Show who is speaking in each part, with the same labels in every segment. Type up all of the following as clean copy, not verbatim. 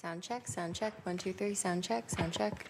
Speaker 1: Sound check. 1, 2, 3. Sound check, sound check.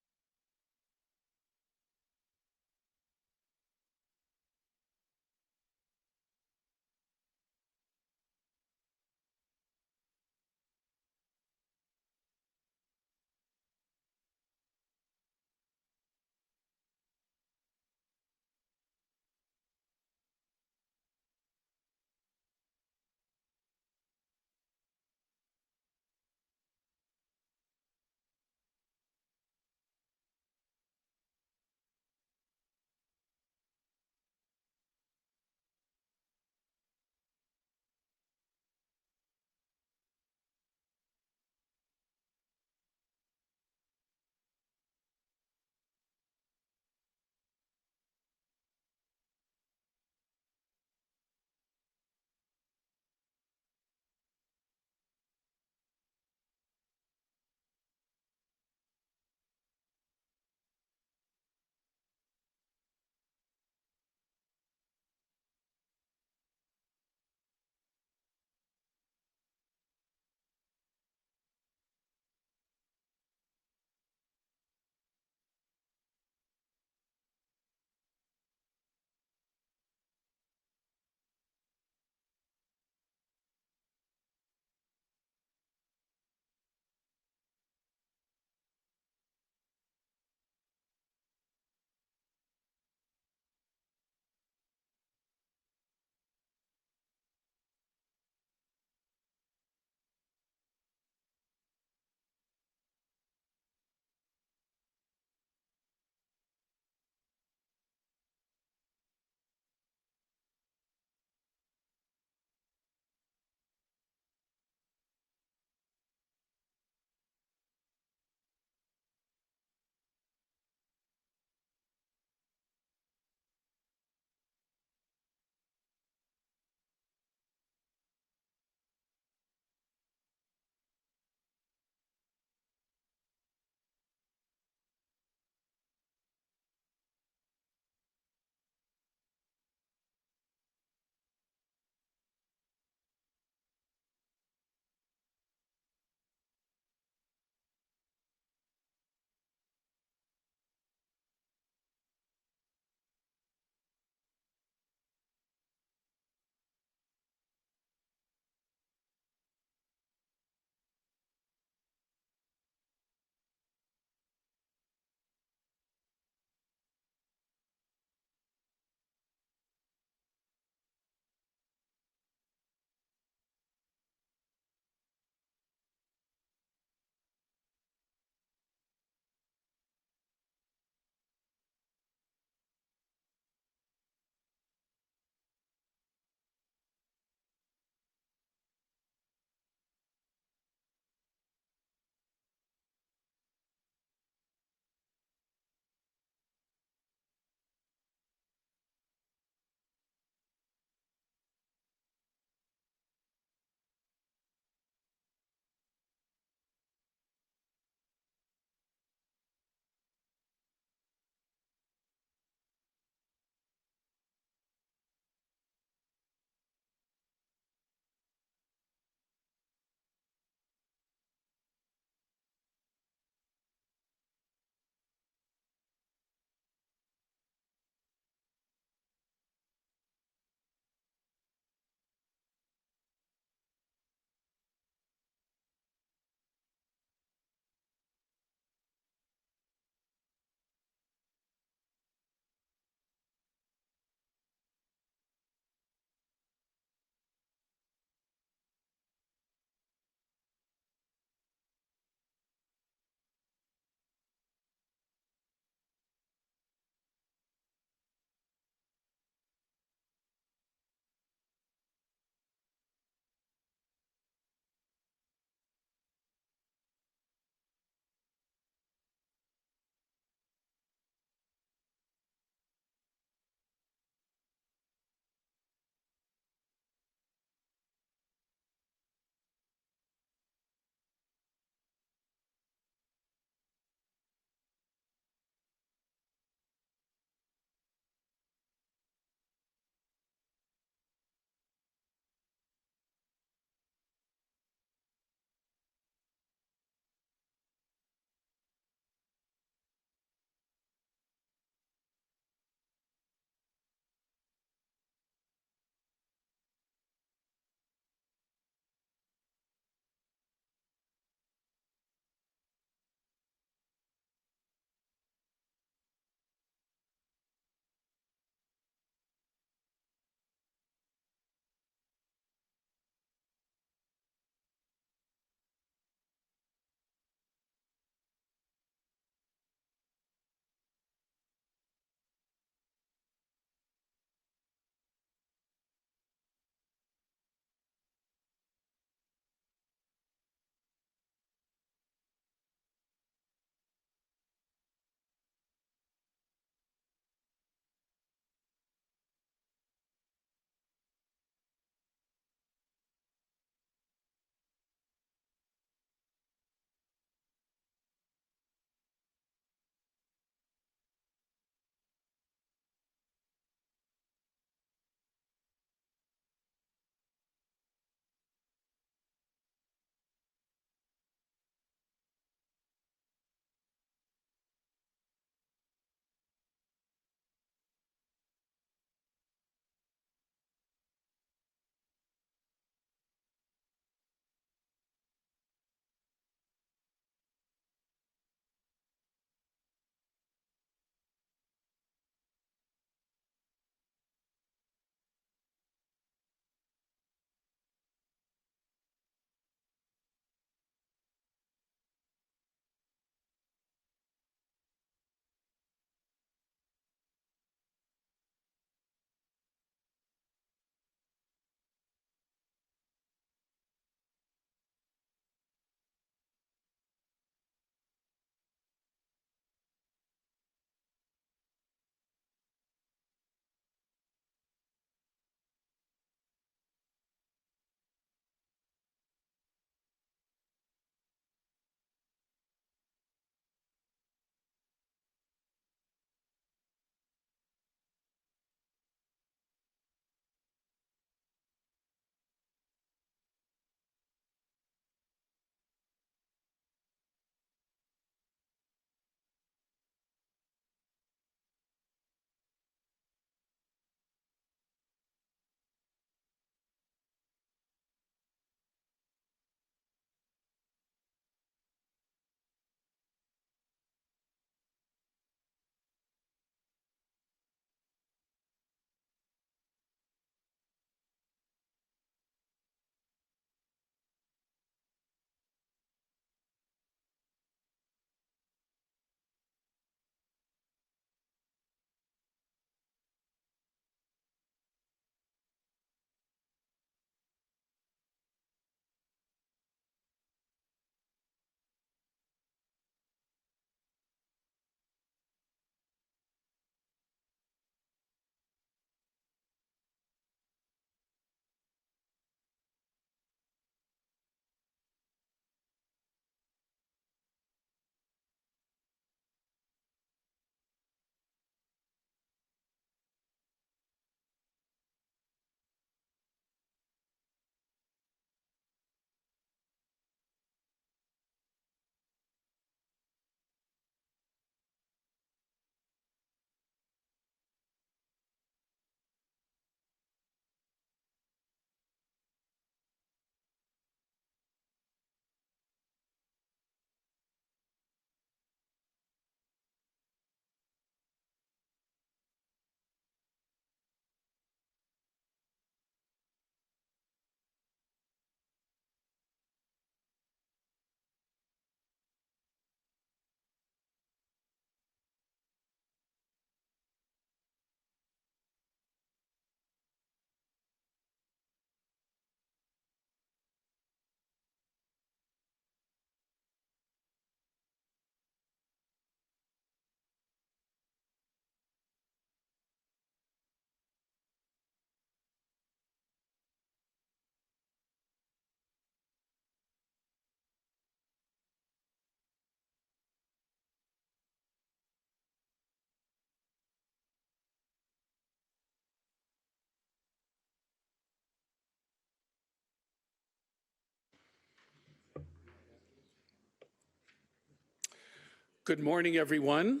Speaker 2: Good morning, everyone.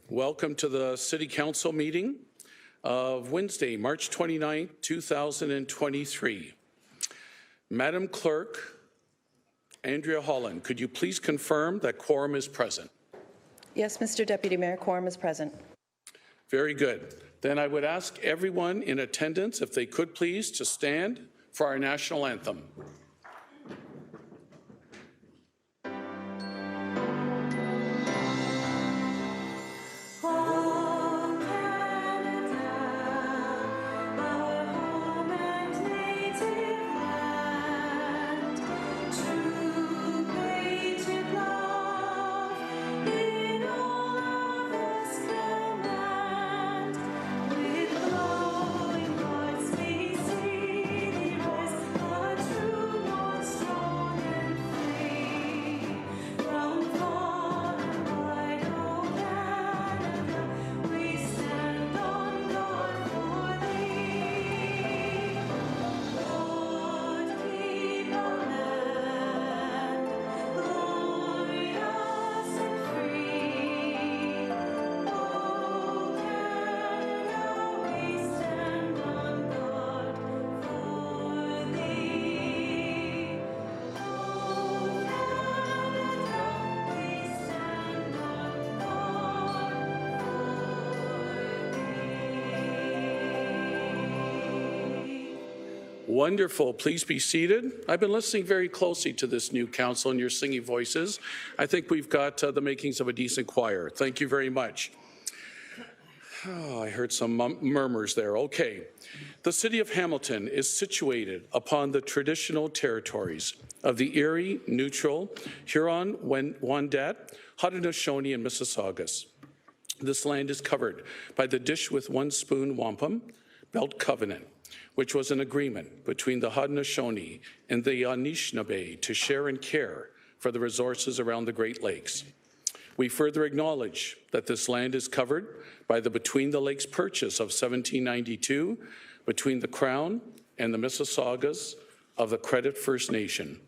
Speaker 2: Welcome to the City Council meeting of Wednesday, March 29, 2023. Madam Clerk, Andrea Holland, could you please confirm that quorum is present?
Speaker 3: Yes, Mr. Deputy Mayor, quorum is present.
Speaker 2: Very good. Then I would ask everyone in attendance, if they could please, to stand for our national anthem. Wonderful. Please be seated. I've been listening very closely to this new council and your singing voices. I think we've got the makings of a decent choir. Thank you very much. Oh, I heard some murmurs there. Okay. The City of Hamilton is situated upon the traditional territories of the Erie, Neutral, Huron-Wendat, Haudenosaunee, and Mississaugas. This land is covered by the Dish with One Spoon Wampum Belt Covenant, which was an agreement between the Haudenosaunee and the Anishinaabe to share and care for the resources around the Great Lakes. We further acknowledge that this land is covered by the Between the Lakes Purchase of 1792 between the Crown and the Mississaugas of the Credit First Nation.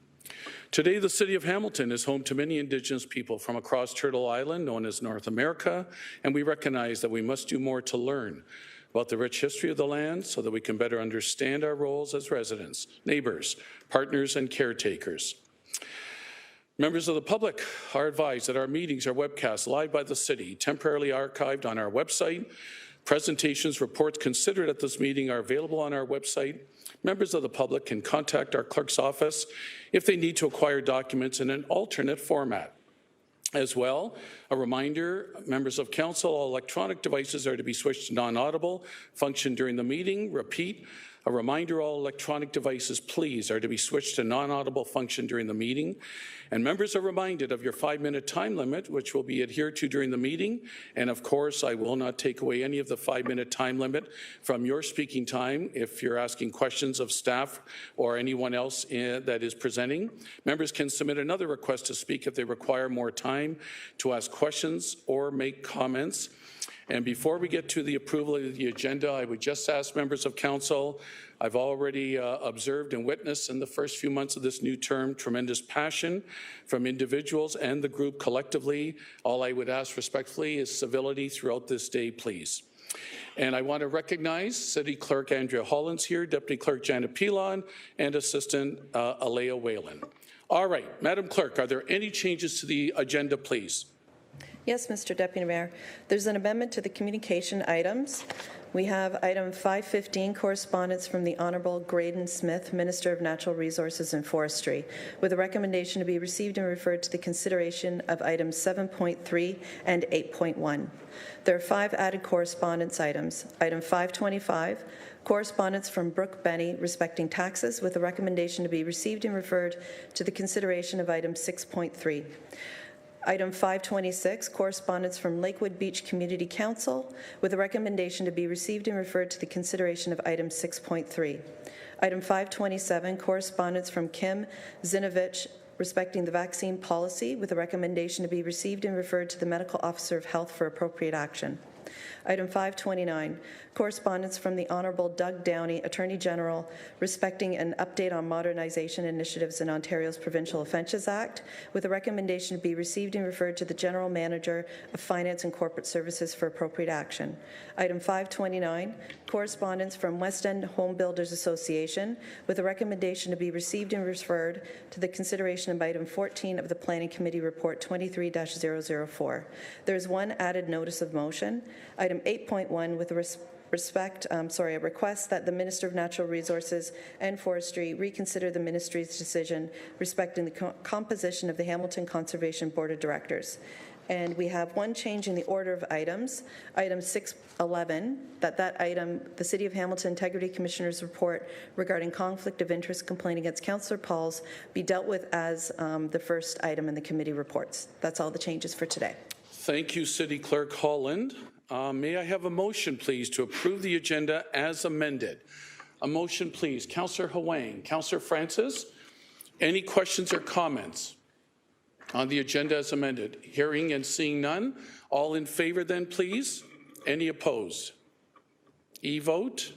Speaker 2: Today, the City of Hamilton is home to many Indigenous people from across Turtle Island, known as North America, and we recognize that we must do more to learn about the rich history of the land so that we can better understand our roles as residents, neighbours, partners, and caretakers. Members of the public are advised that our meetings are webcast live by the City, temporarily archived on our website. Presentations, reports considered at this meeting are available on our website. Members of the public can contact our clerk's office if they need to acquire documents in an alternate format. As well, a reminder, members of council, all electronic devices are to be switched to non-audible function during the meeting. Repeat, a reminder, all electronic devices, please, are to be switched to non-audible function during the meeting. And members are reminded of your 5-minute time limit, which will be adhered to during the meeting. And of course, I will not take away any of the 5-minute time limit from your speaking time if you're asking questions of staff or anyone else that is presenting. Members can submit another request to speak if they require more time to ask questions or make comments. And before we get to the approval of the agenda, I would just ask members of council, I've already observed and witnessed in the first few months of this new term tremendous passion from individuals and the group collectively. All I would ask respectfully is civility throughout this day, please. And I want to recognize City Clerk Andrea Holland's here, Deputy Clerk Janet Pilon, and Assistant Alea Whalen. All right, Madam Clerk, are there any changes to the agenda, please?
Speaker 3: Yes, Mr. Deputy Mayor. There's an amendment to the communication items. We have item 515, correspondence from the Honourable Graydon Smith, Minister of Natural Resources and Forestry, with a recommendation to be received and referred to the consideration of items 7.3 and 8.1. There are 5 added correspondence items. Item 525, correspondence from Brooke Benny respecting taxes, with a recommendation to be received and referred to the consideration of item 6.3. Item 526, correspondence from Lakewood Beach Community Council, with a recommendation to be received and referred to the consideration of item 6.3. Item 527, correspondence from Kim Zinovich respecting the vaccine policy, with a recommendation to be received and referred to the Medical Officer of Health for appropriate action. Item 529, correspondence from the Honourable Doug Downey, Attorney General, respecting an update on modernization initiatives in Ontario's Provincial Offences Act, with a recommendation to be received and referred to the General Manager of Finance and Corporate Services for appropriate action. Item 529, correspondence from West End Home Builders Association, with a recommendation to be received and referred to the consideration of item 14 of the Planning Committee Report 23-004. There is one added notice of motion. Item 8.1, with a request that the Minister of Natural Resources and Forestry reconsider the Ministry's decision respecting the composition of the Hamilton Conservation Board of Directors. And we have one change in the order of items. Item 611, that item, the City of Hamilton Integrity Commissioner's report regarding conflict of interest complaint against Councillor Pauls, be dealt with as the first item in the committee reports. That's all the changes for today.
Speaker 2: Thank you, City Clerk Holland. May I have a motion, please, to approve the agenda as amended? A motion, please. Councillor Huang. Councillor Francis, any questions or comments on the agenda as amended? Hearing and seeing none. All in favor then, please. Any opposed? E-vote.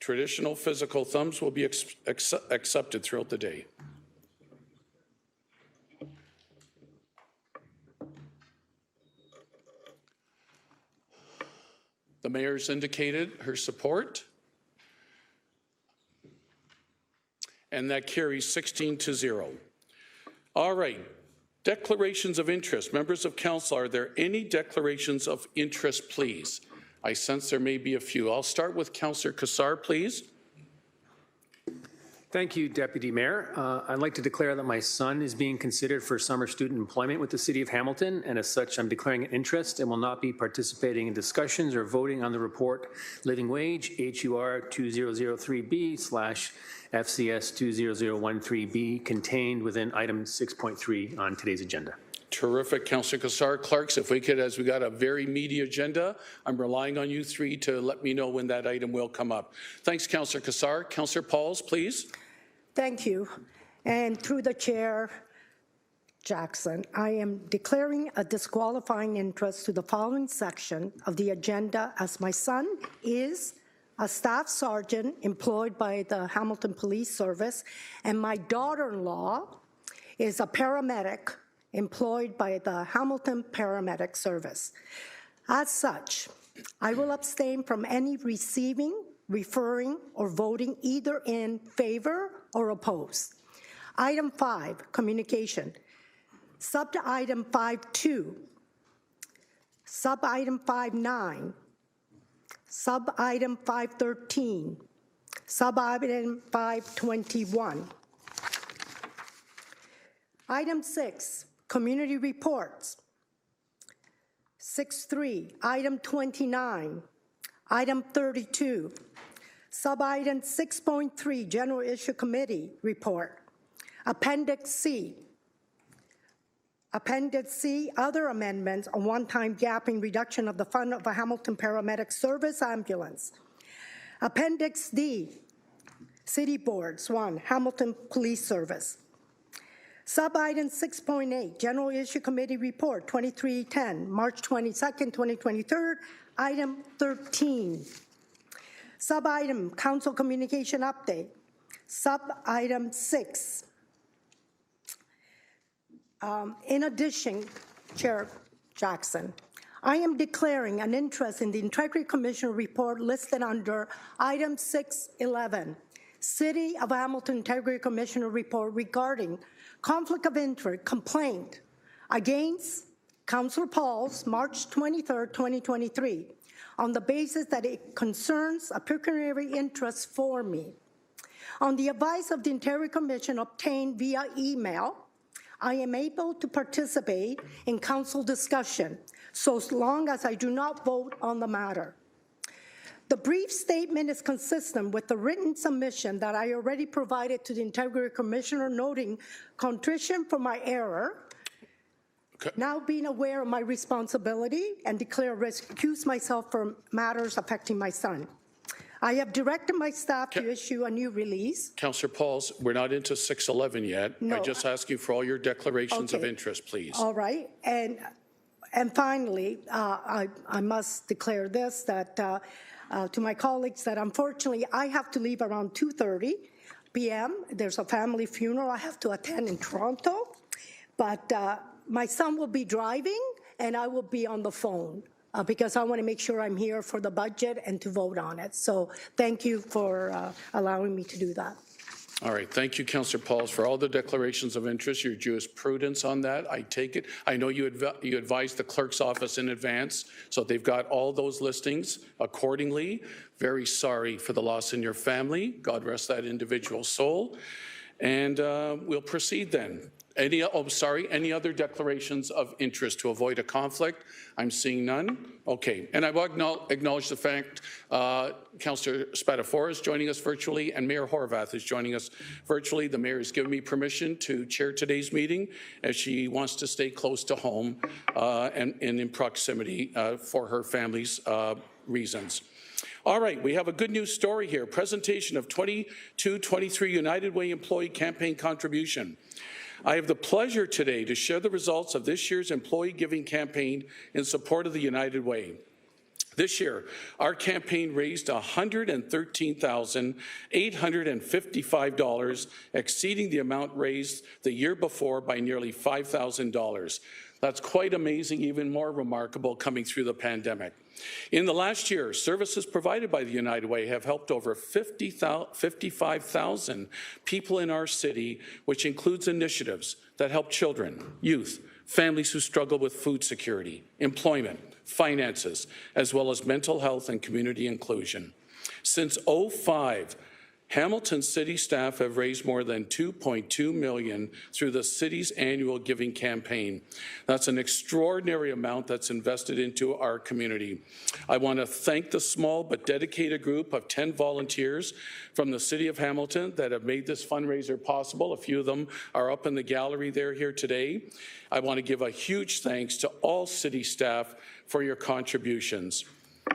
Speaker 2: Traditional physical thumbs will be accepted throughout the day. The mayor's indicated her support, and that carries 16-0. All right, declarations of interest. Members of council, are there any declarations of interest, please? I sense there may be a few. I'll start with Councillor Cassar, please.
Speaker 4: Thank you, Deputy Mayor. I'd like to declare that my son is being considered for summer student employment with the City of Hamilton, and as such, I'm declaring an interest and will not be participating in discussions or voting on the report Living Wage, HUR 2003B/FCS 20013B, contained within item 6.3 on today's agenda.
Speaker 2: Terrific, Councillor Cassar. Clerks, if we could, as we got a very meaty agenda, I'm relying on you three to let me know when that item will come up. Thanks, Councillor Cassar. Councillor Pauls, please.
Speaker 5: Thank you. And through the chair, Jackson, I am declaring a disqualifying interest to the following section of the agenda, as my son is a staff sergeant employed by the Hamilton Police Service, and my daughter-in-law is a paramedic employed by the Hamilton Paramedic Service. As such, I will abstain from any receiving, referring, or voting either in favor or opposed. Item 5, communication. Sub-item 5.2, sub-item 5.9, sub-item 5.13, sub-item 5.21. Item 6, community reports. 6.3, item 29, item 32, sub-item 6.3, general issue committee report. Appendix C. Appendix C, other amendments on one-time gapping reduction of the fund of a Hamilton Paramedic Service ambulance. Appendix D, city boards, 1, Hamilton Police Service. Sub-item 6.8, General Issue Committee Report 2310, March 22nd, 2023, item 13. Sub-item Council Communication Update. Sub-item 6. In addition, Chair Jackson, I am declaring an interest in the Integrity Commission report listed under item 611, City of Hamilton Integrity Commissioner report regarding conflict of interest complaint against Councillor Pauls, March 23, 2023, on the basis that it concerns a pecuniary interest for me. On the advice of the Integrity Commission obtained via email, I am able to participate in council discussion so long as I do not vote on the matter. The brief statement is consistent with the written submission that I already provided to the Integrity Commissioner, noting contrition for my error, now being aware of my responsibility, and declare recuse myself from matters affecting my son. I have directed my staff to issue a new release.
Speaker 2: Councillor Pauls, we're not into 611 yet.
Speaker 5: No.
Speaker 2: I just ask you for all your declarations of interest, please.
Speaker 5: All right, and And finally, I must declare this, that to my colleagues, that unfortunately I have to leave around 2:30 p.m. There's a family funeral I have to attend in Toronto, but my son will be driving and I will be on the phone because I want to make sure I'm here for the budget and to vote on it. So thank you for allowing me to do that.
Speaker 2: All right. Thank you, Councillor Pauls, for all the declarations of interest, your jurisprudence on that. I take it. I know you advised the clerk's office in advance, so they've got all those listings accordingly. Very sorry for the loss in your family. God rest that individual's soul. And we'll proceed then. Any other declarations of interest to avoid a conflict? I'm seeing none. Okay, and I will acknowledge the fact Councillor Spadafora is joining us virtually and Mayor Horvath is joining us virtually. The Mayor has given me permission to chair today's meeting as she wants to stay close to home and in proximity for her family's reasons. All right, we have a good news story here. Presentation of 22-23 United Way Employee Campaign Contribution. I have the pleasure today to share the results of this year's employee giving campaign in support of the United Way. This year, our campaign raised $113,855, exceeding the amount raised the year before by nearly $5,000. That's quite amazing, even more remarkable coming through the pandemic. In the last year, services provided by the United Way have helped over 55,000 people in our city, which includes initiatives that help children, youth, families who struggle with food security, employment, finances, as well as mental health and community inclusion. Since 2005, Hamilton City staff have raised more than $2.2 million through the city's annual giving campaign. That's an extraordinary amount that's invested into our community. I want to thank the small but dedicated group of 10 volunteers from the City of Hamilton that have made this fundraiser possible. A few of them are up in the gallery there here today. I want to give a huge thanks to all city staff for your contributions.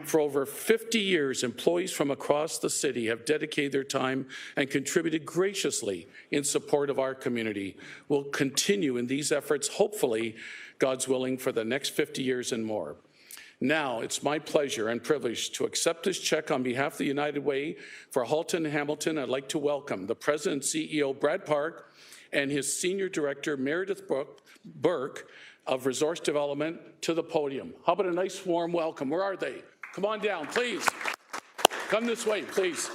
Speaker 2: For over 50 years, employees from across the city have dedicated their time and contributed graciously in support of our community. We'll continue in these efforts, hopefully, God's willing, for the next 50 years and more. Now, it's my pleasure and privilege to accept this check on behalf of the United Way for Halton and Hamilton. I'd like to welcome the President and CEO, Brad Park, and his Senior Director, Meredith Burke, of Resource Development, to the podium. How about a nice warm welcome? Where are they? Come on down, please. Come this way, please.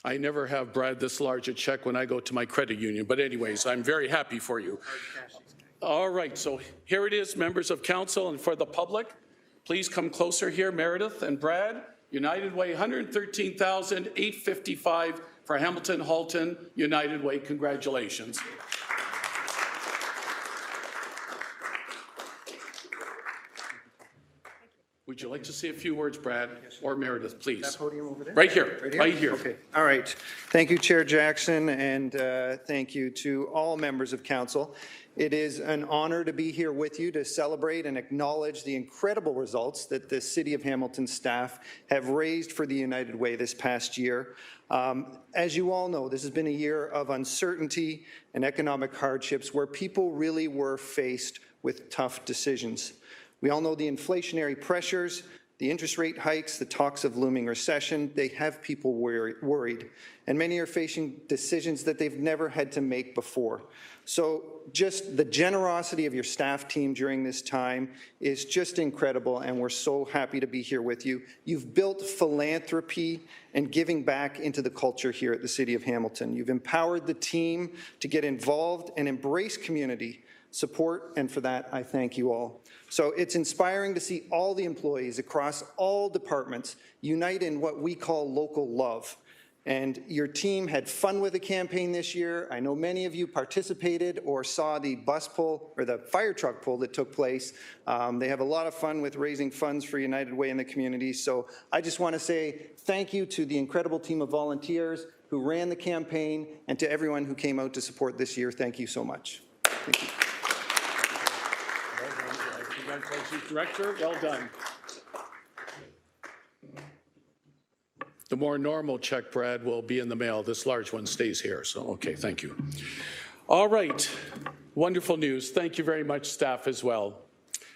Speaker 2: I never have, Brad, this large a check when I go to my credit union. But anyways, I'm very happy for you. All right, so here it is, members of council, and for the public, please come closer here, Meredith and Brad. United Way, $113,855 for Hamilton Halton United Way. Congratulations. Would you like to say a few words, Brad, or Meredith, please?
Speaker 6: That podium over there?
Speaker 2: Right here, right here.
Speaker 6: Okay, all right. Thank you, Chair Jackson, and thank you to all members of council. It is an honor to be here with you to celebrate and acknowledge the incredible results that the City of Hamilton staff have raised for the United Way this past year. As you all know, this has been a year of uncertainty and economic hardships where people really were faced with tough decisions. We all know the inflationary pressures, the interest rate hikes, the talks of looming recession. They have people worried, and many are facing decisions that they've never had to make before. So just the generosity of your staff team during this time is just incredible, and we're so happy to be here with you. You've built philanthropy and giving back into the culture here at the City of Hamilton. You've empowered the team to get involved and embrace community support, and for that, I thank you all. So it's inspiring to see all the employees across all departments unite in what we call local love. And your team had fun with the campaign this year. I know many of you participated or saw the bus pull or the fire truck pull that took place. They have a lot of fun with raising funds for United Way in the community. So I just want to say thank you to the incredible team of volunteers who ran the campaign, and to everyone who came out to support this year. Thank you so much. Thank you.
Speaker 2: Congratulations, Director. Well done. The more normal check, Brad, will be in the mail. This large one stays here, so okay, thank you. All right, wonderful news. Thank you very much, staff, as well.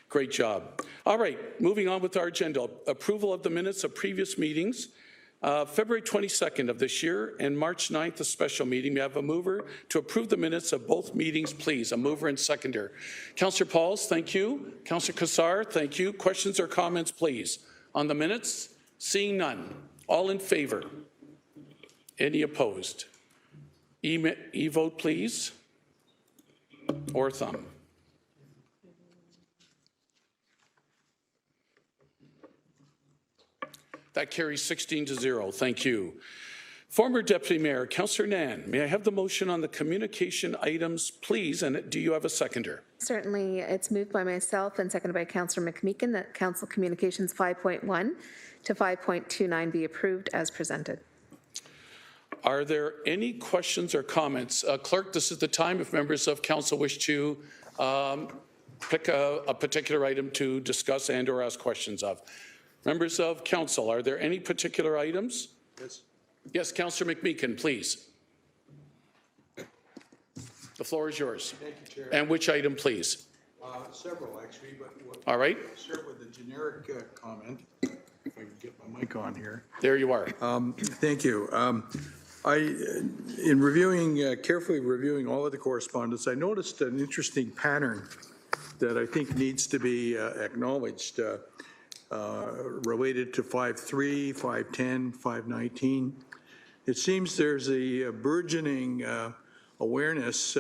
Speaker 2: Great job. All right, moving on with our agenda. Approval of the minutes of previous meetings. February 22nd of this year and March 9th, a special meeting. We have a mover to approve the minutes of both meetings, please. A mover and seconder. Councillor Pauls, thank you. Councillor Cassar, thank you. Questions or comments, please, on the minutes? Seeing none. All in favor? Any opposed? E-vote, please. Or thumb. That carries 16-0. Thank you. Former Deputy Mayor, Councillor Nan, may I have the motion on the communication items, please? And do you have a seconder?
Speaker 7: Certainly. It's moved by myself and seconded by Councillor McMeekin that Council Communications 5.1 to 5.29 be approved as presented.
Speaker 2: Are there any questions or comments? Clerk, this is the time if members of council wish to pick a particular item to discuss and or ask questions of. Members of council, are there any particular items? Yes. Yes, Councillor McMeekin, please. The floor is yours.
Speaker 8: Thank you, Chair.
Speaker 2: And which item, please?
Speaker 8: Several, actually, but
Speaker 2: all right.
Speaker 8: I'll start with a generic comment, if I can get my mic on here.
Speaker 2: There you are.
Speaker 8: Thank you. In reviewing, carefully reviewing all of the correspondence, I noticed an interesting pattern that I think needs to be acknowledged. Related to 5.3, 5.10, 5.19. It seems there's a burgeoning awareness,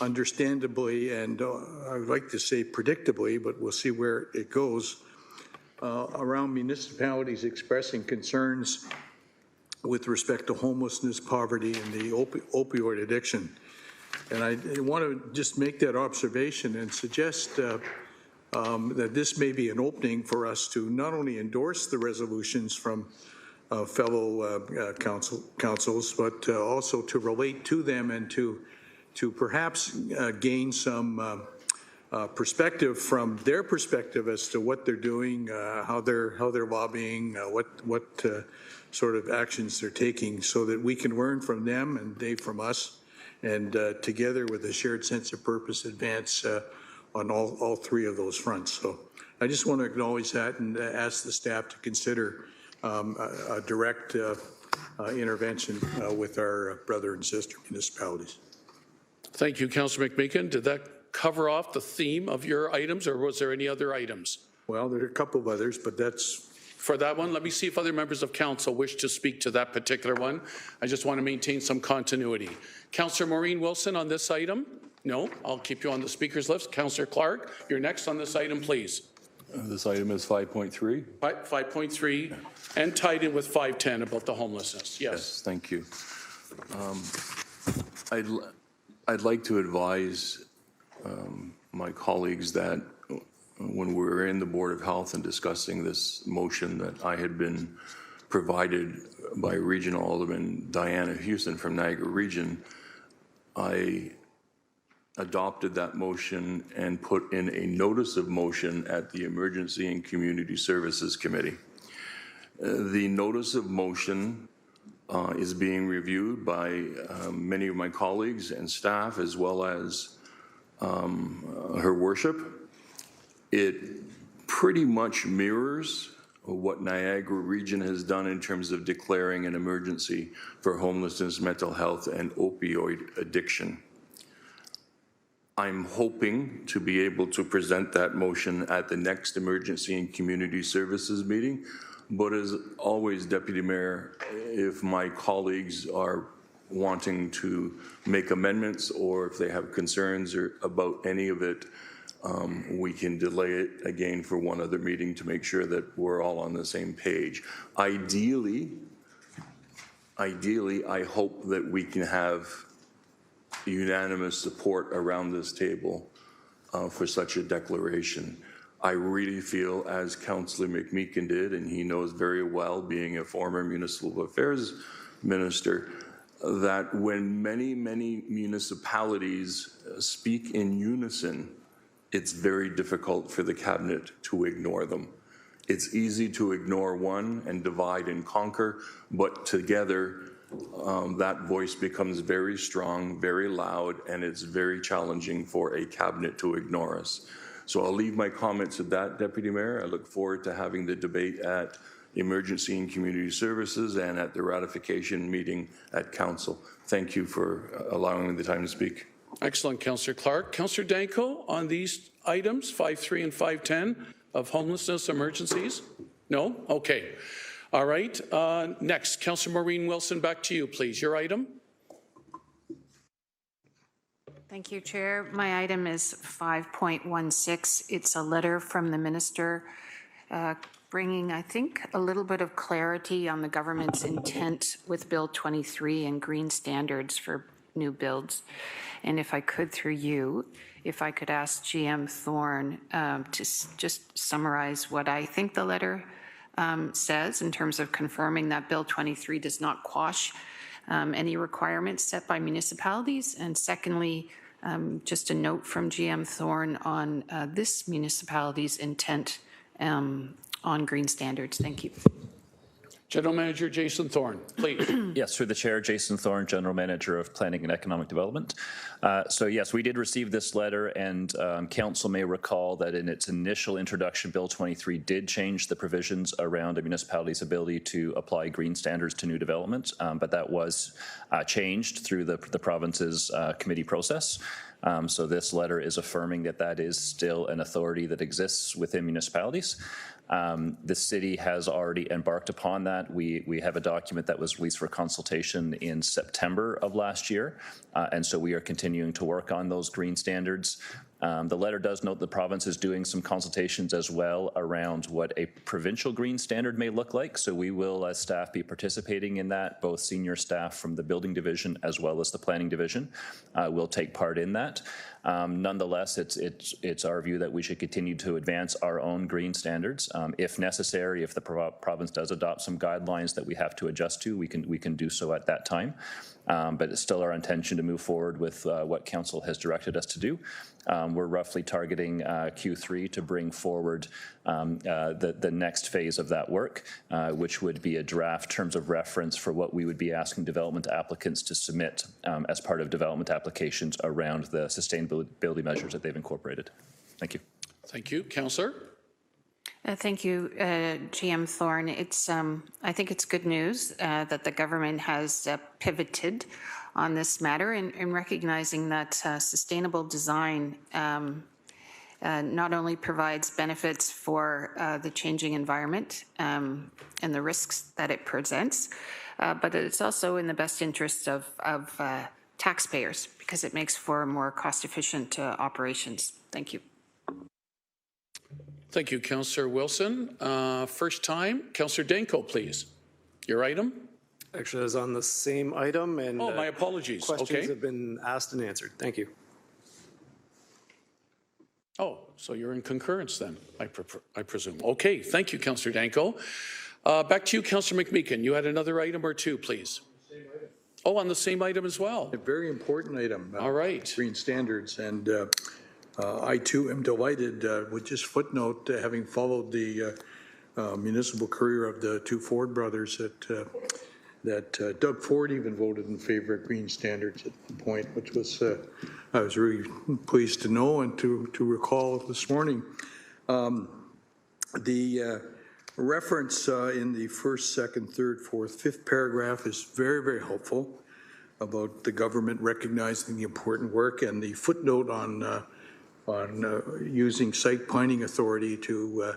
Speaker 8: understandably, and I would like to say predictably, but we'll see where it goes, around municipalities expressing concerns with respect to homelessness, poverty, and the opioid addiction. And I want to just make that observation and suggest that this may be an opening for us to not only endorse the resolutions from fellow councils, but also to relate to them and to perhaps gain some perspective from their perspective as to what they're doing, how they're lobbying, what sort of actions they're taking, so that we can learn from them and they from us, and together with a shared sense of purpose advance on all three of those fronts. So I just want to acknowledge that and ask the staff to consider a direct intervention with our brother and sister municipalities.
Speaker 2: Thank you, Councillor McMeekin. Did that cover off the theme of your items, or was there any other items?
Speaker 8: Well, there are a couple of others, but that's...
Speaker 2: For that one, let me see if other members of council wish to speak to that particular one. I just want to maintain some continuity. Councillor Maureen Wilson on this item? No, I'll keep you on the speaker's list. Councillor Clark, you're next on this item, please.
Speaker 9: This item is 5.3.
Speaker 2: 5.3, and tied in with 5.10 about the homelessness. Yes,
Speaker 9: thank you. I'd like to advise my colleagues that when we were in the Board of Health and discussing this motion that I had been provided by Regional Alderman Diana Houston from Niagara Region, I adopted that motion and put in a notice of motion at the Emergency and Community Services Committee. The notice of motion is being reviewed by many of my colleagues and staff, as well as Her Worship. It pretty much mirrors what Niagara Region has done in terms of declaring an emergency for homelessness, mental health, and opioid addiction. I'm hoping to be able to present that motion at the next Emergency and Community Services meeting. But as always, Deputy Mayor, if my colleagues are wanting to make amendments or if they have concerns about any of it, we can delay it again for one other meeting to make sure that we're all on the same page. Ideally, I hope that we can have unanimous support around this table for such a declaration. I really feel, as Councillor McMeekin did, and he knows very well, being a former municipal affairs minister, that when many municipalities speak in unison, it's very difficult for the cabinet to ignore them. It's easy to ignore one and divide and conquer, but together that voice becomes very strong, very loud, and it's very challenging for a cabinet to ignore us. So I'll leave my comments at that, Deputy Mayor. I look forward to having the debate at Emergency and Community Services and at the ratification meeting at Council. Thank you for allowing me the time to speak.
Speaker 2: Excellent, Councillor Clark. Councillor Danko, on these items, 5.3 and 5.10 of homelessness emergencies? No? Okay. All right. Next, Councillor Maureen Wilson, back to you, please. Your item?
Speaker 10: Thank you, Chair. My item is 5.16. It's a letter from the Minister bringing, I think, a little bit of clarity on the government's intent with Bill 23 and green standards for new builds. And if I could, through you, if I could ask GM Thorne to just summarize what I think the letter says in terms of confirming that Bill 23 does not quash any requirements set by municipalities. And secondly, just a note from GM Thorne on this municipality's intent on green standards. Thank you.
Speaker 2: General Manager Jason Thorne, please.
Speaker 11: Yes, through the chair, Jason Thorne, General Manager of Planning and Economic Development. So yes, we did receive this letter, and Council may recall that in its initial introduction, Bill 23 did change the provisions around a municipality's ability to apply green standards to new development, but that was changed through the province's committee process. So this letter is affirming that that is still an authority that exists within municipalities. The city has already embarked upon that. We have a document that was released for consultation in September of last year, and so we are continuing to work on those green standards. The letter does note the province is doing some consultations as well around what a provincial green standard may look like. So we will, as staff, be participating in that. Both senior staff from the building division as well as the planning division will take part in that. Nonetheless, it's our view that we should continue to advance our own green standards. If necessary, if the province does adopt some guidelines that we have to adjust to, we can do so at that time. But it's still our intention to move forward with what Council has directed us to do. We're roughly targeting Q3 to bring forward the next phase of that work, which would be a draft terms of reference for what we would be asking development applicants to submit as part of development applications around the sustainability measures that they've incorporated. Thank you.
Speaker 2: Thank you. Councillor?
Speaker 10: Thank you, GM Thorne. I think it's good news that the government has pivoted on this matter in recognizing that sustainable design not only provides benefits for the changing environment and the risks that it presents, but it's also in the best interest of taxpayers because it makes for more cost-efficient operations. Thank you.
Speaker 2: Thank you, Councillor Wilson. First time, Councillor Danko, please. Your item?
Speaker 12: Actually, I was on the same item, and
Speaker 2: my apologies.
Speaker 12: Questions have been asked and answered. Thank you.
Speaker 2: Oh, so you're in concurrence then, I presume. Okay, thank you, Councillor Danko. Back to you, Councillor McMeekin. You had another item or two, please. Oh, on the same item as well.
Speaker 8: A very important item.
Speaker 2: All right.
Speaker 8: Green standards, and I too am delighted with just footnote, having followed the municipal career of the two Ford brothers, that Doug Ford even voted in favor of green standards at the point, which was I was really pleased to know and to recall this morning. The reference in the first, second, third, fourth, fifth paragraph is very, very helpful about the government recognizing the important work, and the footnote on using site planning authority to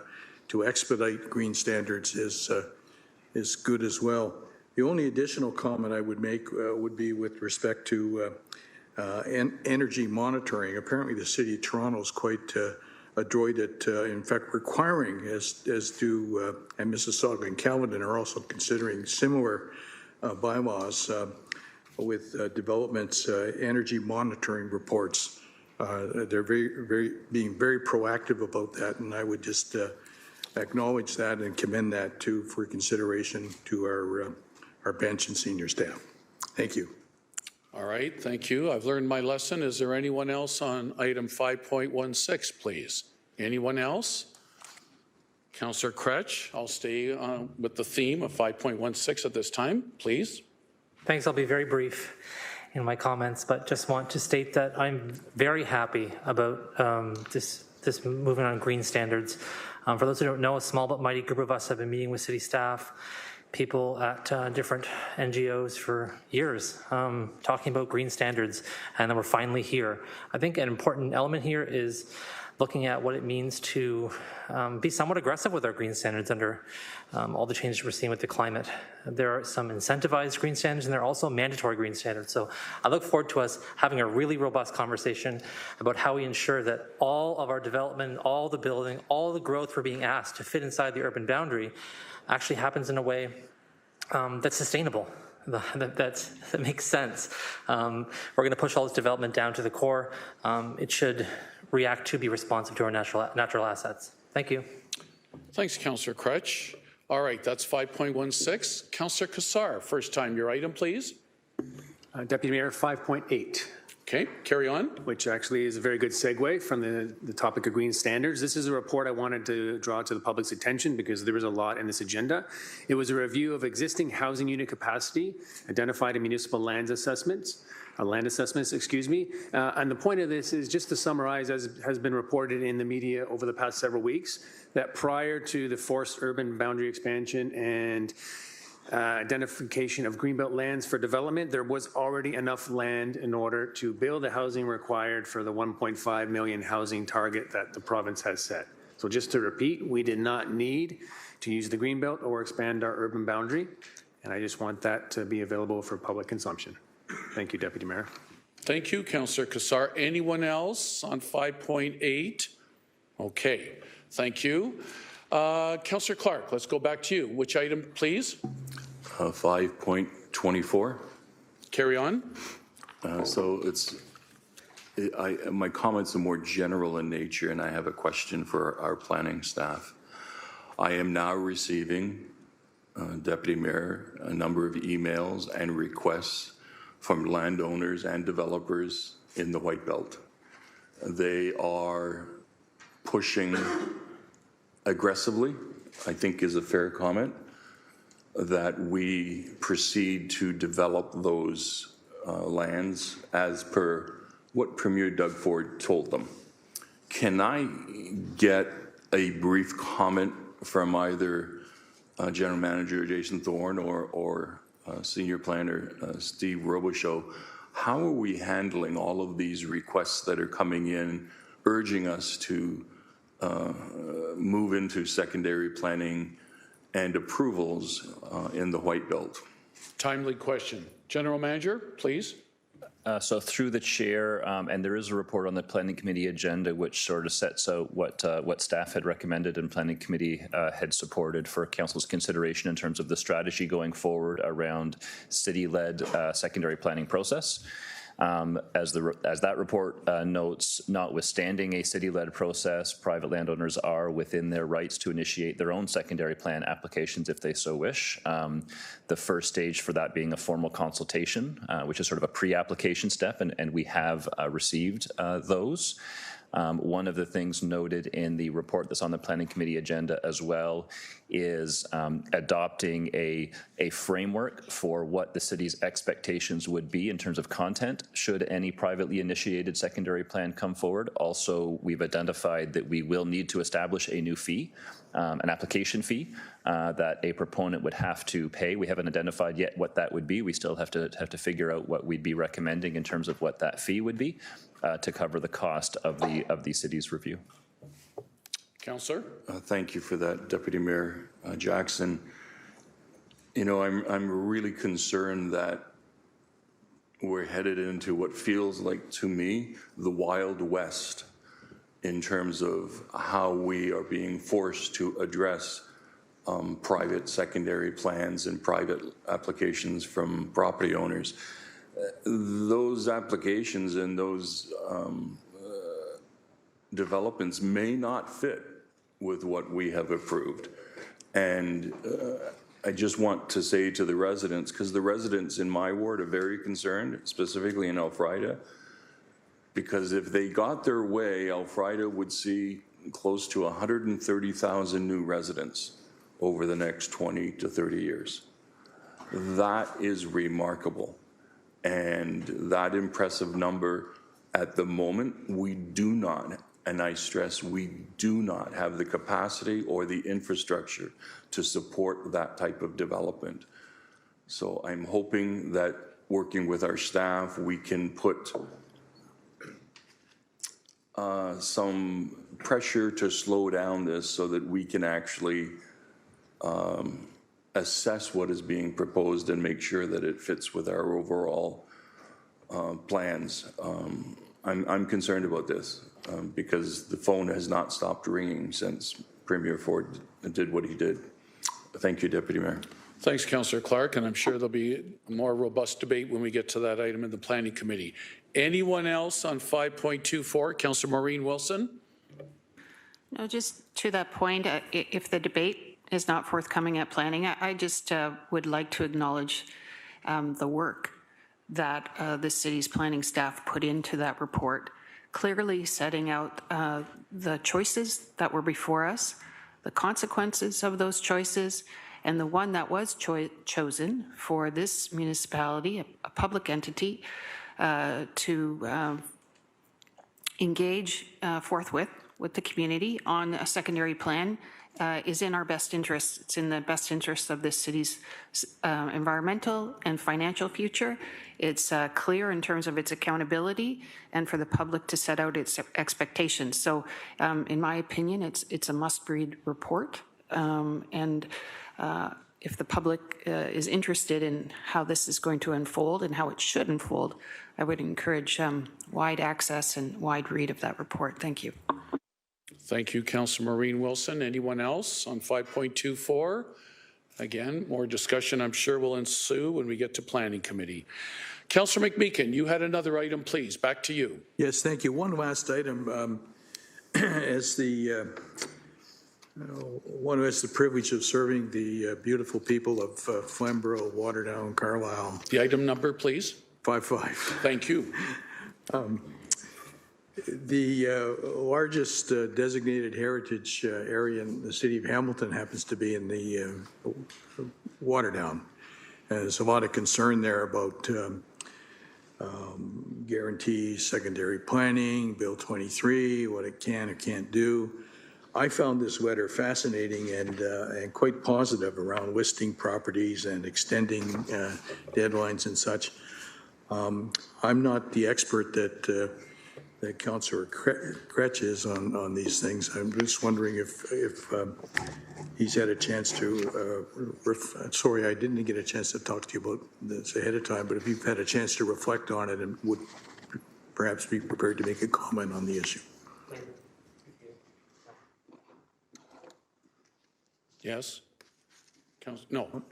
Speaker 8: expedite green standards is good as well. The only additional comment I would make would be with respect to energy monitoring. Apparently, the City of Toronto is quite adroit at, in fact, requiring, as do, and Mississauga and Caledon are also considering similar bylaws with developments, energy monitoring reports. They're being very proactive about that, and I would just acknowledge that and commend that for consideration to our bench and senior staff. Thank you.
Speaker 2: All right, thank you. I've learned my lesson. Is there anyone else on item 5.16, please? Anyone else? Councillor Kretsch, I'll stay with the theme of 5.16 at this time, please.
Speaker 13: Thanks. I'll be very brief in my comments, but just want to state that I'm very happy about this movement on green standards. For those who don't know, a small but mighty group of us have been meeting with city staff, people at different NGOs for years, talking about green standards, and then we're finally here. I think an important element here is looking at what it means to be somewhat aggressive with our green standards under all the changes we're seeing with the climate. There are some incentivized green standards and there are also mandatory green standards. So I look forward to us having a really robust conversation about how we ensure that all of our development, all the building, all the growth we're being asked to fit inside the urban boundary actually happens in a way that's sustainable. That makes sense. We're going to push all this development down to the core. It should react to be responsive to our natural assets. Thank you.
Speaker 2: Thanks, Councillor Kretsch. All right, that's 5.16. Councillor Kassar, first time your item, please.
Speaker 4: Deputy Mayor, 5.8.
Speaker 2: Okay, carry on.
Speaker 4: Which actually is a very good segue from the topic of green standards. This is a report I wanted to draw to the public's attention because there was a lot in this agenda. It was a review of existing housing unit capacity identified in municipal land assessments, and the point of this is just to summarize, as has been reported in the media over the past several weeks, that prior to the forced urban boundary expansion and identification of greenbelt lands for development, there was already enough land in order to build the housing required for the 1.5 million housing target that the province has set. So just to repeat, we did not need to use the greenbelt or expand our urban boundary, and I just want that to be available for public consumption. Thank you, Deputy Mayor.
Speaker 2: Thank you, Councillor Kassar. Anyone else on 5.8? Okay, thank you. Councillor Clark, let's go back to you. Which item, please?
Speaker 9: 5.24.
Speaker 2: Carry on.
Speaker 9: My comments are more general in nature, and I have a question for our planning staff. I am now receiving, Deputy Mayor, a number of emails and requests from landowners and developers in the White Belt. They are pushing aggressively, I think is a fair comment, that we proceed to develop those lands as per what Premier Doug Ford told them. Can I get a brief comment from either General Manager Jason Thorne or Senior Planner Steve Robichaud? How are we handling all of these requests that are coming in, urging us to move into secondary planning and approvals in the White Belt?
Speaker 2: Timely question. General Manager, please.
Speaker 11: So through the chair, and there is a report on the Planning Committee agenda which sort of sets out what staff had recommended and Planning Committee had supported for Council's consideration in terms of the strategy going forward around city-led secondary planning process. As that report notes, notwithstanding a city-led process, private landowners are within their rights to initiate their own secondary plan applications if they so wish. The first stage for that being a formal consultation, which is sort of a pre-application step, and we have received those. One of the things noted in the report that's on the Planning Committee agenda as well is adopting a framework for what the city's expectations would be in terms of content should any privately initiated secondary plan come forward. Also, we've identified that we will need to establish a new fee, an application fee that a proponent would have to pay. We haven't identified yet what that would be. We still have to figure out what we'd be recommending in terms of what that fee would be to cover the cost of the city's review.
Speaker 2: Councillor.
Speaker 9: Thank you for that, Deputy Mayor Jackson. You know, I'm really concerned that we're headed into what feels like, to me, the Wild West in terms of how we are being forced to address private secondary plans and private applications from property owners. Those applications and those developments may not fit with what we have approved. And I just want to say to the residents, because the residents in my ward are very concerned, specifically in Elfrida, because if they got their way, Elfrida would see close to 130,000 new residents over the next 20 to 30 years. That is remarkable. And that impressive number, at the moment, we do not, and I stress, we do not have the capacity or the infrastructure to support that type of development. So I'm hoping that working with our staff, we can put some pressure to slow down this so that we can actually assess what is being proposed and make sure that it fits with our overall plans. I'm concerned about this because the phone has not stopped ringing since Premier Ford did what he did. Thank you, Deputy Mayor.
Speaker 2: Thanks, Councillor Clark, and I'm sure there'll be a more robust debate when we get to that item in the Planning Committee. Anyone else on 5.24? Councillor Maureen Wilson?
Speaker 10: No, just to that point, if the debate is not forthcoming at planning, I just would like to acknowledge the work that the city's planning staff put into that report, clearly setting out the choices that were before us, the consequences of those choices, and the one that was chosen for this municipality, a public entity, to engage forthwith with the community on a secondary plan is in our best interest. It's in the best interest of this city's environmental and financial future. It's clear in terms of its accountability and for the public to set out its expectations. So in my opinion, it's a must-read report. If the public is interested in how this is going to unfold and how it should unfold, I would encourage wide access and wide read of that report. Thank you.
Speaker 2: Thank you, Councillor Maureen Wilson. Anyone else on 5.24? Again, more discussion I'm sure will ensue when we get to Planning Committee. Councillor McMeekin, you had another item, please. Back to you.
Speaker 8: Yes, thank you. One last item. As the one who has the privilege of serving the beautiful people of Flamborough, Waterdown, Carlisle.
Speaker 2: The item number, please.
Speaker 8: 5.5.
Speaker 2: Thank you.
Speaker 8: The largest designated heritage area in the city of Hamilton happens to be in the Waterdown. There's a lot of concern there about guarantees, secondary planning, Bill 23, what it can or can't do. I found this letter fascinating and quite positive around listing properties and extending deadlines and such. I'm not the expert that Councillor Kretsch is on these things. I'm just wondering if he's had a chance to, sorry, I didn't get a chance to talk to you about this ahead of time, but if you've had a chance to reflect on it and would perhaps be prepared to make a comment on the issue.
Speaker 2: Yes? No,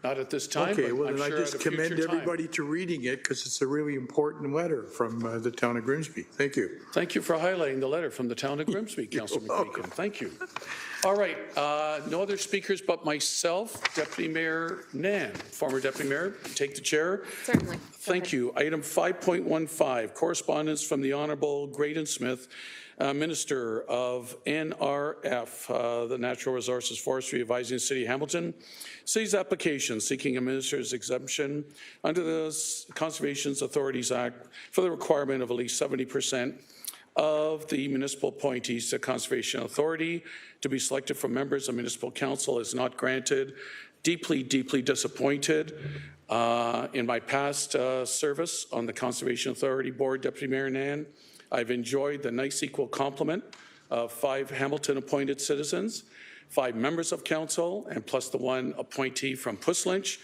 Speaker 2: not at this time.
Speaker 8: Okay, well,
Speaker 2: then
Speaker 8: then
Speaker 2: sure
Speaker 8: I just commend everybody to reading it because it's a really important letter from the town of Grimsby. Thank you.
Speaker 2: Thank you for highlighting the letter from the town of Grimsby, Councillor McMeekin. Thank you. All right, no other speakers but myself, Deputy Mayor Nan. Former Deputy Mayor, take the chair.
Speaker 7: Certainly.
Speaker 2: Thank you. Item 5.15, correspondence from the Honourable Graydon Smith, Minister of NRF, the Natural Resources Forestry, advising the City of Hamilton. City's application seeking a minister's exemption under the Conservation Authorities Act for the requirement of at least 70% of the municipal appointees to Conservation Authority to be selected from members of municipal council is not granted. Deeply, deeply disappointed. In my past service on the Conservation Authority Board, Deputy Mayor Nan, I've enjoyed the nice equal complement of 5 Hamilton-appointed citizens, 5 members of council, and plus the 1 appointee from Puslinch.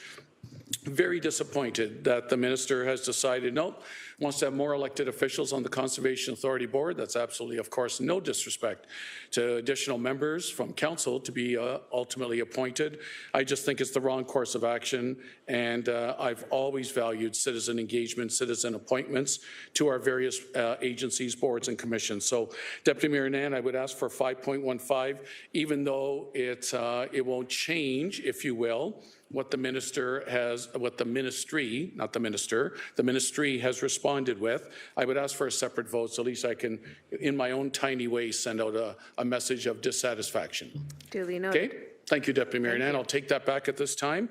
Speaker 2: Very disappointed that the minister has decided, no, wants to have more elected officials on the Conservation Authority Board. That's absolutely, of course, no disrespect to additional members from council to be ultimately appointed. I just think it's the wrong course of action, and I've always valued citizen engagement, citizen appointments to our various agencies, boards, and commissions. So, Deputy Mayor Nan, I would ask for 5.15, even though it won't change, if you will, what the ministry, not the minister, the ministry has responded with, I would ask for a separate vote so at least I can, in my own tiny way, send out a message of dissatisfaction.
Speaker 7: Duly noted.
Speaker 2: Okay? Thank you, Deputy Mayor Nan. I'll take that back at this time.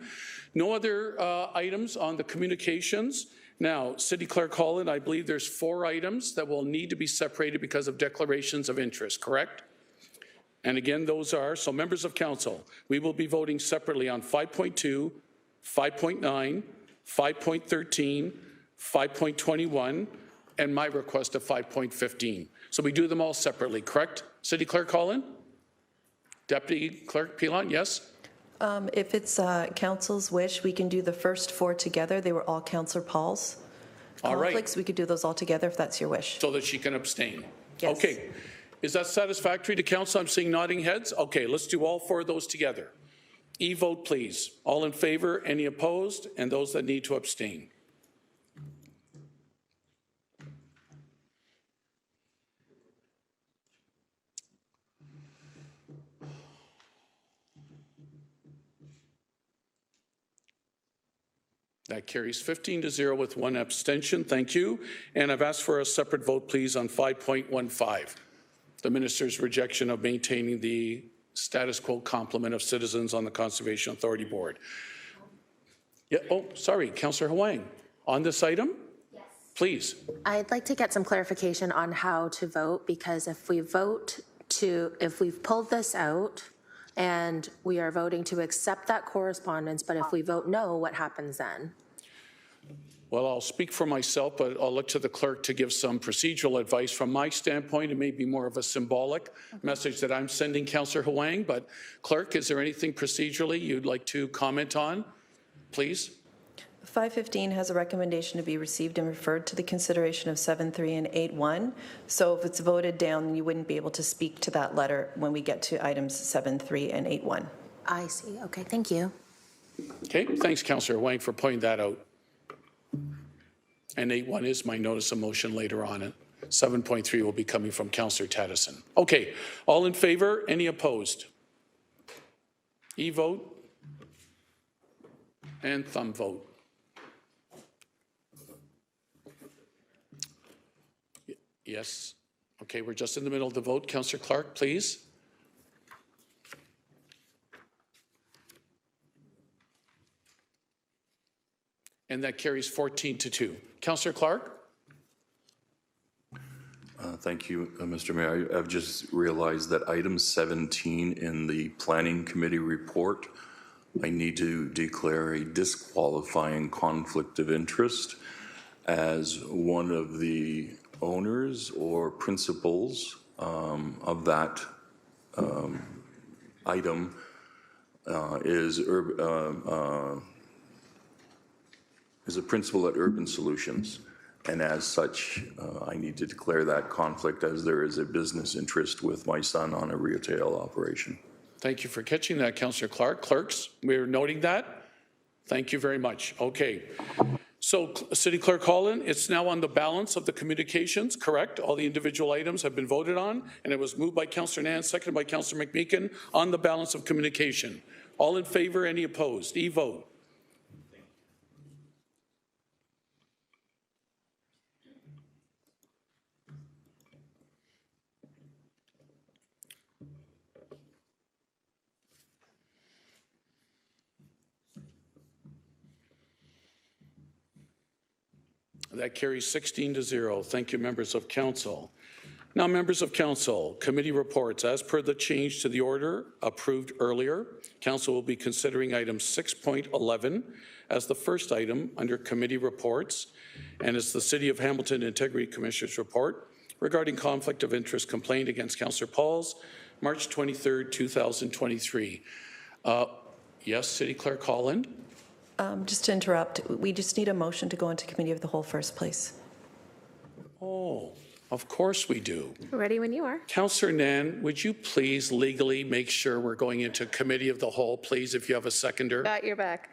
Speaker 2: No other items on the communications. Now, City Clerk Holland, I believe there's 4 items that will need to be separated because of declarations of interest, correct? And again, those are, so members of council, we will be voting separately on 5.2, 5.9, 5.13, 5.21, and my request of 5.15. So we do them all separately, correct? City Clerk Holland? Deputy Clerk Pilon, yes?
Speaker 3: If it's council's wish, we can do the first 4 together. They were all Councillor Paul's
Speaker 2: All right.
Speaker 3: conflicts. We could do those all together if that's your wish.
Speaker 2: So that she can abstain?
Speaker 3: Yes.
Speaker 2: Okay. Is that satisfactory to council? I'm seeing nodding heads. Okay, let's do all 4 of those together. E-vote, please. All in favor, any opposed, and those that need to abstain. That carries 15-0 with 1 abstention. Thank you. And I've asked for a separate vote, please, on 5.15. The minister's rejection of maintaining the status quo complement of citizens on the Conservation Authority Board. Yeah, oh, sorry, Councillor Huang. On this item? Yes. Please.
Speaker 1: I'd like to get some clarification on how to vote, because if we've pulled this out and we are voting to accept that correspondence, but if we vote no, what happens then?
Speaker 2: Well, I'll speak for myself, but I'll look to the clerk to give some procedural advice. From my standpoint, it may be more of a symbolic message that I'm sending, Councillor Huang, but clerk, is there anything procedurally you'd like to comment on, please?
Speaker 3: 515 has a recommendation to be received and referred to the consideration of 7.3 and 8.1. So if it's voted down, you wouldn't be able to speak to that letter when we get to items 7.3 and 8.1.
Speaker 1: I see. Okay, thank you.
Speaker 2: Okay, thanks, Councillor Huang, for pointing that out. And 8.1 is my notice of motion later on. And 7.3 will be coming from Councillor Taddison. Okay, all in favor? Any opposed? E-vote and thumb vote. Yes. Okay, we're just in the middle of the vote. Councillor Clark, please. And that carries 14-2. Councillor Clark?
Speaker 9: Thank you, Mr. Mayor. I've just realized that item 17 in the Planning Committee report, I need to declare a disqualifying conflict of interest as one of the owners or principals of that item is a principal at Urban Solutions. And as such, I need to declare that conflict as there is a business interest with my son on a retail operation.
Speaker 2: Thank you for catching that, Councillor Clark. Clerks, we're noting that. Thank you very much. Okay. So, City Clerk Holland, it's now on the balance of the communications, correct? All the individual items have been voted on, and it was moved by Councillor Nan, seconded by Councillor McMeekin on the balance of communication. All in favor, any opposed? E-vote. That carries 16-0. Thank you, members of council. Now, members of council, committee reports. As per the change to the order approved earlier, council will be considering item 6.11 as the first item under committee reports, and it's the City of Hamilton Integrity Commissioner's report regarding conflict of interest complaint against Councillor Pauls, March 23rd, 2023. Yes, City Clerk Holland.
Speaker 3: Just to interrupt, we just need a motion to go into committee of the whole first place.
Speaker 2: Oh, of course we do.
Speaker 7: Ready when you are.
Speaker 2: Councillor Nan, would you please legally make sure we're going into committee of the whole, please, if you have a seconder?
Speaker 7: Got your back.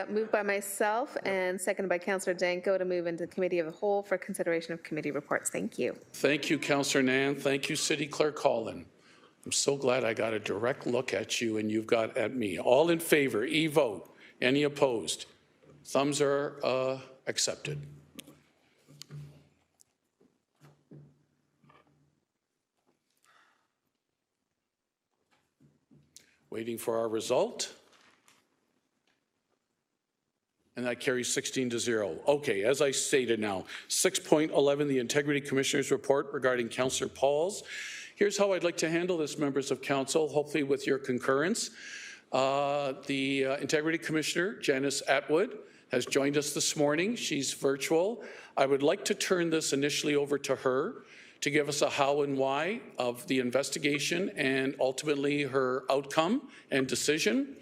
Speaker 7: Moved by myself and seconded by Councillor Danko to move into committee of the whole for consideration of committee reports. Thank you.
Speaker 2: Thank you, Councillor Nan. Thank you, City Clerk Holland. I'm so glad I got a direct look at you and you've got at me. All in favor, E-vote. Any opposed? Thumbs are accepted. Waiting for our result. And that carries 16-0. Okay, as I stated now, 6.11, the Integrity Commissioner's report regarding Councillor Pauls. Here's how I'd like to handle this, members of council, hopefully with your concurrence. The Integrity Commissioner, Janice Atwood, has joined us this morning. She's virtual. I would like to turn this initially over to her to give us a how and why of the investigation and ultimately her outcome and decision.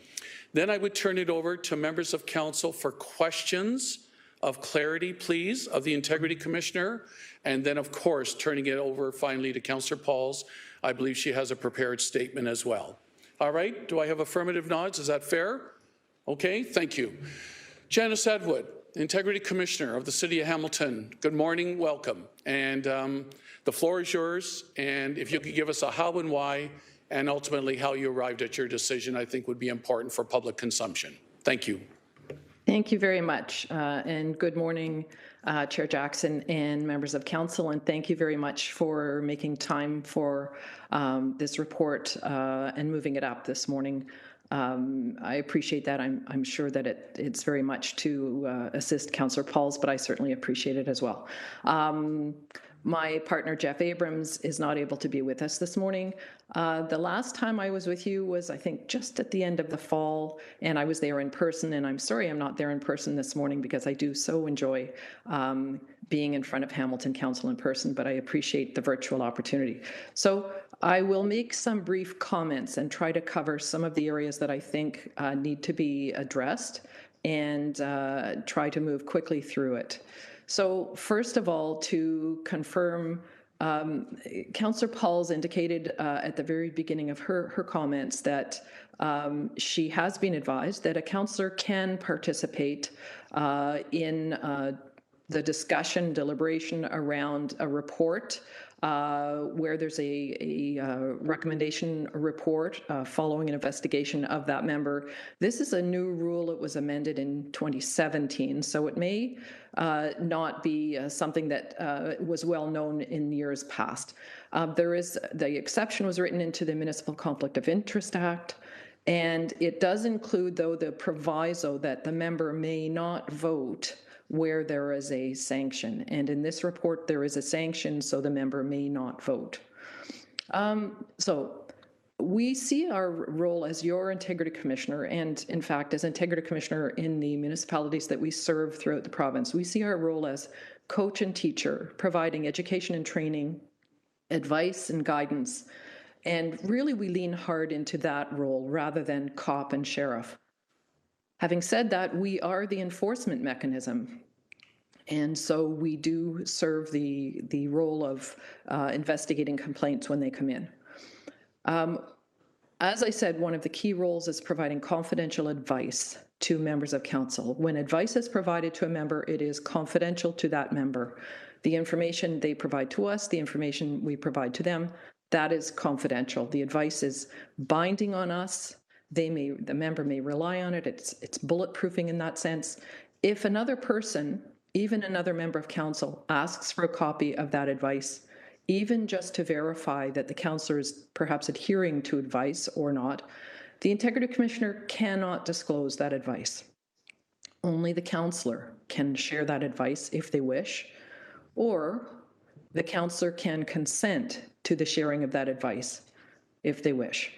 Speaker 2: Then I would turn it over to members of council for questions of clarity, please, of the Integrity Commissioner. And then, of course, turning it over finally to Councillor Pauls. I believe she has a prepared statement as well. All right, do I have affirmative nods? Is that fair? Okay, thank you. Janice Atwood, Integrity Commissioner of the City of Hamilton. Good morning, welcome. And the floor is yours. And if you could give us a how and why, and ultimately how you arrived at your decision, I think would be important for public consumption. Thank you.
Speaker 14: Thank you very much, and good morning, Chair Jackson and members of council, and thank you very much for making time for this report and moving it up this morning. I appreciate that. I'm sure that it's very much to assist Councillor Pauls, but I certainly appreciate it as well. My partner, Jeff Abrams, is not able to be with us this morning. The last time I was with you was, I think, just at the end of the fall, and I was there in person, and I'm sorry I'm not there in person this morning because I do so enjoy being in front of Hamilton Council in person, but I appreciate the virtual opportunity. So I will make some brief comments and try to cover some of the areas that I think need to be addressed and try to move quickly through it. So first of all, to confirm, Councillor Pauls indicated at the very beginning of her comments that she has been advised that a councillor can participate in the discussion, deliberation around a report where there's a recommendation report following an investigation of that member. This is a new rule. It was amended in 2017, so it may not be something that was well known in years past. The exception was written into the Municipal Conflict of Interest Act, and it does include, though, the proviso that the member may not vote where there is a sanction. And in this report, there is a sanction, so the member may not vote. So we see our role as your Integrity Commissioner, and in fact, as Integrity Commissioner in the municipalities that we serve throughout the province, we see our role as coach and teacher, providing education and training, advice and guidance. And really, we lean hard into that role rather than cop and sheriff. Having said that, we are the enforcement mechanism. And so we do serve the role of investigating complaints when they come in. As I said, one of the key roles is providing confidential advice to members of council. When advice is provided to a member, it is confidential to that member. The information they provide to us, the information we provide to them, that is confidential. The advice is binding on us. The member may rely on it. It's bulletproofing in that sense. If another person, even another member of council, asks for a copy of that advice, even just to verify that the councillor is perhaps adhering to advice or not, the Integrity Commissioner cannot disclose that advice. Only the councillor can share that advice if they wish, or the councillor can consent to the sharing of that advice if they wish.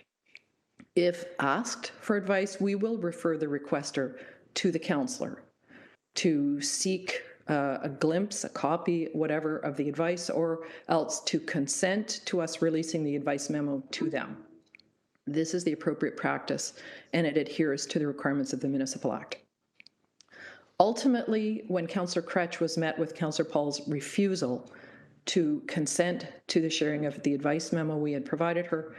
Speaker 14: If asked for advice, we will refer the requester to the councillor to seek a glimpse, a copy, whatever, of the advice, or else to consent to us releasing the advice memo to them. This is the appropriate practice, and it adheres to the requirements of the Municipal Act. Ultimately, when Councillor Kretsch was met with Councillor Pauls' refusal to consent to the sharing of the advice memo we had provided her,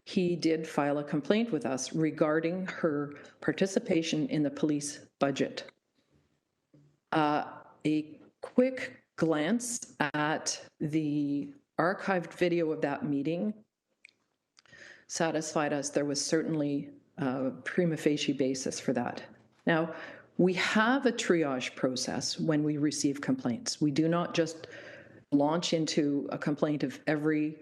Speaker 14: he did file a complaint with us regarding her participation in the police budget. A quick glance at the archived video of that meeting satisfied us there was certainly a prima facie basis for that. Now, we have a triage process when we receive complaints. We do not just launch into a complaint of every,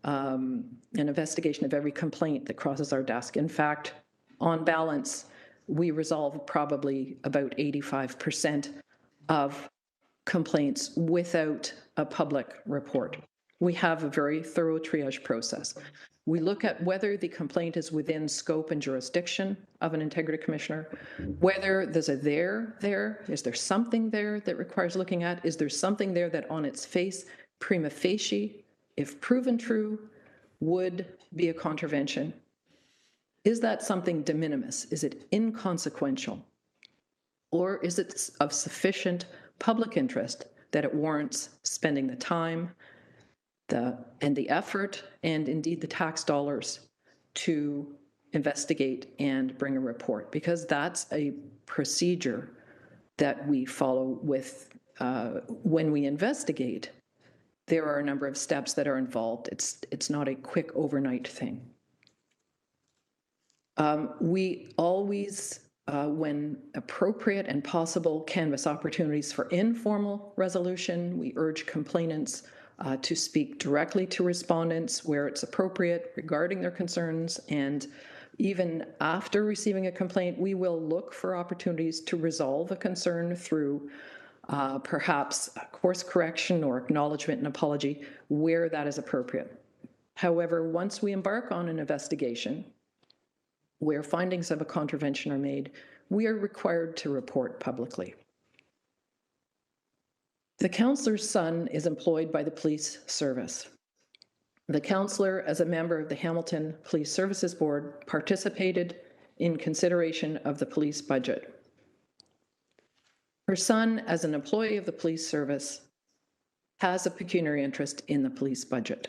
Speaker 14: an investigation of every complaint that crosses our desk. In fact, on balance, we resolve probably about 85% of complaints without a public report. We have a very thorough triage process. We look at whether the complaint is within scope and jurisdiction of an integrity commissioner, whether there's a there, is there something there that requires looking at? Is there something there that on its face, prima facie, if proven true, would be a contravention? Is that something de minimis? Is it inconsequential? Or is it of sufficient public interest that it warrants spending the time and the effort and indeed the tax dollars to investigate and bring a report? Because that's a procedure that we follow with when we investigate. There are a number of steps that are involved. It's not a quick overnight thing. We always, when appropriate and possible, canvass opportunities for informal resolution. We urge complainants to speak directly to respondents where it's appropriate regarding their concerns. And even after receiving a complaint, we will look for opportunities to resolve a concern through perhaps a course correction or acknowledgement and apology where that is appropriate. However, once we embark on an investigation where findings of a contravention are made, we are required to report publicly. The councillor's son is employed by the police service. The councillor, as a member of the Hamilton Police Services Board, participated in consideration of the police budget. Her son, as an employee of the police service, has a pecuniary interest in the police budget.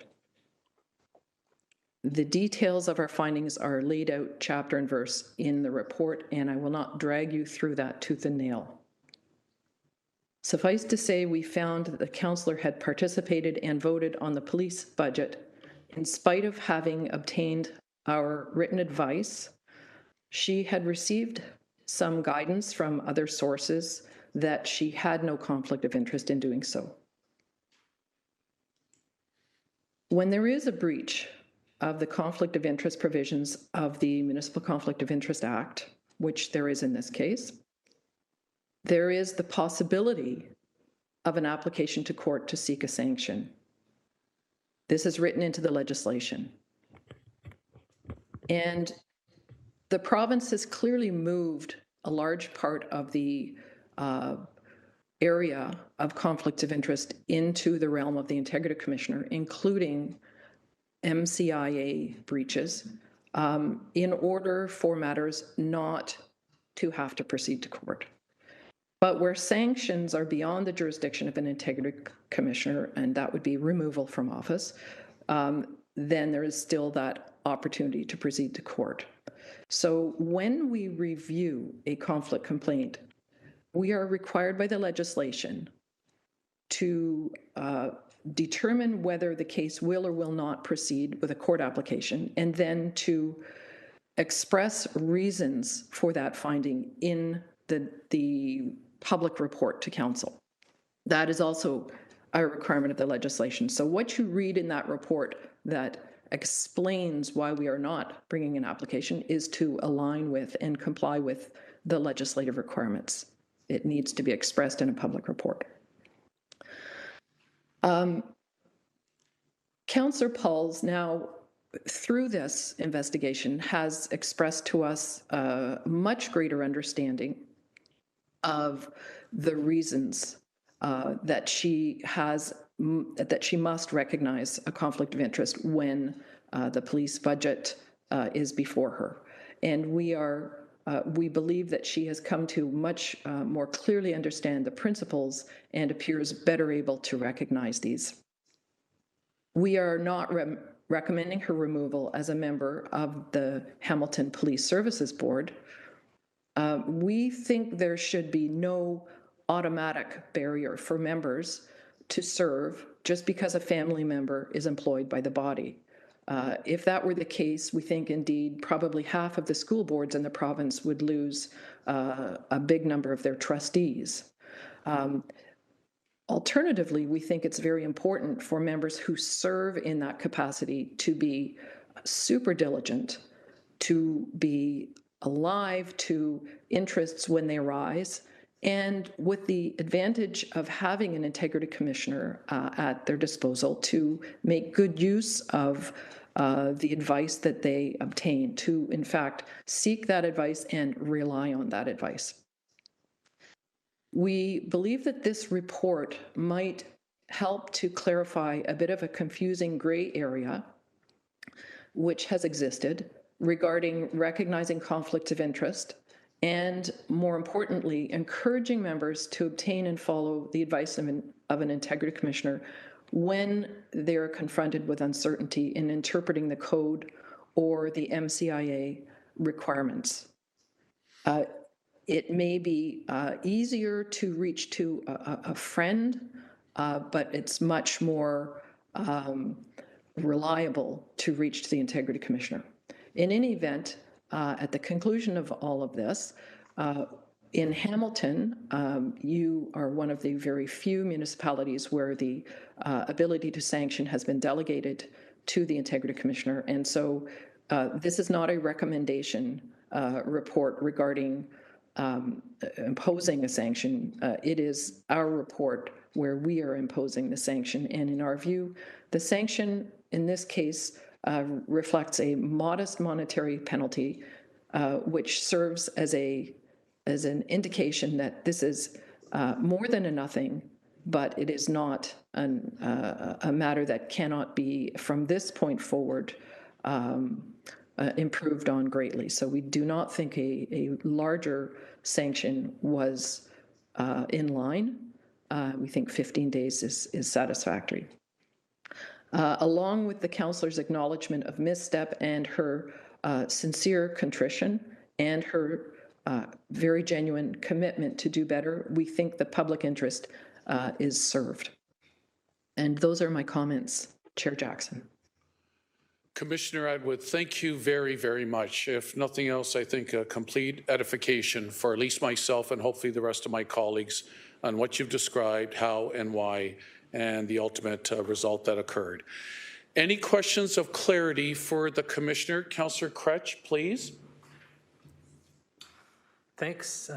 Speaker 14: The details of our findings are laid out chapter and verse in the report, and I will not drag you through that tooth and nail. Suffice to say, we found that the councillor had participated and voted on the police budget in spite of having obtained our written advice. She had received some guidance from other sources that she had no conflict of interest in doing so. When there is a breach of the conflict of interest provisions of the Municipal Conflict of Interest Act, which there is in this case, there is the possibility of an application to court to seek a sanction. This is written into the legislation. And the province has clearly moved a large part of the area of conflicts of interest into the realm of the Integrity Commissioner, including MCIA breaches, in order for matters not to have to proceed to court. But where sanctions are beyond the jurisdiction of an integrity commissioner, and that would be removal from office, then there is still that opportunity to proceed to court. So when we review a conflict complaint, we are required by the legislation to determine whether the case will or will not proceed with a court application, and then to express reasons for that finding in the public report to council. That is also a requirement of the legislation. So what you read in that report that explains why we are not bringing an application is to align with and comply with the legislative requirements. It needs to be expressed in a public report. Councillor Pauls now, through this investigation, has expressed to us a much greater understanding of the reasons that she must recognize a conflict of interest when the police budget is before her. And we believe that she has come to much more clearly understand the principles and appears better able to recognize these. We are not recommending her removal as a member of the Hamilton Police Services Board. We think there should be no automatic barrier for members to serve just because a family member is employed by the body. If that were the case, we think indeed probably half of the school boards in the province would lose a big number of their trustees. Alternatively, we think it's very important for members who serve in that capacity to be super diligent, to be alive to interests when they arise, and with the advantage of having an integrity commissioner at their disposal to make good use of the advice that they obtain, to in fact seek that advice and rely on that advice. We believe that this report might help to clarify a bit of a confusing gray area which has existed regarding recognizing conflicts of interest and, more importantly, encouraging members to obtain and follow the advice of an integrity commissioner when they're confronted with uncertainty in interpreting the code or the MCIA requirements. It may be easier to reach to a friend, but it's much more reliable to reach to the integrity commissioner. In any event, at the conclusion of all of this, in Hamilton, you are one of the very few municipalities where the ability to sanction has been delegated to the integrity commissioner. And so this is not a recommendation report regarding imposing a sanction. It is our report where we are imposing the sanction. And in our view, the sanction in this case reflects a modest monetary penalty, which serves as an indication that this is more than a nothing, but it is not a matter that cannot be, from this point forward, improved on greatly. So we do not think a larger sanction was in line. We think 15 days is satisfactory. Along with the councillor's acknowledgement of misstep and her sincere contrition and her very genuine commitment to do better, we think the public interest is served. And those are my comments, Chair Jackson.
Speaker 2: Commissioner Atwood, thank you very, very much. If nothing else, I think a complete edification for at least myself and hopefully the rest of my colleagues on what you've described, how and why, and the ultimate result that occurred. Any questions of clarity for the Commissioner? Councillor Kretsch, please.
Speaker 13: Thanks,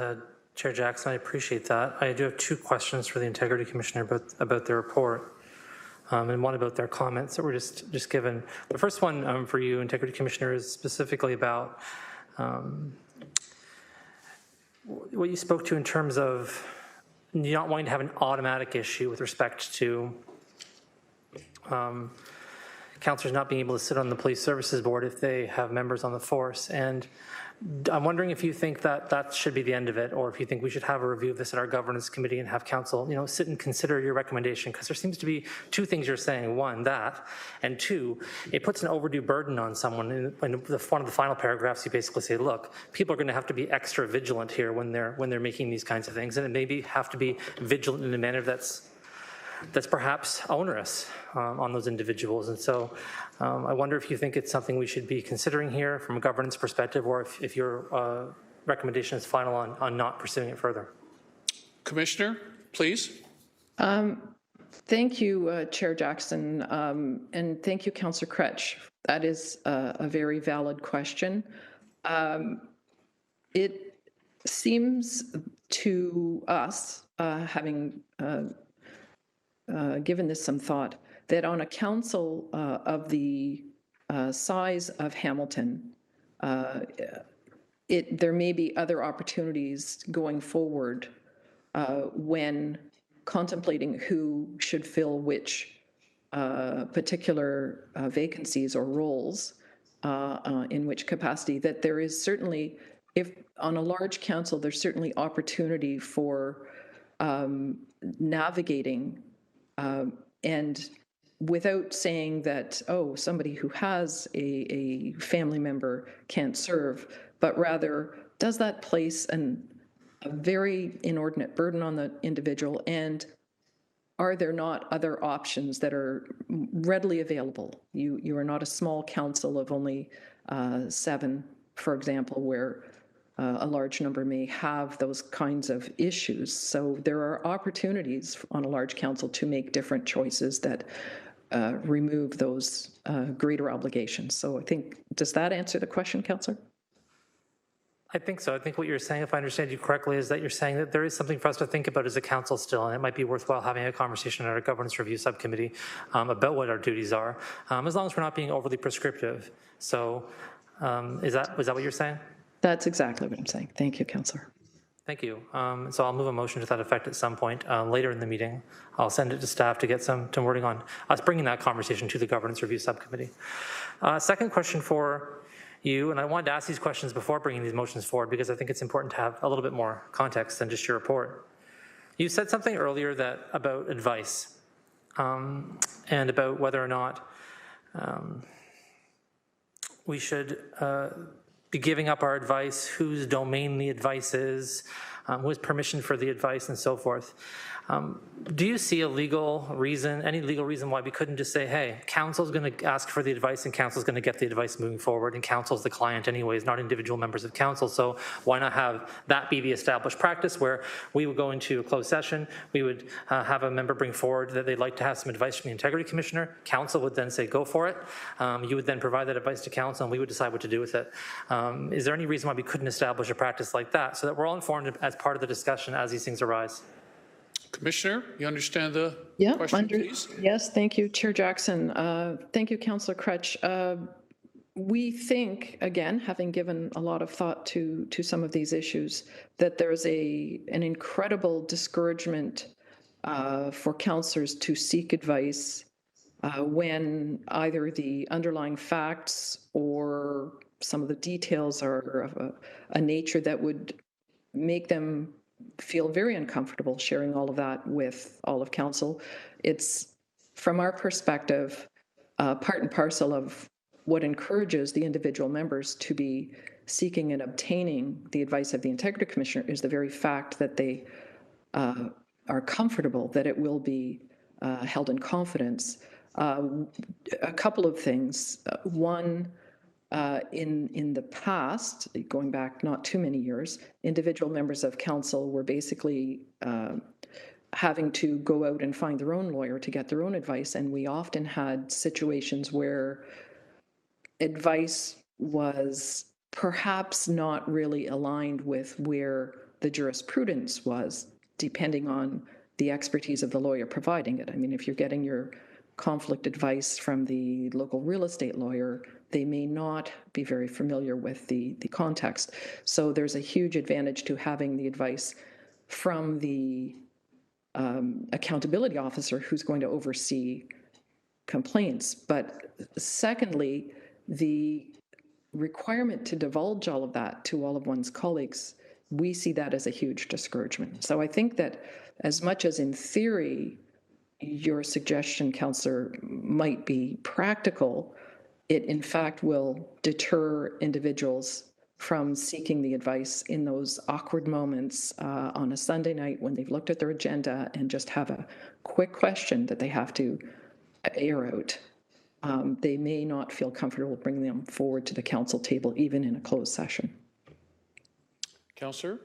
Speaker 13: Chair Jackson. I appreciate that. I do have two questions for the Integrity Commissioner about their report. And one about their comments that were just given. The first one for you, Integrity Commissioner, is specifically about what you spoke to in terms of not wanting to have an automatic issue with respect to councillors not being able to sit on the Police Services Board if they have members on the force. And I'm wondering if you think that that should be the end of it, or if you think we should have a review of this at our governance committee and have council, sit and consider your recommendation, because there seems to be two things you're saying. One, that, and two, it puts an overdue burden on someone. In one of the final paragraphs, you basically say, look, people are going to have to be extra vigilant here when they're making these kinds of things, and it maybe have to be vigilant in a manner that's perhaps onerous on those individuals. And so I wonder if you think it's something we should be considering here from a governance perspective, or if your recommendation is final on not pursuing it further.
Speaker 2: Commissioner, please.
Speaker 14: Thank you, Chair Jackson, and thank you, Councillor Kretsch. That is a very valid question. It seems to us, having given this some thought, that on a council of the size of Hamilton, there may be other opportunities going forward when contemplating who should fill which particular vacancies or roles in which capacity, that there is certainly, if on a large council, there's certainly opportunity for navigating and without saying that, oh, somebody who has a family member can't serve, but rather, does that place a very inordinate burden on the individual, and are there not other options that are readily available? You are not a small council of only 7, for example, where a large number may have those kinds of issues. So there are opportunities on a large council to make different choices that remove those greater obligations. So I think, does that answer the question, Councillor?
Speaker 13: I think so. I think what you're saying, if I understand you correctly, is that you're saying that there is something for us to think about as a council still, and it might be worthwhile having a conversation at our governance review subcommittee about what our duties are, as long as we're not being overly prescriptive. So was that what you're saying?
Speaker 14: That's exactly what I'm saying. Thank you, Councillor.
Speaker 13: Thank you. So I'll move a motion to that effect at some point later in the meeting. I'll send it to staff to get some wording on us bringing that conversation to the governance review subcommittee. Second question for you, and I wanted to ask these questions before bringing these motions forward because I think it's important to have a little bit more context than just your report. You said something earlier about advice and about whether or not we should be giving up our advice, whose domain the advice is, who has permission for the advice, and so forth. Do you see any legal reason why we couldn't just say, hey, council's going to ask for the advice and council's going to get the advice moving forward, and council's the client anyways, not individual members of council, so why not have that be the established practice where we would go into a closed session, we would have a member bring forward that they'd like to have some advice from the integrity commissioner, council would then say go for it, you would then provide that advice to council and we would decide what to do with it. Is there any reason why we couldn't establish a practice like that so that we're all informed as part of the discussion as these things arise?
Speaker 2: Commissioner, you understand the question, please?
Speaker 14: Yes, thank you, Chair Jackson. Thank you, Councillor Crutch. We think, again, having given a lot of thought to some of these issues, that there's an incredible discouragement for councillors to seek advice when either the underlying facts or some of the details are of a nature that would make them feel very uncomfortable sharing all of that with all of council. It's, from our perspective, part and parcel of what encourages the individual members to be seeking and obtaining the advice of the Integrity Commissioner is the very fact that they are comfortable that it will be held in confidence. A couple of things. One, in the past, going back not too many years, individual members of council were basically having to go out and find their own lawyer to get their own advice, and we often had situations where advice was perhaps not really aligned with where the jurisprudence was, depending on the expertise of the lawyer providing it. I mean, if you're getting your conflict advice from the local real estate lawyer, they may not be very familiar with the context. So there's a huge advantage to having the advice from the accountability officer who's going to oversee complaints. But secondly, the requirement to divulge all of that to all of one's colleagues, we see that as a huge discouragement. So I think that as much as in theory, your suggestion, Councillor, might be practical, it in fact will deter individuals from seeking the advice in those awkward moments on a Sunday night when they've looked at their agenda and just have a quick question that they have to air out. They may not feel comfortable bringing them forward to the council table, even in a closed session.
Speaker 2: Councillor?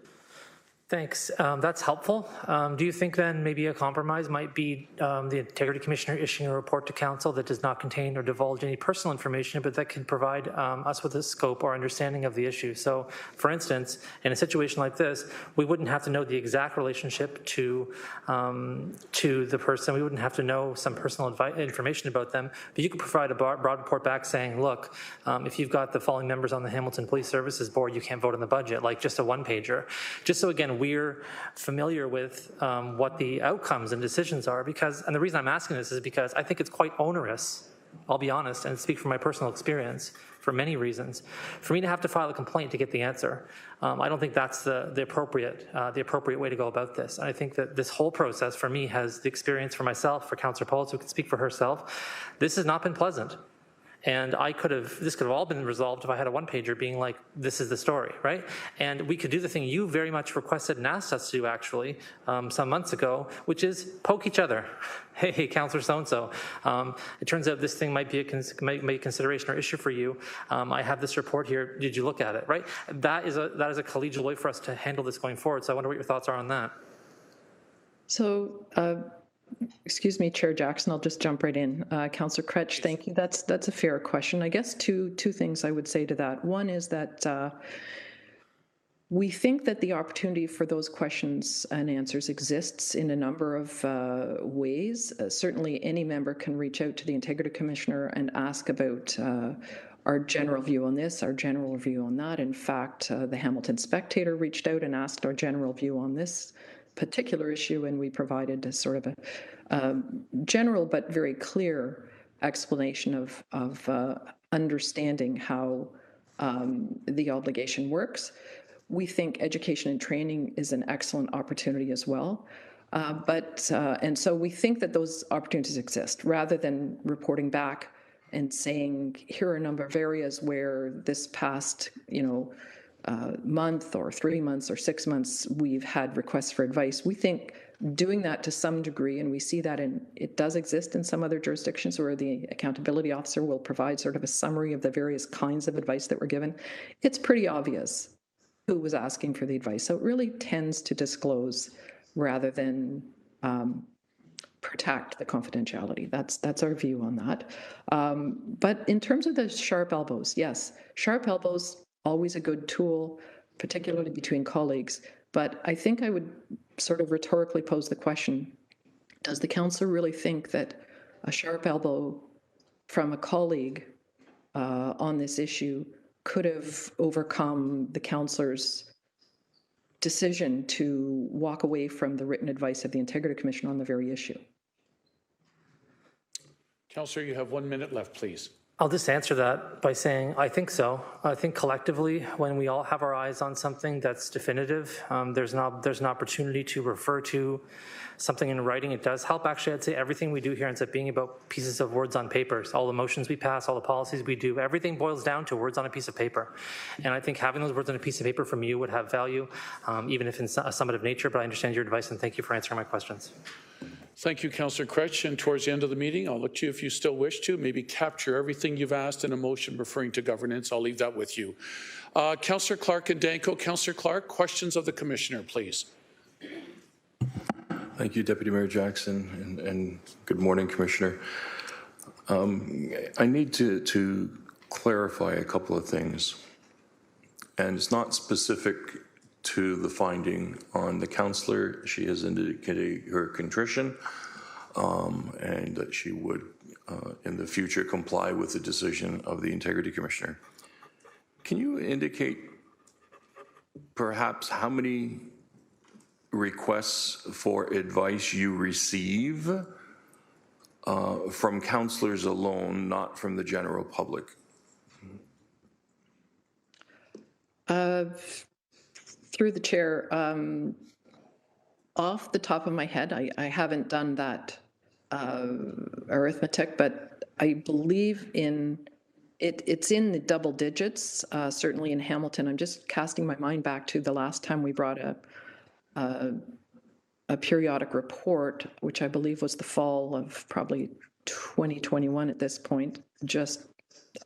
Speaker 13: Thanks. That's helpful. Do you think then maybe a compromise might be the Integrity Commissioner issuing a report to Council that does not contain or divulge any personal information, but that can provide us with a scope or understanding of the issue? So, for instance, in a situation like this, we wouldn't have to know the exact relationship to the person. We wouldn't have to know some personal information about them, but you could provide a broad report back saying, look, if you've got the following members on the Hamilton Police Services Board, you can't vote on the budget, like just a one-pager. Just so, again, we're familiar with what the outcomes and decisions are, and the reason I'm asking this is because I think it's quite onerous, I'll be honest, and speak from my personal experience for many reasons, for me to have to file a complaint to get the answer. I don't think that's the appropriate way to go about this. And I think that this whole process for me has the experience for myself, for Councillor Pauls, who can speak for herself. This has not been pleasant. And this could have all been resolved if I had a one-pager being like, this is the story, right? And we could do the thing you very much requested and asked us to do, actually, some months ago, which is poke each other. Hey, Councillor so-and-so, it turns out this thing might be a consideration or issue for you. I have this report here. Did you look at it, right? That is a collegial way for us to handle this going forward. So I wonder what your thoughts are on that.
Speaker 14: So, excuse me, Chair Jackson, I'll just jump right in. Councillor Kretsch, thank you. That's a fair question. I guess two things I would say to that. One is that we think that the opportunity for those questions and answers exists in a number of ways. Certainly, any member can reach out to the Integrity Commissioner and ask about our general view on this, our general view on that. In fact, the Hamilton Spectator reached out and asked our general view on this particular issue, and we provided a sort of a general but very clear explanation of understanding how the obligation works. We think education and training is an excellent opportunity as well. And so we think that those opportunities exist, rather than reporting back and saying, here are a number of areas where this past, month or 3 months or 6 months, we've had requests for advice. We think doing that to some degree, and we see that it does exist in some other jurisdictions where the accountability officer will provide sort of a summary of the various kinds of advice that were given. It's pretty obvious who was asking for the advice. So it really tends to disclose rather than protect the confidentiality. That's our view on that. But in terms of the sharp elbows, yes, sharp elbows, always a good tool, particularly between colleagues. But I think I would sort of rhetorically pose the question, does the councillor really think that a sharp elbow from a colleague on this issue could have overcome the councillor's decision to walk away from the written advice of the Integrity Commission on the very issue?
Speaker 2: Councillor, you have 1 minute left, please.
Speaker 13: I'll just answer that by saying I think so. I think collectively, when we all have our eyes on something that's definitive, there's an opportunity to refer to something in writing. It does help. Actually, I'd say everything we do here ends up being about pieces of words on papers. All the motions we pass, all the policies we do, everything boils down to words on a piece of paper. And I think having those words on a piece of paper from you would have value, even if it's a summative nature, but I understand your advice and thank you for answering my questions.
Speaker 2: Thank you, Councillor Kretsch. And towards the end of the meeting, I'll look to you if you still wish to, maybe capture everything you've asked in a motion referring to governance. I'll leave that with you. Councillor Clark and Danko. Councillor Clark, questions of the Commissioner, please.
Speaker 9: Thank you, Deputy Mayor Jackson, and good morning, Commissioner. I need to clarify a couple of things, and it's not specific to the finding on the councillor. She has indicated her contrition and that she would in the future comply with the decision of the Integrity Commissioner. Can you indicate perhaps how many requests for advice you receive from councillors alone, not from the general public?
Speaker 14: Through the chair, off the top of my head, I haven't done that arithmetic, but I believe it's in the double digits, certainly in Hamilton. I'm just casting my mind back to the last time we brought a periodic report, which I believe was the fall of probably 2021 at this point, just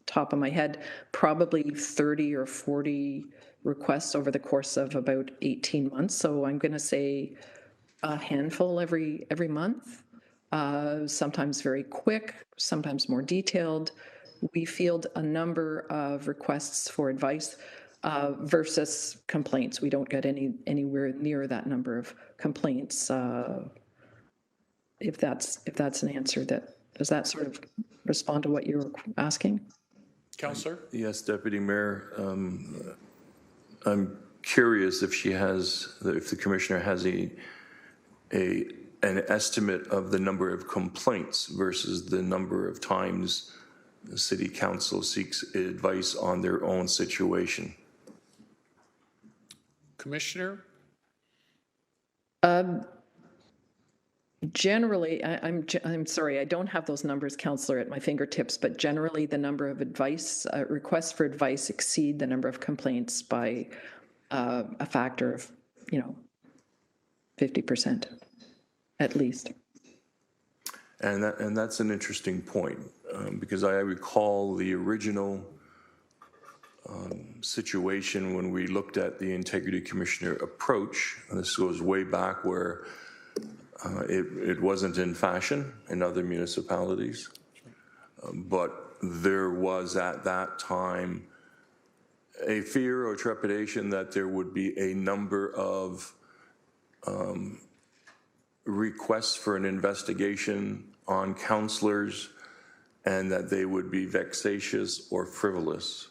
Speaker 14: top of my head, probably 30 or 40 requests over the course of about 18 months. So I'm going to say a handful every month, sometimes very quick, sometimes more detailed. We field a number of requests for advice versus complaints. We don't get anywhere near that number of complaints. If that's an answer, does that sort of respond to what you're asking?
Speaker 2: Councillor?
Speaker 9: Yes, Deputy Mayor. I'm curious if the Commissioner has an estimate of the number of complaints versus the number of times the City Council seeks advice on their own situation.
Speaker 2: Commissioner?
Speaker 14: Generally, I'm sorry, I don't have those numbers, Councillor, at my fingertips, but generally the number of advice, requests for advice exceed the number of complaints by a factor of, 50% at least.
Speaker 9: And that's an interesting point, because I recall the original situation when we looked at the Integrity Commissioner approach, and this goes way back where it wasn't in fashion in other municipalities, but there was at that time a fear or trepidation that there would be a number of requests for an investigation on councillors and that they would be vexatious or frivolous.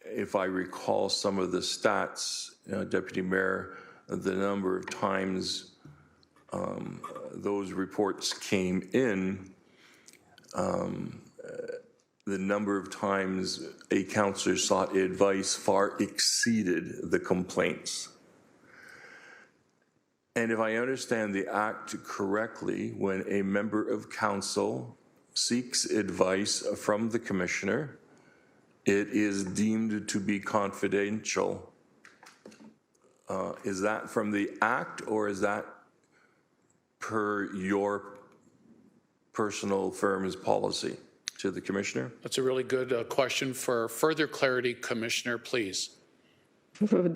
Speaker 9: If I recall some of the stats, Deputy Mayor, the number of times those reports came in, the number of times a councillor sought advice far exceeded the complaints. And if I understand the Act correctly, when a member of council seeks advice from the Commissioner, it is deemed to be confidential. Is that from the Act, or is that per your personal firm's policy to the Commissioner?
Speaker 2: That's a really good question. For further clarity, Commissioner, please.
Speaker 14: Through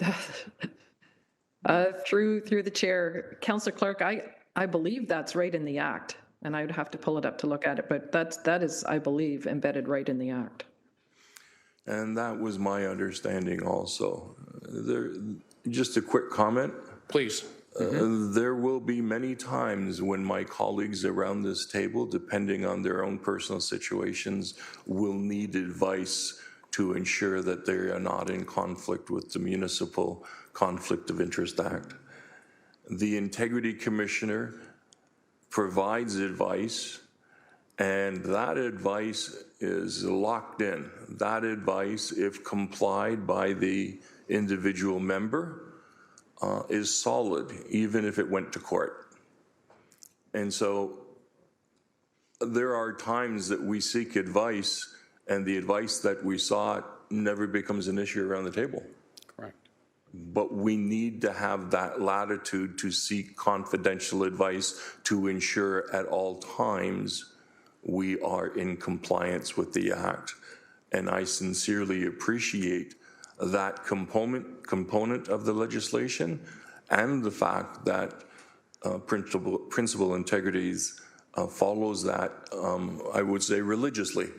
Speaker 14: the chair, Councillor Clark, I believe that's right in the Act, and I would have to pull it up to look at it, but that is, I believe, embedded right in the Act.
Speaker 9: And that was my understanding also. Just a quick comment.
Speaker 2: Please.
Speaker 9: There will be many times when my colleagues around this table, depending on their own personal situations, will need advice to ensure that they are not in conflict with the Municipal Conflict of Interest Act. The Integrity Commissioner provides advice, and that advice is locked in. That advice, if complied by the individual member, is solid, even if it went to court. And so there are times that we seek advice, and the advice that we sought never becomes an issue around the table.
Speaker 2: Correct.
Speaker 9: But we need to have that latitude to seek confidential advice to ensure at all times we are in compliance with the Act. And I sincerely appreciate that component of the legislation and the fact that Principal Integrities follows that, I would say, religiously.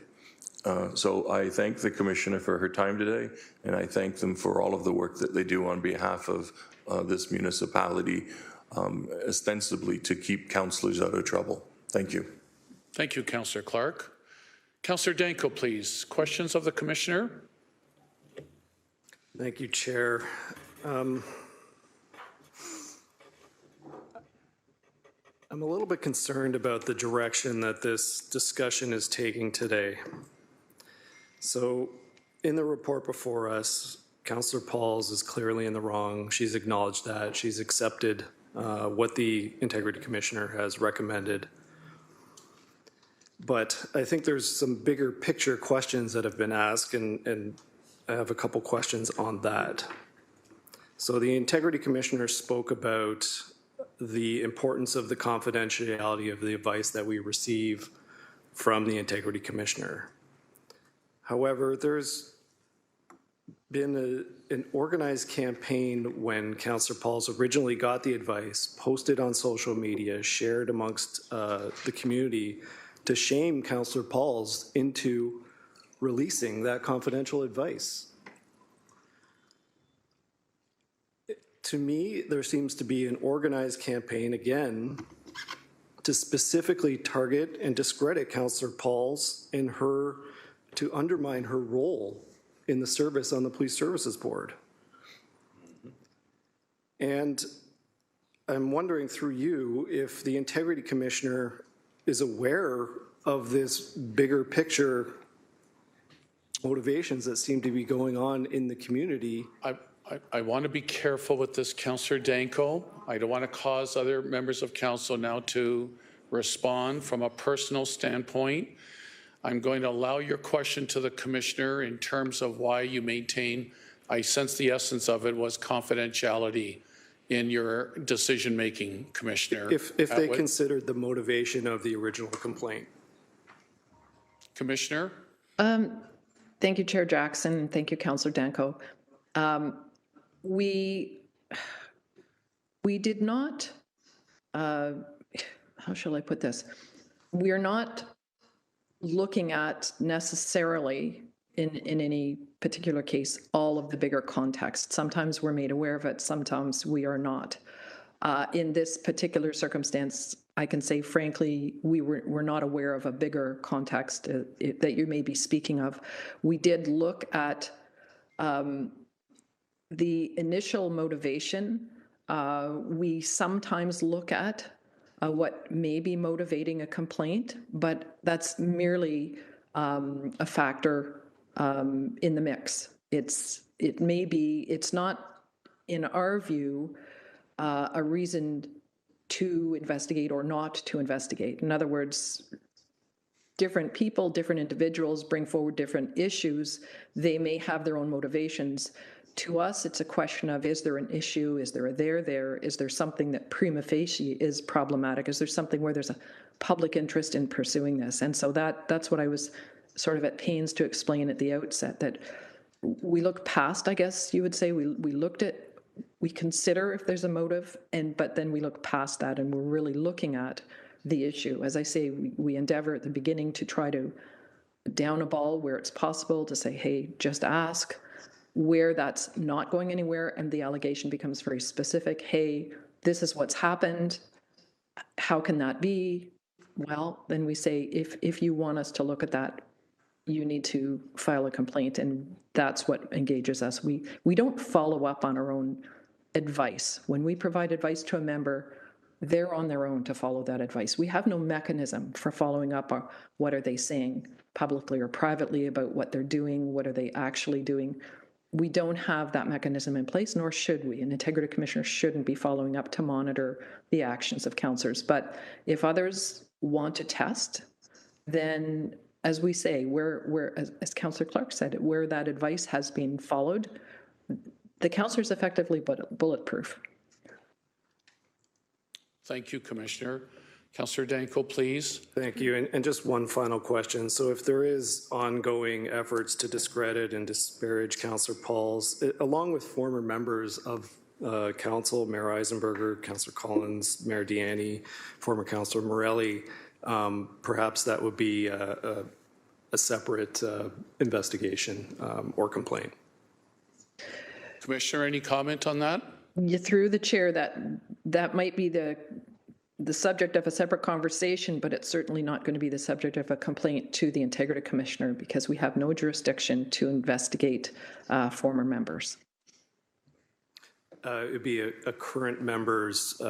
Speaker 9: So I thank the Commissioner for her time today, and I thank them for all of the work that they do on behalf of this municipality, ostensibly to keep councillors out of trouble. Thank you.
Speaker 2: Thank you, Councillor Clark. Councillor Danko, please. Questions of the Commissioner?
Speaker 12: Thank you, Chair. I'm a little bit concerned about the direction that this discussion is taking today. So in the report before us, Councillor Pauls is clearly in the wrong. She's acknowledged that. She's accepted what the Integrity Commissioner has recommended. But I think there's some bigger picture questions that have been asked, and I have a couple questions on that. So the Integrity Commissioner spoke about the importance of the confidentiality of the advice that we receive from the Integrity Commissioner. However, there's been an organized campaign when Councillor Pauls originally got the advice, posted on social media, shared amongst the community to shame Councillor Pauls into releasing that confidential advice. To me, there seems to be an organized campaign, again, to specifically target and discredit Councillor Pauls and to undermine her role in the service on the Police Services Board. And I'm wondering through you if the Integrity Commissioner is aware of this bigger picture motivations that seem to be going on in the community.
Speaker 2: I want to be careful with this, Councillor Danko. I don't want to cause other members of council now to respond from a personal standpoint. I'm going to allow your question to the Commissioner in terms of why you maintain, I sense the essence of it was confidentiality in your decision-making, Commissioner.
Speaker 12: If they considered the motivation of the original complaint.
Speaker 2: Commissioner?
Speaker 14: Thank you, Chair Jackson, and thank you, Councillor Danko. We did not, how shall I put this? We are not looking at necessarily in any particular case all of the bigger context. Sometimes we're made aware of it, sometimes we are not. In this particular circumstance, I can say frankly, we're not aware of a bigger context that you may be speaking of. We did look at the initial motivation. We sometimes look at what may be motivating a complaint, but that's merely a factor in the mix. It's not, in our view, a reason to investigate or not to investigate. In other words, different people, different individuals bring forward different issues. They may have their own motivations. To us, it's a question of, is there an issue? Is there a there? Is there something that prima facie is problematic? Is there something where there's a public interest in pursuing this? And so that's what I was sort of at pains to explain at the outset, that we look past, I guess you would say, we consider if there's a motive, but then we look past that and we're really looking at the issue. As I say, we endeavor at the beginning to try to down a ball where it's possible, to say, hey, just ask. Where that's not going anywhere and the allegation becomes very specific, hey, this is what's happened, how can that be? Well, then we say, if you want us to look at that, you need to file a complaint, and that's what engages us. We don't follow up on our own advice. When we provide advice to a member, they're on their own to follow that advice. We have no mechanism for following up on what are they saying publicly or privately about what they're doing, what are they actually doing. We don't have that mechanism in place, nor should we. An integrity commissioner shouldn't be following up to monitor the actions of councillors. But if others want to test, then, as we say, as Councillor Clark said, where that advice has been followed, the councillor is effectively bulletproof.
Speaker 2: Thank you, Commissioner. Councillor Danko, please.
Speaker 12: Thank you. And just one final question. So if there is ongoing efforts to discredit and disparage Councillor Pauls, along with former members of Council, Mayor Eisenberger, Councillor Collins, Mayor Deanne, former Councillor Morelli, perhaps that would be a separate investigation or complaint.
Speaker 2: Commissioner, any comment on that?
Speaker 14: Through the chair, that might be the subject of a separate conversation, but it's certainly not going to be the subject of a complaint to the Integrity Commissioner, because we have no jurisdiction to investigate former members.
Speaker 12: It would be a current member's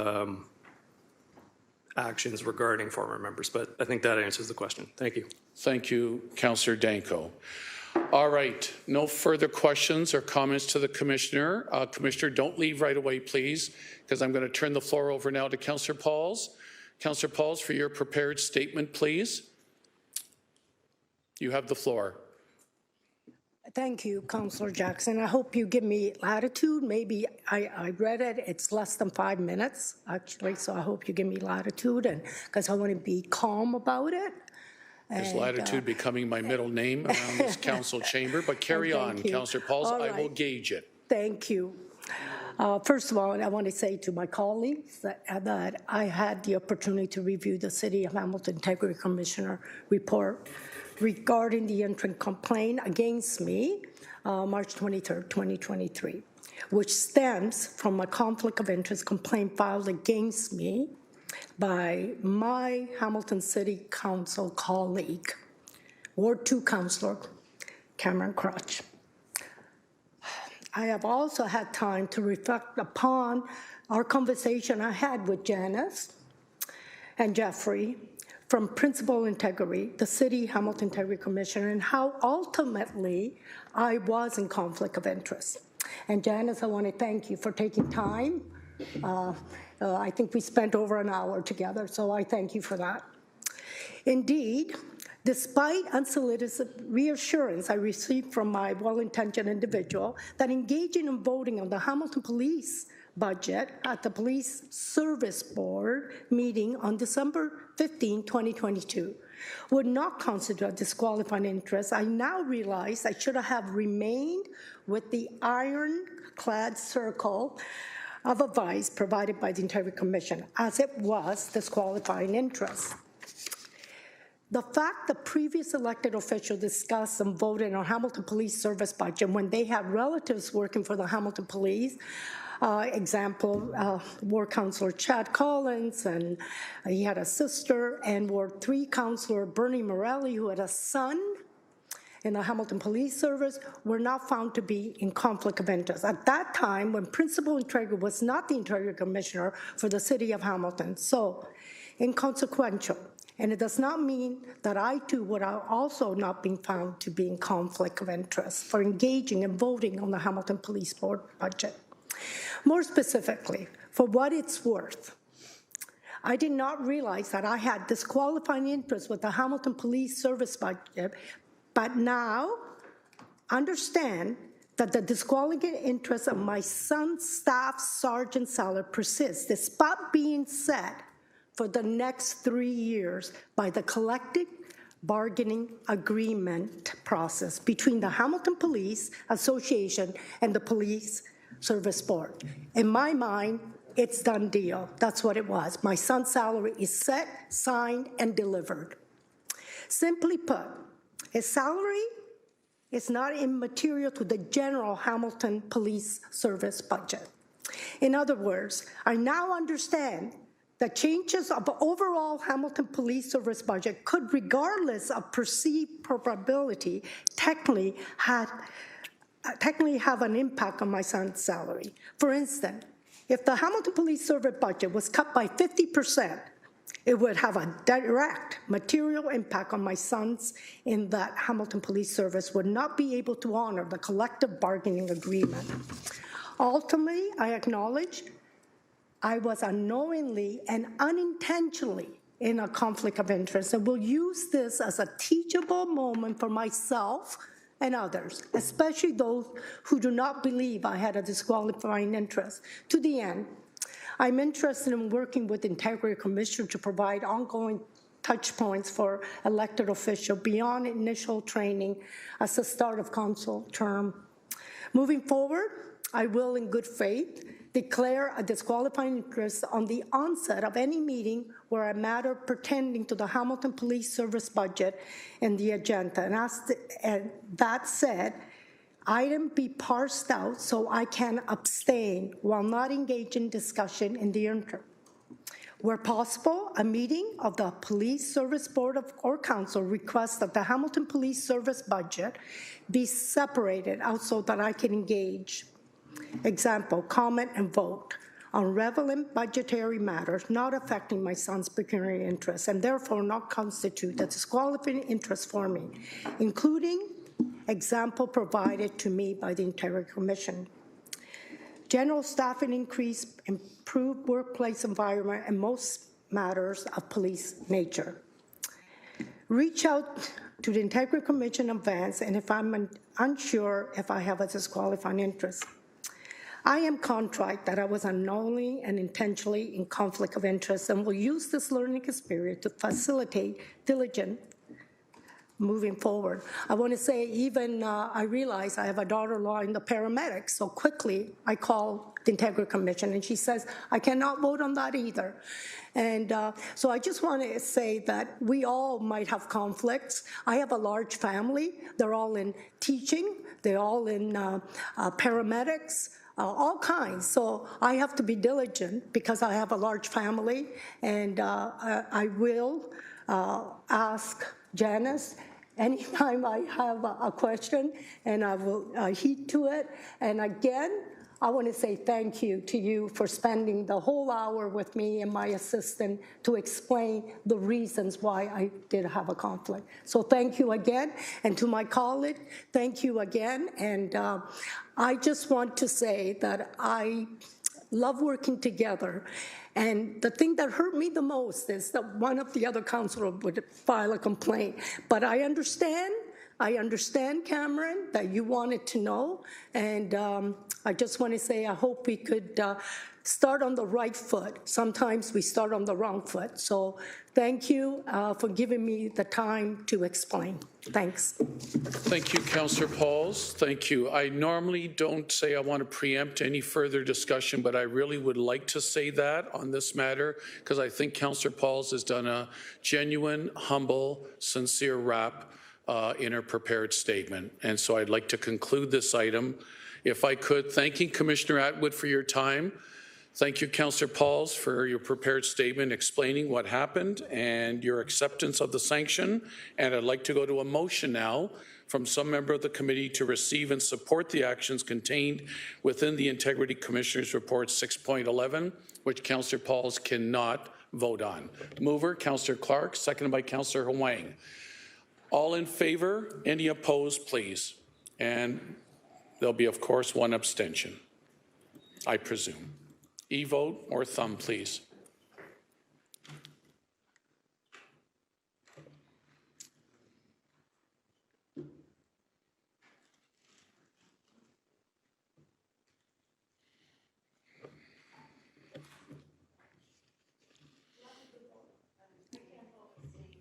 Speaker 12: actions regarding former members, but I think that answers the question. Thank you.
Speaker 2: Thank you, Councillor Danko. All right, no further questions or comments to the Commissioner. Commissioner, don't leave right away, please, because I'm going to turn the floor over now to Councillor Pauls. Councillor Pauls, for your prepared statement, please. You have the floor.
Speaker 5: Thank you, Councillor Jackson. I hope you give me latitude. Maybe I read it. It's less than 5 minutes, actually, so I hope you give me latitude, and because I want to be calm about it.
Speaker 2: Is latitude becoming my middle name around this council chamber? But carry on, Councillor Pauls. I will gauge it.
Speaker 5: Thank you. First of all, I want to say to my colleagues that I had the opportunity to review the City of Hamilton Integrity Commissioner report regarding the entrant complaint against me, March 23rd, 2023, which stems from a conflict of interest complaint filed against me by my Hamilton City Council colleague, Ward 2 Councillor Cameron Crutch. I have also had time to reflect upon our conversation I had with Janice and Jeffrey from Principal Integrity, the City Hamilton Integrity Commissioner, and how ultimately I was in conflict of interest. And Janice, I want to thank you for taking time. I think we spent over an hour together, so I thank you for that. Indeed, despite unsolicited reassurance I received from my well-intentioned individual that engaging in voting on the Hamilton Police budget at the Police Service Board meeting on December 15, 2022 would not constitute a disqualifying interest, I now realize I should have remained with the ironclad circle of advice provided by the Integrity Commission, as it was disqualifying interest. The fact that previous elected officials discussed and voted on Hamilton Police Service budget when they had relatives working for the Hamilton Police, example, Ward Councillor Chad Collins, and he had a sister, and Ward 3 Councillor Bernie Morelli, who had a son in the Hamilton Police Service, were not found to be in conflict of interest. At that time, when Principal Integrity was not the Integrity Commissioner for the City of Hamilton. So, inconsequential. And it does not mean that I too would have also not been found to be in conflict of interest for engaging and voting on the Hamilton Police Board budget. More specifically, for what it's worth, I did not realize that I had disqualifying interest with the Hamilton Police Service budget, but now understand that the disqualifying interest of my son's staff sergeant salary persists, despite being set for the next 3 years by the collective bargaining agreement process between the Hamilton Police Association and the Police Service Board. In my mind, it's done deal. That's what it was. My son's salary is set, signed, and delivered. Simply put, his salary is not immaterial to the general Hamilton Police Service budget. In other words, I now understand that changes of the overall Hamilton Police Service budget could, regardless of perceived probability, technically have an impact on my son's salary. For instance, if the Hamilton Police Service budget was cut by 50%, it would have a direct material impact on my sons in that Hamilton Police Service would not be able to honor the collective bargaining agreement. Ultimately, I acknowledge I was unknowingly and unintentionally in a conflict of interest, and will use this as a teachable moment for myself and others, especially those who do not believe I had a disqualifying interest. To the end, I'm interested in working with the Integrity Commission to provide ongoing touch points for elected officials beyond initial training as the start of council term. Moving forward, I will, in good faith, declare a disqualifying interest on the onset of any meeting where a matter pertaining to the Hamilton Police Service budget in the agenda. And that said, item be parsed out so I can abstain while not engage in discussion in the interim. Where possible, a meeting of the Police Service Board or Council requests that the Hamilton Police Service budget be separated out so that I can engage. Example, comment and vote on relevant budgetary matters not affecting my son's pecuniary interests and therefore not constitute a disqualifying interest for me, including example provided to me by the Integrity Commission. General staffing increase, improved workplace environment, and most matters of police nature. Reach out to the Integrity Commission in advance, and if I'm unsure if I have a disqualifying interest. I am contrite that I was unknowingly and intentionally in conflict of interest and will use this learning experience to facilitate diligent moving forward. I want to say even I realize I have a daughter-in-law in the paramedics, so quickly I call the Integrity Commission and she says, I cannot vote on that either. And so I just want to say that we all might have conflicts. I have a large family. They're all in teaching. They're all in paramedics. All kinds. So I have to be diligent because I have a large family, and I will ask Janice anytime I have a question, and I will heed to it. And again, I want to say thank you to you for spending the whole hour with me and my assistant to explain the reasons why I did have a conflict. So thank you again. And to my colleague, thank you again. And I just want to say that I love working together. And the thing that hurt me the most is that one of the other councilors would file a complaint. But I understand, Cameron, that you wanted to know. And I just want to say I hope we could start on the right foot. Sometimes we start on the wrong foot. So thank you for giving me the time to explain. Thanks.
Speaker 2: Thank you, Councillor Pauls. Thank you. I normally don't say I want to preempt any further discussion, but I really would like to say that on this matter because I think Councillor Pauls has done a genuine, humble, sincere rap in her prepared statement. And so I'd like to conclude this item. If I could, thanking Commissioner Atwood for your time. Thank you, Councillor Pauls, for your prepared statement explaining what happened and your acceptance of the sanction. And I'd like to go to a motion now from some member of the committee to receive and support the actions contained within the Integrity Commissioner's Report 6.11, which Councillor Pauls cannot vote on. Mover, Councillor Clark, seconded by Councillor Huang. All in favor? Any opposed, please? And there'll be, of course, one abstention, I presume. E-vote or thumb, please.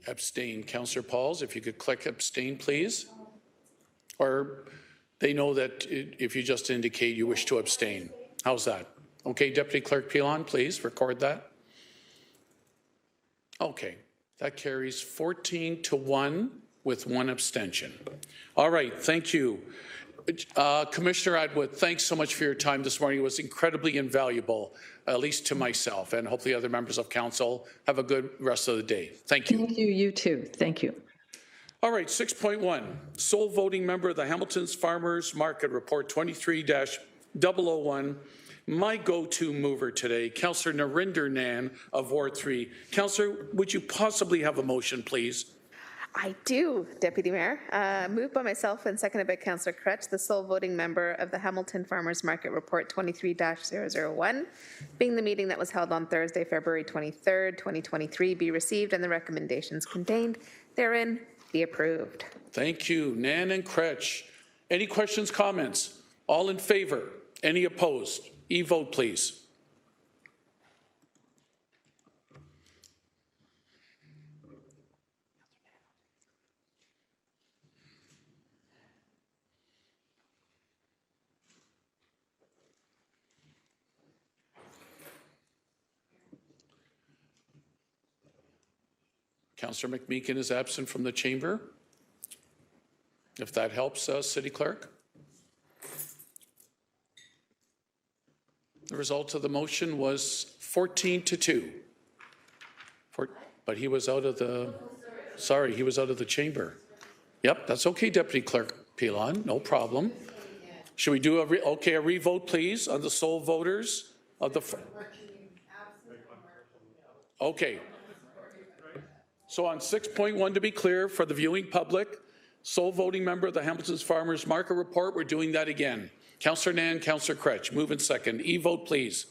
Speaker 2: Abstain. Councillor Pauls, if you could click abstain, please. Or they know that if you just indicate you wish to abstain. How's that? Okay, Deputy Clerk Pilon, please record that. Okay, that carries 14-1 with one abstention. All right, thank you. Commissioner Atwood, thanks so much for your time this morning. It was incredibly invaluable, at least to myself, and hopefully other members of council. Have a good rest of the day. Thank you.
Speaker 14: Thank you, you too. Thank you.
Speaker 2: All right, 6.1, sole voting member of the Hamilton's Farmers Market Report 23-001. My go-to mover today, Councillor Narinder Nan of Ward 3. Councillor, would you possibly have a motion, please?
Speaker 7: I do, Deputy Mayor. Moved by myself and seconded by Councillor Crutch, the sole voting member of the Hamilton Farmers Market Report 23-001, being the meeting that was held on Thursday, February 23rd, 2023, be received and the recommendations contained therein be approved.
Speaker 2: Thank you, Nan and Crutch. Any questions, comments? All in favor? Any opposed? E-vote, please. Councillor McMeekin is absent from the chamber. If that helps, City Clerk. The result of the motion was 14-2. But he was out of the, sorry, he was out of the chamber. Yep, that's okay, Deputy Clerk Pilon, no problem. Should we do a revote, please, on the sole voters of the, okay. So on 6.1, to be clear, for the viewing public, sole voting member of the Hamilton's Farmers Market Report, we're doing that again. Councillor Nan, Councillor Crutch, move in second. E-vote, please.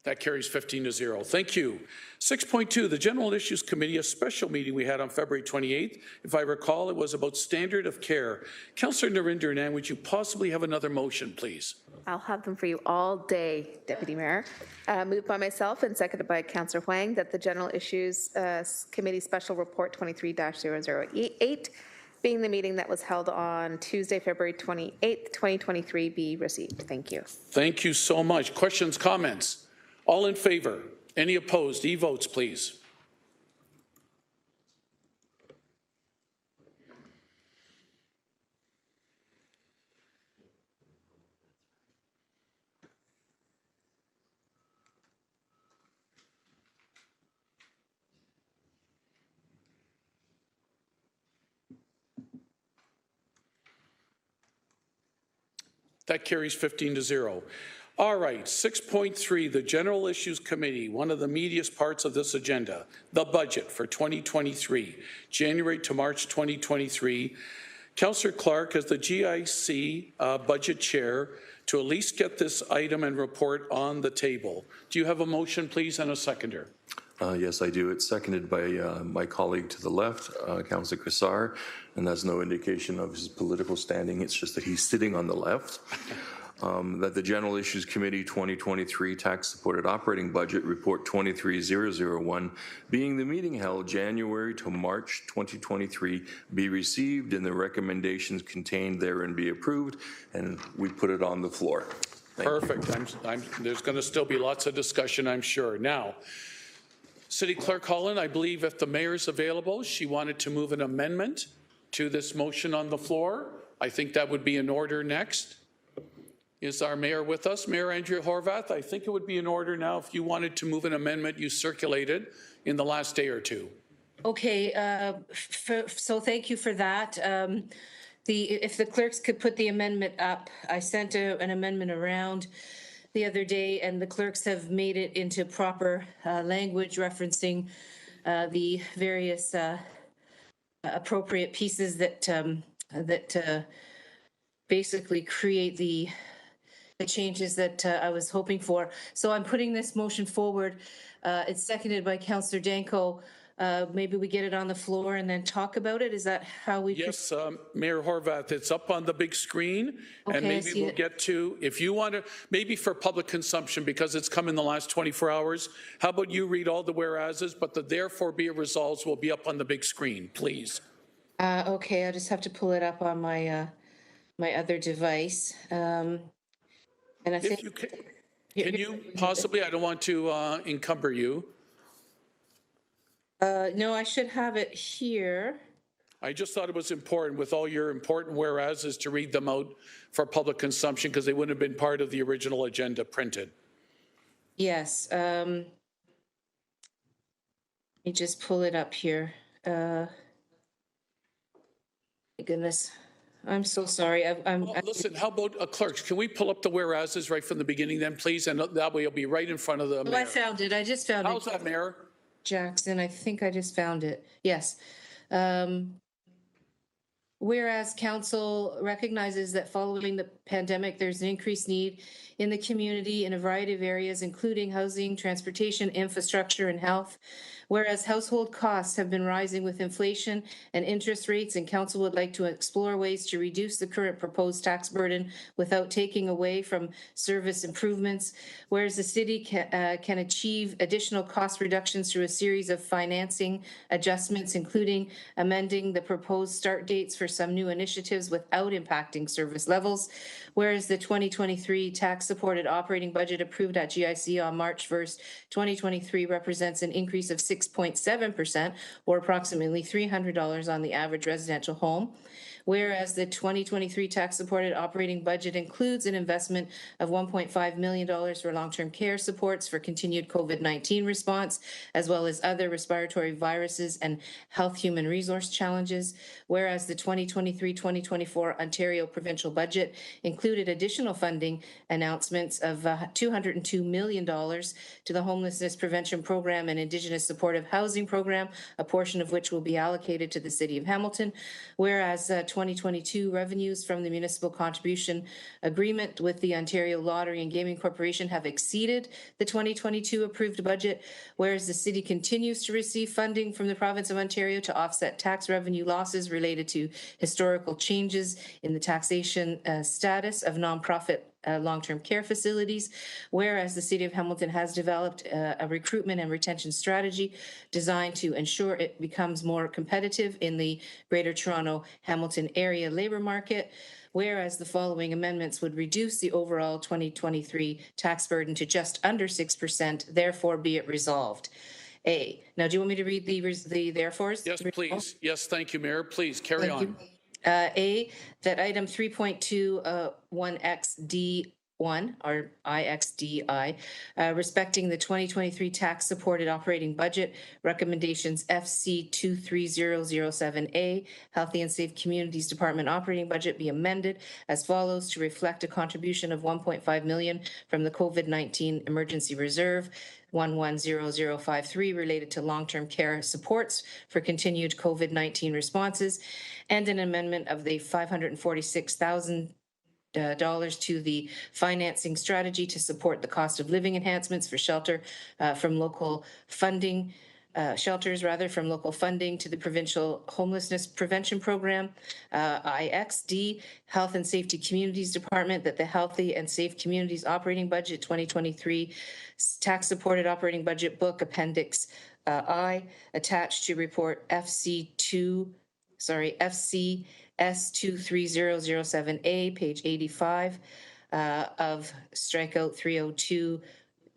Speaker 2: That carries 15-0. Thank you. 6.2, the General Issues Committee, a special meeting we had on February 28th. If I recall, it was about standard of care. Councillor Narinder Nan, would you possibly have another motion, please?
Speaker 7: I'll have them for you all day, Deputy Mayor. Moved by myself and seconded by Councillor Huang that the General Issues Committee Special Report 23-008, being the meeting that was held on Tuesday, February 28th, 2023, be received. Thank you.
Speaker 2: Thank you so much. Questions, comments? All in favor? Any opposed? E-votes, please. That carries 15-0. All right, 6.3, the General Issues Committee, one of the meatiest parts of this agenda, the budget for 2023, January to March 2023. Councillor Clark, as the GIC budget chair, to at least get this item and report on the table. Do you have a motion, please, and a seconder?
Speaker 9: Yes, I do. It's seconded by my colleague to the left, Councillor Cassar, and that's no indication of his political standing. It's just that he's sitting on the left. That the General Issues Committee 2023 Tax-Supported Operating Budget Report 23001, being the meeting held January to March 2023, be received and the recommendations contained therein be approved, and we put it on the floor.
Speaker 2: Perfect. There's going to still be lots of discussion, I'm sure. Now, City Clerk Holland, I believe if the mayor's available, she wanted to move an amendment to this motion on the floor. I think that would be in order next. Is our mayor with us? Mayor Andrea Horwath, I think it would be in order now if you wanted to move an amendment you circulated in the last day or two.
Speaker 15: Okay, so thank you for that. If the clerks could put the amendment up, I sent an amendment around the other day, and the clerks have made it into proper language referencing the various appropriate pieces that basically create the changes that I was hoping for. So I'm putting this motion forward. It's seconded by Councillor Danko. Maybe we get it on the floor and then talk about it. Is that how we?
Speaker 2: Yes, Mayor Horwath, it's up on the big screen, and maybe we'll get to, if you want to, maybe for public consumption, because it's come in the last 24 hours, how about you read all the whereases, but the therefore be it resolves will be up on the big screen, please.
Speaker 15: Okay, I just have to pull it up on my my other device. And I think,
Speaker 2: can you possibly, I don't want to encumber you.
Speaker 15: no, I should have it here.
Speaker 2: I just thought it was important with all your important whereases to read them out for public consumption because they wouldn't have been part of the original agenda printed.
Speaker 15: Yes. Let me just pull it up here. My goodness. I'm so sorry.
Speaker 2: Listen, how about clerks? Can we pull up the whereases right from the beginning then, please? And that way it'll be right in front of the mayor.
Speaker 15: I found it. I just found it.
Speaker 2: How's that, Mayor?
Speaker 15: Jackson, I think I just found it. Yes. Whereas Council recognizes that following the pandemic, there's an increased need in the community in a variety of areas, including housing, transportation, infrastructure, and health. Whereas household costs have been rising with inflation and interest rates, and Council would like to explore ways to reduce the current proposed tax burden without taking away from service improvements. Whereas the city can achieve additional cost reductions through a series of financing adjustments, including amending the proposed start dates for some new initiatives without impacting service levels. Whereas the 2023 tax-supported operating budget approved at GIC on March 1st, 2023 represents an increase of 6.7%, or approximately $300 on the average residential home. Whereas the 2023 tax-supported operating budget includes an investment of $1.5 million for long-term care supports for continued COVID-19 response, as well as other respiratory viruses and health human resource challenges. Whereas the 2023-2024 Ontario provincial budget included additional funding announcements of $202 million to the Homelessness Prevention Program and Indigenous Supportive Housing Program, a portion of which will be allocated to the City of Hamilton. Whereas 2022 revenues from the municipal contribution agreement with the Ontario Lottery and Gaming Corporation have exceeded the 2022 approved budget, whereas the city continues to receive funding from the province of Ontario to offset tax revenue losses related to historical changes in the taxation status of nonprofit long-term care facilities, whereas the City of Hamilton has developed a recruitment and retention strategy designed to ensure it becomes more competitive in the Greater Toronto Hamilton area labor market, whereas the following amendments would reduce the overall 2023 tax burden to just under 6%, therefore be it resolved. A. Now, do you want me to read the therefores?
Speaker 2: Yes, please. Yes, thank you, Mayor. Please carry on.
Speaker 15: A, that item 3.21XD 1, or IXDI, respecting the 2023 tax-supported operating budget, recommendations FC 23007A, Healthy and Safe Communities Department operating budget be amended as follows to reflect a contribution of $1.5 million from the COVID-19 Emergency Reserve, 110053 related to long-term care supports for continued COVID-19 responses, and an amendment of the $546,000 to the financing strategy to support the cost of living enhancements for shelter from local funding. Shelters from local funding to the Provincial Homelessness Prevention Program, IXD, Health and Safety Communities Department, that the Healthy and Safe Communities Operating Budget 2023 Tax Supported Operating Budget Book Appendix I, attached to report FCS23007A, page 85 of strikeout 302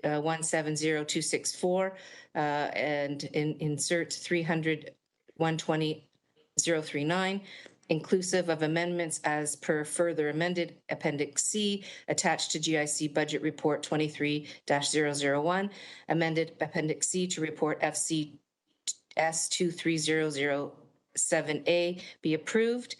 Speaker 15: 170264 and insert 300 120 039, inclusive of amendments as per further amended Appendix C attached to GIC Budget Report 23-001, amended Appendix C to report FCS 23007A be approved.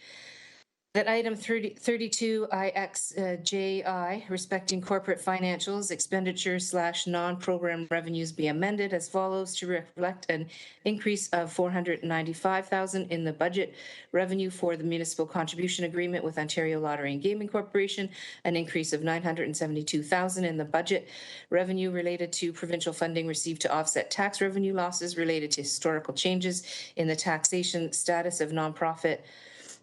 Speaker 15: That item 32 IXJI, respecting corporate financials, expenditures / non-program revenues be amended as follows to reflect an increase of $495,000 in the budget revenue for the municipal contribution agreement with Ontario Lottery and Gaming Corporation, an increase of $972,000 in the budget revenue related to provincial funding received to offset tax revenue losses related to historical changes in the taxation status of nonprofit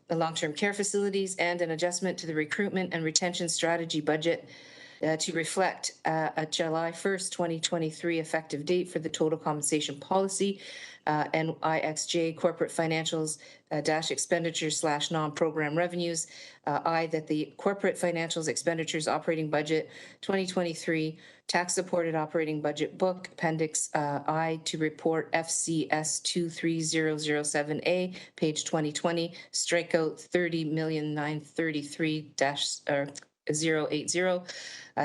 Speaker 15: long-term care facilities, and an adjustment to the recruitment and retention strategy budget to reflect a July 1st, 2023 effective date for the total compensation policy and IXJ corporate financials dash expenditures / non-program revenues. That the corporate financials expenditures operating budget 2023 tax supported operating budget book appendix I to report FCS 23007A page 2020 strikeout 30,933-080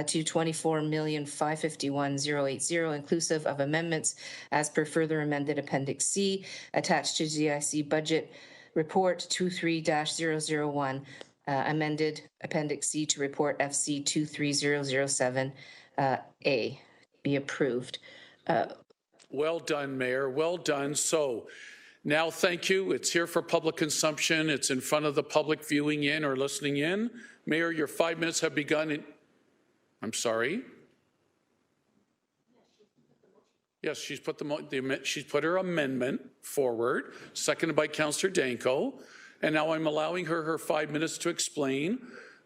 Speaker 15: to 24,551,080 inclusive of amendments as per further amended Appendix C attached to GIC Budget Report 23-001, amended Appendix C to report FC 23007A be approved.
Speaker 2: Well done, Mayor. Well done. So now, thank you. It's here for public consumption. It's in front of the public viewing in or listening in. Mayor, your 5 minutes have begun. I'm sorry. Yes, she's put her amendment forward, seconded by Councillor Danko, and now I'm allowing her 5 minutes to explain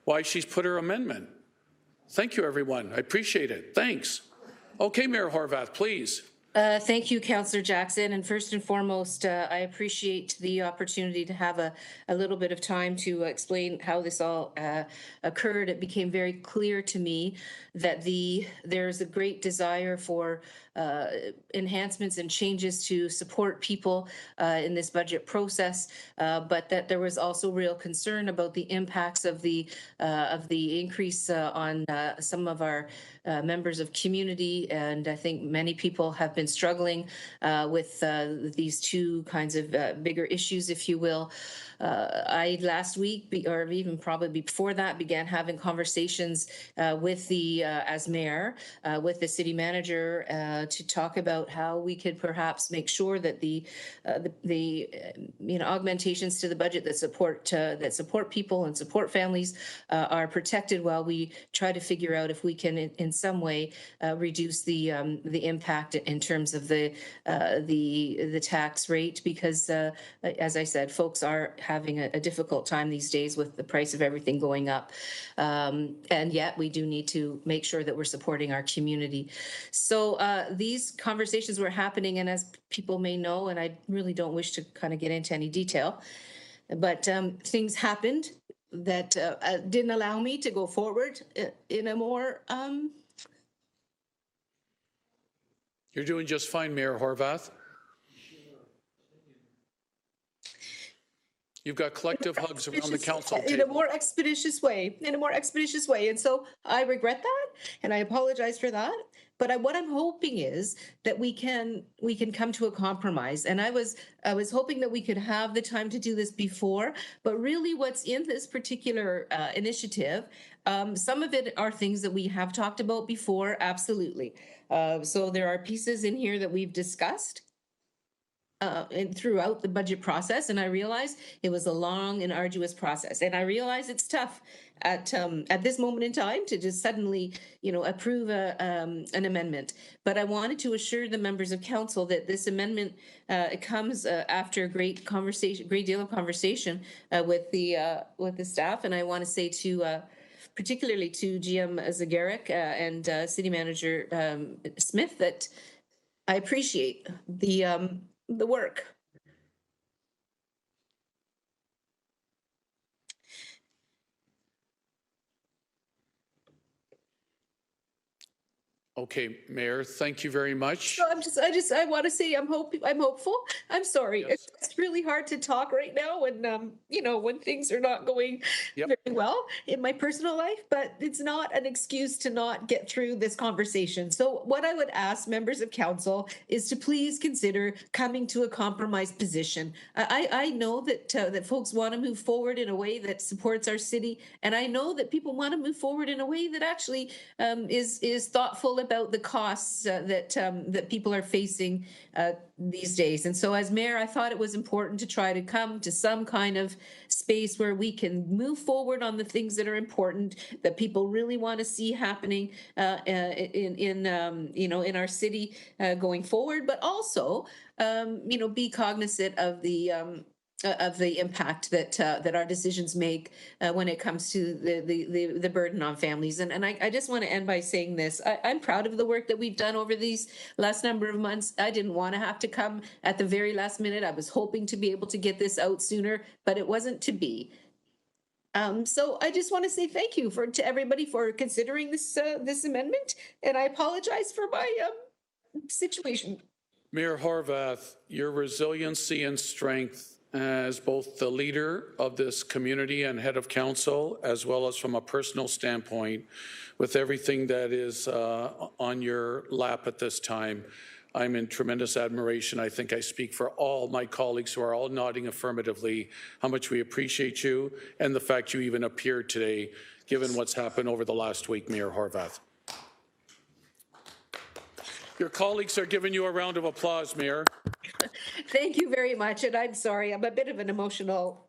Speaker 2: why she's put her amendment. Thank you, everyone. I appreciate it. Thanks. Okay, Mayor Horwath, please.
Speaker 15: Thank you, Councillor Jackson. And first and foremost, I appreciate the opportunity to have a little bit of time to explain how this all occurred. It became very clear to me that there's a great desire for enhancements and changes to support people in this budget process, but that there was also real concern about the impacts of the increase on some of our members of community, and I think many people have been struggling with these two kinds of bigger issues, if you will. I last week, or even probably before that, began having conversations with as mayor, with the city manager to talk about how we could perhaps make sure that the augmentations to the budget that support people and support families are protected while we try to figure out if we can in some way reduce the impact in terms of the tax rate, because as I said, folks are having a difficult time these days with the price of everything going up. And yet we do need to make sure that we're supporting our community. So these conversations were happening, and as people may know, and I really don't wish to kind of get into any detail, but things happened that didn't allow me to go forward in a more...
Speaker 2: You're doing just fine, Mayor Horwath. You've got collective hugs around the council
Speaker 15: in a
Speaker 2: table.
Speaker 15: more expeditious way, And so I regret that and I apologize for that. But what I'm hoping is that we can come to a compromise. And I was hoping that we could have the time to do this before, but really what's in this particular initiative, some of it are things that we have talked about before, absolutely. So there are pieces in here that we've discussed and throughout the budget process, and I realized it was a long and arduous process, and I realize it's tough at this moment in time to just suddenly, approve an amendment. But I wanted to assure the members of council that this amendment comes after a great deal of conversation with the staff, and I want to say to. Particularly to GM Zagaric and City Manager Smith, that I appreciate the work.
Speaker 2: Okay, Mayor, thank you very much.
Speaker 15: So I want to say I'm hopeful. I'm sorry.
Speaker 2: Yes.
Speaker 15: It's really hard to talk right now when when things are not going very well in my personal life, but it's not an excuse to not get through this conversation. So what I would ask members of council is to please consider coming to a compromise position. I know that folks want to move forward in a way that supports our city, and I know that people want to move forward in a way that actually is thoughtful about the costs that people are facing these days. And so as mayor, I thought it was important to try to come to some kind of space where we can move forward on the things that are important, that people really want to see happening in our city going forward, but also be cognizant of the impact that our decisions make when it comes to the burden on families. And I just want to end by saying this. I'm proud of the work that we've done over these last number of months. I didn't want to have to come at the very last minute. I was hoping to be able to get this out sooner, but it wasn't to be. So I just want to say thank you to everybody for considering this amendment, and I apologize for my situation.
Speaker 2: Mayor Horvath, your resiliency and strength as both the leader of this community and head of council, as well as from a personal standpoint, with everything that is on your lap at this time, I'm in tremendous admiration. I think I speak for all my colleagues who are all nodding affirmatively, how much we appreciate you and the fact you even appeared today, given what's happened over the last week, Mayor Horvath. Your colleagues are giving you a round of applause, Mayor.
Speaker 15: Thank you very much. And I'm sorry, I'm a bit of an emotional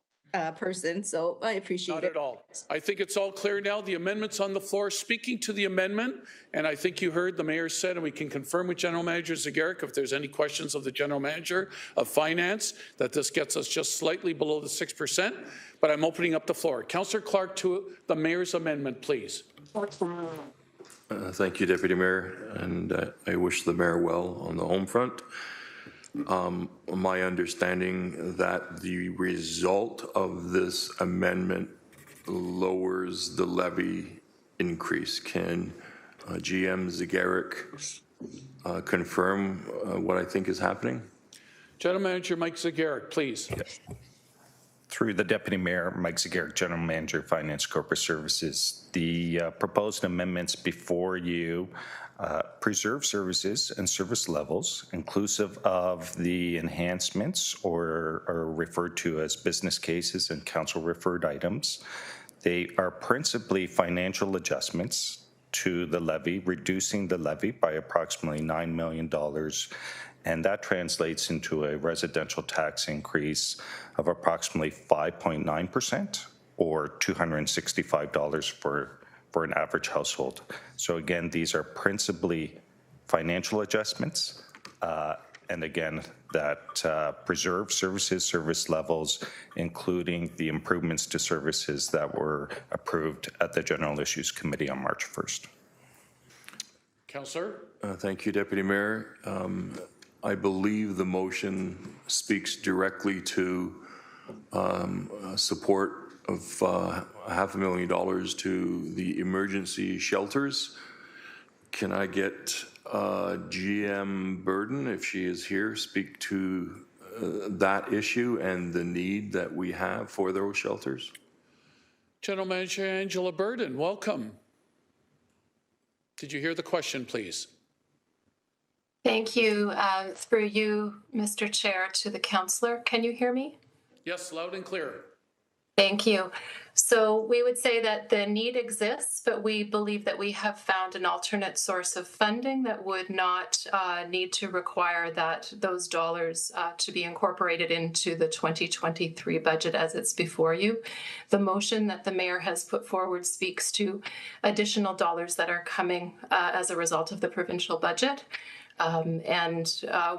Speaker 15: person, so I appreciate it.
Speaker 2: Not at all. I think it's all clear now. The amendment's on the floor. Speaking to the amendment, and I think you heard the mayor said, and we can confirm with General Manager Zagaric if there's any questions of the General Manager of Finance, that this gets us just slightly below the 6%, but I'm opening up the floor. Councillor Clark to the mayor's amendment, please.
Speaker 9: Thank you, Deputy Mayor, and I wish the mayor well on the home front. My understanding that the result of this amendment lowers the levy increase. Can GM Zagaric confirm what I think is happening?
Speaker 2: General Manager Mike Zagaric, please.
Speaker 16: Yes. Through the Deputy Mayor, Mike Zagaric, General Manager, Finance Corporate Services. The proposed amendments before you preserve services and service levels, inclusive of the enhancements or referred to as business cases and council-referred items. They are principally financial adjustments to the levy, reducing the levy by approximately $9 million, and that translates into a residential tax increase of approximately 5.9% or $265 for an average household. So again, these are principally financial adjustments, and again, that preserve services, service levels, including the improvements to services that were approved at the General Issues Committee on March 1st.
Speaker 2: Councillor.
Speaker 9: Thank you, Deputy Mayor. I believe the motion speaks directly to support of $500,000 to the emergency shelters. Can I get GM Burden, if she is here, speak to that issue and the need that we have for those shelters?
Speaker 2: General Manager Angela Burden, welcome. Did you hear the question, please?
Speaker 17: Thank you. Through you, Mr. Chair, to the councillor. Can you hear me?
Speaker 2: Yes, loud and clear.
Speaker 17: Thank you. So we would say that the need exists, but we believe that we have found an alternate source of funding that would not need to require that those dollars to be incorporated into the 2023 budget as it's before you. The motion that the mayor has put forward speaks to additional dollars that are coming as a result of the provincial budget.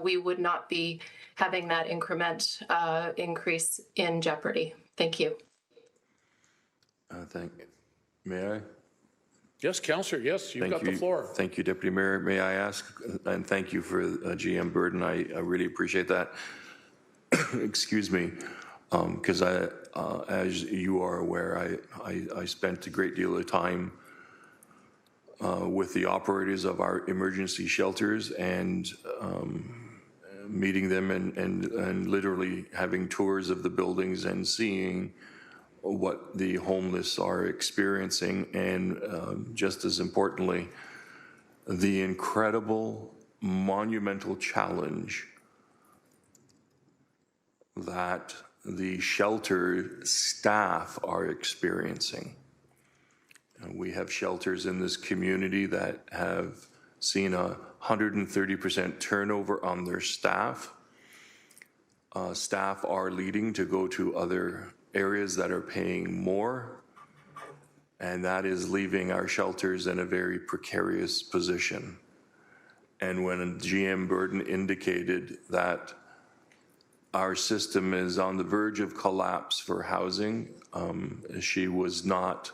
Speaker 17: We would not be having that increase in jeopardy. Thank you.
Speaker 9: May I?
Speaker 2: Yes, Councillor, yes, you've got the floor.
Speaker 9: Thank you, Deputy Mayor. May I ask, and thank you for GM Burden, I really appreciate that. Excuse me, because as you are aware, I spent a great deal of time with the operators of our emergency shelters and meeting them and literally having tours of the buildings and seeing what the homeless are experiencing, and just as importantly, the incredible, monumental challenge that the shelter staff are experiencing. We have shelters in this community that have seen a 130% turnover on their staff. Staff are leaving to go to other areas that are paying more, and that is leaving our shelters in a very precarious position. And when GM Burden indicated that our system is on the verge of collapse for housing, she was not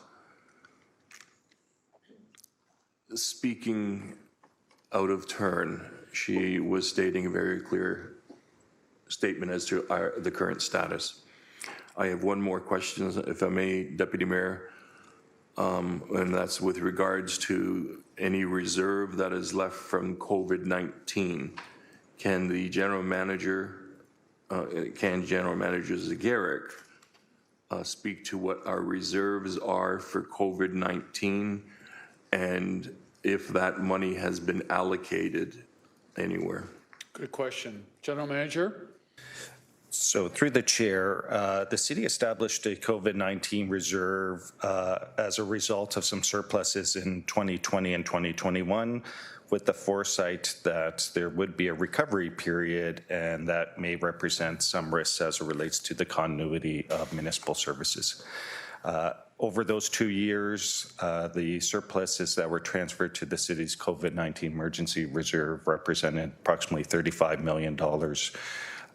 Speaker 9: speaking out of turn. She was stating a very clear statement as to the current status. I have one more question, if I may, Deputy Mayor, and that's with regards to any reserve that is left from COVID-19. Can General Manager Zegeric speak to what our reserves are for COVID-19 and if that money has been allocated anywhere?
Speaker 2: Good question. General Manager?
Speaker 16: So through the chair, the city established a COVID-19 reserve as a result of some surpluses in 2020 and 2021 with the foresight that there would be a recovery period and that may represent some risks as it relates to the continuity of municipal services. Over those 2 years, the surpluses that were transferred to the city's COVID-19 emergency reserve represented approximately $35 million.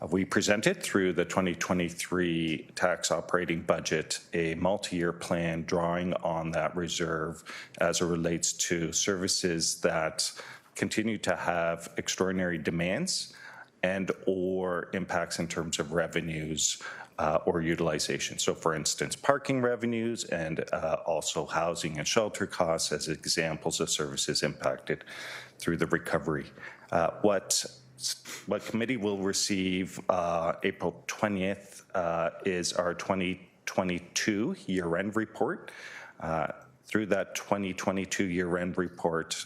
Speaker 16: We presented through the 2023 tax operating budget a multi-year plan drawing on that reserve as it relates to services that continue to have extraordinary demands and or impacts in terms of revenues or utilization. So for instance, parking revenues and also housing and shelter costs as examples of services impacted through the recovery. What committee will receive April 20th is our 2022 year-end report. Through that 2022 year-end report,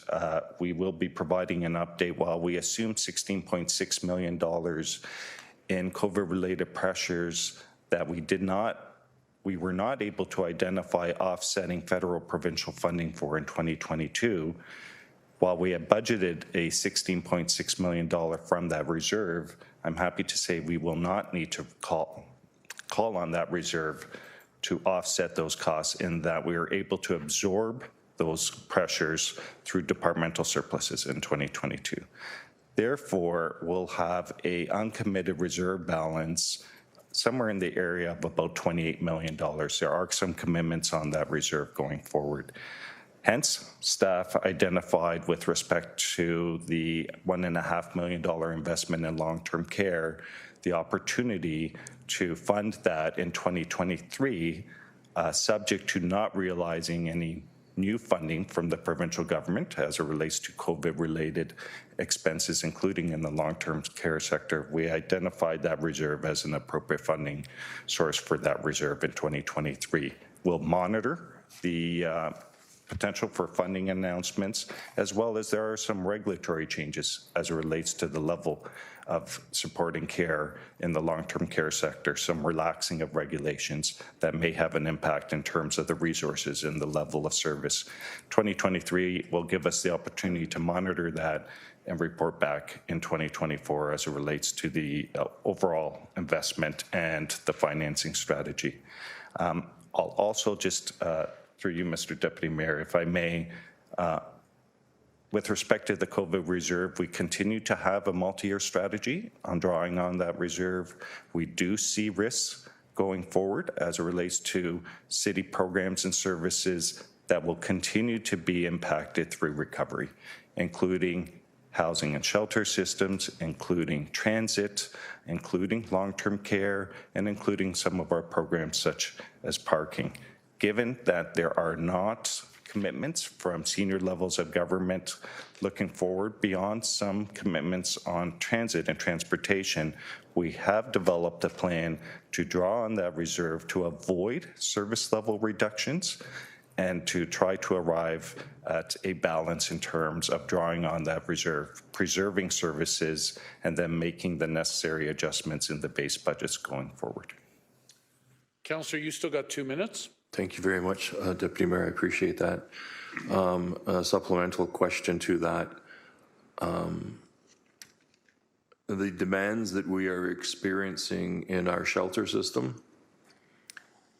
Speaker 16: we will be providing an update while we assume $16.6 million in COVID-related pressures that we were not able to identify offsetting federal provincial funding for in 2022. While we have budgeted a $16.6 million from that reserve, I'm happy to say we will not need to call on that reserve to offset those costs, in that we are able to absorb those pressures through departmental surpluses in 2022. Therefore, we'll have an uncommitted reserve balance somewhere in the area of about $28 million. There are some commitments on that reserve going forward. Hence, staff identified with respect to the $1.5 million investment in long-term care, the opportunity to fund that in 2023, subject to not realizing any new funding from the provincial government as it relates to COVID-related expenses, including in the long-term care sector. We identified that reserve as an appropriate funding source for that reserve in 2023. We'll monitor the potential for funding announcements, as well as there are some regulatory changes as it relates to the level of supporting care in the long-term care sector, some relaxing of regulations that may have an impact in terms of the resources and the level of service. 2023 will give us the opportunity to monitor that and report back in 2024 as it relates to the overall investment and the financing strategy. I'll also just, through you, Mr. Deputy Mayor, if I may, with respect to the COVID reserve, we continue to have a multi-year strategy on drawing on that reserve. We do see risks going forward as it relates to city programs and services that will continue to be impacted through recovery, including housing and shelter systems, including transit, including long-term care, and including some of our programs such as parking. Given that there are not commitments from senior levels of government looking forward beyond some commitments on transit and transportation, we have developed a plan to draw on that reserve to avoid service level reductions and to try to arrive at a balance in terms of drawing on that reserve, preserving services, and then making the necessary adjustments in the base budgets going forward.
Speaker 2: Councillor, you still got 2 minutes.
Speaker 9: Thank you very much, Deputy Mayor. I appreciate that. A supplemental question to that. The demands that we are experiencing in our shelter system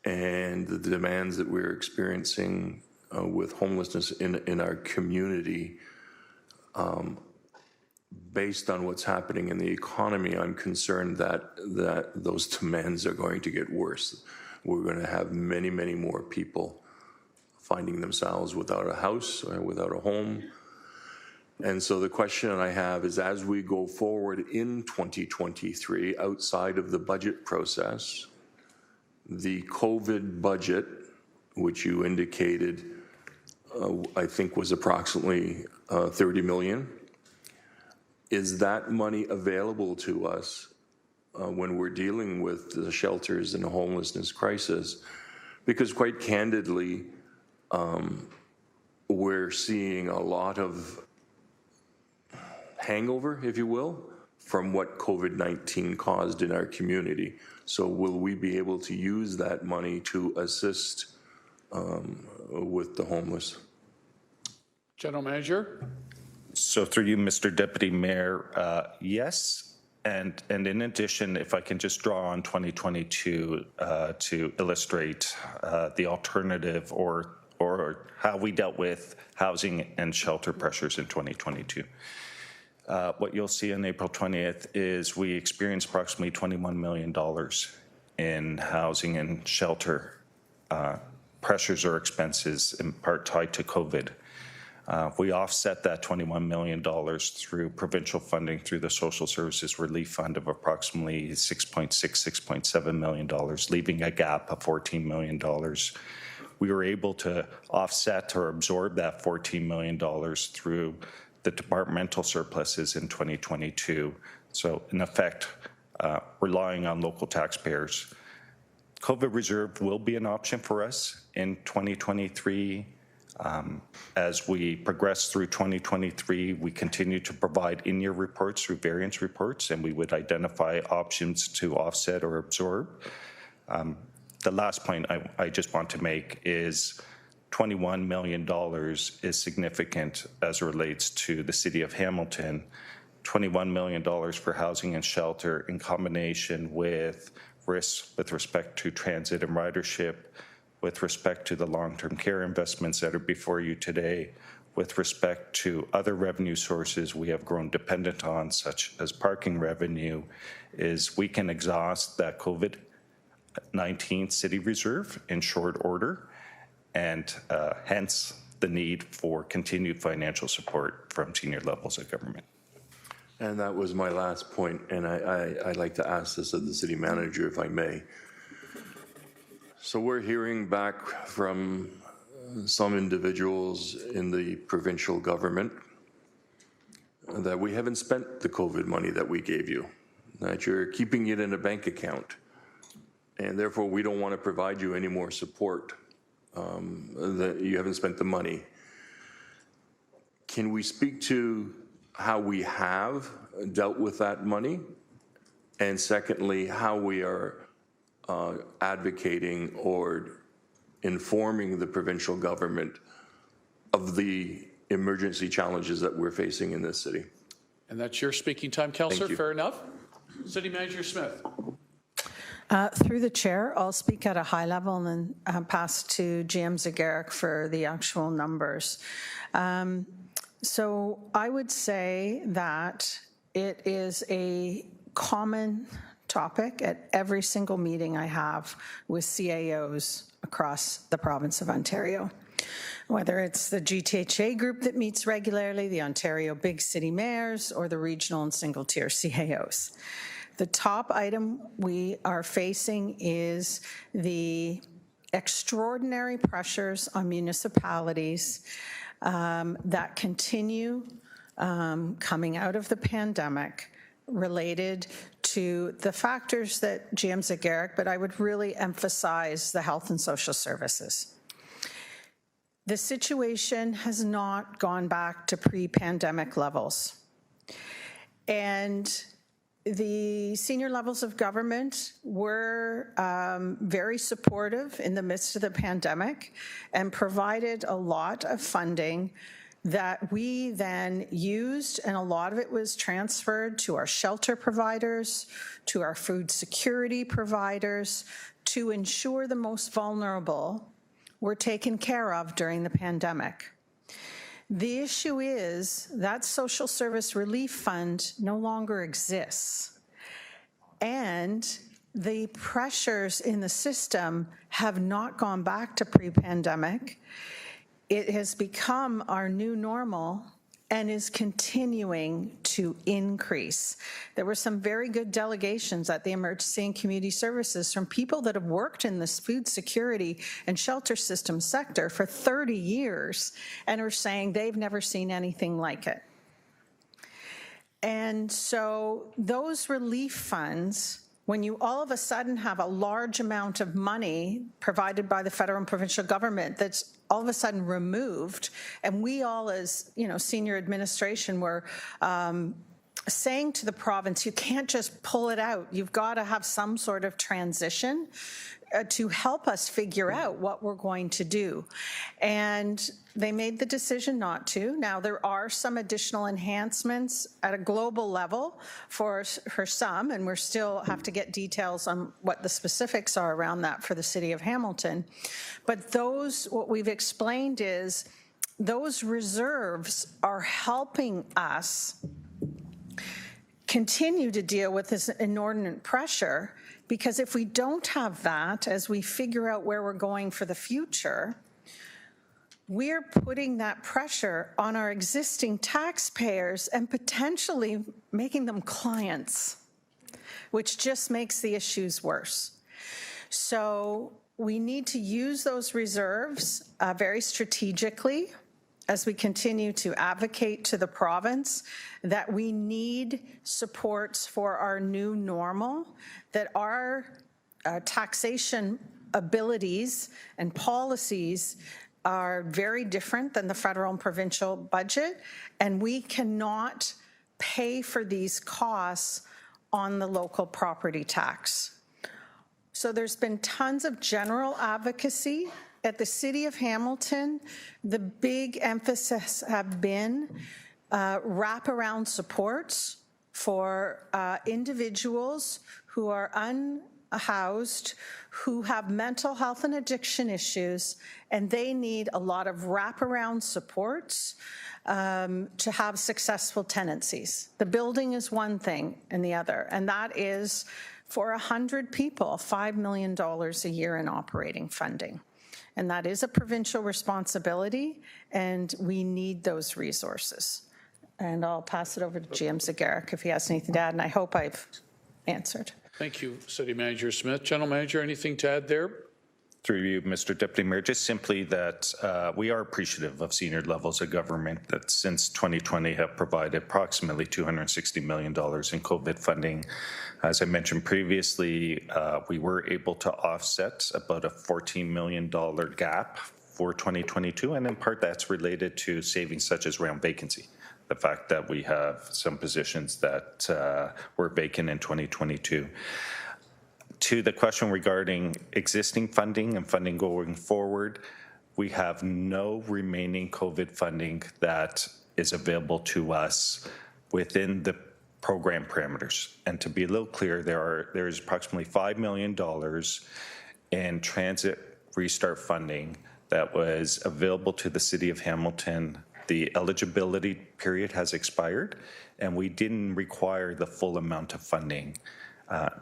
Speaker 9: and the demands that we're experiencing with homelessness in our community, based on what's happening in the economy, I'm concerned that those demands are going to get worse. We're going to have many, many more people finding themselves without a house or without a home. And so the question I have is, as we go forward in 2023, outside of the budget process, the COVID budget, which you indicated, I think was approximately 30 million, is that money available to us when we're dealing with the shelters and the homelessness crisis? Because quite candidly, we're seeing a lot of hangover, if you will, from what COVID-19 caused in our community. So will we be able to use that money to assist with the homeless?
Speaker 2: General Manager.
Speaker 16: So through you, Mr. Deputy Mayor, yes. And in addition, if I can just draw on 2022 to illustrate the alternative or how we dealt with housing and shelter pressures in 2022. What you'll see on April 20th is we experienced approximately $21 million in housing and shelter pressures or expenses, in part tied to COVID. We offset that $21 million through provincial funding through the Social Services Relief Fund of approximately $6.7 million, leaving a gap of $14 million. We were able to offset or absorb that $14 million through the departmental surpluses in 2022. So in effect, relying on local taxpayers. COVID reserve will be an option for us in 2023. As we progress through 2023, we continue to provide in-year reports through variance reports, and we would identify options to offset or absorb. The last point I just want to make is $21 million is significant as it relates to the City of Hamilton. $21 million for housing and shelter in combination with risks with respect to transit and ridership, with respect to the long-term care investments that are before you today, with respect to other revenue sources we have grown dependent on, such as parking revenue, is we can exhaust that COVID-19 city reserve in short order, and hence the need for continued financial support from senior levels of government.
Speaker 9: And that was my last point, and I'd like to ask this of the city manager, if I may. So we're hearing back from some individuals in the provincial government that we haven't spent the COVID money that we gave you, that you're keeping it in a bank account, and therefore we don't want to provide you any more support, that you haven't spent the money. Can we speak to how we have dealt with that money? And secondly, how we are advocating or informing the provincial government of the emergency challenges that we're facing in this city.
Speaker 2: And that's your speaking time, Councillor. Fair enough. City Manager Smith.
Speaker 18: Through the chair, I'll speak at a high level and then pass to GM Zegarac for the actual numbers. So I would say that it is a common topic at every single meeting I have with CAOs across the province of Ontario. Whether it's the GTHA group that meets regularly, the Ontario Big City Mayors, or the regional and single-tier CAOs. The top item we are facing is the extraordinary pressures on municipalities that continue coming out of the pandemic related to the factors that GM Zegarac, but I would really emphasize the health and social services. The situation has not gone back to pre-pandemic levels. And the senior levels of government were very supportive in the midst of the pandemic and provided a lot of funding that we then used, and a lot of it was transferred to our shelter providers, to our food security providers, to ensure the most vulnerable were taken care of during the pandemic. The issue is that Social Service Relief Fund no longer exists, and the pressures in the system have not gone back to pre-pandemic. It has become our new normal and is continuing to increase. There were some very good delegations at the Emergency and Community Services from people that have worked in this food security and shelter system sector for 30 years and are saying they've never seen anything like it. And so those relief funds, when you all of a sudden have a large amount of money provided by the federal and provincial government that's all of a sudden removed, and we all as senior administration were saying to the province, you can't just pull it out. You've got to have some sort of transition to help us figure out what we're going to do. And they made the decision not to. Now, there are some additional enhancements at a global level for some, and we still have to get details on what the specifics are around that for the City of Hamilton. But what we've explained is those reserves are helping us continue to deal with this inordinate pressure, because if we don't have that, as we figure out where we're going for the future, we're putting that pressure on our existing taxpayers and potentially making them clients, which just makes the issues worse. So we need to use those reserves very strategically as we continue to advocate to the province that we need supports for our new normal, that our taxation abilities and policies are very different than the federal and provincial budget, and we cannot pay for these costs on the local property tax. So there's been tons of general advocacy. At the City of Hamilton, the big emphasis have been wraparound supports for individuals who are unhoused, who have mental health and addiction issues, and they need a lot of wraparound supports to have successful tenancies. The building is one thing and the other, and that is for 100 people, $5 million a year in operating funding. And that is a provincial responsibility, and we need those resources. And I'll pass it over to GM Zegarac if he has anything to add, and I hope I've answered.
Speaker 2: Thank you, City Manager Smith. General Manager, anything to add there?
Speaker 16: Through you, Mr. Deputy Mayor, just simply that we are appreciative of senior levels of government that since 2020 have provided approximately $260 million in COVID funding. As I mentioned previously, we were able to offset about a $14 million gap for 2022, and in part that's related to savings such as around vacancy. The fact that we have some positions that were vacant in 2022. To the question regarding existing funding and funding going forward, we have no remaining COVID funding that is available to us within the program parameters. And to be a little clear, there is approximately $5 million in transit restart funding that was available to the City of Hamilton. The eligibility period has expired, and we didn't require the full amount of funding.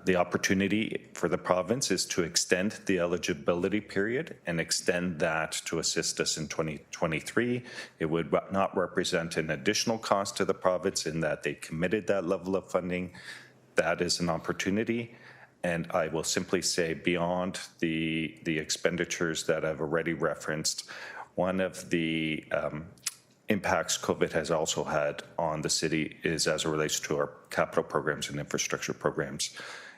Speaker 16: The opportunity for the province is to extend the eligibility period and extend that to assist us in 2023. It would not represent an additional cost to the province in that they committed that level of funding. That is an opportunity. And I will simply say beyond the expenditures that I've already referenced, one of the impacts COVID has also had on the city is as it relates to our capital programs and infrastructure programs.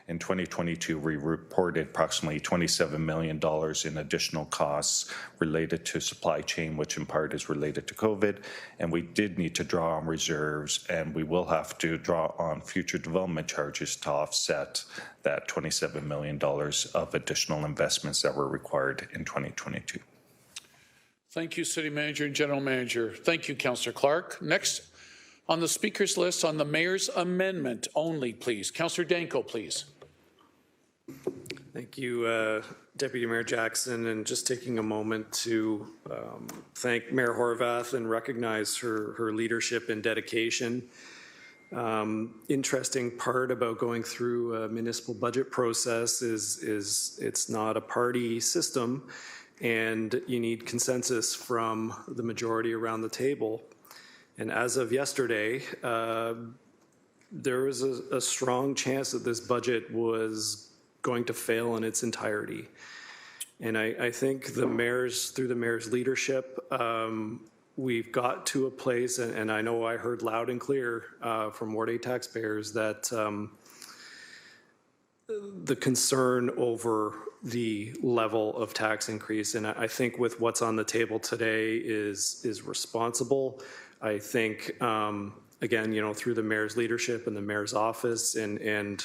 Speaker 16: In 2022, we reported approximately $27 million in additional costs related to supply chain, which in part is related to COVID. And we did need to draw on reserves, and we will have to draw on future development charges to offset that $27 million of additional investments that were required in 2022.
Speaker 2: Thank you, City Manager and General Manager. Thank you, Councillor Clark. Next on the speaker's list on the Mayor's amendment only, please. Councillor Danko, please.
Speaker 12: Thank you, Deputy Mayor Jackson, and just taking a moment to thank Mayor Horwath and recognize her leadership and dedication. Interesting part about going through a municipal budget process is it's not a party system, and you need consensus from the majority around the table. And as of yesterday, there was a strong chance that this budget was going to fail in its entirety. And I think through the mayor's leadership, we've got to a place, and I know I heard loud and clear from Ward 8 taxpayers that the concern over the level of tax increase, and I think with what's on the table today is responsible. I think, again, through the mayor's leadership and the mayor's office and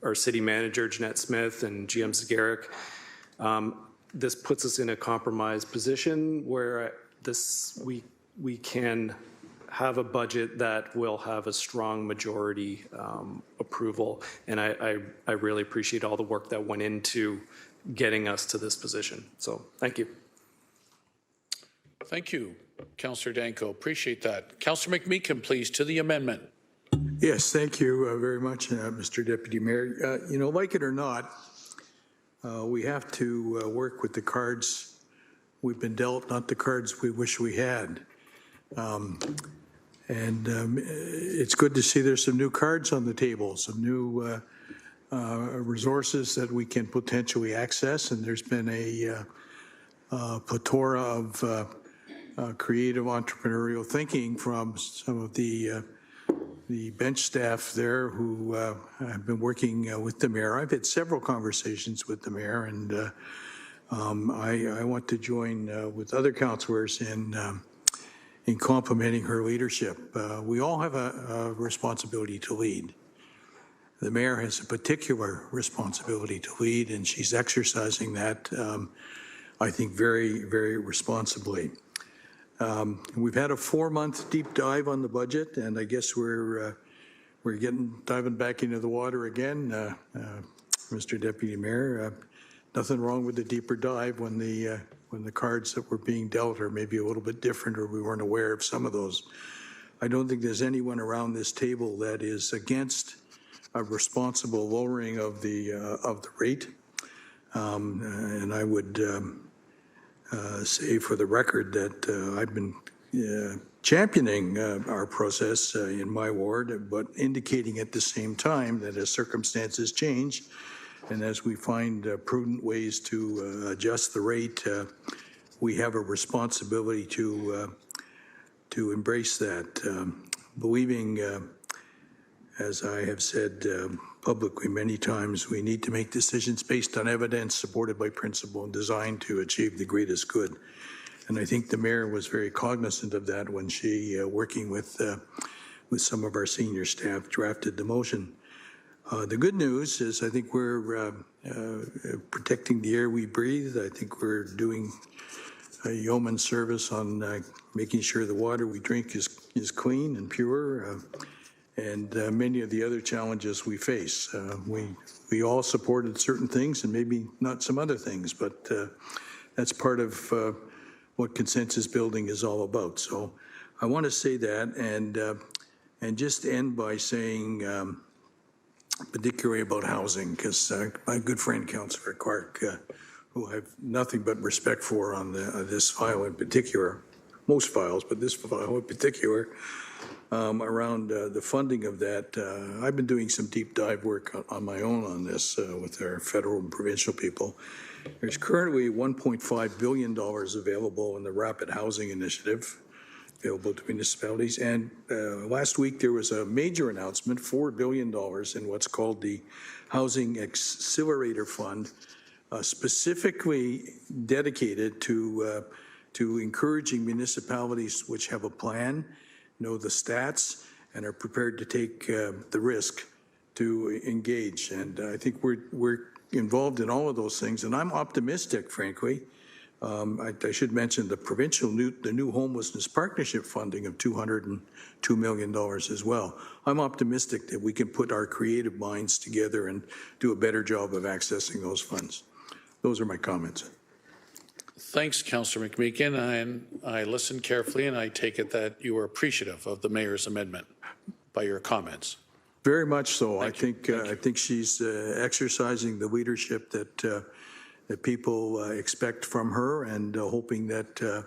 Speaker 12: our city manager, Jeanette Smith, and GM Zagaric, this puts us in a compromised position where we can have a budget that will have a strong majority approval. And I really appreciate all the work that went into getting us to this position. So thank you.
Speaker 2: Thank you, Councillor Danko. Appreciate that. Councillor McMeekin, please, to the amendment.
Speaker 8: Yes, thank you very much, Mr. Deputy Mayor. Like it or not, we have to work with the cards we've been dealt, not the cards we wish we had. It's good to see there's some new cards on the table, some new resources that we can potentially access, and there's been a plethora of creative entrepreneurial thinking from some of the bench staff there who have been working with the mayor. I've had several conversations with the mayor, and I want to join with other councillors in complimenting her leadership. We all have a responsibility to lead. The mayor has a particular responsibility to lead, and she's exercising that, I think, very, very responsibly. We've had a 4-month deep dive on the budget, and I guess we're diving back into the water again, Mr. Deputy Mayor. Nothing wrong with the deeper dive when the cards that were being dealt are maybe a little bit different, or we weren't aware of some of those. I don't think there's anyone around this table that is against a responsible lowering of the rate, and I would say for the record that I've been championing our process in my ward, but indicating at the same time that as circumstances change, And as we find prudent ways to adjust the rate, we have a responsibility to embrace that, believing, as I have said publicly many times, we need to make decisions based on evidence, supported by principle, and designed to achieve the greatest good. And I think the mayor was very cognizant of that when she, working with some of our senior staff, drafted the motion. The good news is I think we're protecting the air we breathe. I think we're doing a yeoman's service on making sure the water we drink is clean and pure, and many of the other challenges we face. We all supported certain things and maybe not some other things, but that's part of what consensus building is all about. So I want to say that and just end by saying, particularly about housing, because my good friend Councillor Clark, who I have nothing but respect for on this file in particular, most files, but this file in particular, around the funding of that. I've been doing some deep dive work on my own on this with our federal and provincial people. There's currently $1.5 billion available in the Rapid Housing Initiative, available to municipalities. And last week there was a major announcement, $4 billion in what's called the Housing Accelerator Fund, specifically dedicated to encouraging municipalities which have a plan, know the stats, and are prepared to take the risk to engage. And I think we're involved in all of those things. And I'm optimistic, frankly. I should mention the new homelessness partnership funding of $202 million as well. I'm optimistic that we can put our creative minds together and do a better job of accessing those funds. Those are my comments.
Speaker 2: Thanks, Councillor McMeekin. And I listened carefully, and I take it that you were appreciative of the mayor's amendment by your comments.
Speaker 8: Very much so. I think she's exercising the leadership that people expect from her, and hoping that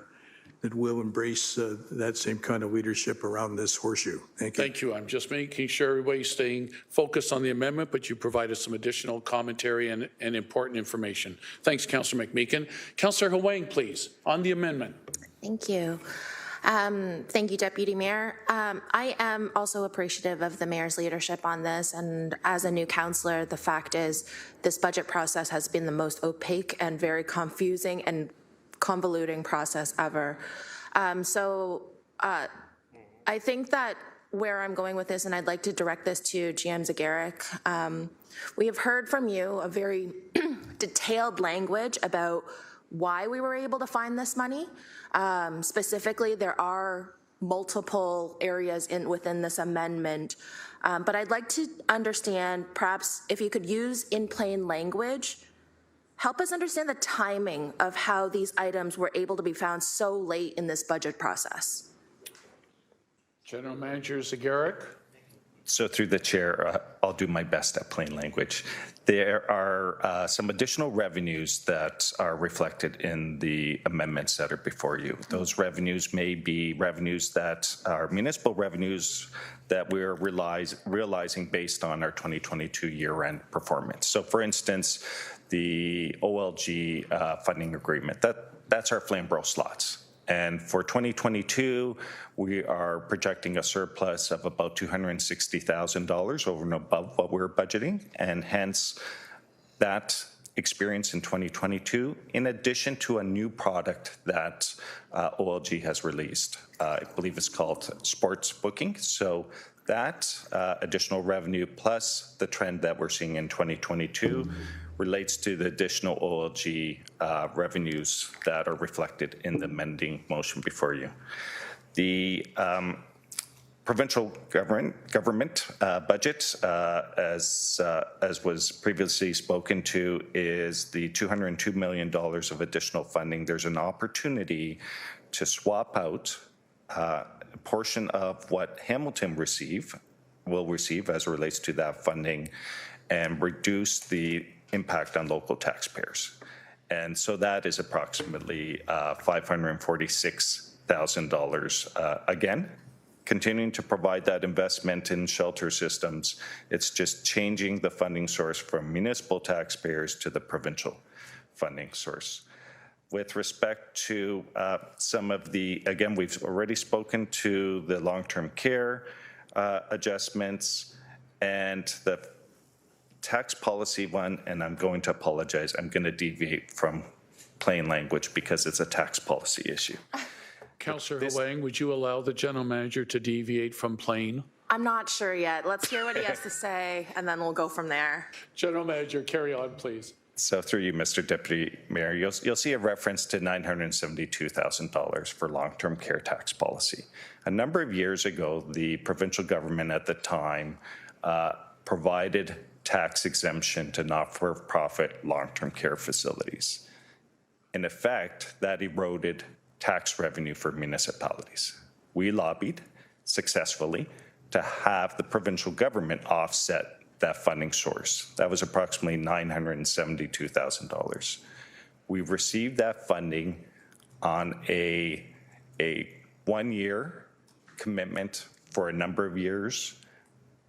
Speaker 8: we'll embrace that same kind of leadership around this horseshoe. Thank you.
Speaker 2: Thank you. I'm just making sure everybody's staying focused on the amendment, but you provided some additional commentary and important information. Thanks, Councillor McMeekin. Councillor Hwang, please, on the amendment.
Speaker 1: Thank you. Thank you, Deputy Mayor. I am also appreciative of the mayor's leadership on this, and as a new councillor, the fact is this budget process has been the most opaque and very confusing and convoluting process ever. I think that where I'm going with this, and I'd like to direct this to GM Zagaric, we have heard from you a very detailed language about why we were able to find this money. Specifically, there are multiple areas within this amendment, but I'd like to understand, perhaps if you could use in plain language, help us understand the timing of how these items were able to be found so late in this budget process.
Speaker 2: General Manager Zagaric.
Speaker 16: So through the chair, I'll do my best at plain language. There are some additional revenues that are reflected in the amendments that are before you. Those revenues may be revenues that are municipal revenues that we're realizing based on our 2022 year-end performance. So for instance, the OLG funding agreement, that's our Flamborough slots. And for 2022, we are projecting a surplus of about $260,000 over and above what we're budgeting, and hence that experience in 2022, in addition to a new product that OLG has released. I believe it's called Sports Booking. So that additional revenue plus the trend that we're seeing in 2022 relates to the additional OLG revenues that are reflected in the amending motion before you. The provincial government budget, as was previously spoken to, is the $202 million of additional funding. There's an opportunity to swap out a portion of what Hamilton will receive as it relates to that funding and reduce the impact on local taxpayers. And so that is approximately $546,000 again, continuing to provide that investment in shelter systems. It's just changing the funding source from municipal taxpayers to the provincial funding source. With respect to some of the, again, we've already spoken to the long-term care adjustments and the tax policy one, and I'm going to apologize. I'm going to deviate from plain language because it's a tax policy issue.
Speaker 2: Councillor Huang, would you allow the general manager to deviate from plain?
Speaker 1: I'm not sure yet. Let's hear what he has to say, and then we'll go from there.
Speaker 2: General manager, carry on, please.
Speaker 16: So through you, Mr. Deputy Mayor, you'll see a reference to $972,000 for long-term care tax policy. A number of years ago, the provincial government at the time provided tax exemption to not-for-profit long-term care facilities. In effect, that eroded tax revenue for municipalities. We lobbied successfully to have the provincial government offset that funding source. That was approximately $972,000. We've received that funding on a 1-year commitment for a number of years.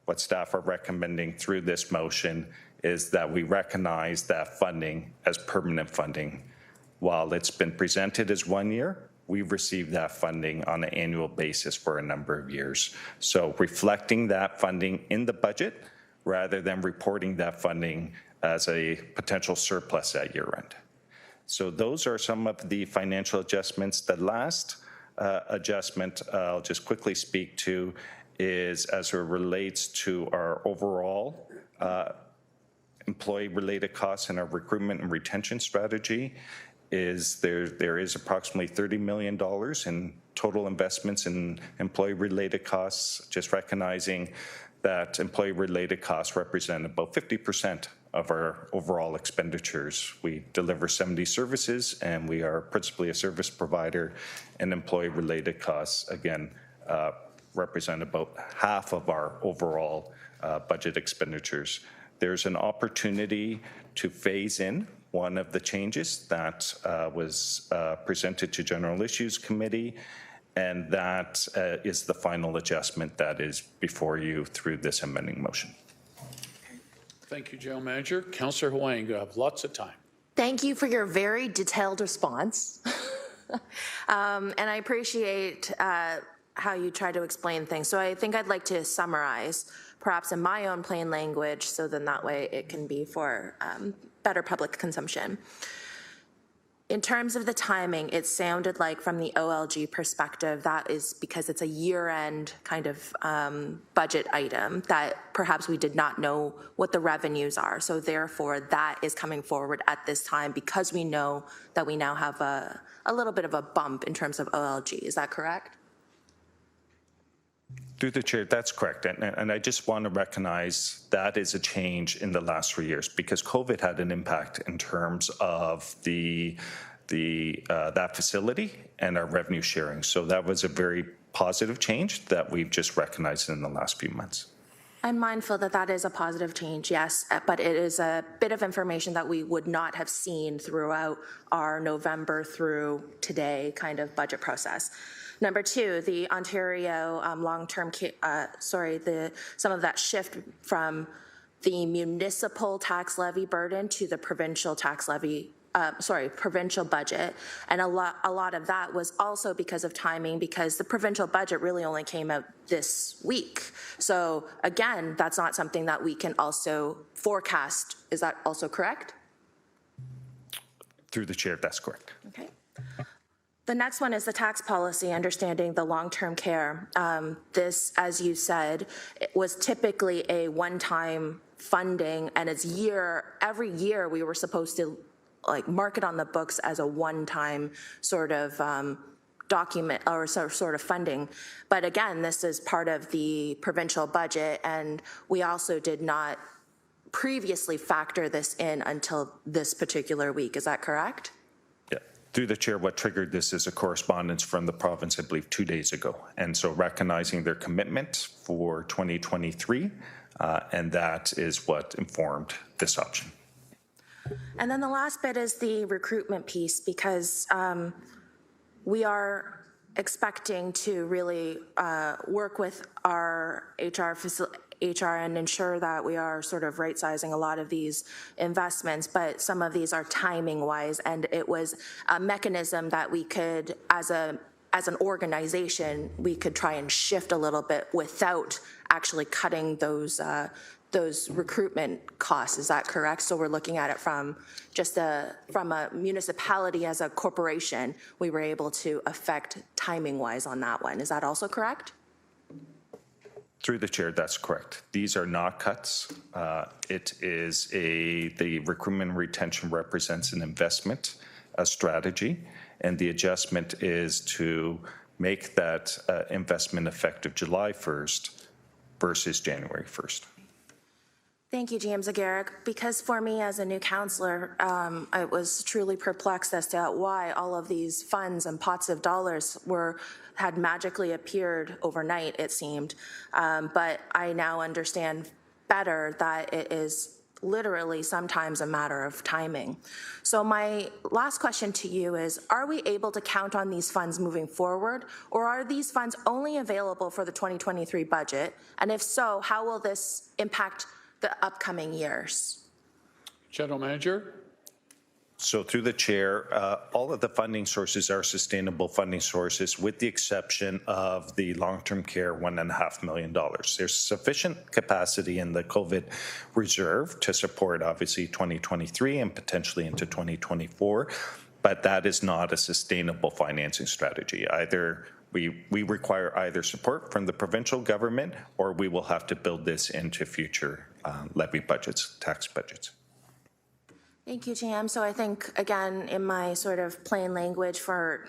Speaker 16: What staff are recommending through this motion is that we recognize that funding as permanent funding. While it's been presented as 1 year, we've received that funding on an annual basis for a number of years. So reflecting that funding in the budget rather than reporting that funding as a potential surplus at year end. So those are some of the financial adjustments. The last adjustment I'll just quickly speak to is as it relates to our overall employee-related costs and our recruitment and retention strategy. Is there is approximately $30 million in total investments in employee-related costs, just recognizing that employee-related costs represent about 50% of our overall expenditures. We deliver 70 services, and we are principally a service provider, and employee-related costs, again, represent about half of our overall budget expenditures. There's an opportunity to phase in one of the changes that was presented to General Issues Committee, and that is the final adjustment that is before you through this amending motion.
Speaker 2: Thank you, General Manager. Councillor Huang, you have lots of time.
Speaker 1: Thank you for your very detailed response. And I appreciate how you try to explain things. So I think I'd like to summarize, perhaps in my own plain language, so then that way it can be for better public consumption. In terms of the timing, it sounded like from the OLG perspective, that is because it's a year-end kind of budget item that perhaps we did not know what the revenues are. So therefore, that is coming forward at this time because we know that we now have a little bit of a bump in terms of OLG. Is that correct?
Speaker 16: Through the chair, that's correct. And I just want to recognize that is a change in the last 3 years because COVID had an impact in terms of that facility and our revenue sharing. So that was a very positive change that we've just recognized in the last few months.
Speaker 1: I'm mindful that that is a positive change, yes, but it is a bit of information that we would not have seen throughout our November through today kind of budget process. Number two, the Ontario long-term, some of that shift from the municipal tax levy burden to the provincial tax levy, provincial budget. And a lot of that was also because of timing, because the provincial budget really only came out this week. So again, that's not something that we can also forecast. Is that also correct?
Speaker 16: Through the chair, that's correct.
Speaker 1: Okay. The next one is the tax policy, understanding the long-term care. This, as you said, it was typically a one-time funding, and it's every year we were supposed to like mark it on the books as a one-time sort of document or sort of funding. But again, this is part of the provincial budget, and we also did not previously factor this in until this particular week. Is that correct?
Speaker 16: Through the chair, what triggered this is a correspondence from the province, I believe, 2 days ago. And so recognizing their commitment for 2023, and that is what informed this option.
Speaker 1: And then the last bit is the recruitment piece, because we are expecting to really work with our HR and ensure that we are sort of right-sizing a lot of these investments, but some of these are timing-wise, and it was a mechanism that we could, as an organization, we could try and shift a little bit without actually cutting those recruitment costs. Is that correct? So we're looking at it from just from a municipality as a corporation, we were able to affect timing-wise on that one. Is that also correct?
Speaker 16: Through the chair, that's correct. These are not cuts. It is the recruitment and retention represents an investment, a strategy, and the adjustment is to make that investment effective July 1st versus January 1st.
Speaker 1: Thank you, GM Zagarek. Because for me as a new councillor, I was truly perplexed as to why all of these funds and pots of dollars had magically appeared overnight, it seemed. But I now understand better that it is literally sometimes a matter of timing. So my last question to you is, are we able to count on these funds moving forward, or are these funds only available for the 2023 budget? And if so, how will this impact the upcoming years?
Speaker 2: General Manager.
Speaker 16: So through the chair, all of the funding sources are sustainable funding sources with the exception of the long-term care $1.5 million. There's sufficient capacity in the COVID reserve to support obviously 2023 and potentially into 2024, but that is not a sustainable financing strategy. Either we require either support from the provincial government or we will have to build this into future levy budgets, tax budgets.
Speaker 1: Thank you, GM. So I think, again, in my sort of plain language for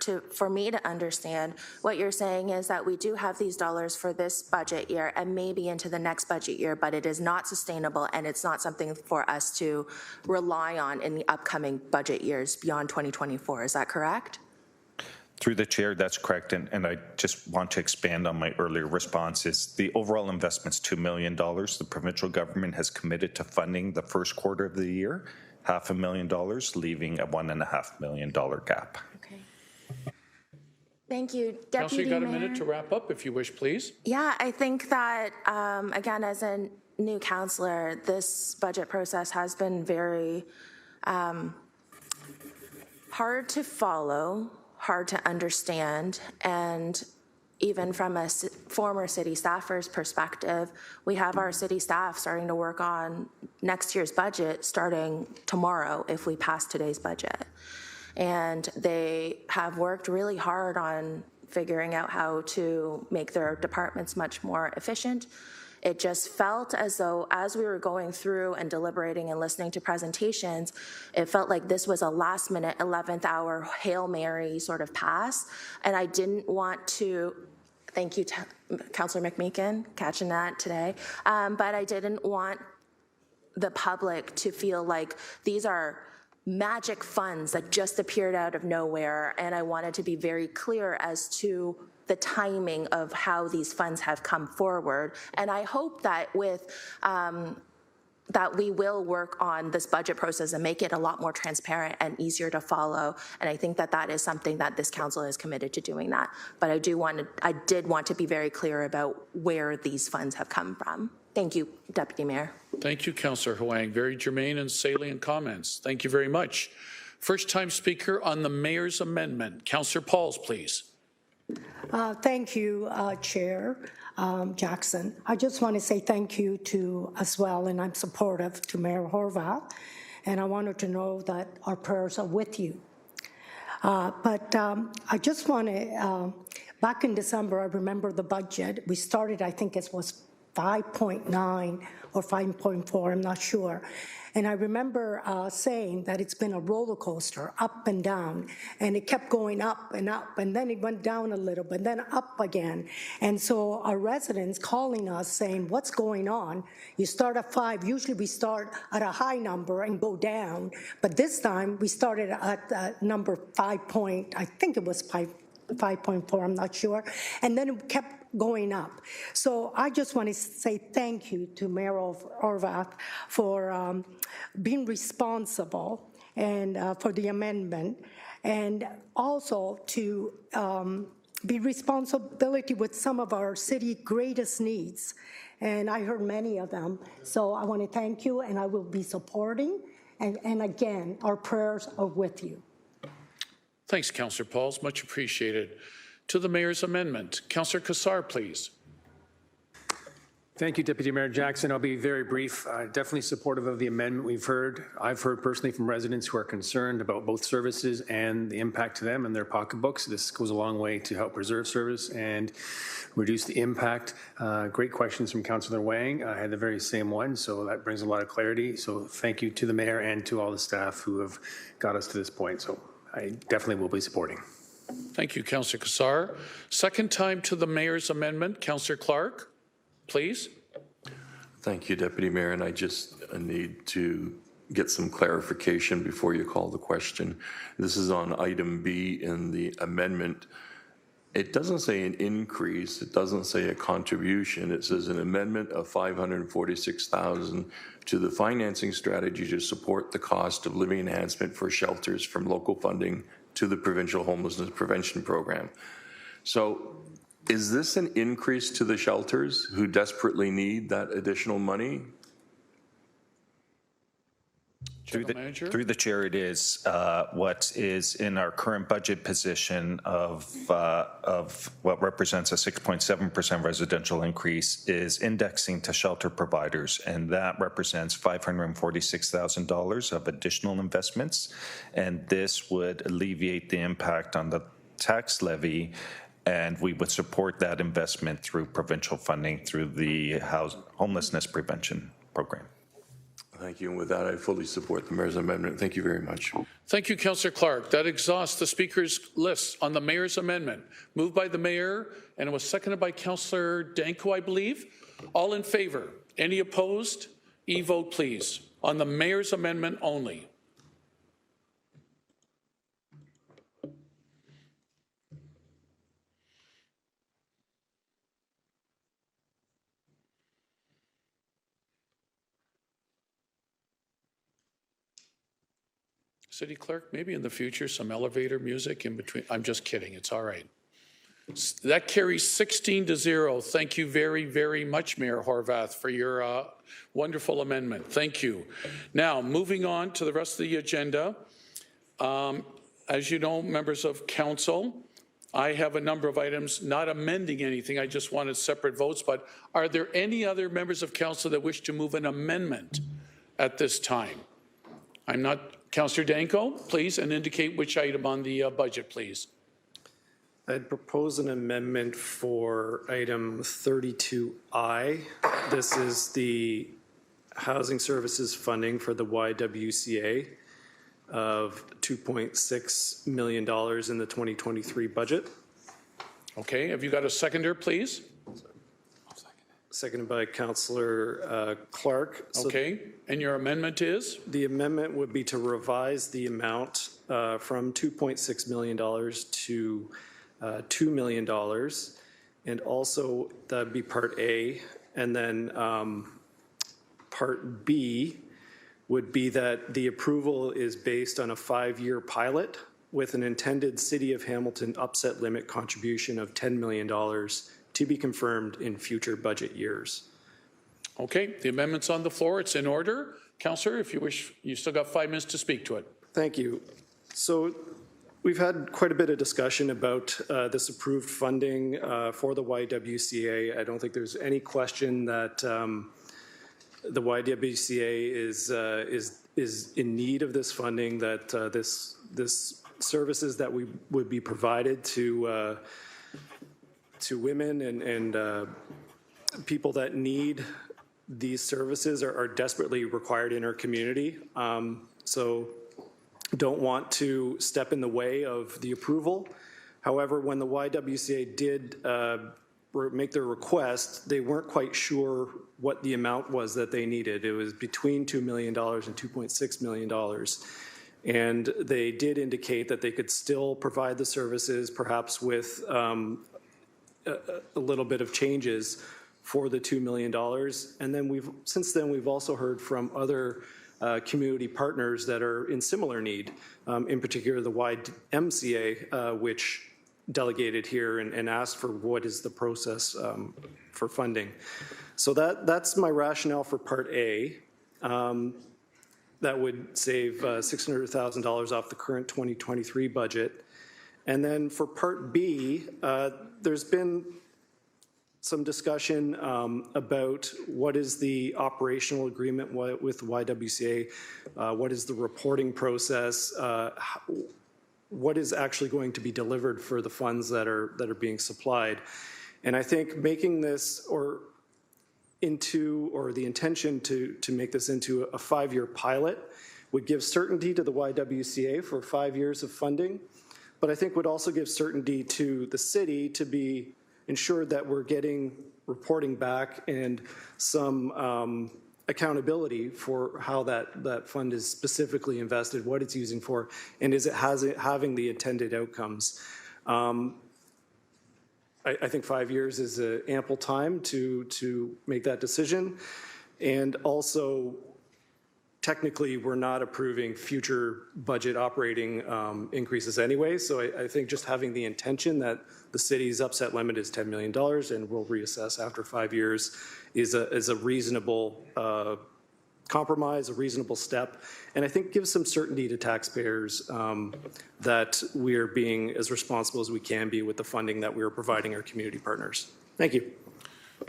Speaker 1: me to understand, what you're saying is that we do have these dollars for this budget year and maybe into the next budget year, but it is not sustainable and it's not something for us to rely on in the upcoming budget years beyond 2024. Is that correct?
Speaker 16: Through the chair, that's correct. And I just want to expand on my earlier responses. The overall investment's $2 million. The provincial government has committed to funding the first quarter of the year, $500,000, leaving a $1.5 million gap.
Speaker 1: Okay. Thank you, Deputy
Speaker 2: Councillor, you got a
Speaker 1: Mayor.
Speaker 2: minute to wrap up if you wish, please.
Speaker 1: Yeah, I think that, again, as a new councillor, this budget process has been very hard to follow, hard to understand, and even from a former city staffer's perspective, we have our city staff starting to work on next year's budget starting tomorrow if we pass today's budget. And they have worked really hard on figuring out how to make their departments much more efficient. It just felt as though as we were going through and deliberating and listening to presentations, it felt like this was a last minute 11th hour Hail Mary sort of pass. And I didn't want to, thank you, Councillor McMeekin, catching that today, but I didn't want the public to feel like these are magic funds that just appeared out of nowhere. And I wanted to be very clear as to the timing of how these funds have come forward. And I hope that with that we will work on this budget process and make it a lot more transparent and easier to follow. And I think that that is something that this council is committed to doing that. But I did want to be very clear about where these funds have come from. Thank you, Deputy Mayor.
Speaker 2: Thank you, Councillor Huang. Very germane and salient comments. Thank you very much. First time speaker on the Mayor's Amendment. Councillor Pauls, please.
Speaker 5: Thank you, Chair Jackson. I just want to say thank you to as well, and I'm supportive to Mayor Horwath, and I wanted to know that our prayers are with you. But I just want to, back in December, I remember the budget. We started, I think it was 5.9 or 5.4, I'm not sure. And I remember saying that it's been a roller coaster, up and down, and it kept going up, and then it went down a little, but then up again. And so our residents calling us saying, what's going on? You start at 5, usually we start at a high number and go down, but this time we started at number 5 I think it was 5.4, I'm not sure, and then it kept going up. So I just want to say thank you to Mayor Horwath for being responsible and for the amendment, and also to be responsibility with some of our city greatest needs. And I heard many of them. So I want to thank you, and I will be supporting. And again, our prayers are with you.
Speaker 2: Thanks, Councillor Pauls. Much appreciated. To the Mayor's amendment, Councillor Cassar, please.
Speaker 4: Thank you, Deputy Mayor Jackson. I'll be very brief. Definitely supportive of the amendment I've heard personally from residents who are concerned about both services and the impact to them and their pocketbooks. This goes a long way to help preserve service and reduce the impact. Great questions from Councillor Wang. I had the very same one, so that brings a lot of clarity. So thank you to the Mayor and to all the staff who have got us to this point. So I definitely will be supporting.
Speaker 2: Thank you, Councillor Cassar. Second time to the Mayor's amendment, Councillor Clark, please.
Speaker 9: Thank you, Deputy Mayor, and I just need to get some clarification before you call the question. This is on item B in the amendment. It doesn't say an increase, it doesn't say a contribution, it says an amendment of $546,000 to the financing strategy to support the cost of living enhancement for shelters from local funding to the Provincial Homelessness Prevention Program. So is this an increase to the shelters who desperately need that additional money?
Speaker 16: Through the chair, it is what is in our current budget position of what represents a 6.7% residential increase is indexing to shelter providers, and that represents $546,000 of additional investments, and this would alleviate the impact on the tax levy, and we would support that investment through provincial funding through the homelessness prevention program.
Speaker 9: Thank you. And with that, I fully support the Mayor's amendment. Thank you very much.
Speaker 2: Thank you, Councillor Clark. That exhausts the Speaker's list on the Mayor's amendment. Moved by the Mayor, and it was seconded by Councillor Danko, I believe. All in favor? Any opposed? E-vote, please. On the Mayor's amendment only. City Clerk, maybe in the future, some elevator music in between. I'm just kidding. It's all right. That carries 16-0. Thank you very, very much, Mayor Horvath, for your wonderful amendment. Thank you. Now, moving on to the rest of the agenda. As you know, members of council, I have a number of items not amending anything. I just wanted separate votes. But are there any other members of council that wish to move an amendment at this time? I'm not. Councillor Danko, please, and indicate which item on the budget, please.
Speaker 12: I'd propose an amendment for item 32I. This is the housing services funding for the YWCA of $2.6 million in the 2023 budget.
Speaker 2: Okay, have you got a seconder, please?
Speaker 12: Seconded by Councillor Clark.
Speaker 2: Okay, and your amendment is?
Speaker 12: The amendment would be to revise the amount from $2.6 million to $2 million, and also that'd be Part A, and then Part B would be that the approval is based on a 5-year pilot with an intended City of Hamilton upset limit contribution of $10 million to be confirmed in future budget years.
Speaker 2: Okay, the amendment's on the floor. It's in order. Councillor, if you wish, you still got 5 minutes to speak to it.
Speaker 12: Thank you. So we've had quite a bit of discussion about this approved funding for the YWCA. I don't think there's any question that the YWCA is in need of this funding, that this services that we would be provided to women and people that need these services are desperately required in our community. So don't want to step in the way of the approval. However, when the YWCA did make their request, they weren't quite sure what the amount was that they needed. It was between $2 million and $2.6 million. And they did indicate that they could still provide the services, perhaps with a little bit of changes for the $2 million. And then since then we've also heard from other community partners that are in similar need, in particular the YMCA, which delegated here and asked for what is the process for funding. So that's my rationale for Part A. That would save $600,000 off the current 2023 budget. And then for Part B, there's been some discussion about what is the operational agreement with YWCA, what is the reporting process, what is actually going to be delivered for the funds that are being supplied. And I think making this the intention to make this into a 5-year pilot would give certainty to the YWCA for 5 years of funding, but I think would also give certainty to the city to be ensured that we're getting reporting back and some accountability for how that fund is specifically invested, what it's using for, and is it having the intended outcomes. I think 5 years is ample time to make that decision. And also, technically, we're not approving future budget operating increases anyway. So I think just having the intention that the city's upset limit is $10 million and we'll reassess after 5 years is a reasonable compromise, a reasonable step, and I think gives some certainty to taxpayers that we are being as responsible as we can be with the funding that we are providing our community partners. Thank you.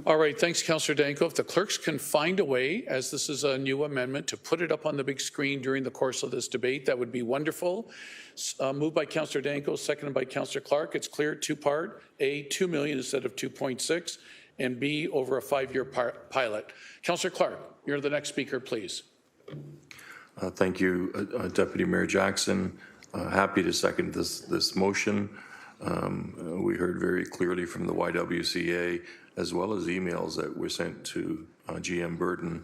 Speaker 2: All right, thanks, Councillor Danko. If the clerks can find a way, as this is a new amendment, to put it up on the big screen during the course of this debate, that would be wonderful. Moved by Councillor Danko, seconded by Councillor Clark. It's clear, two-part: A, $2 million instead of 2.6, and B, over a 5-year pilot. Councillor Clark, you're the next speaker, please.
Speaker 9: Thank you, Deputy Mayor Jackson. Happy to second this motion. We heard very clearly from the YWCA, as well as emails that were sent to GM Burton,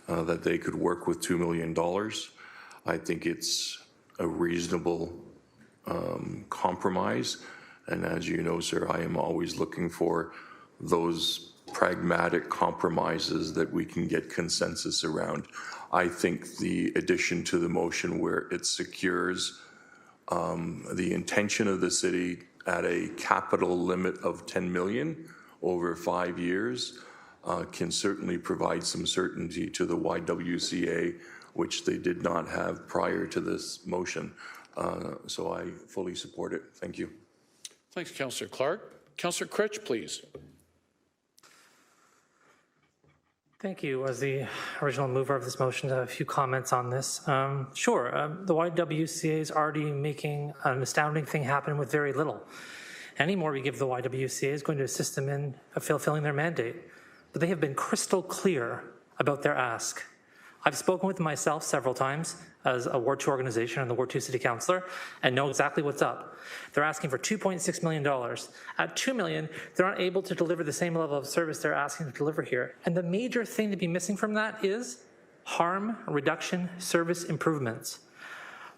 Speaker 9: that they could work with $2 million. I think it's a reasonable compromise. And as you know, sir, I am always looking for those pragmatic compromises that we can get consensus around. I think the addition to the motion where it secures the intention of the city at a capital limit of $10 million over 5 years can certainly provide some certainty to the YWCA, which they did not have prior to this motion. So I fully support it. Thank you.
Speaker 2: Thanks, Councillor Clark. Councillor Critch, please.
Speaker 13: Thank you. As the original mover of this motion, a few comments on this. Sure, the YWCA is already making an astounding thing happen with very little. Any more we give the YWCA is going to assist them in fulfilling their mandate. But they have been crystal clear about their ask. I've spoken with them myself several times as a Ward 2 organization and the Ward 2 City Councillor and know exactly what's up. They're asking for $2.6 million. At $2 million, they're not able to deliver the same level of service they're asking to deliver here. And the major thing to be missing from that is harm reduction service improvements.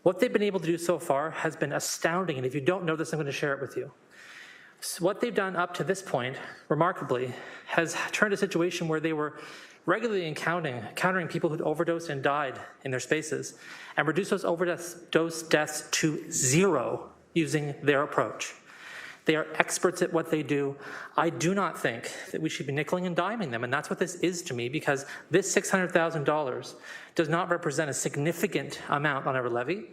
Speaker 13: What they've been able to do so far has been astounding, and if you don't know this, I'm going to share it with you. So what they've done up to this point, remarkably, has turned a situation where they were regularly encountering people who'd overdosed and died in their spaces, and reduced those overdose deaths to 0 using their approach. They are experts at what they do. I do not think that we should be nickeling and diming them, and that's what this is to me, because this $600,000 does not represent a significant amount on our levy.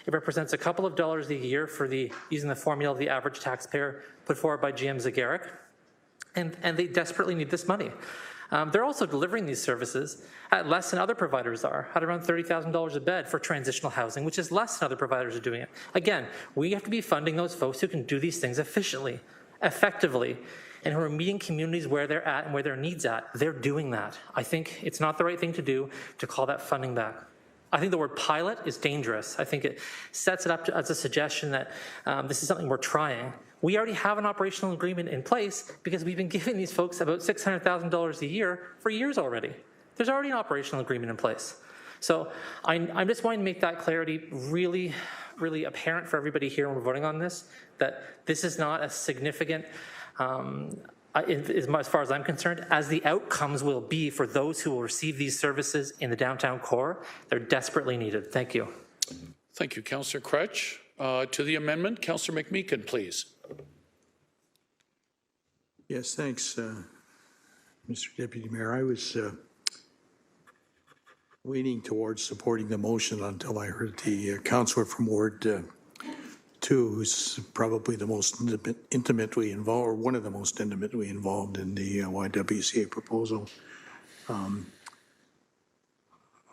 Speaker 13: It represents a couple of dollars a year for using the formula of the average taxpayer put forward by GM Zagaric, and they desperately need this money. They're also delivering these services at less than other providers are, at around $30,000 a bed for transitional housing, which is less than other providers are doing it. Again, we have to be funding those folks who can do these things efficiently, effectively, and who are meeting communities where they're at and where their needs at. They're doing that. I think it's not the right thing to do to call that funding back. I think the word pilot is dangerous. I think it sets it up as a suggestion that this is something we're trying. We already have an operational agreement in place because we've been giving these folks about $600,000 a year for years already. There's already an operational agreement in place. So I'm just wanting to make that clarity really, really apparent for everybody here when we're voting on this, that this is not a significant, as far as I'm concerned, as the outcomes will be for those who will receive these services in the downtown core. They're desperately needed. Thank you.
Speaker 2: Thank you, Councillor Critch. To the amendment, Councillor McMeekin, please.
Speaker 8: Yes, thanks, Mr. Deputy Mayor. I was leaning towards supporting the motion until I heard the councillor from Ward 2, who's probably the most intimately involved, or one of the most intimately involved in the YWCA proposal.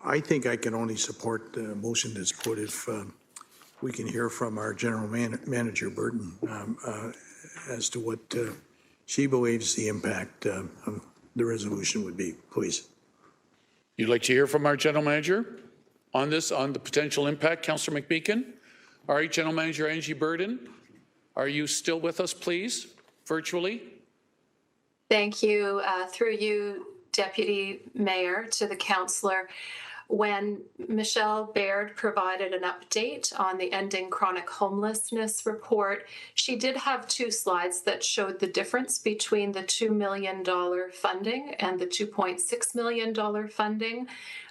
Speaker 8: I think I can only support the motion that's put if we can hear from our General Manager, Burton, as to what she believes the impact of the resolution would be. Please.
Speaker 2: You'd like to hear from our General Manager on this, on the potential impact, Councillor McMeekin? All right, General Manager Angie Burton, are you still with us, please, virtually?
Speaker 17: Thank you. Through you, Deputy Mayor, to the councillor. When Michelle Baird provided an update on the Ending Chronic Homelessness report, she did have 2 slides that showed the difference between the $2 million funding and the $2.6 million funding.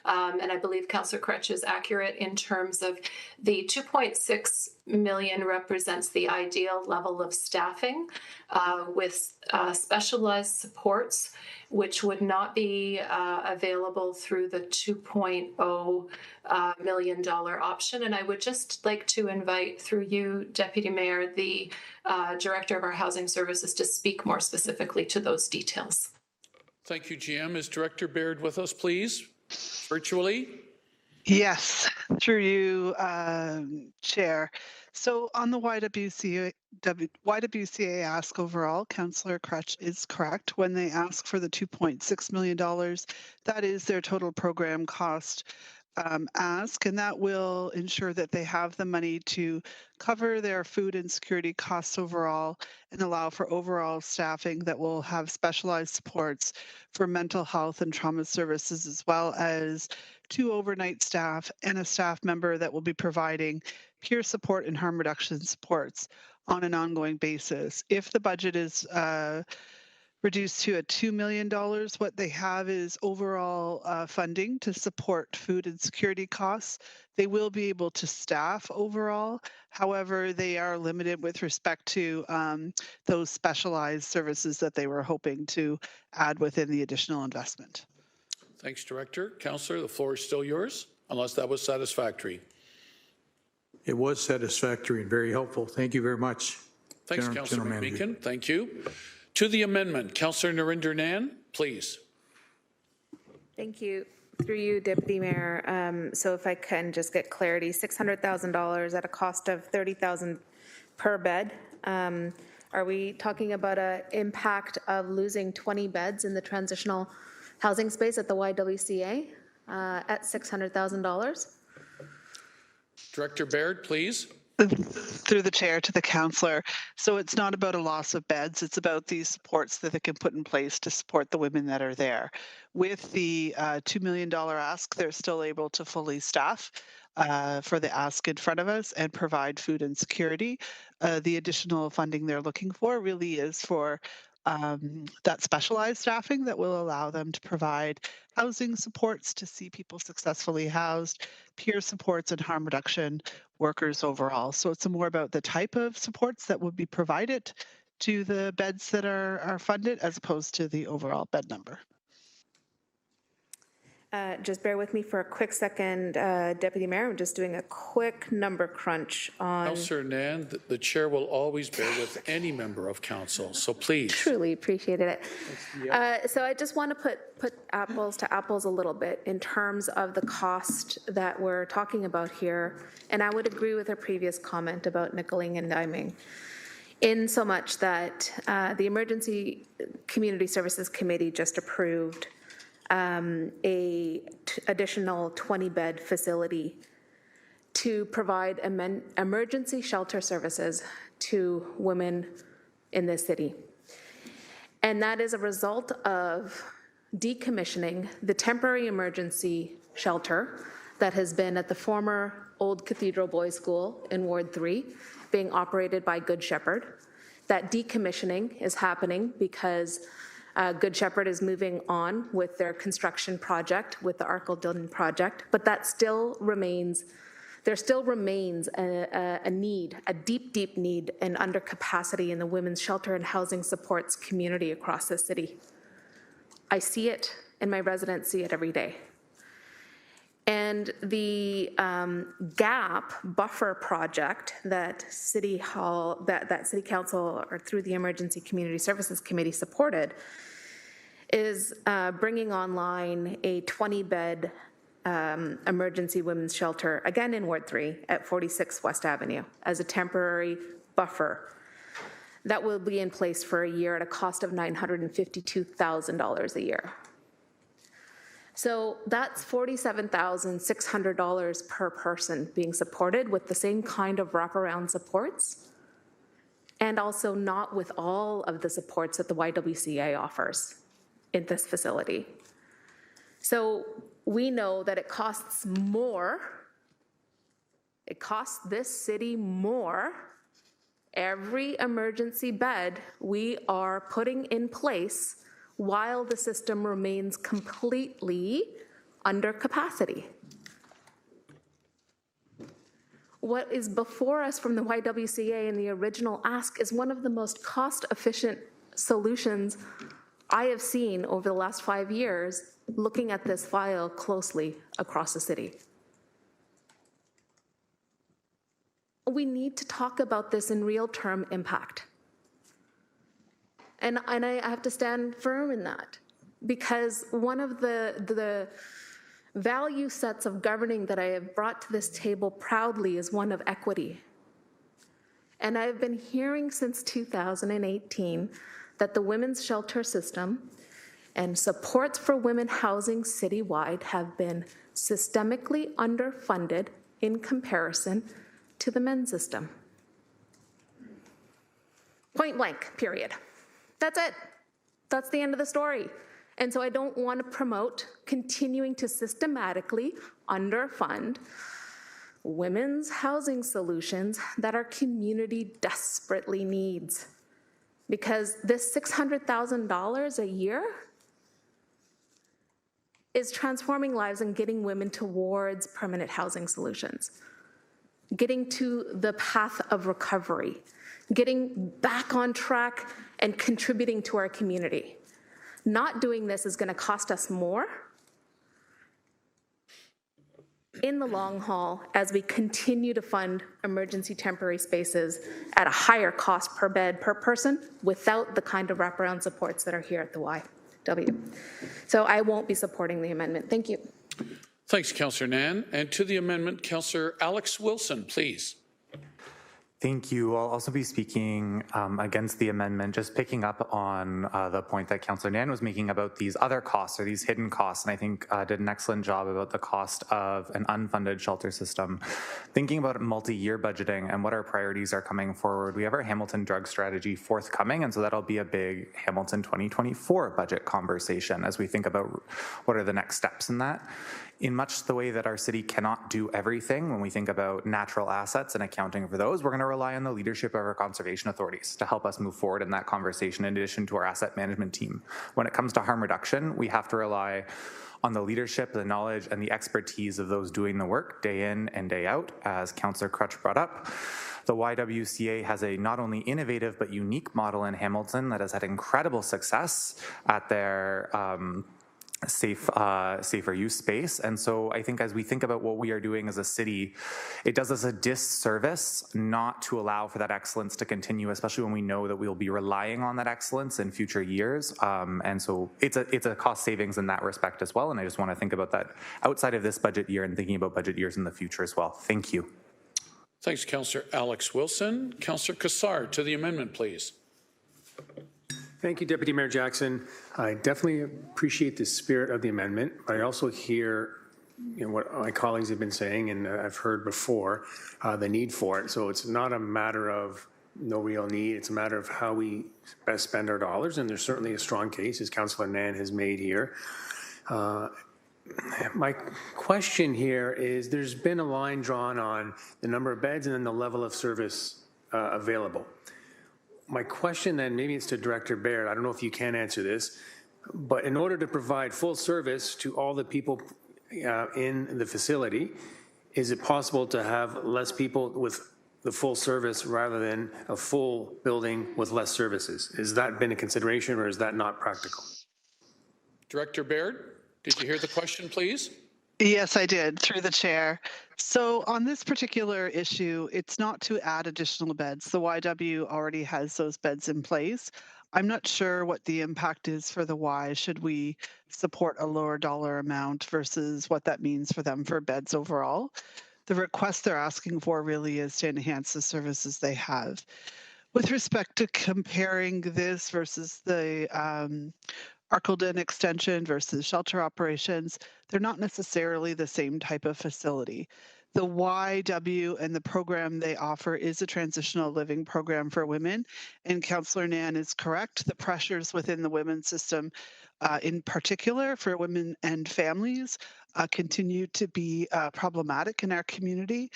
Speaker 17: And I believe Councillor Crutch is accurate in terms of the $2.6 million represents the ideal level of staffing with specialized supports, which would not be available through the $2.0 million option. And I would just like to invite, through you, Deputy Mayor, the Director of our Housing Services to speak more specifically to those details.
Speaker 2: Thank you, GM. Is Director Baird with us, please, virtually?
Speaker 19: Yes, through you, Chair. So on the YWCA ask overall, Councillor Crutch is correct. When they ask for the $2.6 million, that is their total program cost ask, and that will ensure that they have the money to cover their food and security costs overall and allow for overall staffing that will have specialized supports for mental health and trauma services, as well as 2 overnight staff and a staff member that will be providing peer support and harm reduction supports on an ongoing basis. If the budget is reduced to a $2 million, what they have is overall funding to support food and security costs. They will be able to staff overall. However, they are limited with respect to those specialized services that they were hoping to add within the additional investment.
Speaker 2: Thanks, Director. Councillor, the floor is still yours, unless that was satisfactory.
Speaker 8: It was satisfactory and very helpful. Thank you very much.
Speaker 2: Thanks, Councillor McMeekin. Thank you. To the amendment, Councillor Narinder Nan, please.
Speaker 7: Thank you. Through you, Deputy Mayor. So if I can just get clarity, $600,000 at a cost of $30,000 per bed. Are we talking about an impact of losing 20 beds in the transitional housing space at the YWCA at $600,000?
Speaker 2: Director Baird, please.
Speaker 19: Through the chair to the councillor. So it's not about a loss of beds, it's about these supports that they can put in place to support the women that are there. With the $2 million ask, they're still able to fully staff for the ask in front of us and provide food and security. The additional funding they're looking for really is for that specialized staffing that will allow them to provide housing supports to see people successfully housed, peer supports, and harm reduction workers overall. So it's more about the type of supports that would be provided to the beds that are funded as opposed to the overall bed number.
Speaker 7: Just bear with me for a quick second, Deputy Mayor. I'm just doing a quick number crunch on...
Speaker 2: Councillor Nan, the chair will always bear with any member of council, so please.
Speaker 7: Truly appreciated it. So I just want to put apples to apples a little bit in terms of the cost that we're talking about here. And I would agree with her previous comment about nickeling and diming, in so much that the Emergency Community Services Committee just approved a additional 20-bed facility to provide emergency shelter services to women in this city. And that is a result of decommissioning the temporary emergency shelter that has been at the former Old Cathedral Boys School in Ward 3, being operated by Good Shepherd. That decommissioning is happening because Good Shepherd is moving on with their construction project, with the Arkledon project, but that still remains there still remains a need, a deep, deep need and undercapacity in the women's shelter and housing supports community across the city. I see it, and my residents see it every day. And the GAP buffer project that City Hall, that City Council, or through the Emergency Community Services Committee supported, is bringing online a 20-bed emergency women's shelter, again in Ward 3 at 46 West Avenue, as a temporary buffer that will be in place for a year at a cost of $952,000 a year. So that's $47,600 per person being supported with the same kind of wraparound supports, and also not with all of the supports that the YWCA offers in this facility. So we know that it costs more, it costs this city more, every emergency bed we are putting in place while the system remains completely under capacity. What is before us from the YWCA in the original ask is one of the most cost-efficient solutions I have seen over the last 5 years looking at this file closely across the city. We need to talk about this in real-term impact. And I have to stand firm in that, because one of the value sets of governing that I have brought to this table proudly is one of equity. And I've been hearing since 2018 that the women's shelter system and supports for women housing citywide have been systemically underfunded in comparison to the men's system. Point blank, period. That's it. That's the end of the story. And so I don't want to promote continuing to systematically underfund women's housing solutions that our community desperately needs. Because this $600,000 a year is transforming lives and getting women towards permanent housing solutions, getting to the path of recovery, getting back on track and contributing to our community. Not doing this is going to cost us more in the long haul as we continue to fund emergency temporary spaces at a higher cost per bed per person without the kind of wraparound supports that are here at the YW. So I won't be supporting the amendment. Thank you.
Speaker 2: Thanks, Councillor Nan. And to the amendment, Councillor Alex Wilson, please.
Speaker 20: Thank you. I'll also be speaking against the amendment, just picking up on the point that Councillor Nan was making about these other costs or these hidden costs, and I think did an excellent job about the cost of an unfunded shelter system. Thinking about multi-year budgeting and what our priorities are coming forward, we have our Hamilton drug strategy forthcoming, and so that'll be a big Hamilton 2024 budget conversation as we think about what are the next steps in that. In much the way that our city cannot do everything when we think about natural assets and accounting for those, we're going to rely on the leadership of our conservation authorities to help us move forward in that conversation in addition to our asset management team. When it comes to harm reduction, we have to rely on the leadership, the knowledge, and the expertise of those doing the work day in and day out, as Councillor Crutch brought up. The YWCA has a not only innovative but unique model in Hamilton that has had incredible success at their safer use space. And so I think as we think about what we are doing as a city, it does us a disservice not to allow for that excellence to continue, especially when we know that we'll be relying on that excellence in future years. And so it's a cost savings in that respect as well. And I just want to think about that outside of this budget year and thinking about budget years in the future as well. Thank you.
Speaker 2: Thanks, Councillor Alex Wilson. Councillor Cassar, to the amendment, please.
Speaker 4: Thank you, Deputy Mayor Jackson. I definitely appreciate the spirit of the amendment, but I also hear what my colleagues have been saying, and I've heard before, the need for it. So it's not a matter of no real need, it's a matter of how we best spend our dollars, and there's certainly a strong case, as Councillor Nan has made here. My question here is, there's been a line drawn on the number of beds and then the level of service available. My question then, maybe it's to Director Baird, I don't know if you can answer this, but in order to provide full service to all the people in the facility, is it possible to have less people with the full service rather than a full building with less services? Has that been a consideration, or is that not practical?
Speaker 2: Director Baird, did you hear the question, please?
Speaker 19: Yes, I did, through the chair. So on this particular issue, it's not to add additional beds. The YW already has those beds in place. I'm not sure what the impact is for the Y. Should we support a lower dollar amount versus what that means for them for beds overall? The request they're asking for really is to enhance the services they have. With respect to comparing this versus the Arcledon extension versus shelter operations, they're not necessarily the same type of facility. The YW and the program they offer is a transitional living program for women, and Councillor Nan is correct. The pressures within the women's system, in particular for women and families, continue to be problematic in our community.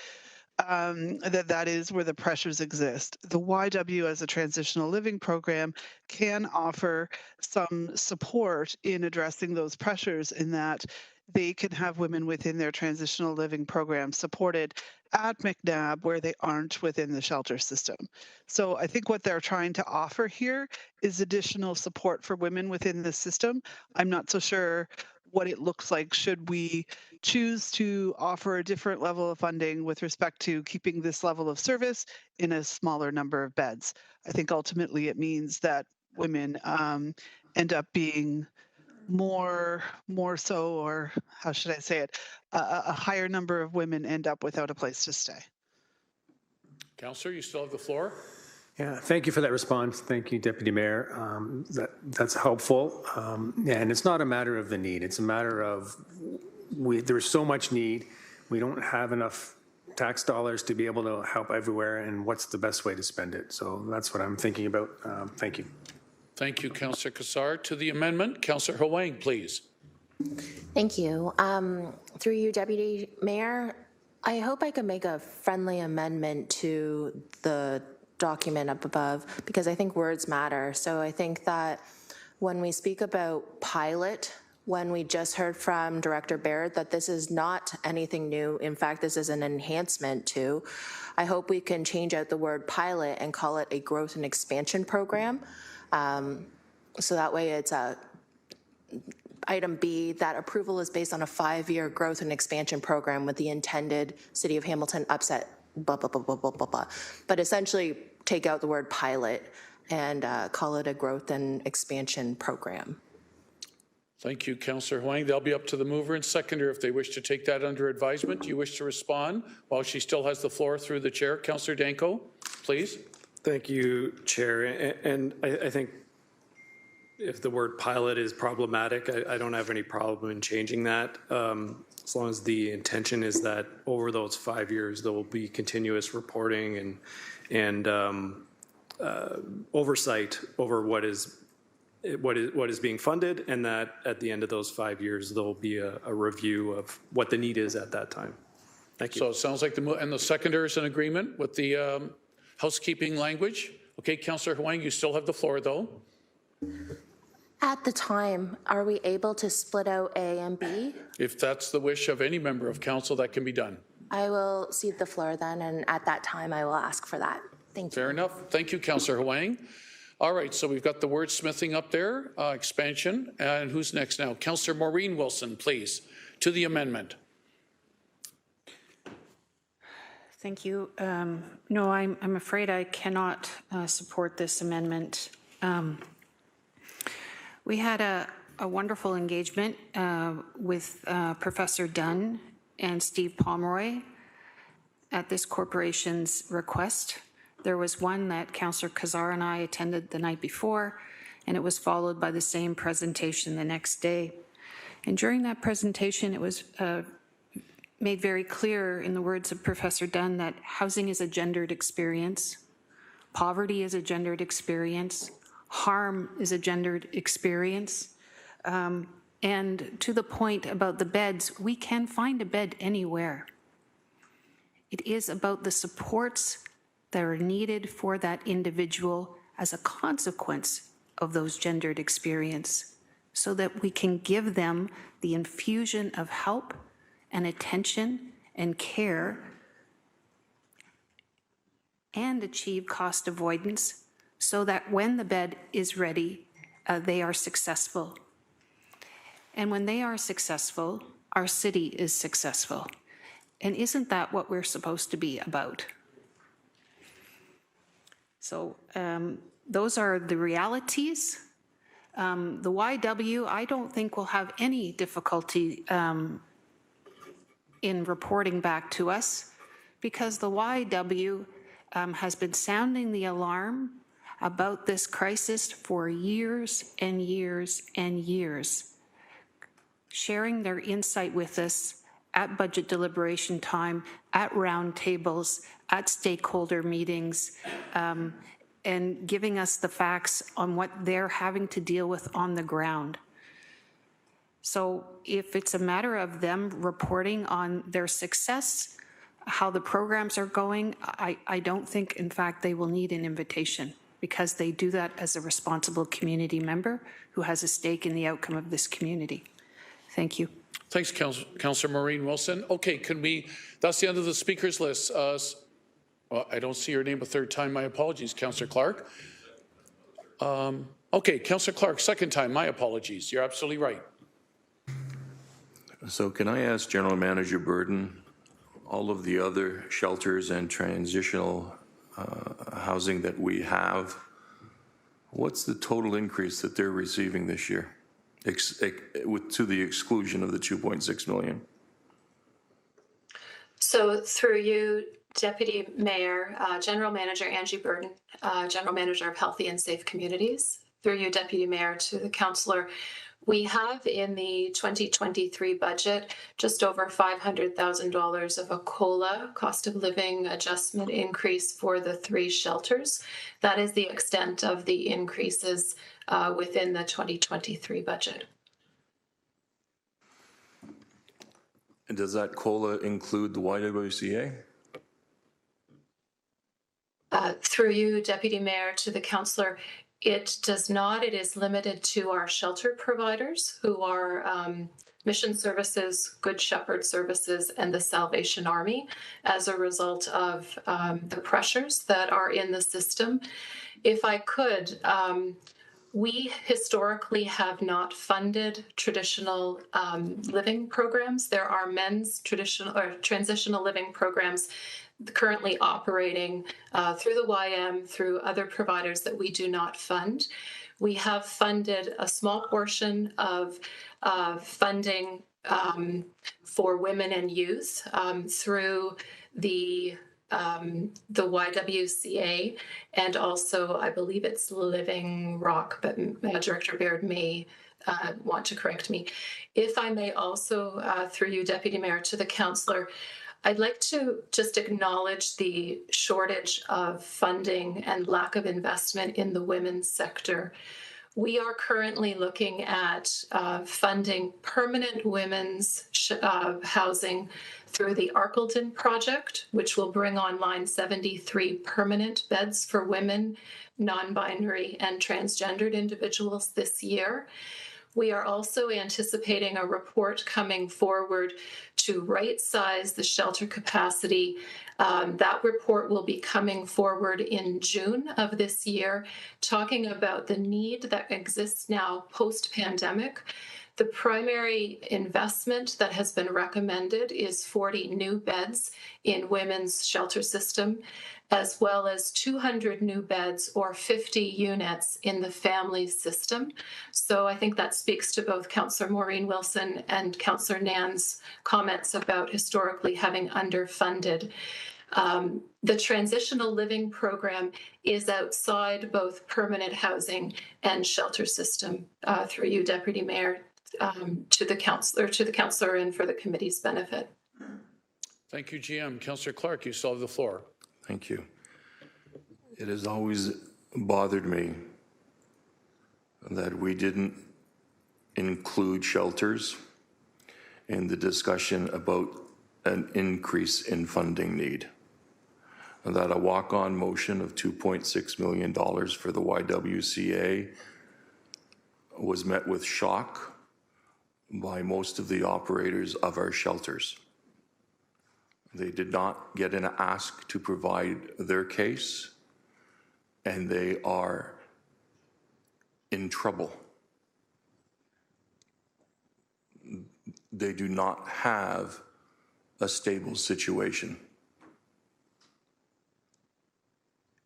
Speaker 19: That is where the pressures exist. The YW as a transitional living program can offer some support in addressing those pressures in that they can have women within their transitional living program supported at McNabb where they aren't within the shelter system. So I think what they're trying to offer here is additional support for women within the system. I'm not so sure what it looks like should we choose to offer a different level of funding with respect to keeping this level of service in a smaller number of beds. I think ultimately it means that women end up being more so, or how should I say it, a higher number of women end up without a place to stay.
Speaker 2: Councillor, you still have the floor.
Speaker 4: Yeah, thank you for that response. Thank you, Deputy Mayor. That's helpful. Yeah, and it's not a matter of the need. It's a matter of there's so much need. We don't have enough tax dollars to be able to help everywhere, and what's the best way to spend it? So that's what I'm thinking about. Thank you.
Speaker 2: Thank you, Councillor Cassar. To the amendment, Councillor Hwang, please.
Speaker 1: Thank you. Through you, Deputy Mayor, I hope I can make a friendly amendment to the document up above, because I think words matter. So I think that when we speak about pilot, when we just heard from Director Baird that this is not anything new, in fact, this is an enhancement to, I hope we can change out the word pilot and call it a growth and expansion program. So that way it's a item B, that approval is based on a 5-year growth and expansion program with the intended City of Hamilton upset, blah, blah, blah, blah, blah, blah, blah. But essentially take out the word pilot and call it a growth and expansion program.
Speaker 2: Thank you, Councillor Hwang. They'll be up to the mover and seconder if they wish to take that under advisement. Do you wish to respond while she still has the floor through the chair? Councillor Danko, please.
Speaker 12: Thank you, Chair. And I think if the word pilot is problematic, I don't have any problem in changing that. As long as the intention is that over those 5 years, there will be continuous reporting and oversight over what is being funded, and that at the end of those 5 years, there will be a review of what the need is at that time. Thank you.
Speaker 2: So it sounds like the seconder is in agreement with the housekeeping language. Okay, Councillor Hwang, you still have the floor, though.
Speaker 1: At the time, are we able to split out A and B?
Speaker 2: If that's the wish of any member of council, that can be done.
Speaker 1: I will cede the floor then, and at that time, I will ask for that. Thank you.
Speaker 2: Fair enough. Thank you, Councillor Hwang. All right, so we've got the wordsmithing up there, expansion. And who's next now? Councillor Maureen Wilson, please, to the amendment.
Speaker 10: Thank you. No, I'm afraid I cannot support this amendment. We had a wonderful engagement with Professor Dunn and Steve Pomeroy at this corporation's request. There was one that Councillor Cassar and I attended the night before, and it was followed by the same presentation the next day. And during that presentation, it was made very clear in the words of Professor Dunn that housing is a gendered experience, poverty is a gendered experience, harm is a gendered experience. And to the point about the beds, we can find a bed anywhere. It is about the supports that are needed for that individual as a consequence of those gendered experience, so that we can give them the infusion of help and attention and care and achieve cost avoidance so that when the bed is ready, they are successful. And when they are successful, our city is successful. And isn't that what we're supposed to be about? So those are the realities. The YW, I don't think will have any difficulty in reporting back to us, because the YW has been sounding the alarm about this crisis for years and years and years, sharing their insight with us at budget deliberation time, at roundtables, at stakeholder meetings, and giving us the facts on what they're having to deal with on the ground. So if it's a matter of them reporting on their success, how the programs are going, I don't think, in fact, they will need an invitation, because they do that as a responsible community member who has a stake in the outcome of this community. Thank you.
Speaker 2: Thanks, Councillor Maureen Wilson. Okay, that's the end of the speakers list. Well, I don't see your name a third time. My apologies, Councillor Clark. Okay, Councillor Clark, second time. My apologies. You're absolutely right.
Speaker 9: So can I ask General Manager Burden, all of the other shelters and transitional housing that we have, what's the total increase that they're receiving this year, to the exclusion of the 2.6 million?
Speaker 17: So through you, Deputy Mayor, General Manager Angie Burden, General Manager of Healthy and Safe Communities, through you, Deputy Mayor, to the Councillor, we have in the 2023 budget just over $500,000 of a COLA, cost of living adjustment increase for the 3 shelters. That is the extent of the increases within the 2023 budget.
Speaker 9: And does that COLA include the YWCA?
Speaker 17: Through you, Deputy Mayor, to the Councillor, it does not. It is limited to our shelter providers, who are Mission Services, Good Shepherd Services, and the Salvation Army, as a result of the pressures that are in the system. If I could, we historically have not funded traditional living programs. There are men's traditional or transitional living programs currently operating through the YM, through other providers that we do not fund. We have funded a small portion of funding for women and youth through the YWCA, and also I believe it's Living Rock, but Director Baird may want to correct me. If I may also, through you, Deputy Mayor, to the Councillor, I'd like to just acknowledge the shortage of funding and lack of investment in the women's sector. We are currently looking at funding permanent women's housing through the Arkeldon project, which will bring online 73 permanent beds for women, non-binary, and transgendered individuals this year. We are also anticipating a report coming forward to right-size the shelter capacity. That report will be coming forward in June of this year, talking about the need that exists now post-pandemic. The primary investment that has been recommended is 40 new beds in women's shelter system, as well as 200 new beds or 50 units in the family system. So I think that speaks to both Councillor Maureen Wilson and Councillor Nan's comments about historically having underfunded. The transitional living program is outside both permanent housing and shelter system. Through you, Deputy Mayor, to the councillor and for the committee's benefit.
Speaker 2: Thank you, GM. Councillor Clark, you still have the floor.
Speaker 9: Thank you. It has always bothered me that we didn't include shelters in the discussion about an increase in funding need. That a walk-on motion of $2.6 million for the YWCA was met with shock by most of the operators of our shelters. They did not get an ask to provide their case, and they are in trouble. They do not have a stable situation.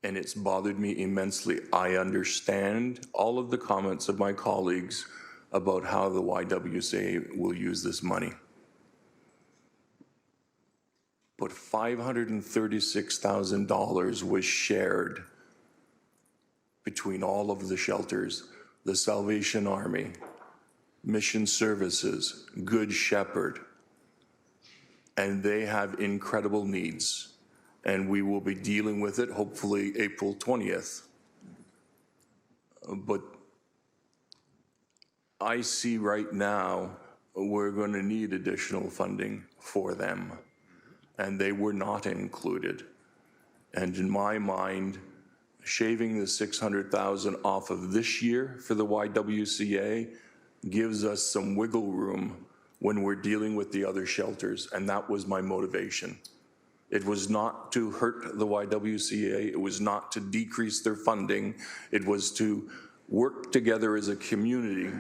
Speaker 9: And it's bothered me immensely. I understand all of the comments of my colleagues about how the YWCA will use this money. But $536,000 was shared between all of the shelters, the Salvation Army, Mission Services, Good Shepherd, and they have incredible needs. And we will be dealing with it hopefully April 20th. But I see right now we're going to need additional funding for them, and they were not included. And in my mind, shaving the $600,000 off of this year for the YWCA gives us some wiggle room when we're dealing with the other shelters, and that was my motivation. It was not to hurt the YWCA. It was not to decrease their funding. It was to work together as a community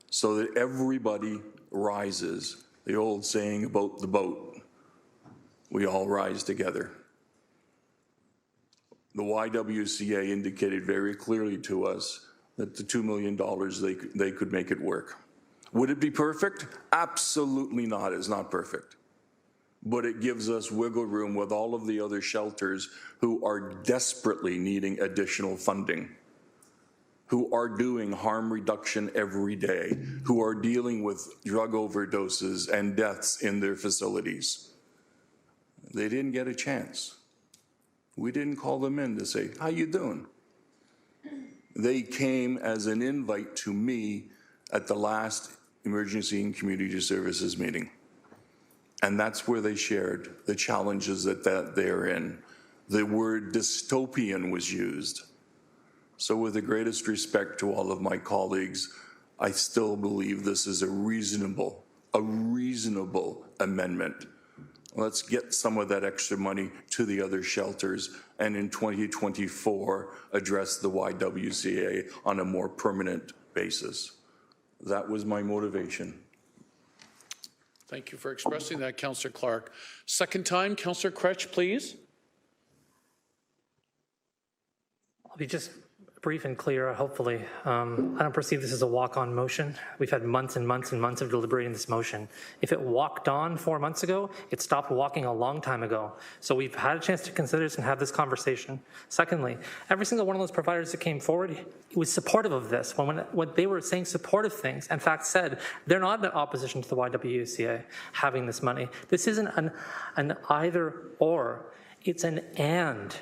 Speaker 9: so that everybody rises. The old saying about the boat, we all rise together. The YWCA indicated very clearly to us that the $2 million, they could make it work. Would it be perfect? Absolutely not. It's not perfect. But it gives us wiggle room with all of the other shelters who are desperately needing additional funding, who are doing harm reduction every day, who are dealing with drug overdoses and deaths in their facilities. They didn't get a chance. We didn't call them in to say, how you doing? They came as an invite to me at the last Emergency and Community Services meeting. And that's where they shared the challenges that they're in. The word dystopian was used. So with the greatest respect to all of my colleagues, I still believe this is a reasonable amendment. Let's get some of that extra money to the other shelters, and in 2024, address the YWCA on a more permanent basis. That was my motivation.
Speaker 2: Thank you for expressing that, Councillor Clark. Second time, Councillor Cretch, please.
Speaker 13: I'll be just brief and clear, hopefully. I don't perceive this as a walk-on motion. We've had months and months and months of deliberating this motion. If it walked on 4 months ago, it stopped walking a long time ago. So we've had a chance to consider this and have this conversation. Secondly, every single one of those providers that came forward was supportive of this. When they were saying supportive things, in fact said, they're not in opposition to the YWCA having this money. This isn't an either or, it's an and.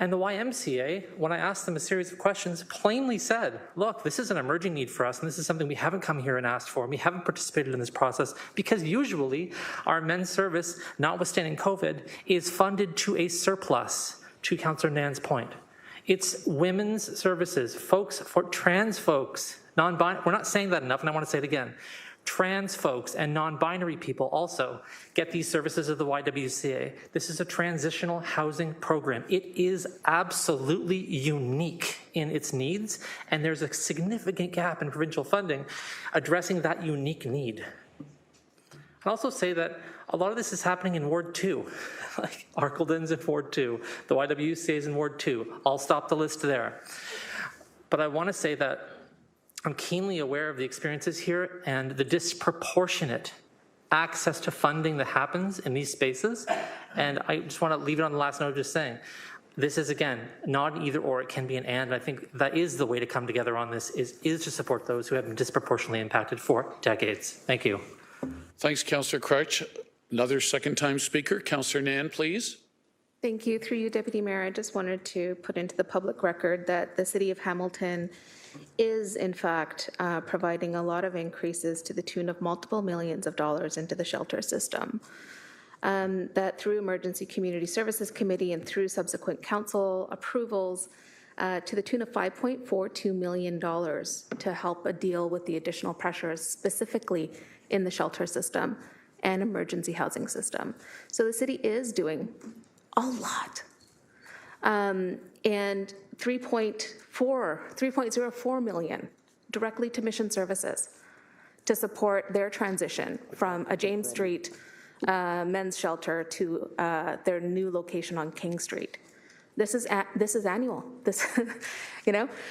Speaker 13: And the YMCA, when I asked them a series of questions, plainly said, look, this is an emerging need for us, and this is something we haven't come here and asked for, and we haven't participated in this process, because usually our men's service, notwithstanding COVID, is funded to a surplus, to Councillor Nan's point. It's women's services, folks, for trans folks, non-binary, we're not saying that enough, and I want to say it again. Trans folks and non-binary people also get these services of the YWCA. This is a transitional housing program. It is absolutely unique in its needs, and there's a significant gap in provincial funding addressing that unique need. I'll also say that a lot of this is happening in Ward 2, like Arkeldon's in Ward 2, the YWCA is in Ward 2. I'll stop the list there. But I want to say that I'm keenly aware of the experiences here and the disproportionate access to funding that happens in these spaces. And I just want to leave it on the last note just saying, this is, again, not an either or, it can be an and. I think that is the way to come together on this, is to support those who have been disproportionately impacted for decades. Thank you.
Speaker 2: Thanks, Councillor Crouch. Another second-time speaker, Councillor Nan, please.
Speaker 7: Thank you. Through you, Deputy Mayor, I just wanted to put into the public record that the City of Hamilton is, in fact, providing a lot of increases to the tune of multiple millions of dollars into the shelter system. That through Emergency Community Services Committee and through subsequent council approvals, to the tune of $5.42 million to help deal with the additional pressures specifically in the shelter system. and emergency housing system. So the city is doing a lot. And 3.04 million directly to Mission Services to support their transition from a James Street men's shelter to their new location on King Street. This is annual.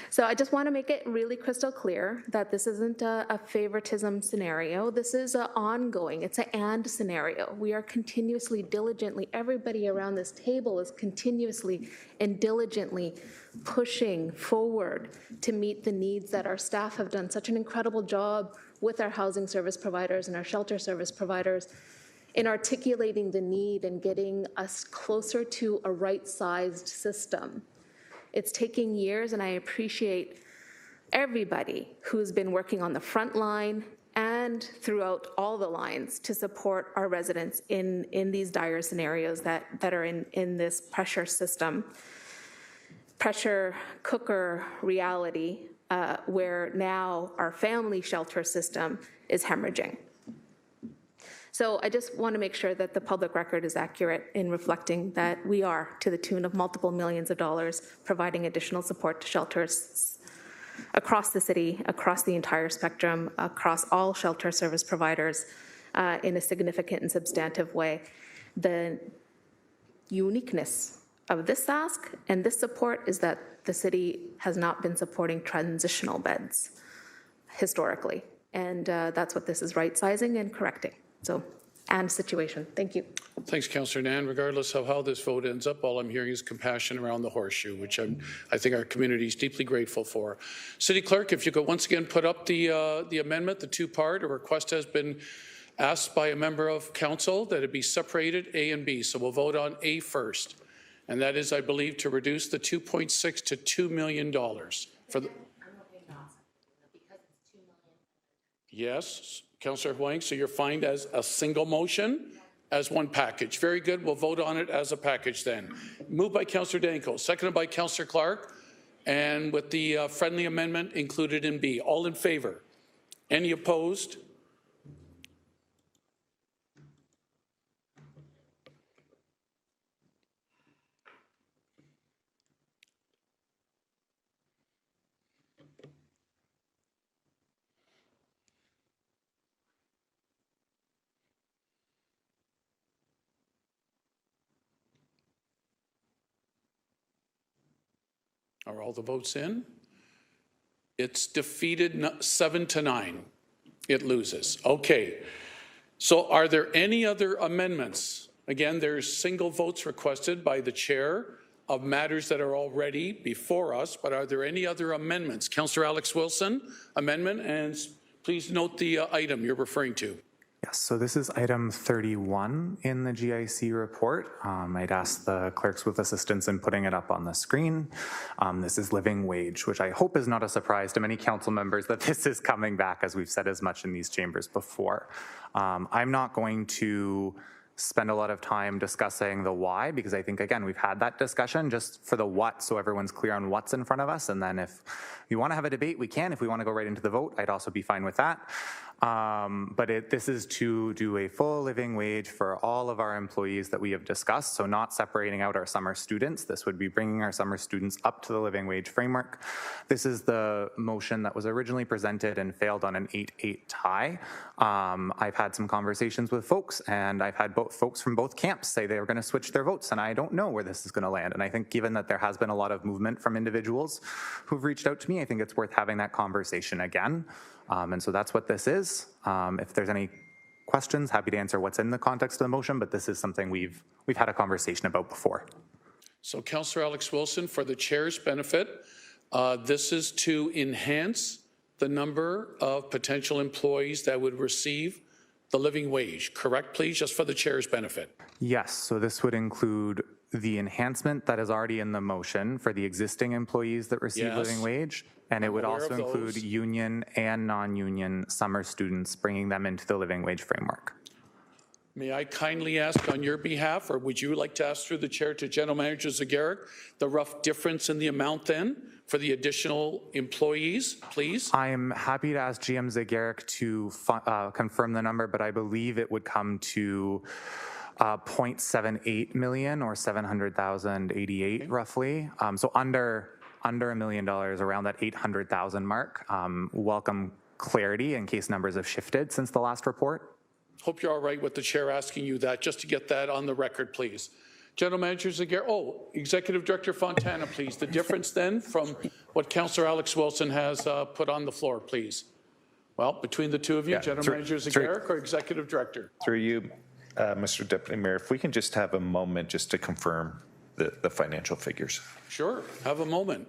Speaker 7: So I just want to make it really crystal clear that this isn't a favoritism scenario. This is an ongoing. It's an and scenario. We are continuously, diligently. Everybody around this table is continuously and diligently pushing forward to meet the needs that our staff have done such an incredible job with our housing service providers and our shelter service providers in articulating the need and getting us closer to a right-sized system. It's taking years, and I appreciate everybody who's been working on the front line and throughout all the lines to support our residents in these dire scenarios that are in this pressure system, pressure cooker reality, where now our family shelter system is hemorrhaging. So I just want to make sure that the public record is accurate in reflecting that we are, to the tune of multiple millions of dollars, providing additional support to shelters across the city, across the entire spectrum, across all shelter service providers in a significant and substantive way. The uniqueness of this ask and this support is that the city has not been supporting transitional beds historically. And that's what this is right-sizing and correcting. So, and situation. Thank you.
Speaker 2: Thanks, Councillor Nan. Regardless of how this vote ends up, all I'm hearing is compassion around the horseshoe, which I think our community is deeply grateful for. City Clerk, if you could once again put up the amendment, the two-part. A request has been asked by a member of council that it be separated A and B. So we'll vote on A first. And that is, I believe, to reduce the 2.6 to $2 million for the... Yes, Councillor Huang, so you're fined as a single motion, as one package. Very good, we'll vote on it as a package then. Moved by Councillor Danko, seconded by Councillor Clark, and with the friendly amendment included in B. All in favor? Any opposed? Are all the votes in? It's defeated 7-9. It loses. Okay. So are there any other amendments? Again, there's single votes requested by the chair of matters that are already before us, but are there any other amendments? Councillor Alex Wilson, amendment, and please note the item you're referring to.
Speaker 20: Yes, so this is item 31 in the GIC report. I'd ask the clerks with assistance in putting it up on the screen. This is living wage, which I hope is not a surprise to many council members that this is coming back, as we've said as much in these chambers before. I'm not going to spend a lot of time discussing the why, because I think, again, we've had that discussion just for the what, so everyone's clear on what's in front of us. And then if you want to have a debate, we can. If we want to go right into the vote, I'd also be fine with that. But this is to do a full living wage for all of our employees that we have discussed, so not separating out our summer students. This would be bringing our summer students up to the living wage framework. This is the motion that was originally presented and failed on an 8-8 tie. I've had some conversations with folks, and I've had folks from both camps say they were going to switch their votes, and I don't know where this is going to land. And I think given that there has been a lot of movement from individuals who've reached out to me, I think it's worth having that conversation again. And so that's what this is. If there's any questions, happy to answer what's in the context of the motion, but this is something we've had a conversation about before.
Speaker 2: So Councillor Alex Wilson, for the chair's benefit, this is to enhance the number of potential employees that would receive the living wage, correct, please, just for the chair's benefit?
Speaker 20: Yes, so this would include the enhancement that is already in the motion for the existing employees that receive living wage, and it would also include union and non-union summer students, bringing them into the living wage framework.
Speaker 2: May I kindly ask on your behalf, or would you like to ask through the chair to General Manager Zagarek, the rough difference in the amount then for the additional employees, please?
Speaker 20: I am happy to ask GM Zagarek to confirm the number, but I believe it would come to 0.78 million or 700,088 roughly. So under $1 million, around that 800,000 mark. Welcome clarity in case numbers have shifted since the last report.
Speaker 2: Hope you're all right with the chair asking you that, just to get that on the record, please. General Manager Zagarek, Executive Director Fontana, please. The difference then from what Councillor Alex Wilson has put on the floor, please. Well, between the two of you, General Manager Zagarek or Executive Director?
Speaker 16: Through you, Mr. Deputy Mayor, if we can just have a moment just to confirm the financial figures.
Speaker 2: Sure, have a moment.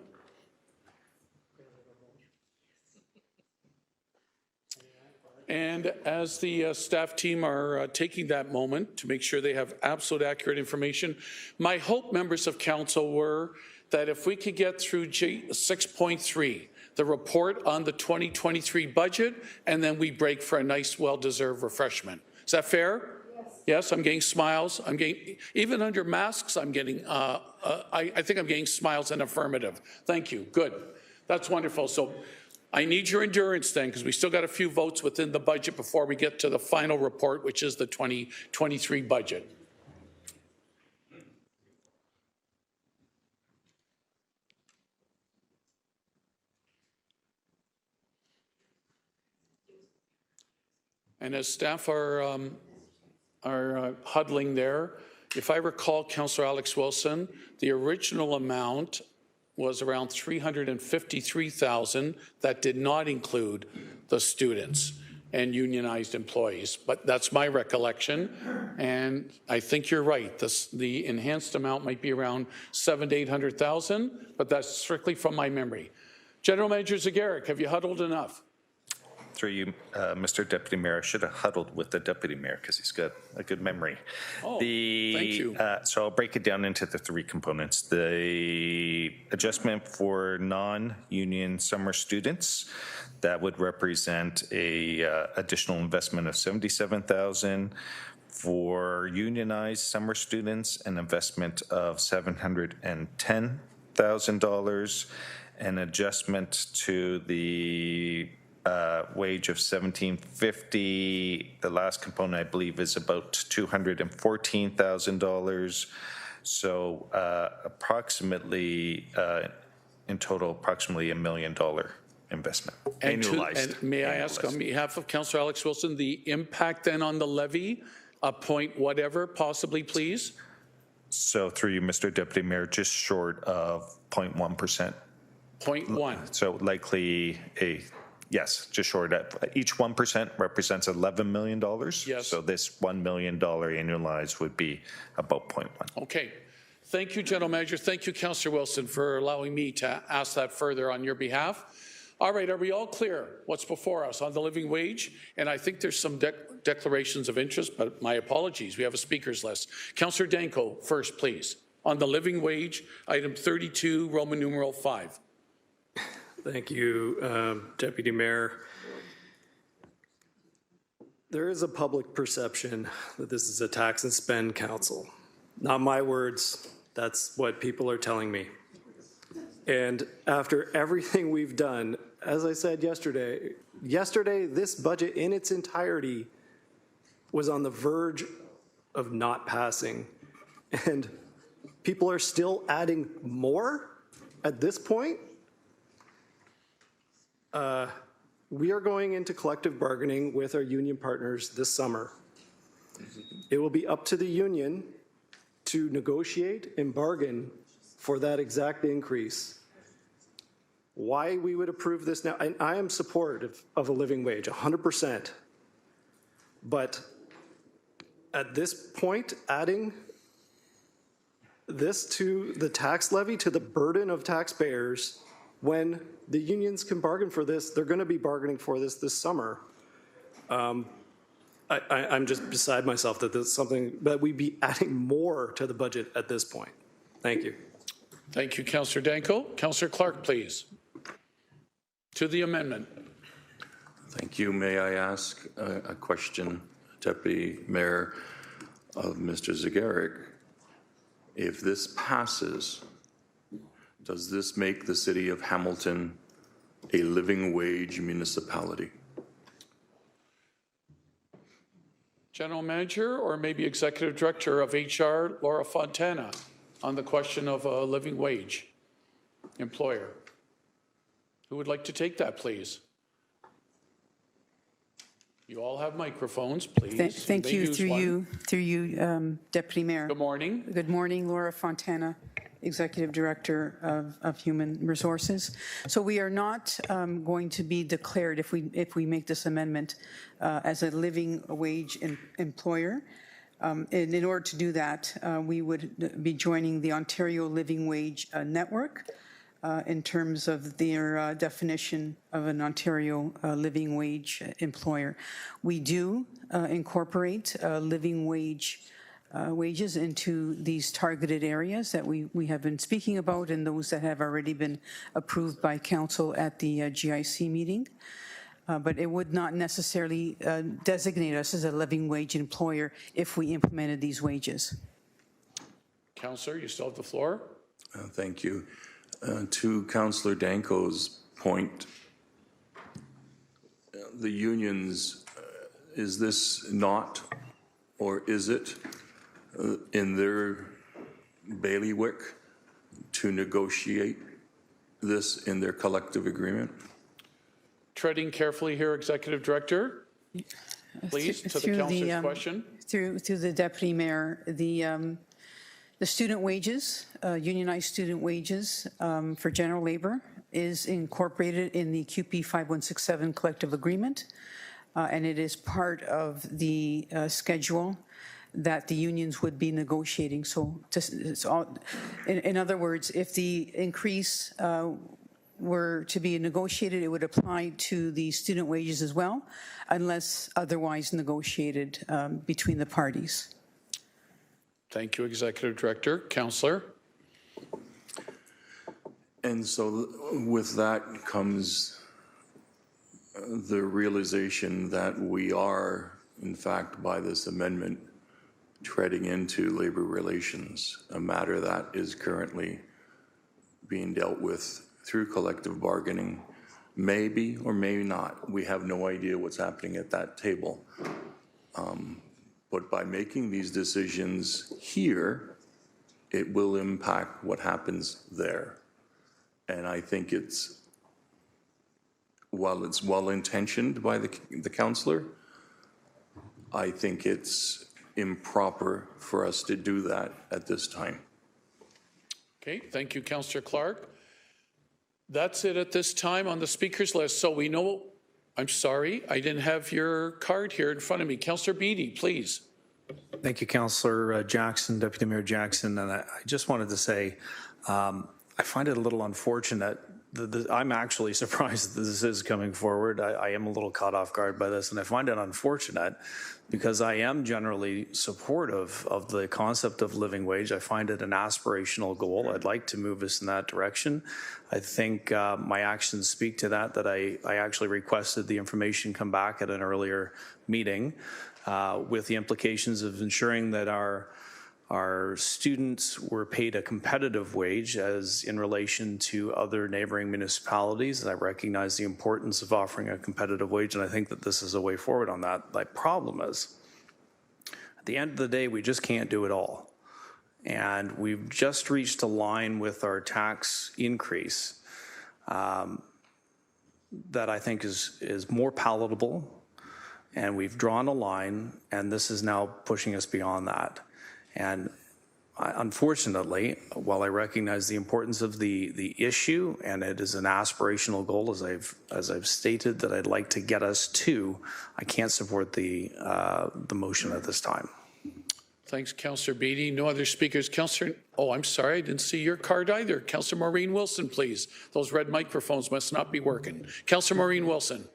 Speaker 2: And as the staff team are taking that moment to make sure they have absolute accurate information, my hope, members of council, were that if we could get through 6.3, the report on the 2023 budget, and then we break for a nice, well-deserved refreshment. Is that fair? Yes, I'm getting smiles. I'm getting, even under masks, I'm getting, I think I'm getting smiles and affirmative. Thank you. Good. That's wonderful. So I need your endurance then, because we still got a few votes within the budget before we get to the final report, which is the 2023 budget. And as staff are huddling there, if I recall, Councillor Alex Wilson, the original amount was around 353,000. That did not include the students and unionized employees, but that's my recollection. And I think you're right. The enhanced amount might be around 700,000 to 800,000, but that's strictly from my memory. General Manager Zagarek, have you huddled enough?
Speaker 16: Through you, Mr. Deputy Mayor, I should have huddled with the Deputy Mayor because he's got a good memory.
Speaker 2: Oh, thank you.
Speaker 16: So I'll break it down into the three components. The adjustment for non-union summer students, that would represent a additional investment of $77,000. For unionized summer students, an investment of $710,000. An adjustment to the wage of $1,750. The last component, I believe, is about $214,000. So approximately, in total, approximately $1 million investment, annualized.
Speaker 2: And may I ask on behalf of Councillor Alex Wilson, the impact then on the levy, a point whatever, possibly, please?
Speaker 16: So through you, Mr. Deputy Mayor, just short of 0.1%.
Speaker 2: 0.1.
Speaker 16: So likely yes, just short of each 1% represents $11 million.
Speaker 2: Yes.
Speaker 16: So this $1 million annualized would be about 0.1.
Speaker 2: Okay. Thank you, General Manager. Thank you, Councillor Wilson, for allowing me to ask that further on your behalf. All right, are we all clear what's before us on the living wage? And I think there's some declarations of interest, but my apologies, we have a speakers list. Councillor Danko, first, please. On the living wage, item 32, Roman numeral 5.
Speaker 12: Thank you, Deputy Mayor. There is a public perception that this is a tax and spend council. Not my words, that's what people are telling me. And after everything we've done, as I said yesterday, this budget in its entirety was on the verge of not passing. And people are still adding more at this point? We are going into collective bargaining with our union partners this summer. It will be up to the union to negotiate and bargain for that exact increase. Why we would approve this now, and I am supportive of a living wage, 100%. But at this point, adding this to the tax levy, to the burden of taxpayers, when the unions can bargain for this, they're going to be bargaining for this summer. I'm just beside myself that there's something that we'd be adding more to the budget at this point. Thank you.
Speaker 2: Thank you, Councillor Danko. Councillor Clark, please. To the amendment.
Speaker 9: Thank you. May I ask a question, Deputy Mayor? of Mr. Zagarek, if this passes, does this make the city of Hamilton a living wage municipality?
Speaker 2: General Manager or maybe Executive Director of HR, Laura Fontana, on the question of a living wage employer. Who would like to take that, please? You all have microphones, please.
Speaker 21: Thank you. Through you, Deputy Mayor.
Speaker 2: Good morning.
Speaker 21: Good morning, Laura Fontana, Executive Director of Human Resources. So we are not going to be declared, if we make this amendment, as a living wage employer. And in order to do that, we would be joining the Ontario Living Wage Network in terms of their definition of an Ontario living wage employer. We do incorporate living wages into these targeted areas that we have been speaking about and those that have already been approved by Council at the GIC meeting. But it would not necessarily designate us as a living wage employer if we implemented these wages.
Speaker 2: Councillor, you still have the floor.
Speaker 9: Thank you. To Councillor Danko's point, the unions, is this not, or is it in their bailiwick to negotiate this in their collective agreement?
Speaker 2: Treading carefully here, Executive Director. Please, to the councillor's question.
Speaker 21: Through the Deputy Mayor, the student wages, unionized student wages for general labor is incorporated in the QP 5167 collective agreement, and it is part of the schedule that the unions would be negotiating. So in other words, if the increase were to be negotiated, it would apply to the student wages as well, unless otherwise negotiated between the parties.
Speaker 2: Thank you, Executive Director. Councillor.
Speaker 9: And so with that comes the realization that we are, in fact, by this amendment, treading into labor relations, a matter that is currently being dealt with through collective bargaining, maybe or maybe not. We have no idea what's happening at that table. But by making these decisions here, it will impact what happens there. And I think while it's well-intentioned by the councillor, I think it's improper for us to do that at this time.
Speaker 2: Okay, thank you, Councillor Clark. That's it at this time on the speakers list. So we know, I'm sorry, I didn't have your card here in front of me. Councillor Beattie, please.
Speaker 12: Thank you, Councillor Jackson, Deputy Mayor Jackson. And I just wanted to say, I find it a little unfortunate. I'm actually surprised that this is coming forward. I am a little caught off guard by this, and I find it unfortunate because I am generally supportive of the concept of living wage. I find it an aspirational goal. I'd like to move us in that direction. I think my actions speak to that I actually requested the information come back at an earlier meeting with the implications of ensuring that our students were paid a competitive wage as in relation to other neighboring municipalities. And I recognize the importance of offering a competitive wage, and I think that this is a way forward on that. The problem is, at the end of the day, we just can't do it all. And we've just reached a line with our tax increase that I think is more palatable, and we've drawn a line, and this is now pushing us beyond that. And unfortunately, while I recognize the importance of the issue, and it is an aspirational goal, as I've stated that I'd like to get us to, I can't support the motion at this time.
Speaker 2: Thanks, Councillor Beattie. No other speakers. Councillor, oh, I'm sorry, I didn't see your card either. Councillor Maureen Wilson, please. Those red microphones must not be working. Councillor Maureen Wilson.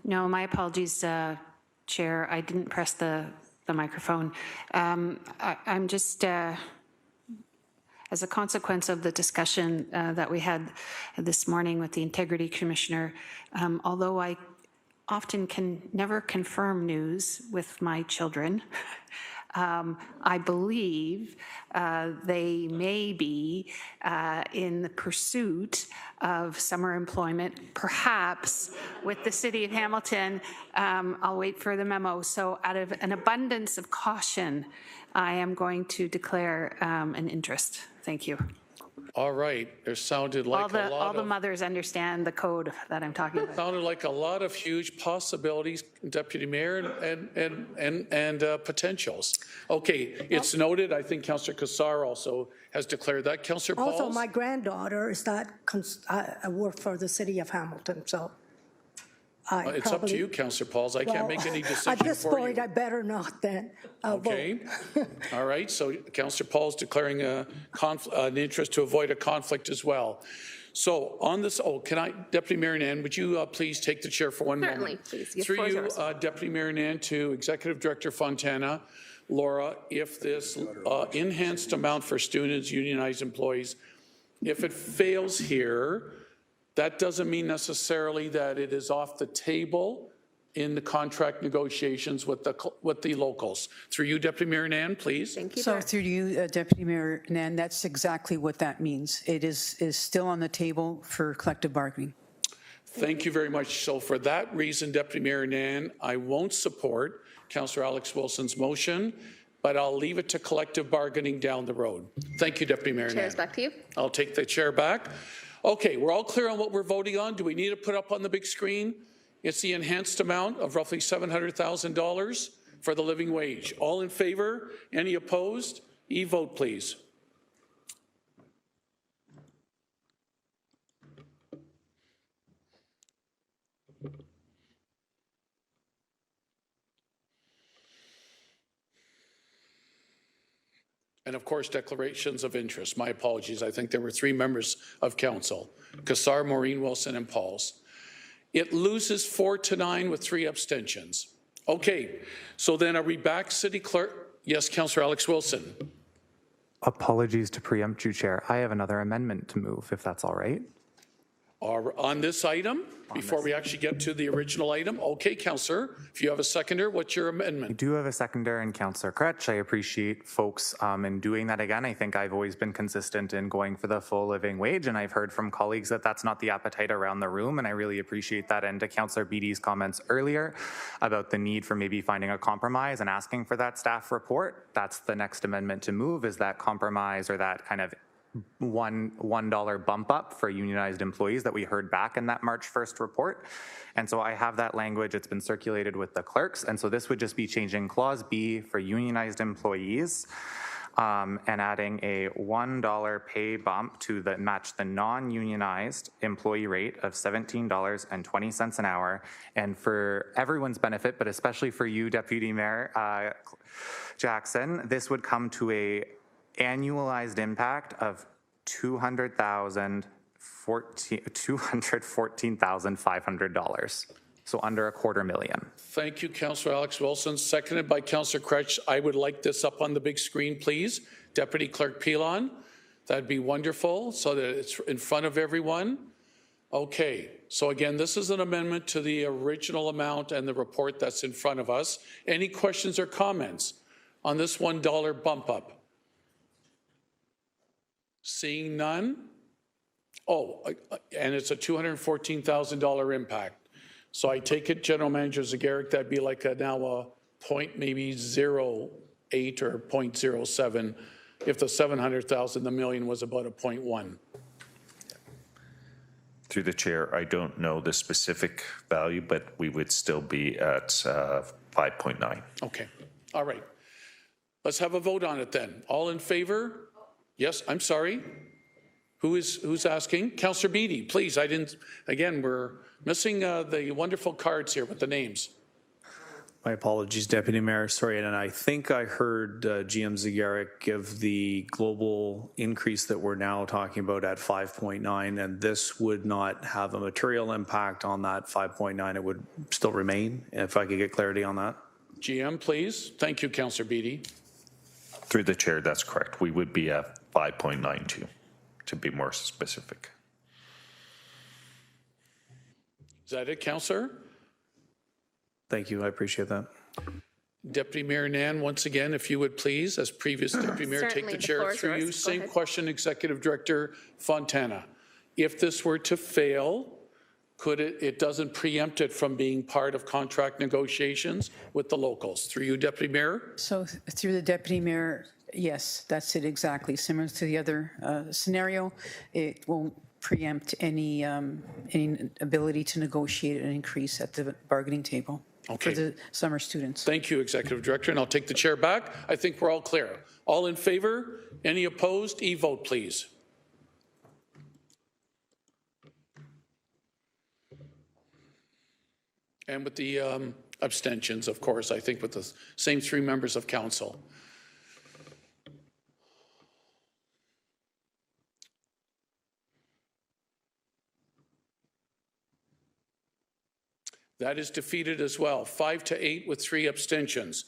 Speaker 10: No, my apologies, Chair. I didn't press the microphone. I'm just, as a consequence of the discussion that we had this morning with the Integrity Commissioner, although I often can never confirm news with my children, I believe they may be in the pursuit of summer employment, perhaps with the City of Hamilton. I'll wait for the memo. So out of an abundance of caution, I am going to declare an interest. Thank you.
Speaker 2: All right, there sounded like
Speaker 10: all the mothers understand the code that I'm talking about.
Speaker 2: Sounded like a lot of huge possibilities, Deputy Mayor, and potentials. Okay, it's noted. I think Councillor Cassar also has declared that. Councillor Pauls?
Speaker 5: Also, my granddaughter is that I work for the City of Hamilton, so
Speaker 2: it's up to you, Councillor Pauls. I can't make any decision
Speaker 5: at this
Speaker 2: for
Speaker 5: point,
Speaker 2: you.
Speaker 5: I better not then.
Speaker 2: Okay. All right. So Councillor Pauls declaring an interest to avoid a conflict as well. So on this, Deputy Mayor Nan, would you please take the chair for one
Speaker 7: Certainly,
Speaker 2: moment?
Speaker 7: please. Yes,
Speaker 2: Through you, Deputy Mayor Nan, to Executive Director Fontana. Laura, if this enhanced amount for students, unionized employees, if it fails here, that doesn't mean necessarily that it is off the table in the contract negotiations with the locals. Through you, Deputy Mayor Nan, please.
Speaker 7: Thank you.
Speaker 21: So through you, Deputy Mayor Nan, that's exactly what that means. It is still on the table for collective bargaining.
Speaker 2: Thank you very much. So for that reason, Deputy Mayor Nan, I won't support Councillor Alex Wilson's motion, but I'll leave it to collective bargaining down the road. Thank you, Deputy Mayor Nan.
Speaker 7: Chair's back to you.
Speaker 2: I'll take the chair back. Okay, we're all clear on what we're voting on. Do we need to put up on the big screen? It's the enhanced amount of roughly $700,000 for the living wage. All in favor? Any opposed? E-vote, please. And of course, declarations of interest. My apologies. I think there were 3 members of council: Cassar, Maureen Wilson, and Pauls. It loses 4-9 with 3 abstentions. Okay, so then are we back, City Clerk? Yes, Councillor Alex Wilson.
Speaker 20: Apologies to preempt you, Chair. I have another amendment to move, if that's all right.
Speaker 2: On this item, before we actually get to the original item. Okay, Councillor, if you have a seconder, what's your amendment?
Speaker 20: I do have a seconder, and Councillor Kretsch. I appreciate folks in doing that again. I think I've always been consistent in going for the full living wage, and I've heard from colleagues that that's not the appetite around the room, and I really appreciate that. And to Councillor Beatty's comments earlier about the need for maybe finding a compromise and asking for that staff report, that's the next amendment to move, is that compromise or that kind of $1 bump up for unionized employees that we heard back in that March 1st report. And so I have that language. It's been circulated with the clerks. And so this would just be changing Clause B for unionized employees and adding a $1 pay bump to match the non-unionized employee rate of $17.20 an hour. And for everyone's benefit, but especially for you, Deputy Mayor Jackson, this would come to a annualized impact of $214,500, so under $250,000.
Speaker 2: Thank you, Councillor Alex Wilson. Seconded by Councillor Kretsch. I would like this up on the big screen, please. Deputy Clerk Pilon, that'd be wonderful, so that it's in front of everyone. Okay, so again, this is an amendment to the original amount and the report that's in front of us. Any questions or comments on this $1 bump up? Seeing none? Oh, and it's a $214,000 impact. So I take it, General Manager Zegeric, that'd be like now a point maybe 0.08 or 0.07. If the 700,000, the million was about a 0.1.
Speaker 16: Through the chair, I don't know the specific value, but we would still be at 5.9.
Speaker 2: Okay, all right. Let's have a vote on it then. All in favor? Yes, I'm sorry. Who's asking? Councillor Beatty, please. Again, we're missing the wonderful cards here with the names.
Speaker 12: My apologies, Deputy Mayor. Sorry, and I think I heard GM Zegeric give the global increase that we're now talking about at 5.9, and this would not have a material impact on that 5.9. It would still remain, if I could get clarity on that.
Speaker 2: GM, please. Thank you, Councillor Beatty.
Speaker 16: Through the chair, that's correct. We would be at 5.92, to be more specific.
Speaker 2: Is that it, Councillor?
Speaker 12: Thank you. I appreciate that.
Speaker 2: Deputy Mayor Nan, once again, if you would please, as previous Deputy Mayor, take
Speaker 7: Certainly,
Speaker 2: the
Speaker 7: the
Speaker 2: chair
Speaker 7: floor is
Speaker 2: through
Speaker 7: yours.
Speaker 2: you.
Speaker 7: Go
Speaker 2: Same
Speaker 7: ahead.
Speaker 2: question, Executive Director Fontana. If this were to fail, could it doesn't preempt it from being part of contract negotiations with the locals? Through you, Deputy Mayor?
Speaker 21: So through the Deputy Mayor, yes, that's it exactly. Similar to the other scenario, it won't preempt any ability to negotiate an increase at the bargaining table
Speaker 2: Okay.
Speaker 21: for the summer students.
Speaker 2: Thank you, Executive Director, and I'll take the chair back. I think we're all clear. All in favor? Any opposed? E-vote, please. And with the abstentions, of course, I think with the same 3 members of council. That is defeated as well, 5-8 with 3 abstentions.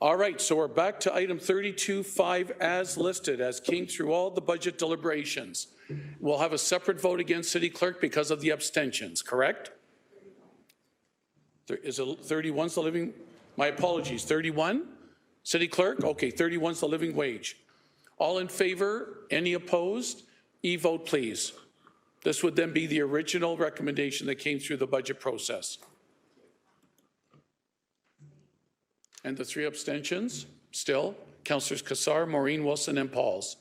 Speaker 2: All right, so we're back to item 32.5 as listed, as came through all the budget deliberations. We'll have a separate vote against City Clerk because of the abstentions, correct? Is it 31's the living, my apologies, 31? City Clerk? Okay, 31's the living wage. All in favor? Any opposed? E-vote, please. This would then be the original recommendation that came through the budget process. And the 3 abstentions, still, Councillors Cassar, Maureen Wilson, and Pauls.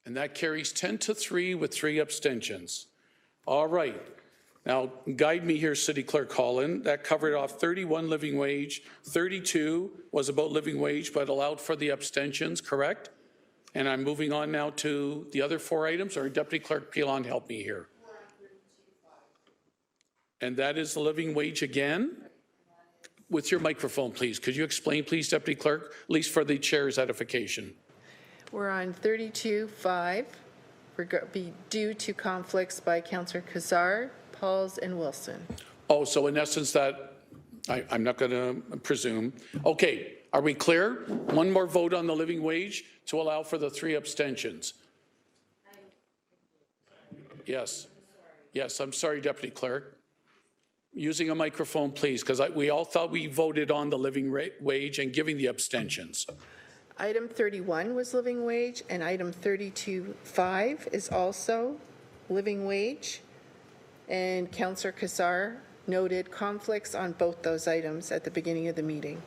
Speaker 2: And that carries 10-3 with 3 abstentions. All right. Now, guide me here, City Clerk Holland. That covered off 31 living wage, 32 was about living wage, but allowed for the abstentions, correct? And I'm moving on now to the other 4 items, or Deputy Clerk Pilon, help me here. And that is the living wage again? With your microphone, please. Could you explain, please, Deputy Clerk, at least for the chair's edification?
Speaker 6: We're on 32.5. We're going to be due to conflicts by Councillor Cassar, Pauls, and Wilson.
Speaker 2: Oh, so in essence that, I'm not going to presume. Okay, are we clear? One more vote on the living wage to allow for the 3 abstentions. Yes. Yes, I'm sorry, Deputy Clerk. Using a microphone, please, because we all thought we voted on the living wage and giving the abstentions.
Speaker 6: Item 31 was living wage, and item 32.5 is also living wage. And Councillor Cassar noted conflicts on both those items at the beginning of the meeting.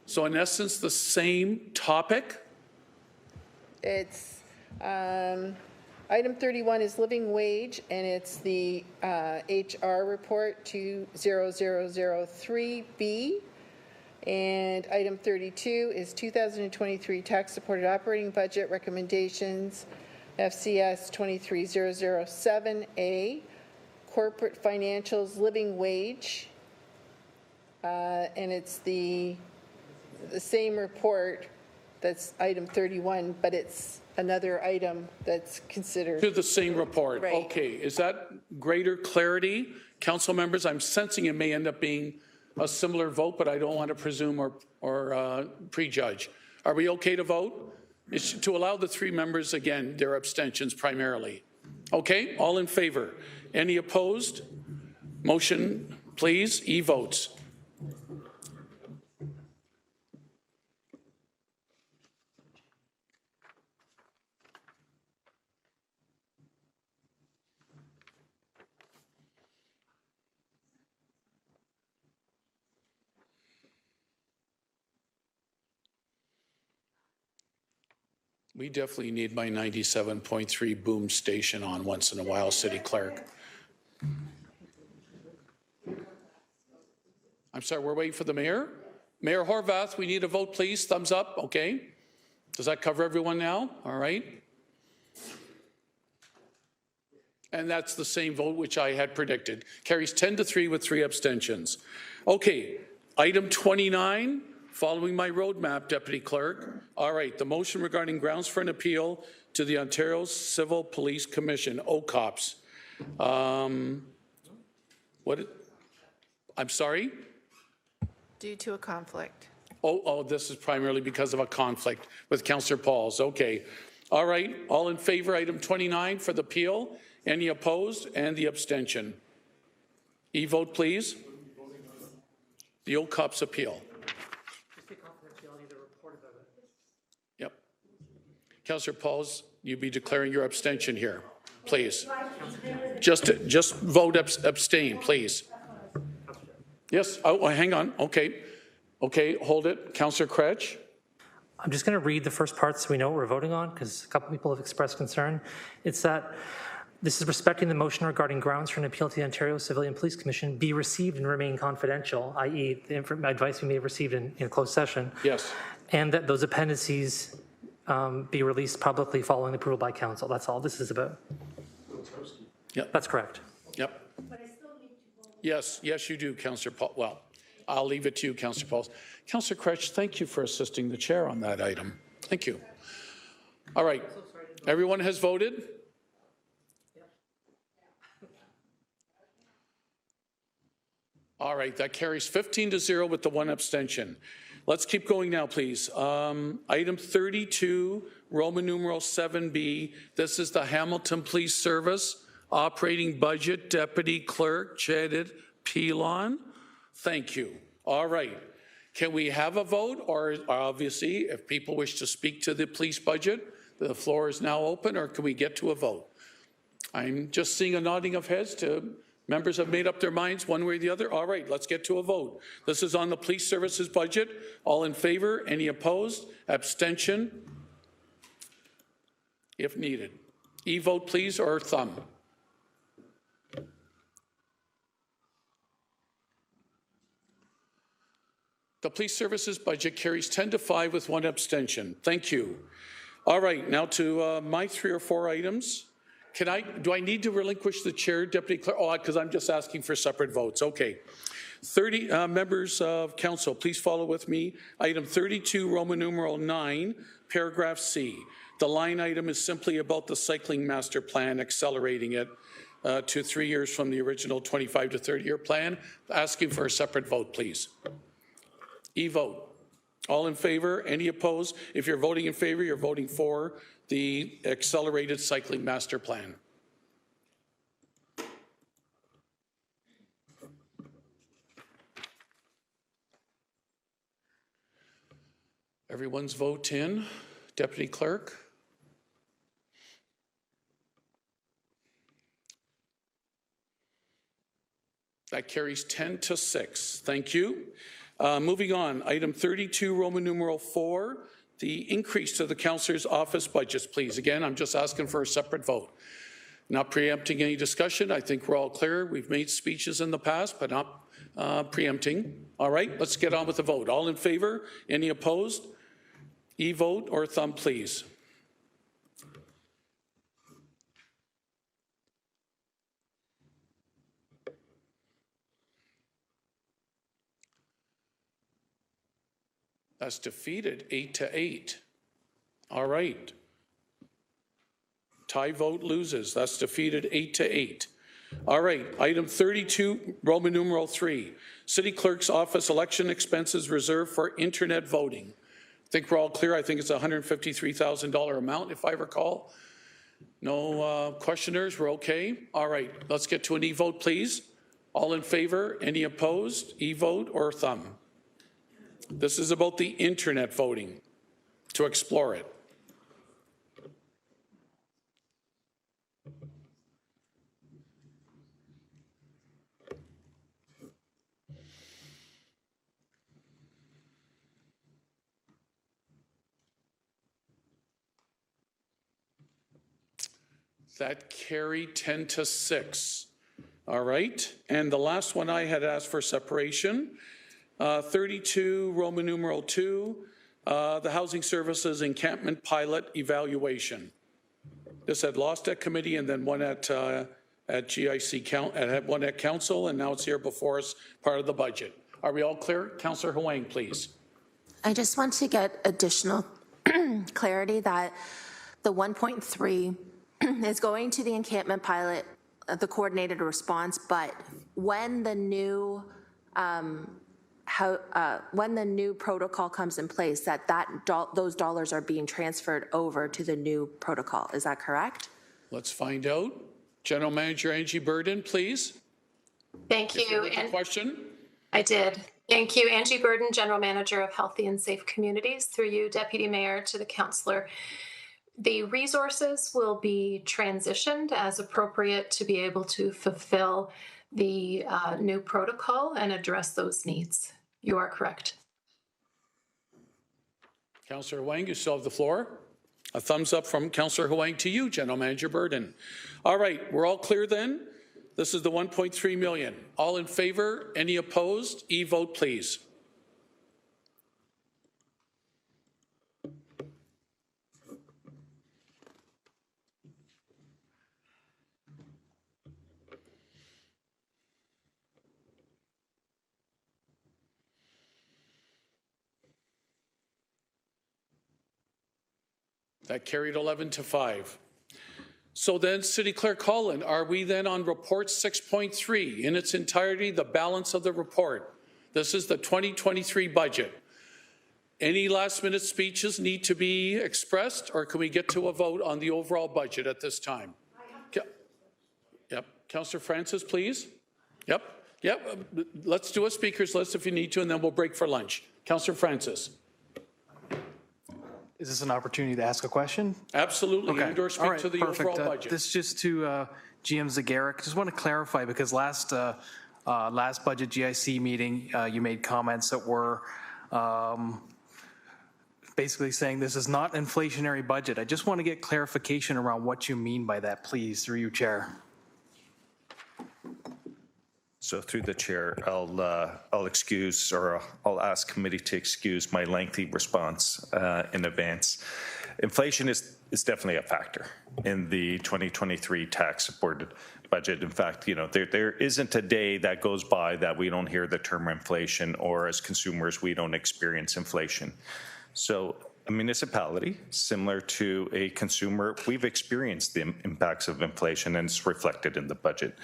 Speaker 2: So in essence, the same topic?
Speaker 6: It's item 31 is living wage, and it's the HR report 20003B. And item 32 is 2023 tax-supported operating budget recommendations, FCS 23007A, corporate financials living wage, and it's the same report that's item 31, but it's another item that's considered.
Speaker 2: To the same report.
Speaker 6: Right.
Speaker 2: Okay, is that greater clarity? Council members, I'm sensing it may end up being a similar vote, but I don't want to presume or prejudge. Are we okay to vote? It's to allow the 3 members, again, their abstentions primarily. Okay, all in favor? Any opposed? Motion, please, E-votes. We definitely need my 97.3 boom station on once in a while, City Clerk. I'm sorry, we're waiting for the mayor. Mayor Horvath, we need a vote, please. Thumbs up, okay. Does that cover everyone now? All right. And that's the same vote which I had predicted. Carries 10-3 with 3 abstentions. Okay, item 29. Following my roadmap, Deputy Clerk. All right, the motion regarding grounds for an appeal to the Ontario Civil Police Commission, OCOPS. I'm sorry?
Speaker 6: Due to a conflict.
Speaker 2: Oh, this is primarily because of a conflict with Councillor Pauls. Okay. All right. All in favor, item 29 for the appeal. Any opposed? And the abstention. E-vote, please. The OCOPS appeal. Yep. Councillor Pauls, you be declaring your abstention here, please. Just vote abstain, please. Yes. Oh, hang on. Okay. Okay, hold it. Councillor Cretch.
Speaker 13: I'm just going to read the first part so we know what we're voting on, because a couple people have expressed concern. It's that this is respecting the motion regarding grounds for an appeal to the Ontario Civilian Police Commission be received and remain confidential, i.e. the advice we may have received in closed session.
Speaker 2: Yes.
Speaker 13: And that those appendices be released publicly following approval by council. That's all this is about.
Speaker 2: Yep.
Speaker 13: That's correct.
Speaker 2: Yep. Yes, you do, Councillor Paul. Well, I'll leave it to you, Councillor Pauls. Councillor Cretch, thank you for assisting the chair on that item. Thank you. All right. Everyone has voted? All right, that carries 15-0 with the one abstention. Let's keep going now, please. Item 32, Roman numeral 7B. This is the Hamilton Police Service operating budget, Deputy Clerk Janet Pilon. Thank you. All right. Can we have a vote? Or obviously, if people wish to speak to the police budget, the floor is now open, or can we get to a vote? I'm just seeing a nodding of heads to members have made up their minds one way or the other. All right, let's get to a vote. This is on the police services budget. All in favor? Any opposed? Abstention? If needed. E-vote, please, or thumb. The police services budget carries 10-5 with one abstention. Thank you. All right, now to my 3 or 4 items. Do I need to relinquish the chair, Deputy Clerk? Oh, because I'm just asking for separate votes. Okay. 30 members of council, please follow with me. Item 32, Roman numeral 9, paragraph C. The line item is simply about the cycling master plan, accelerating it to 3 years from the original 25 to 30-year plan. Asking for a separate vote, please. E-vote. All in favor? Any opposed? If you're voting in favor, you're voting for the accelerated cycling master plan. Everyone's vote in. Deputy Clerk. That carries 10-6. Thank you. Moving on, item 32, Roman numeral 4, the increase to the councillor's office budgets, please. Again, I'm just asking for a separate vote. Not preempting any discussion. I think we're all clear. We've made speeches in the past, but not preempting. All right, let's get on with the vote. All in favor? Any opposed? E-vote or thumb, please. That's defeated 8-8. All right. Tie vote loses. That's defeated 8-8. All right. Item 32, Roman numeral 3. City Clerk's Office election expenses reserved for internet voting. I think we're all clear. I think it's a $153,000 amount, if I recall. No questioners. We're okay. All right. Let's get to an e-vote, please. All in favor? Any opposed? E-vote or thumb? This is about the internet voting, to explore it. That carried 10-6. All right. And the last one I had asked for separation. 32, Roman numeral 2, the Housing Services Encampment Pilot Evaluation. This had lost at committee and then one at GIC, one at council, and now it's here before us, part of the budget. Are we all clear? Councillor Huang, please.
Speaker 1: I just want to get additional clarity that the 1.3 is going to the encampment pilot, the coordinated response, but when the new when the new protocol comes in place, those dollars are being transferred over to the new protocol. Is that correct?
Speaker 2: Let's find out. General Manager Angie Burden, please.
Speaker 17: Thank
Speaker 2: If
Speaker 17: you.
Speaker 2: heard the question.
Speaker 17: I did. Thank you. Angie Burden, General Manager of Healthy and Safe Communities. Through you, Deputy Mayor, to the councillor. The resources will be transitioned as appropriate to be able to fulfill the new protocol and address those needs. You are correct.
Speaker 2: Councillor Huang, you still have the floor. A thumbs up from Councillor Huang to you, General Manager Burden. All right, we're all clear then? This is the 1.3 million. All in favor? Any opposed? E-vote, please. That carried 11-5. So then, City Clerk Holland, are we then on report 6.3 in its entirety, the balance of the report? This is the 2023 budget. Any last minute speeches need to be expressed, or can we get to a vote on the overall budget at this time? Yep. Councillor Francis, please. Yep. Let's do a speakers list if you need to, and then we'll break for lunch. Councillor Francis.
Speaker 11: Is this an opportunity to ask a question?
Speaker 2: Absolutely.
Speaker 11: Okay.
Speaker 2: And or speak
Speaker 11: all right,
Speaker 2: to the
Speaker 11: perfect.
Speaker 2: overall budget.
Speaker 11: This is just to GM Zagaric. Just want to clarify, because last budget GIC meeting, you made comments that were basically saying this is not an inflationary budget. I just want to get clarification around what you mean by that, please, through you, Chair.
Speaker 16: So through the chair, I'll excuse, or I'll ask committee to excuse my lengthy response in advance. Inflation is definitely a factor in the 2023 tax-supported budget. In fact, there isn't a day that goes by that we don't hear the term inflation, or as consumers, we don't experience inflation. So a municipality, similar to a consumer, we've experienced the impacts of inflation, and it's reflected in the budget.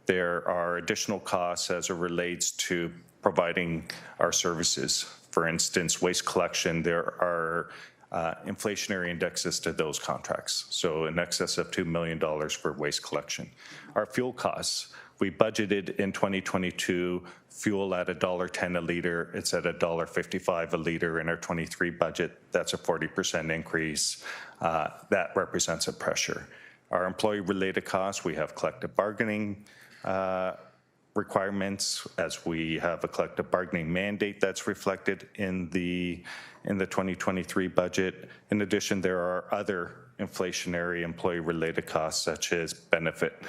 Speaker 16: There are additional costs as it relates to providing our services. For instance, waste collection, there are inflationary indexes to those contracts. So in excess of $2 million for waste collection. Our fuel costs, we budgeted in 2022 fuel at $1.10 a liter. It's at $1.55 a liter in our 23 budget. That's a 40% increase. That represents a pressure. Our employee-related costs, we have collective bargaining requirements, as we have a collective bargaining mandate that's reflected in the 2023 budget. In addition, there are other inflationary employee-related costs, such as benefit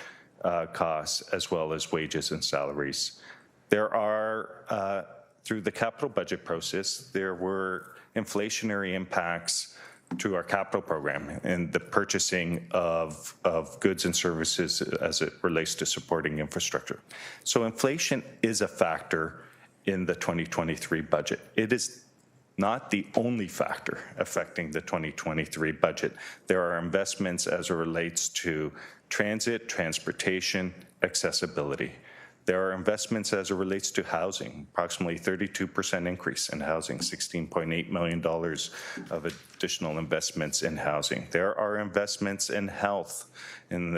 Speaker 16: costs, as well as wages and salaries. There are, through the capital budget process, there were inflationary impacts to our capital program and the purchasing of goods and services as it relates to supporting infrastructure. So inflation is a factor in the 2023 budget. It is not the only factor affecting the 2023 budget. There are investments as it relates to transit, transportation, accessibility. There are investments as it relates to housing, approximately 32% increase in housing, $16.8 million of additional investments in housing. There are investments in health, in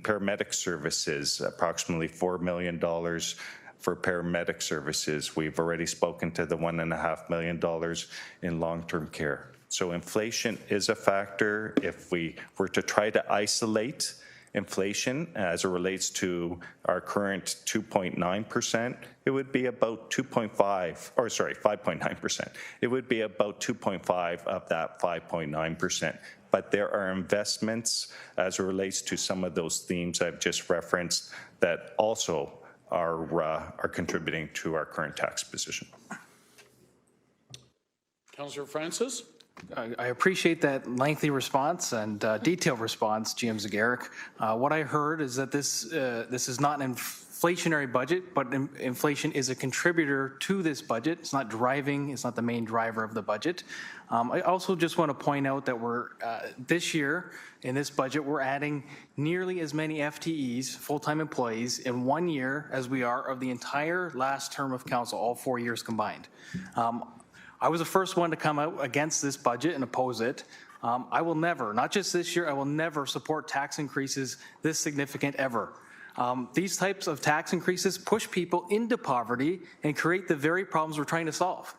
Speaker 16: paramedic services, approximately $4 million for paramedic services. We've already spoken to the $1.5 million in long-term care. So inflation is a factor. If we were to try to isolate inflation as it relates to our current 2.9%, it would be about 5.9%. It would be about 2.5 of that 5.9%. But there are investments as it relates to some of those themes I've just referenced that also are contributing to our current tax position.
Speaker 2: Councillor Francis?
Speaker 11: I appreciate that lengthy response and detailed response, GM Zagaric. What I heard is that this is not an inflationary budget, but inflation is a contributor to this budget. It's not the main driver of the budget. I also just want to point out that we're, this year, in this budget, we're adding nearly as many FTEs, full-time employees, in 1 year as we are of the entire last term of council, all 4 years combined. I was the first one to come out against this budget and oppose it. I will never, not just this year, I will never support tax increases this significant ever. These types of tax increases push people into poverty and create the very problems we're trying to solve.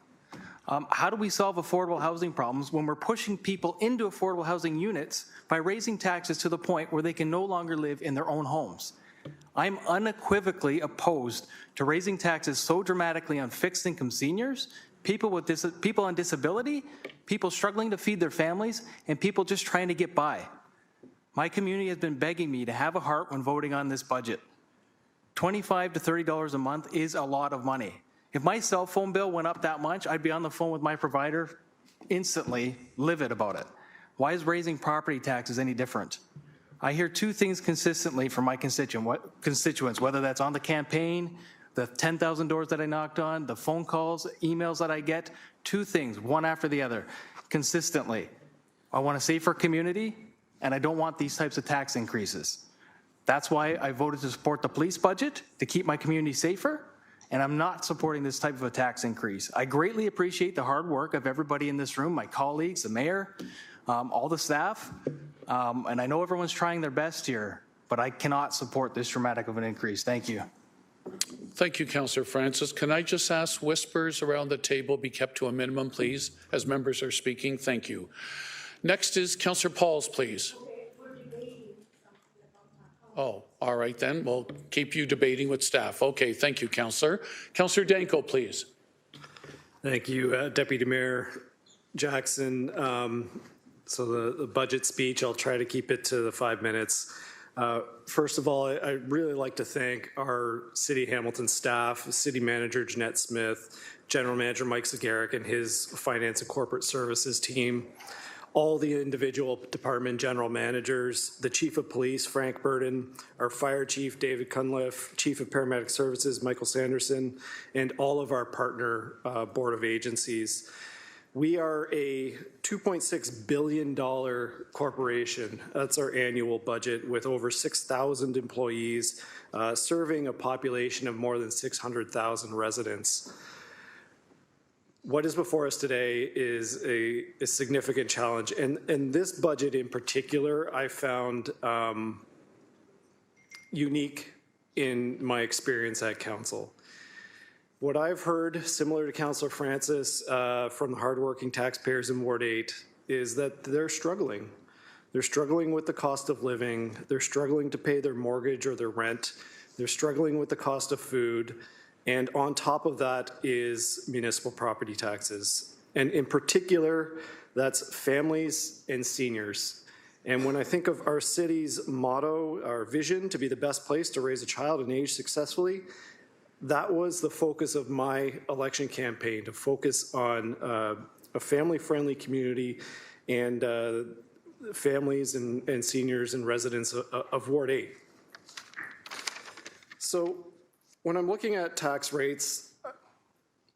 Speaker 11: How do we solve affordable housing problems when we're pushing people into affordable housing units by raising taxes to the point where they can no longer live in their own homes? I'm unequivocally opposed to raising taxes so dramatically on fixed income seniors, people on disability, people struggling to feed their families, and people just trying to get by. My community has been begging me to have a heart when voting on this budget. $25 to $30 a month is a lot of money. If my cell phone bill went up that much, I'd be on the phone with my provider instantly, livid about it. Why is raising property taxes any different? I hear two things consistently from my constituents, whether that's on the campaign, the 10,000 doors that I knocked on, the phone calls, emails that I get, two things, one after the other, consistently. I want a safer community, and I don't want these types of tax increases. That's why I voted to support the police budget, to keep my community safer, and I'm not supporting this type of a tax increase. I greatly appreciate the hard work of everybody in this room, my colleagues, the mayor, all the staff, and I know everyone's trying their best here, but I cannot support this dramatic of an increase. Thank you.
Speaker 2: Thank you, Councillor Francis. Can I just ask whispers around the table be kept to a minimum, please, as members are speaking? Thank you. Next is Councillor Pauls, please. Oh, all right then. We'll keep you debating with staff. Okay, thank you, Councillor. Councillor Danko, please.
Speaker 12: Thank you, Deputy Mayor Jackson. So the budget speech, I'll try to keep it to the 5 minutes. First of all, I'd really like to thank our City Hamilton staff, City Manager Jeanette Smith, General Manager Mike Zagaric and his Finance and Corporate Services team, all the individual department general managers, the Chief of Police, Frank Burden, our Fire Chief, David Cunliffe, Chief of Paramedic Services, Michael Sanderson, and all of our partner board of agencies. We are a $2.6 billion corporation. That's our annual budget with over 6,000 employees, serving a population of more than 600,000 residents. What is before us today is a significant challenge. And this budget in particular, I found unique in my experience at council. What I've heard, similar to Councillor Francis, from the hardworking taxpayers in Ward 8, is that they're struggling. They're struggling with the cost of living. They're struggling to pay their mortgage or their rent. They're struggling with the cost of food. And on top of that is municipal property taxes. And in particular, that's families and seniors. And when I think of our city's motto, our vision to be the best place to raise a child and age successfully, that was the focus of my election campaign, to focus on a family-friendly community and families and seniors and residents of Ward 8. So when I'm looking at tax rates,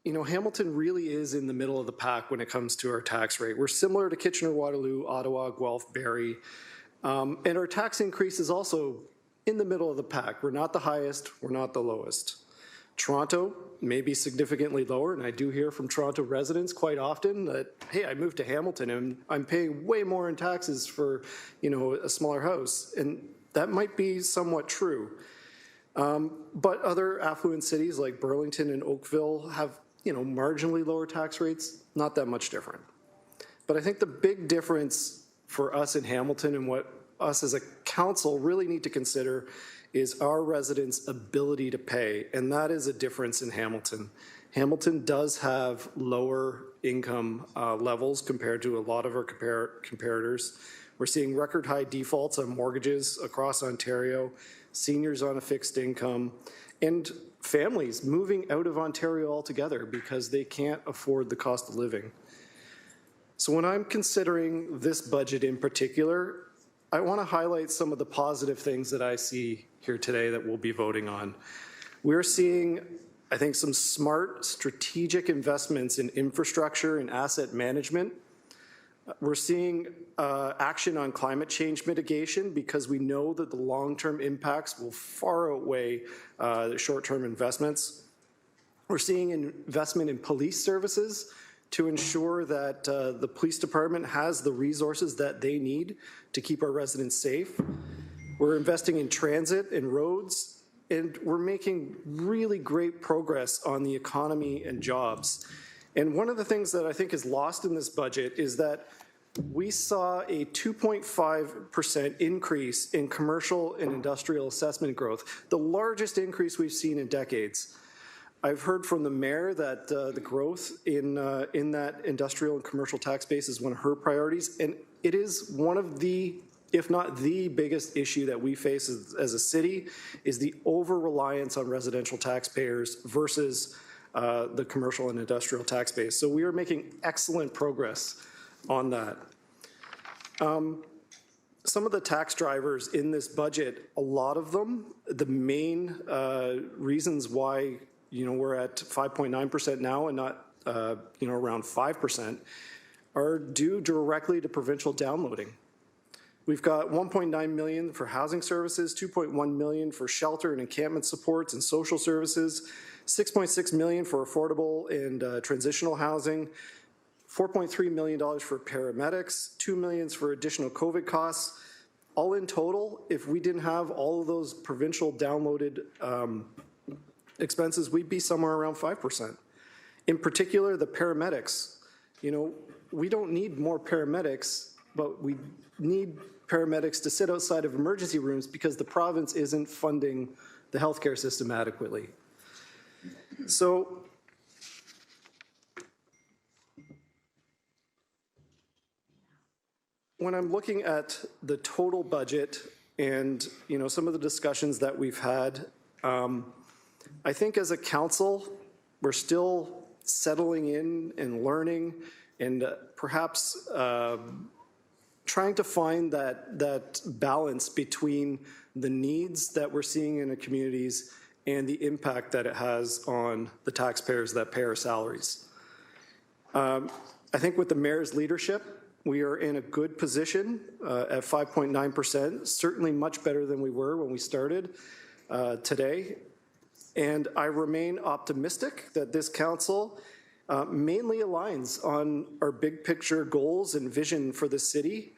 Speaker 12: you know, Hamilton really is in the middle of the pack when it comes to our tax rate. We're similar to Kitchener-Waterloo, Ottawa, Guelph, Barrie, and our tax increase is also in the middle of the pack. We're not the highest, we're not the lowest. Toronto may be significantly lower, and I do hear from Toronto residents quite often that, hey, I moved to Hamilton and I'm paying way more in taxes for, you know, a smaller house, and that might be somewhat true. But other affluent cities like Burlington and Oakville have, you know, marginally lower tax rates, not that much different. But I think the big difference for us in Hamilton and what us as a council really need to consider is our residents' ability to pay, and that is a difference in Hamilton. Hamilton does have lower income levels compared to a lot of our comparators. We're seeing record high defaults on mortgages across Ontario, seniors on a fixed income, and families moving out of Ontario altogether because they can't afford the cost of living. So when I'm considering this budget in particular, I want to highlight some of the positive things that I see here today that we'll be voting on. We're seeing, I think, some smart strategic investments in infrastructure and asset management We're seeing action on climate change mitigation because we know that the long-term impacts will far outweigh the short-term investments. We're seeing investment in police services to ensure that the police department has the resources that they need to keep our residents safe. We're investing in transit and roads, and we're making really great progress on the economy and jobs. And one of the things that I think is lost in this budget is that we saw a 2.5% increase in commercial and industrial assessment growth, the largest increase we've seen in decades. I've heard from the mayor that the growth in that industrial and commercial tax base is one of her priorities, and it is one of the, if not the biggest issue that we face as a city, is the over-reliance on residential taxpayers versus the commercial and industrial tax base. So we are making excellent progress on that. Some of the tax drivers in this budget, a lot of them, the main reasons why we're at 5.9% now and not around 5%, are due directly to provincial downloading. We've got $1.9 million for housing services, $2.1 million for shelter and encampment supports and social services, $6.6 million for affordable and transitional housing, $4.3 million for paramedics, $2 million for additional COVID costs. All in total, if we didn't have all of those provincial downloaded expenses, we'd be somewhere around 5%. In particular, the paramedics. We don't need more paramedics, but we need paramedics to sit outside of emergency rooms because the province isn't funding the healthcare system adequately. So when I'm looking at the total budget and some of the discussions that we've had, I think as a council, we're still settling in and learning and perhaps trying to find that balance between the needs that we're seeing in the communities and the impact that it has on the taxpayers that pay our salaries. I think with the mayor's leadership, we are in a good position at 5.9%, certainly much better than we were when we started today. And I remain optimistic that this council mainly aligns on our big picture goals and vision for the city.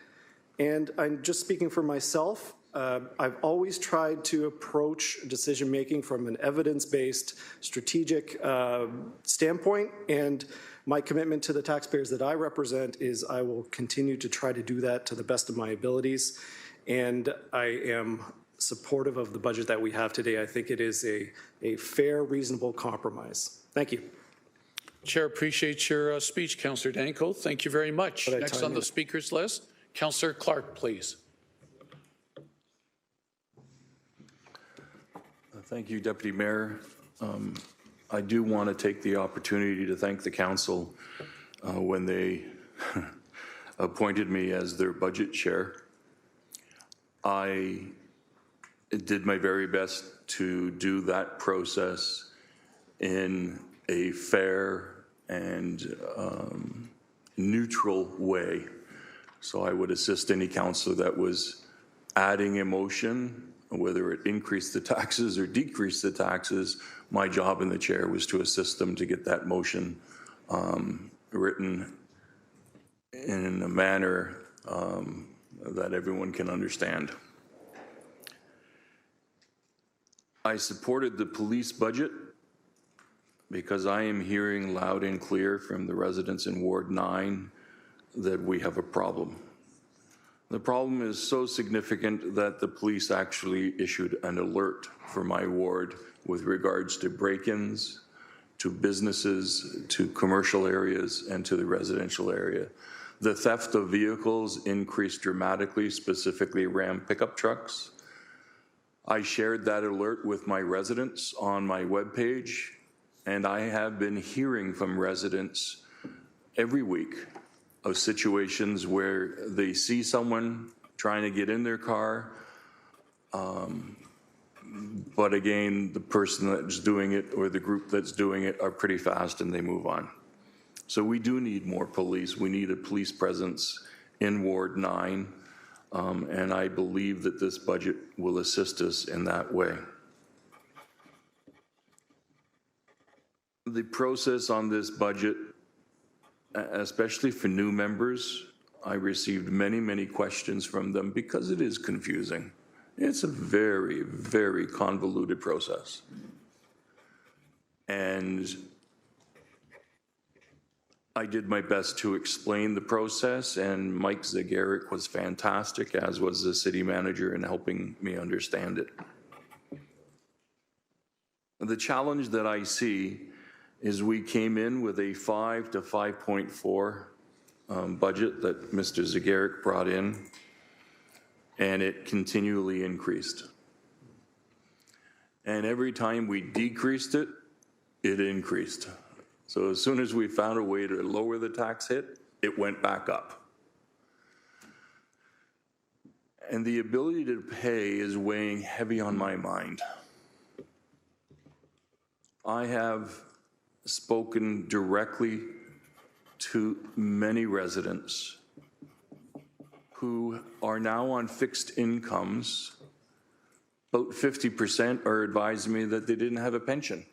Speaker 12: And I'm just speaking for myself. I've always tried to approach decision making from an evidence-based strategic standpoint, and my commitment to the taxpayers that I represent is I will continue to try to do that to the best of my abilities, and I am supportive of the budget that we have today. I think it is a fair, reasonable compromise. Thank you.
Speaker 2: Chair appreciates your speech, Councillor Danko. Thank you very much. Next on the speakers list, Councillor Clark, please.
Speaker 9: Thank you, Deputy Mayor. I do want to take the opportunity to thank the council when they appointed me as their budget chair. I did my very best to do that process in a fair and neutral way. So I would assist any councillor that was adding emotion, whether it increased the taxes or decreased the taxes. My job in the chair was to assist them to get that motion written in a manner that everyone can understand. I supported the police budget because I am hearing loud and clear from the residents in Ward 9 that we have a problem. The problem is so significant that the police actually issued an alert for my ward with regards to break-ins, to businesses, to commercial areas, and to the residential area. The theft of vehicles increased dramatically, specifically Ram pickup trucks. I shared that alert with my residents on my webpage, and I have been hearing from residents every week of situations where they see someone trying to get in their car, but again, the person that's doing it or the group that's doing it are pretty fast and they move on. So we do need more police. We need a police presence in Ward 9, and I believe that this budget will assist us in that way. The process on this budget, especially for new members, I received many, many questions from them because it is confusing. It's a very, very convoluted process. And I did my best to explain the process, and Mike Zagaric was fantastic, as was the city manager, in helping me understand it. The challenge that I see is we came in with a 5 to 5.4 budget that Mr. Zagaric brought in, and it continually increased. And every time we decreased it, it increased. So as soon as we found a way to lower the tax hit, it went back up. And the ability to pay is weighing heavy on my mind. I have spoken directly to many residents who are now on fixed incomes. About 50% are advising me that they didn't have a pension.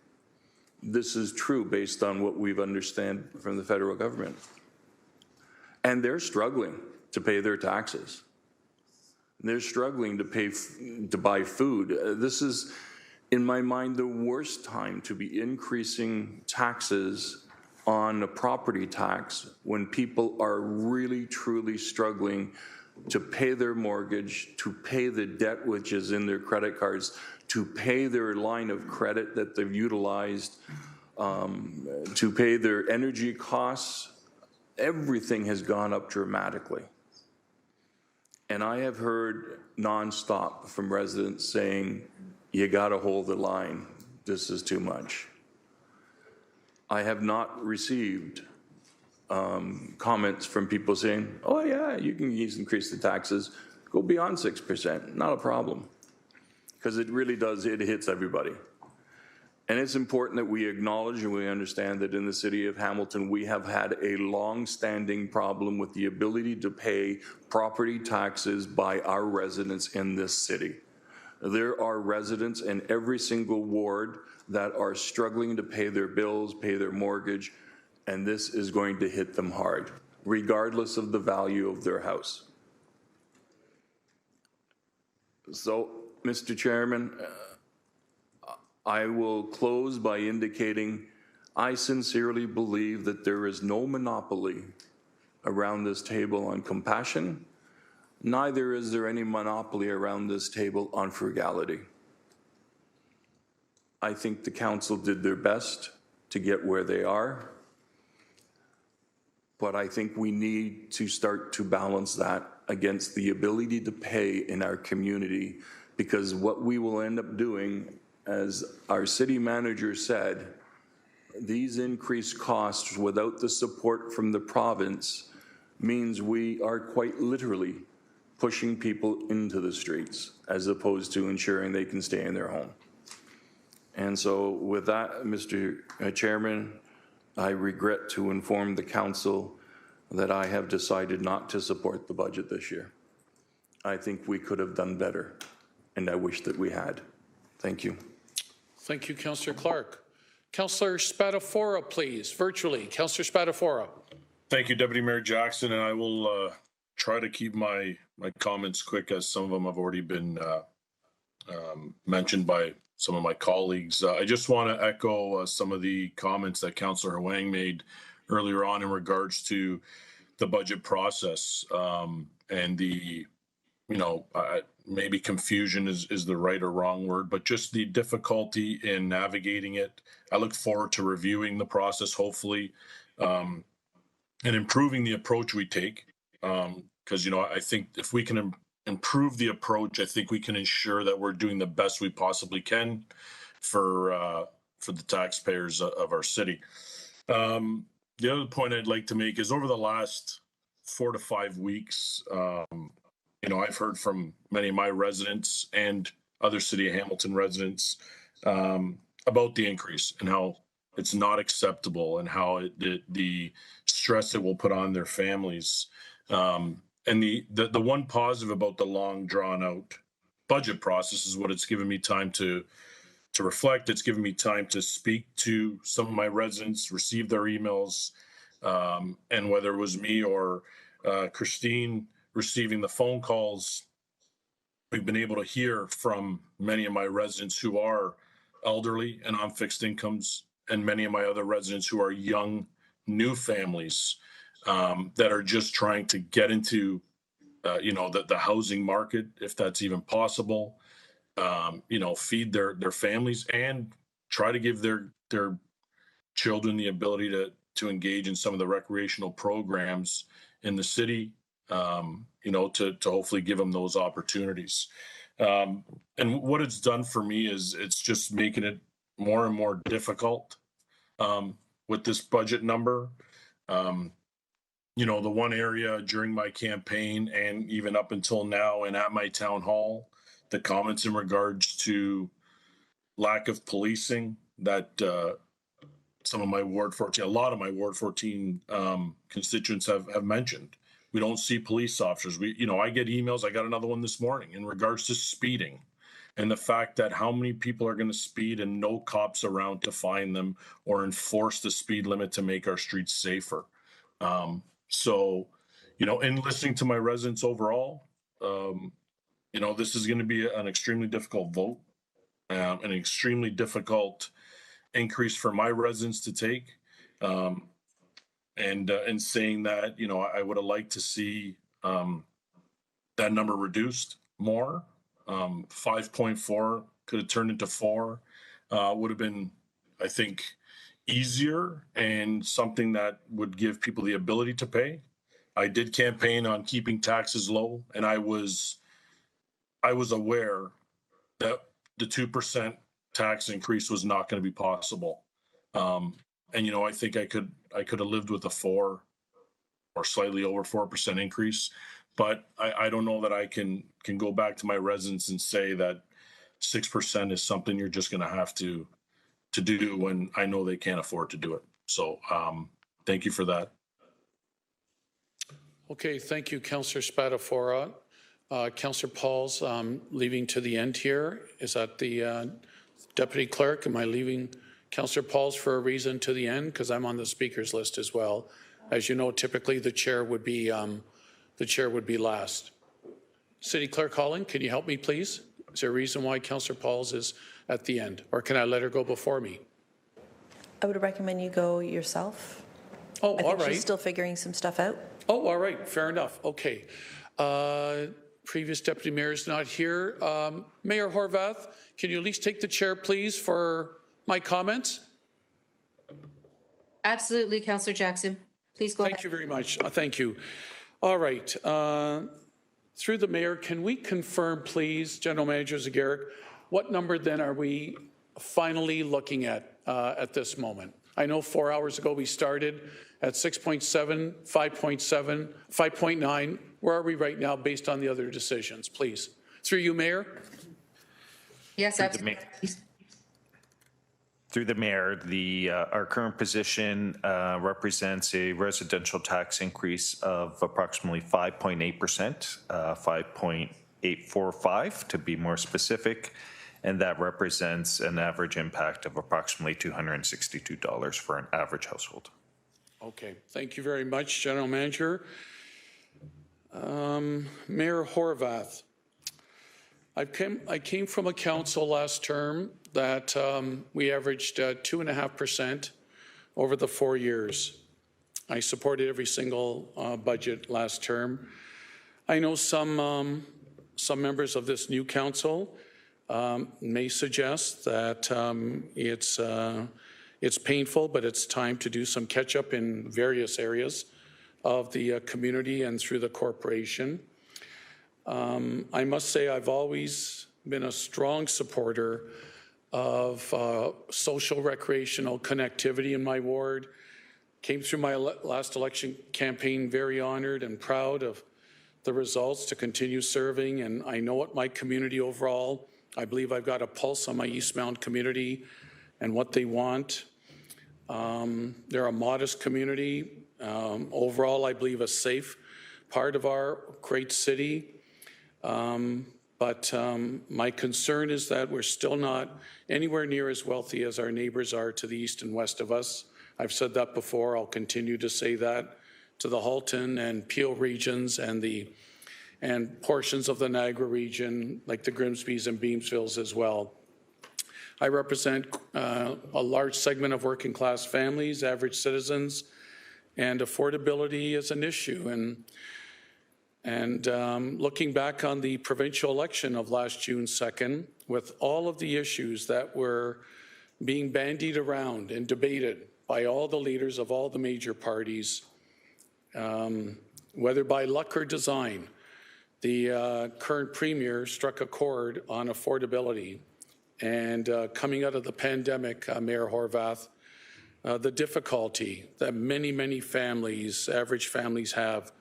Speaker 9: This is true based on what we've understand from the federal government. And they're struggling to pay their taxes. They're struggling to buy food. This is, in my mind, the worst time to be increasing taxes on a property tax when people are really, truly struggling to pay their mortgage, to pay the debt which is in their credit cards, to pay their line of credit that they've utilized, to pay their energy costs. Everything has gone up dramatically. And I have heard nonstop from residents saying, you got to hold the line. This is too much. I have not received comments from people saying, oh yeah, you can increase the taxes, go beyond 6%, not a problem. Because it really does, it hits everybody. And it's important that we acknowledge and we understand that in the city of Hamilton, we have had a long-standing problem with the ability to pay property taxes by our residents in this city. There are residents in every single ward that are struggling to pay their bills, pay their mortgage, and this is going to hit them hard, regardless of the value of their house. So, Mr. Chairman, I will close by indicating I sincerely believe that there is no monopoly around this table on compassion. Neither is there any monopoly around this table on frugality. I think the council did their best to get where they are, but I think we need to start to balance that against the ability to pay in our community, because what we will end up doing, as our city manager said, these increased costs without the support from the province means we are quite literally pushing people into the streets as opposed to ensuring they can stay in their home. And so with that, Mr. Chairman, I regret to inform the council that I have decided not to support the budget this year. I think we could have done better, and I wish that we had. Thank you.
Speaker 2: Thank you, Councillor Clark. Councillor Spadafora, please, virtually. Councillor Spadafora.
Speaker 3: Thank you, Deputy Mayor Jackson, and I will try to keep my comments quick, as some of them have already been mentioned by some of my colleagues. I just want to echo some of the comments that Councillor Huang made earlier on in regards to the budget process and the, maybe confusion is the right or wrong word, but just the difficulty in navigating it. I look forward to reviewing the process, hopefully, and improving the approach we take. Because, I think if we can improve the approach, I think we can ensure that we're doing the best we possibly can for the taxpayers of our city. The other point I'd like to make is over the last 4 to 5 weeks, I've heard from many of my residents and other City of Hamilton residents about the increase and how it's not acceptable, and how the stress it will put on their families. And the one positive about the long drawn out budget process is what it's given me time to reflect. It's given me time to speak to some of my residents, receive their emails, and whether it was me or Christine receiving the phone calls, we've been able to hear from many of my residents who are elderly and on fixed incomes, and many of my other residents who are young, new families that are just trying to get into, the housing market, if that's even possible. Feed their families and try to give their children the ability to engage in some of the recreational programs in the city. To hopefully give them those opportunities. And what it's done for me is it's just making it more and more difficult with this budget number. The one area during my campaign and even up until now and at my town hall, the comments in regards to lack of policing that some of my Ward 14, a lot of my Ward 14 constituents have mentioned. We don't see police officers. I get emails. I got another one this morning in regards to speeding and the fact that how many people are going to speed and no cops around to find them or enforce the speed limit to make our streets safer. In listening to my residents overall, this is going to be an extremely difficult vote, an extremely difficult increase for my residents to take. And saying that, I would have liked to see that number reduced more. 5.4 could have turned into 4. Would have been, I think, easier and something that would give people the ability to pay. I did campaign on keeping taxes low, and I was aware that the 2% tax increase was not going to be possible. I think I could have lived with a 4 or slightly over 4% increase, but I don't know that I can go back to my residents and say that 6% is something you're just going to have to do when I know they can't afford to do it. So thank you for that.
Speaker 2: Okay, thank you, Councillor Spadafora. Councillor Pauls, leaving to the end here. Is that the Deputy Clerk? Am I leaving Councillor Pauls for a reason to the end? Because I'm on the speakers list as well. As you know, typically the chair would be last. City Clerk Holland, can you help me, please? Is there a reason why Councillor Pauls is at the end, or can I let her go before me?
Speaker 14: I would recommend you go yourself.
Speaker 2: Oh,
Speaker 14: I think
Speaker 2: all right.
Speaker 14: She's still figuring some stuff out.
Speaker 2: Oh, all right. Fair enough. Okay. Previous Deputy Mayor is not here. Mayor Horwath, can you at least take the chair, please, for my comments?
Speaker 15: Absolutely, Councillor Jackson. Please go ahead.
Speaker 2: Thank you very much. Thank you. All right. Through the mayor, can we confirm, please, General Manager Zagarek, what number then are we finally looking at this moment? I know 4 hours ago we started at 6.7, 5.7, 5.9. Where are we right now based on the other decisions, please? Through you, Mayor.
Speaker 15: Yes, absolutely.
Speaker 16: Through the mayor, our current position represents a residential tax increase of approximately 5.8%, 5.845 to be more specific, and that represents an average impact of approximately $262 for an average household.
Speaker 2: Okay, thank you very much, General Manager. Mayor Horwath, I came from a council last term that we averaged 2.5% over the 4 years. I supported every single budget last term. I know some members of this new council may suggest that it's painful, but it's time to do some catch up in various areas of the community and through the corporation. I must say I've always been a strong supporter of social recreational connectivity in my ward. Came through my last election campaign very honored and proud of the results to continue serving, and I know what my community overall, I believe I've got a pulse on my Eastmount community and what they want. They're a modest community. Overall, I believe a safe part of our great city. But my concern is that we're still not anywhere near as wealthy as our neighbors are to the east and west of us. I've said that before. I'll continue to say that to the Halton and Peel regions and portions of the Niagara region, like the Grimsby's and Beamsvilles as well. I represent a large segment of working class families, average citizens, and affordability is an issue. And looking back on the provincial election of last June 2nd, with all of the issues that were being bandied around and debated by all the leaders of all the major parties, whether by luck or design, the current premier struck a chord on affordability. And coming out of the pandemic, Mayor Horwath, the difficulty that many, many families, average families have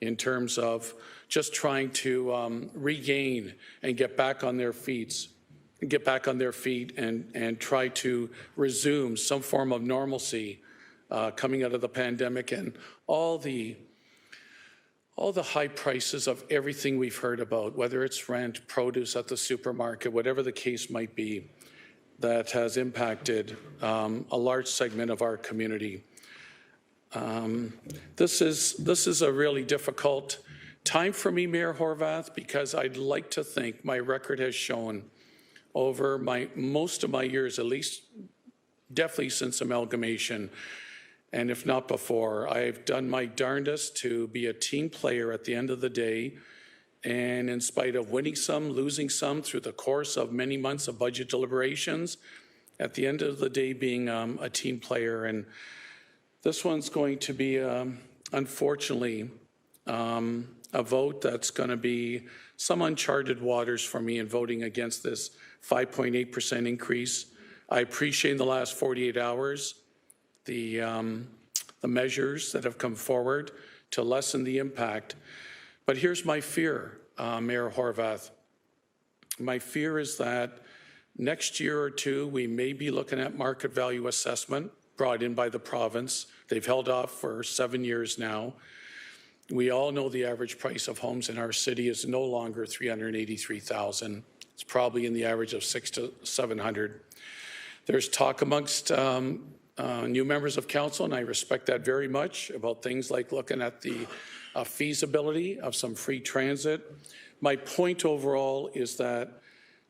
Speaker 2: in terms of just trying to regain and get back on their feet, and try to resume some form of normalcy coming out of the pandemic, and all the high prices of everything we've heard about, whether it's rent, produce at the supermarket, whatever the case might be, that has impacted a large segment of our community. This is a really difficult time for me, Mayor Horwath, because I'd like to think my record has shown over most of my years, at least definitely since amalgamation, and if not before, I've done my darndest to be a team player at the end of the day. And in spite of winning some, losing some through the course of many months of budget deliberations, at the end of the day being a team player. And this one's going to be, unfortunately, a vote that's going to be some uncharted waters for me in voting against this 5.8% increase. I appreciate in the last 48 hours the measures that have come forward to lessen the impact. But here's my fear, Mayor Horwath. My fear is that next year or two, we may be looking at market value assessment brought in by the province. They've held off for 7 years now. We all know the average price of homes in our city is no longer $383,000. It's probably in the average of $600 to $700. There's talk amongst new members of council, and I respect that very much, about things like looking at the feasibility of some free transit. My point overall is that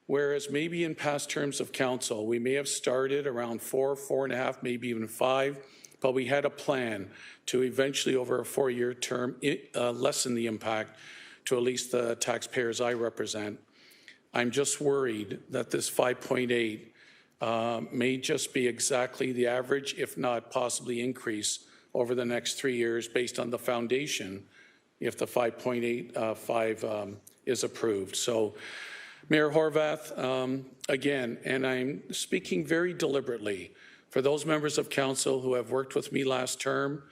Speaker 2: whereas maybe in past terms of council, we may have started around 4.5, maybe even 5, but we had a plan to eventually, over a 4-year term, lessen the impact to at least the taxpayers I represent. I'm just worried that this 5.8 may just be exactly the average, if not possibly increase over the next 3 years based on the foundation, if the 5.85 is approved. So, Mayor Horwath, again, and I'm speaking very deliberately for those members of council who have worked with me last term,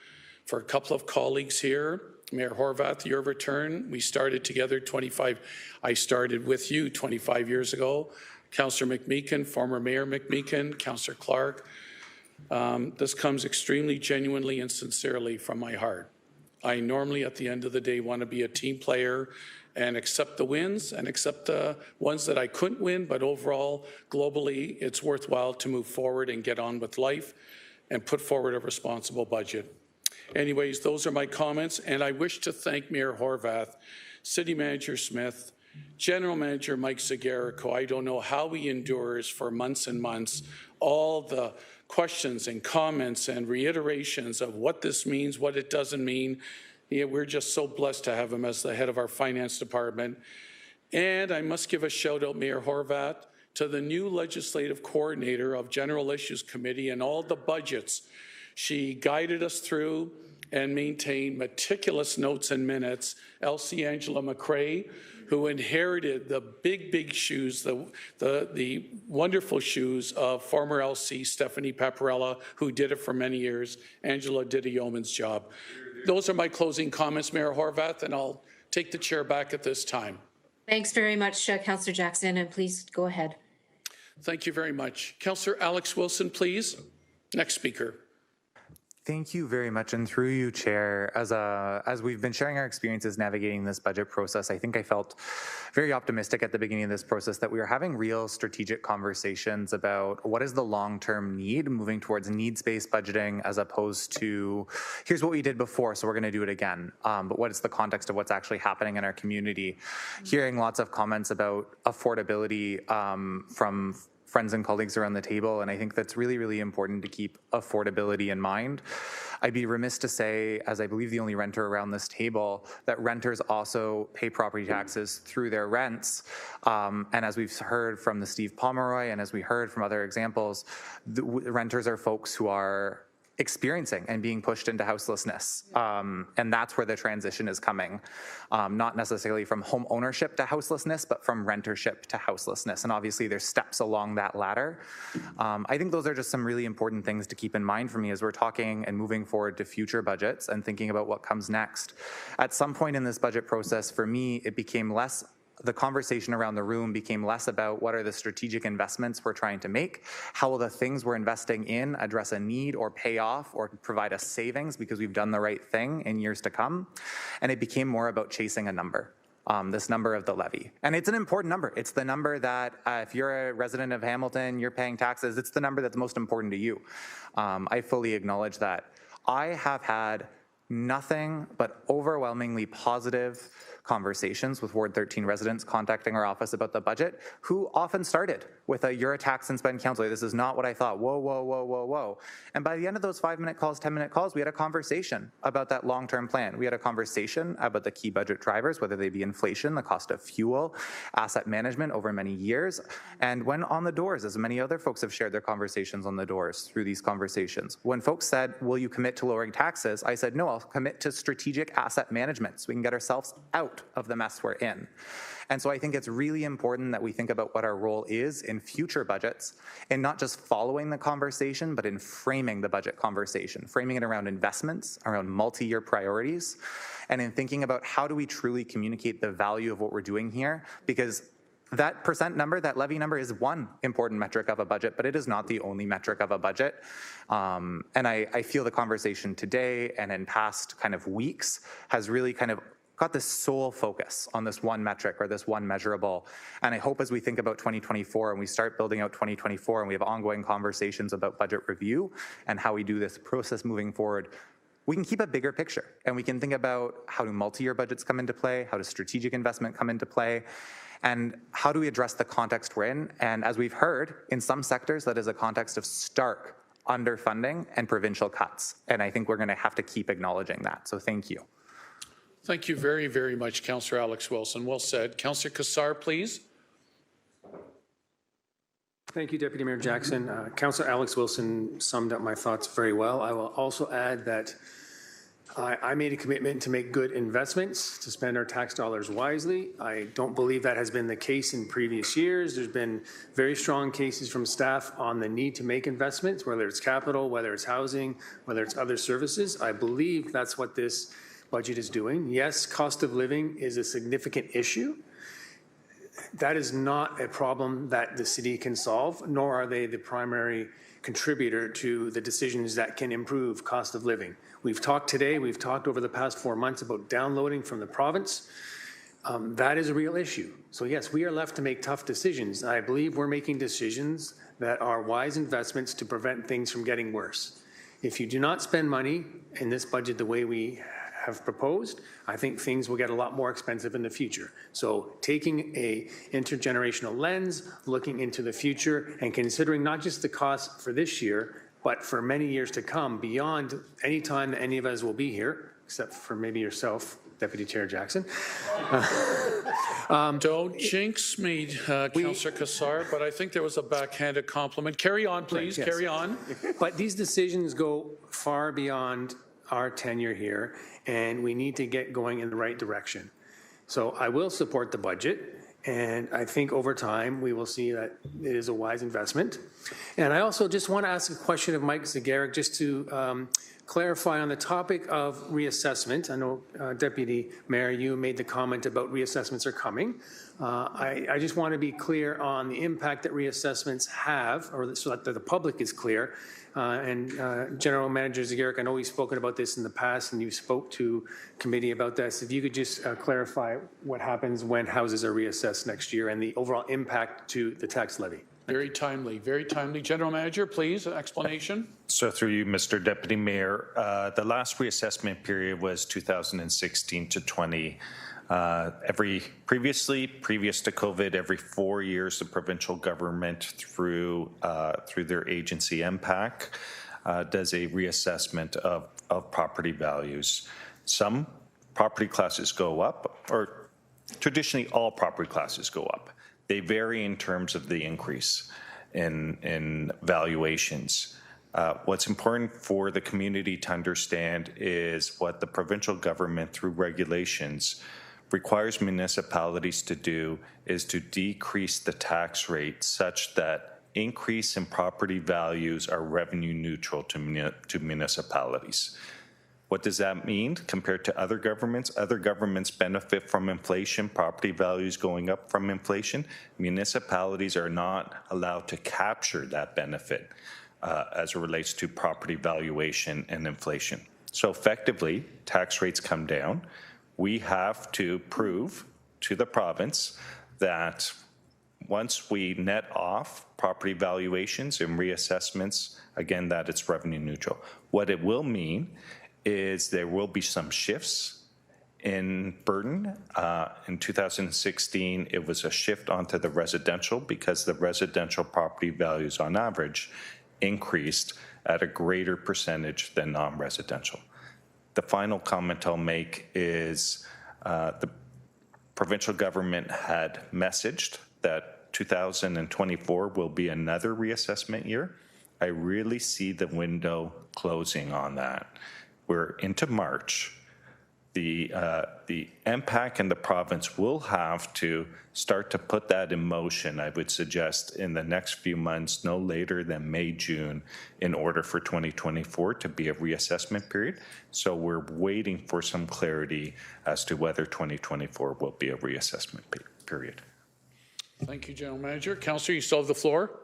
Speaker 2: for a couple of colleagues here, Mayor Horwath, your return, we started together I started with you 25 years ago. Councillor McMeekin, former Mayor McMeekin, Councillor Clark. This comes extremely genuinely and sincerely from my heart. I normally, at the end of the day, want to be a team player and accept the wins and accept the ones that I couldn't win, but overall, globally, it's worthwhile to move forward and get on with life and put forward a responsible budget. Anyways, those are my comments, and I wish to thank Mayor Horwath, City Manager Smith, General Manager Mike Zagarico. I don't know how he endures for months and months all the questions and comments and reiterations of what this means, what it doesn't mean. Yeah, we're just so blessed to have him as the head of our finance department. And I must give a shout out, Mayor Horwath, to the new legislative coordinator of General Issues Committee and all the budgets. She guided us through and maintained meticulous notes and minutes. Elsie Angela McRae, who inherited the big shoes, the wonderful shoes of former LC Stephanie Paparella, who did it for many years. Angela did a yeoman's job. Those are my closing comments, Mayor Horwath, and I'll take the chair back at this time.
Speaker 15: Thanks very much, Councillor Jackson, and please go ahead.
Speaker 2: Thank you very much. Councillor Alex Wilson, please. Next speaker.
Speaker 20: Thank you very much, and through you, Chair. As we've been sharing our experiences navigating this budget process, I think I felt very optimistic at the beginning of this process that we were having real strategic conversations about what is the long-term need, moving towards needs-based budgeting as opposed to here's what we did before, so we're going to do it again. But what is the context of what's actually happening in our community? Hearing lots of comments about affordability from friends and colleagues around the table, and I think that's really, really important to keep affordability in mind. I'd be remiss to say, as I believe the only renter around this table, that renters also pay property taxes through their rents. And as we've heard from the Steve Pomeroy, and as we heard from other examples, the renters are folks who are experiencing and being pushed into houselessness. And that's where the transition is coming, not necessarily from home ownership to houselessness, but from rentership to houselessness. And obviously there's steps along that ladder. I think those are just some really important things to keep in mind for me as we're talking and moving forward to future budgets and thinking about what comes next. At some point in this budget process, for me, it became less the conversation around the room became less about what are the strategic investments we're trying to make, how will the things we're investing in address a need or pay off or provide us savings because we've done the right thing in years to come. And it became more about chasing a number. This number of the levy. And it's an important number. It's the number that if you're a resident of Hamilton, you're paying taxes, it's the number that's most important to you. I fully acknowledge that. I have had nothing but overwhelmingly positive conversations with Ward 13 residents contacting our office about the budget, who often started with a, you're a tax and spend councillor, this is not what I thought, whoa, whoa, whoa, whoa, whoa. And by the end of those 5-minute calls, 10-minute calls, we had a conversation about that long-term plan. We had a conversation about the key budget drivers, whether they be inflation, the cost of fuel, asset management over many years, and when on the doors, as many other folks have shared their conversations on the doors through these conversations. When folks said, will you commit to lowering taxes? I said, no, I'll commit to strategic asset management so we can get ourselves out of the mess we're in. And so I think it's really important that we think about what our role is in future budgets and not just following the conversation, but in framing the budget conversation, framing it around investments, around multi-year priorities, and in thinking about how do we truly communicate the value of what we're doing here, because that percent number, that levy number is one important metric of a budget, but it is not the only metric of a budget. And I feel the conversation today and in past kind of weeks has really kind of got this sole focus on this one metric or this one measurable. And I hope as we think about 2024 and we start building out 2024 and we have ongoing conversations about budget review and how we do this process moving forward, we can keep a bigger picture and we can think about how do multi-year budgets come into play, how does strategic investment come into play, and how do we address the context we're in. And as we've heard, in some sectors, that is a context of stark underfunding and provincial cuts. And I think we're going to have to keep acknowledging that. So thank you.
Speaker 2: Thank you very, very much, Councillor Alex Wilson. Well said. Councillor Cassar, please.
Speaker 4: Thank you, Deputy Mayor Jackson. Councillor Alex Wilson summed up my thoughts very well. I will also add that I made a commitment to make good investments, to spend our tax dollars wisely. I don't believe that has been the case in previous years. There's been very strong cases from staff on the need to make investments, whether it's capital, whether it's housing, whether it's other services. I believe that's what this budget is doing. Yes, cost of living is a significant issue. That is not a problem that the city can solve, nor are they the primary contributor to the decisions that can improve cost of living. We've talked today, we've talked over the past 4 months about downloading from the province. That is a real issue. So yes, we are left to make tough decisions. I believe we're making decisions that are wise investments to prevent things from getting worse. If you do not spend money in this budget the way we have proposed, I think things will get a lot more expensive in the future. So taking a intergenerational lens, looking into the future and considering not just the cost for this year, but for many years to come beyond any time that any of us will be here, except for maybe yourself, Deputy Chair Jackson.
Speaker 2: Don't jinx me, Councillor Cassar, but I think there was a backhanded compliment. Carry on, please. Right, yes. Carry on.
Speaker 4: But these decisions go far beyond our tenure here, and we need to get going in the right direction. So I will support the budget, and I think over time we will see that it is a wise investment. And I also just want to ask a question of Mike Zagarek, just to clarify on the topic of reassessment. I know, Deputy Mayor, you made the comment about reassessments are coming. I just want to be clear on the impact that reassessments have, or so that the public is clear. General Manager Zegeric, I know we've spoken about this in the past, and you spoke to committee about this. If you could just clarify what happens when houses are reassessed next year and the overall impact to the tax levy.
Speaker 2: Very timely, very timely. General Manager, please, explanation.
Speaker 16: So through you, Mr. Deputy Mayor, the last reassessment period was 2016 to 20. Previous to COVID, every 4 years, the provincial government through their agency MPAC does a reassessment of property values. Some property classes go up, or traditionally all property classes go up. They vary in terms of the increase in valuations. What's important for the community to understand is what the provincial government, through regulations, requires municipalities to do is to decrease the tax rate such that increase in property values are revenue neutral to municipalities. What does that mean compared to other governments? Other governments benefit from inflation, property values going up from inflation. Municipalities are not allowed to capture that benefit as it relates to property valuation and inflation. So effectively, tax rates come down. We have to prove to the province that once we net off property valuations and reassessments, again, that it's revenue neutral. What it will mean is there will be some shifts in burden. In 2016, it was a shift onto the residential because the residential property values on average increased at a greater percentage than non-residential. The final comment I'll make is the provincial government had messaged that 2024 will be another reassessment year. I really see the window closing on that. We're into March. The MPAC and the province will have to start to put that in motion, I would suggest, in the next few months, no later than May, June, in order for 2024 to be a reassessment period. So we're waiting for some clarity as to whether 2024 will be a reassessment period.
Speaker 2: Thank you, General Manager. Councillor, you still have the floor.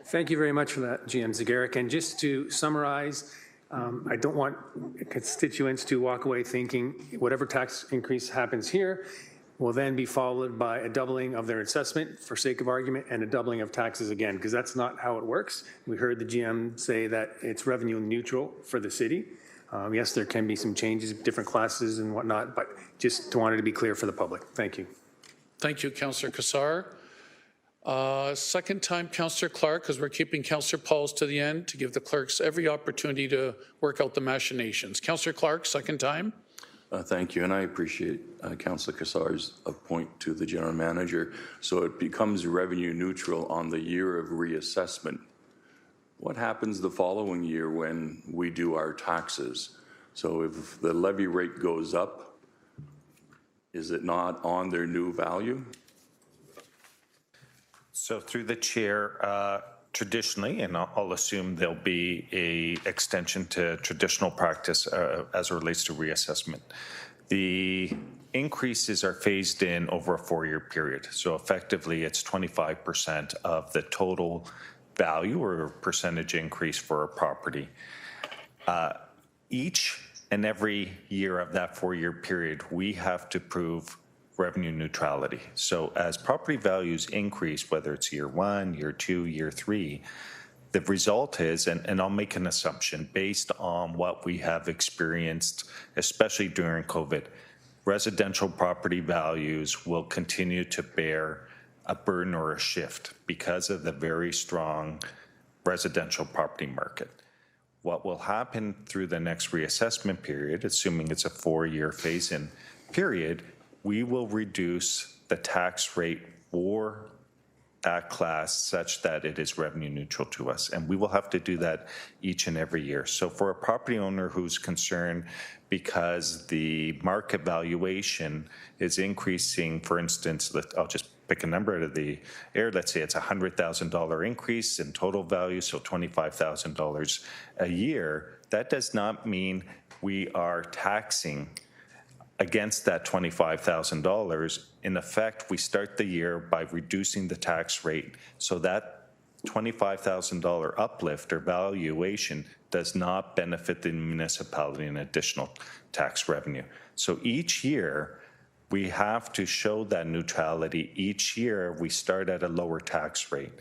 Speaker 4: Thank you very much for that, GM Zegeric. And just to summarize, I don't want constituents to walk away thinking whatever tax increase happens here will then be followed by a doubling of their assessment for sake of argument and a doubling of taxes again, because that's not how it works. We heard the GM say that it's revenue neutral for the city. Yes, there can be some changes, different classes and whatnot, but just wanted to be clear for the public. Thank you.
Speaker 2: Thank you, Councillor Cassar. Second time, Councillor Clark, because we're keeping Councillor Pauls to the end to give the clerks every opportunity to work out the machinations. Councillor Clark, second time.
Speaker 9: Thank you, and I appreciate Councillor Cassar's point to the General Manager. So it becomes revenue neutral on the year of reassessment. What happens the following year when we do our taxes? So if the levy rate goes up, is it not on their new value?
Speaker 16: So through the chair, traditionally, and I'll assume there'll be a extension to traditional practice as it relates to reassessment. The increases are phased in over a 4-year period. So effectively, it's 25% of the total value or percentage increase for a property. Each and every year of that 4-year period, we have to prove revenue neutrality. So as property values increase, whether it's year 1, year 2, year 3, the result is, and I'll make an assumption based on what we have experienced, especially during COVID, residential property values will continue to bear a burden or a shift because of the very strong residential property market. What will happen through the next reassessment period, assuming it's a 4-year phase-in period, we will reduce the tax rate for that class such that it is revenue neutral to us. And we will have to do that each and every year. So for a property owner who's concerned because the market valuation is increasing, for instance, I'll just pick a number out of the air, let's say it's a $100,000 increase in total value, so $25,000 a year, that does not mean we are taxing against that $25,000. In effect, we start the year by reducing the tax rate, so that $25,000 uplift or valuation does not benefit the municipality in additional tax revenue. So each year, we have to show that neutrality. Each year, we start at a lower tax rate.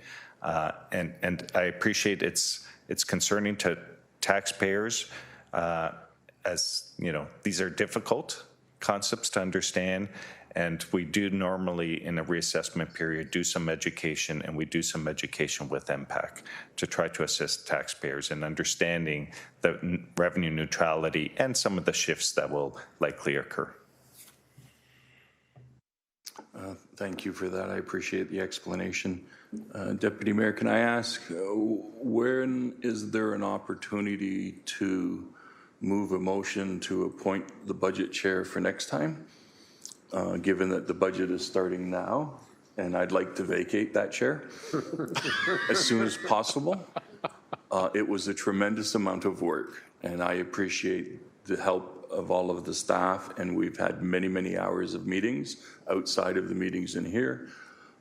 Speaker 16: And I appreciate it's concerning to taxpayers, as you know, these are difficult concepts to understand, and we do normally in a reassessment period do some education, and we do some education with MPAC to try to assist taxpayers in understanding the revenue neutrality and some of the shifts that will likely occur.
Speaker 9: Thank you for that. I appreciate the explanation. Deputy Mayor, can I ask, when is there an opportunity to move a motion to appoint the budget chair for next time, given that the budget is starting now, and I'd like to vacate that chair as soon as possible? It was a tremendous amount of work, and I appreciate the help of all of the staff, and we've had many, many hours of meetings outside of the meetings in here.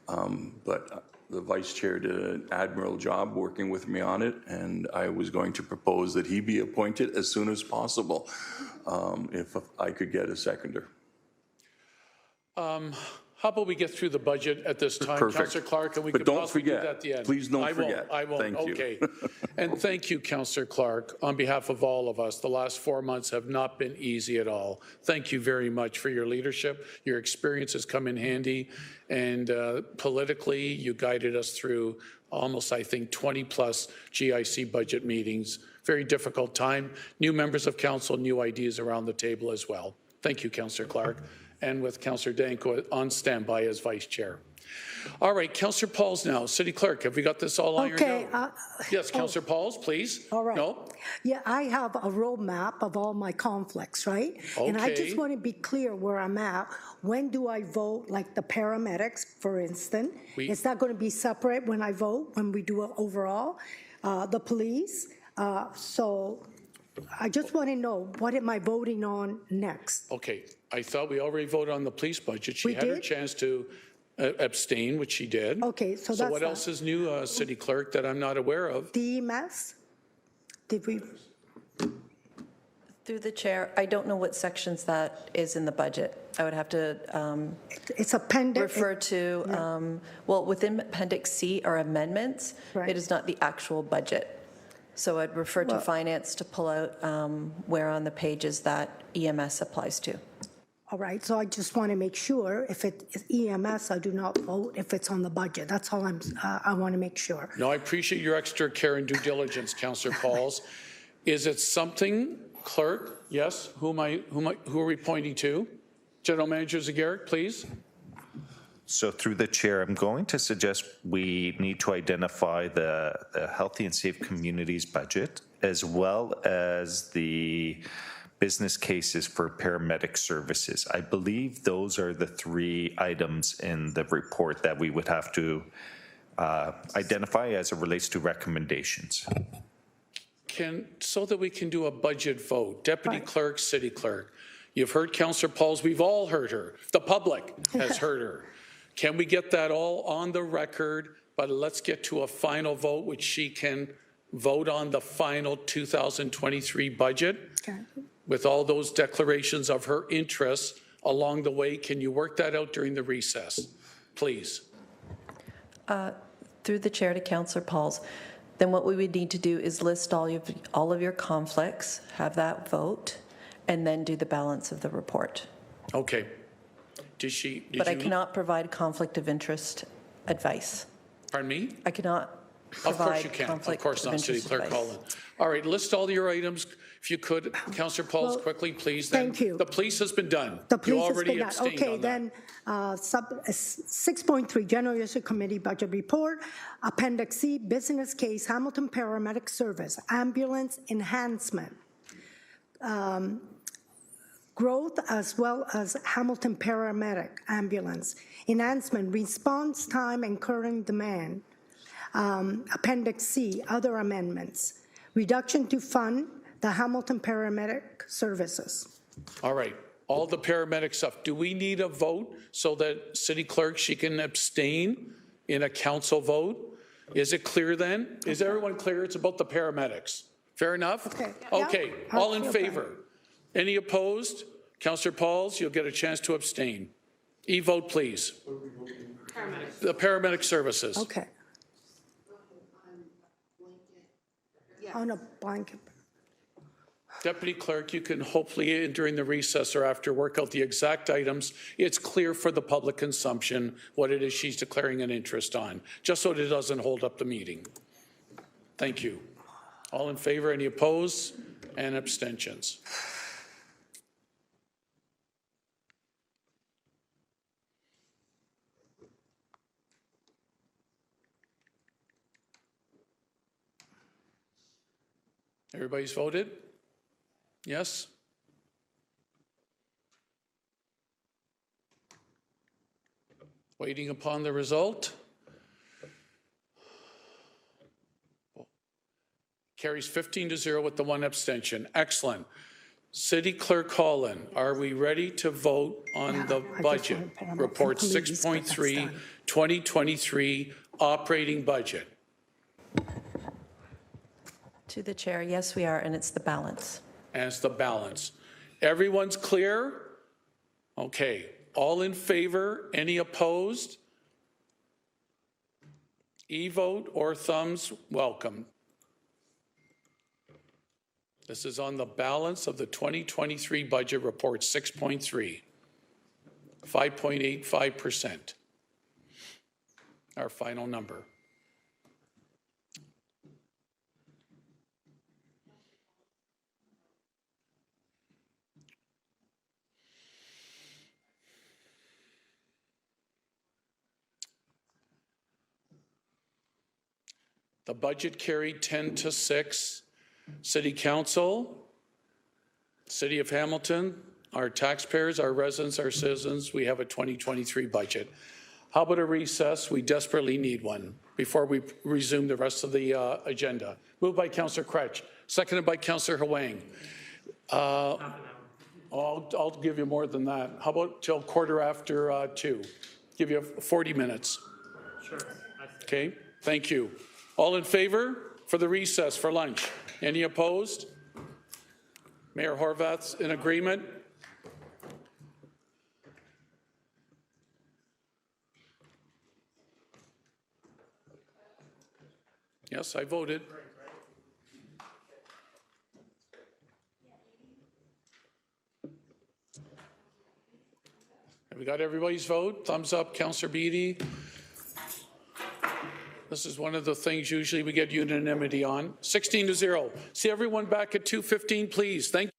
Speaker 9: But the vice chair did an admirable job working with me on it, and I was going to propose that he be appointed as soon as possible, if I could get a seconder.
Speaker 2: How about we get through the budget at this time,
Speaker 9: Perfect.
Speaker 2: Councillor Clark, and we
Speaker 9: But
Speaker 2: could
Speaker 9: don't
Speaker 2: possibly do
Speaker 9: forget.
Speaker 2: that at the end.
Speaker 9: Please don't forget.
Speaker 2: I won't.
Speaker 9: Thank you.
Speaker 2: Okay. And thank you, Councillor Clark, on behalf of all of us. The last 4 months have not been easy at all. Thank you very much for your leadership. Your experience has come in handy, and politically, you guided us through almost, I think, 20-plus GIC budget meetings. Very difficult time. New members of council, new ideas around the table as well. Thank you, Councillor Clark. And with Councillor Danko on standby as vice chair. All right, Councillor Pauls now. City Clerk, have we got this all ironed out? Yes, Councillor Pauls, please.
Speaker 5: All right.
Speaker 2: No?
Speaker 5: Yeah, I have a roadmap of all my conflicts, right? And I just want to be clear where I'm at. When do I vote, like the paramedics, for instance? Is that going to be separate when I vote, when we do it overall? The police? So I just want to know, what am I voting on next?
Speaker 2: Okay, I thought we already voted on the police budget. She had her chance to abstain, which she did.
Speaker 5: Okay, so that's
Speaker 2: what else is new, City Clerk, that I'm not aware of?
Speaker 5: DMS? Did we?
Speaker 14: Through the chair, I don't know what sections that is in the budget. I would have to
Speaker 5: it's appendix.
Speaker 14: Refer to, well, within Appendix C are amendments.
Speaker 5: Right.
Speaker 14: It is not the actual budget. So I'd refer to finance to pull out where on the pages that EMS applies to.
Speaker 5: All right, so I just want to make sure if it is EMS, I do not vote if it's on the budget. That's all I want to make sure.
Speaker 2: No, I appreciate your extra care and due diligence, Councillor Pauls. Is it something, Clerk? Yes, who are we pointing to? General Manager Zagarek, please.
Speaker 16: So through the chair, I'm going to suggest we need to identify the Healthy and Safe Communities budget, as well as the business cases for paramedic services. I believe those are the 3 items in the report that we would have to identify as it relates to recommendations.
Speaker 2: So that we can do a budget vote, Deputy Clerk, City Clerk, you've heard Councillor Pauls, we've all heard her. The public has heard her. Can we get that all on the record, but let's get to a final vote, which she can vote on the final 2023 budget?
Speaker 5: Okay.
Speaker 2: With all those declarations of her interests along the way. Can you work that out during the recess, please?
Speaker 14: Through the chair to Councillor Pauls, then what we would need to do is list all of your conflicts, have that vote, and then do the balance of the report.
Speaker 2: Okay.
Speaker 14: But I cannot provide conflict of interest advice.
Speaker 2: Pardon me?
Speaker 14: I cannot
Speaker 2: Of course
Speaker 14: provide
Speaker 2: you can.
Speaker 14: conflict
Speaker 2: Of course
Speaker 14: of
Speaker 2: not, City
Speaker 14: interest
Speaker 2: Clerk
Speaker 14: advice.
Speaker 2: Holland. All right, list all your items. If you could, Councillor Pauls, quickly, please.
Speaker 5: Thank you.
Speaker 2: The police has been done.
Speaker 5: The police
Speaker 2: you
Speaker 5: has
Speaker 2: already
Speaker 5: been done.
Speaker 2: abstained
Speaker 5: Okay,
Speaker 2: on that.
Speaker 5: then 6.3, General User Committee Budget Report. Appendix C, Business Case, Hamilton Paramedic Service, Ambulance Enhancement. Growth as well as Hamilton Paramedic Ambulance. Enhancement, Response Time and Current Demand. Appendix C, Other Amendments. Reduction to fund the Hamilton Paramedic Services.
Speaker 2: All right, all the paramedic stuff. Do we need a vote so that City Clerk, she can abstain in a council vote? Is it clear then? Is everyone clear? It's about the paramedics. Fair enough?
Speaker 5: Okay.
Speaker 2: Okay,
Speaker 5: Yeah,
Speaker 2: all in
Speaker 5: I'll feel
Speaker 2: favor? Any opposed? Councillor Pauls, you'll get a chance to abstain. E-vote, please. The paramedic services.
Speaker 5: Okay. On a blanket.
Speaker 2: Deputy Clerk, you can hopefully, during the recess or after, work out the exact items. It's clear for the public consumption what it is she's declaring an interest on, just so that it doesn't hold up the meeting. Thank you. All in favor? Any opposed? And abstentions? Everybody's voted? Yes? Waiting upon the result. Carries 15-0 with the one abstention. Excellent. City Clerk Holland, are we ready to vote on the budget? Report 6.3, 2023 operating budget.
Speaker 14: To the chair, yes, we are, and it's the balance.
Speaker 2: And it's the balance. Everyone's clear? Okay. All in favor? Any opposed? E-vote or thumbs? Welcome. This is on the balance of the 2023 budget report 6.3, 5.85%. Our final number. The budget carried 10-6. City Council, City of Hamilton, our taxpayers, our residents, our citizens, we have a 2023 budget. How about a recess? We desperately need one before we resume the rest of the agenda. Moved by Councillor Cretch, seconded by Councillor Huang. I'll give you more than that. How about till 2:15? Give you 40 minutes.
Speaker 13: Sure.
Speaker 2: Okay, thank you. All in favor for the recess for lunch? Any opposed? Mayor Horvath's in agreement. Yes, I voted. Have we got everybody's vote? Thumbs up, Councillor Beattie. This is one of the things usually we get unanimity on. 16-0. See everyone back at 2:15, please. Thank you.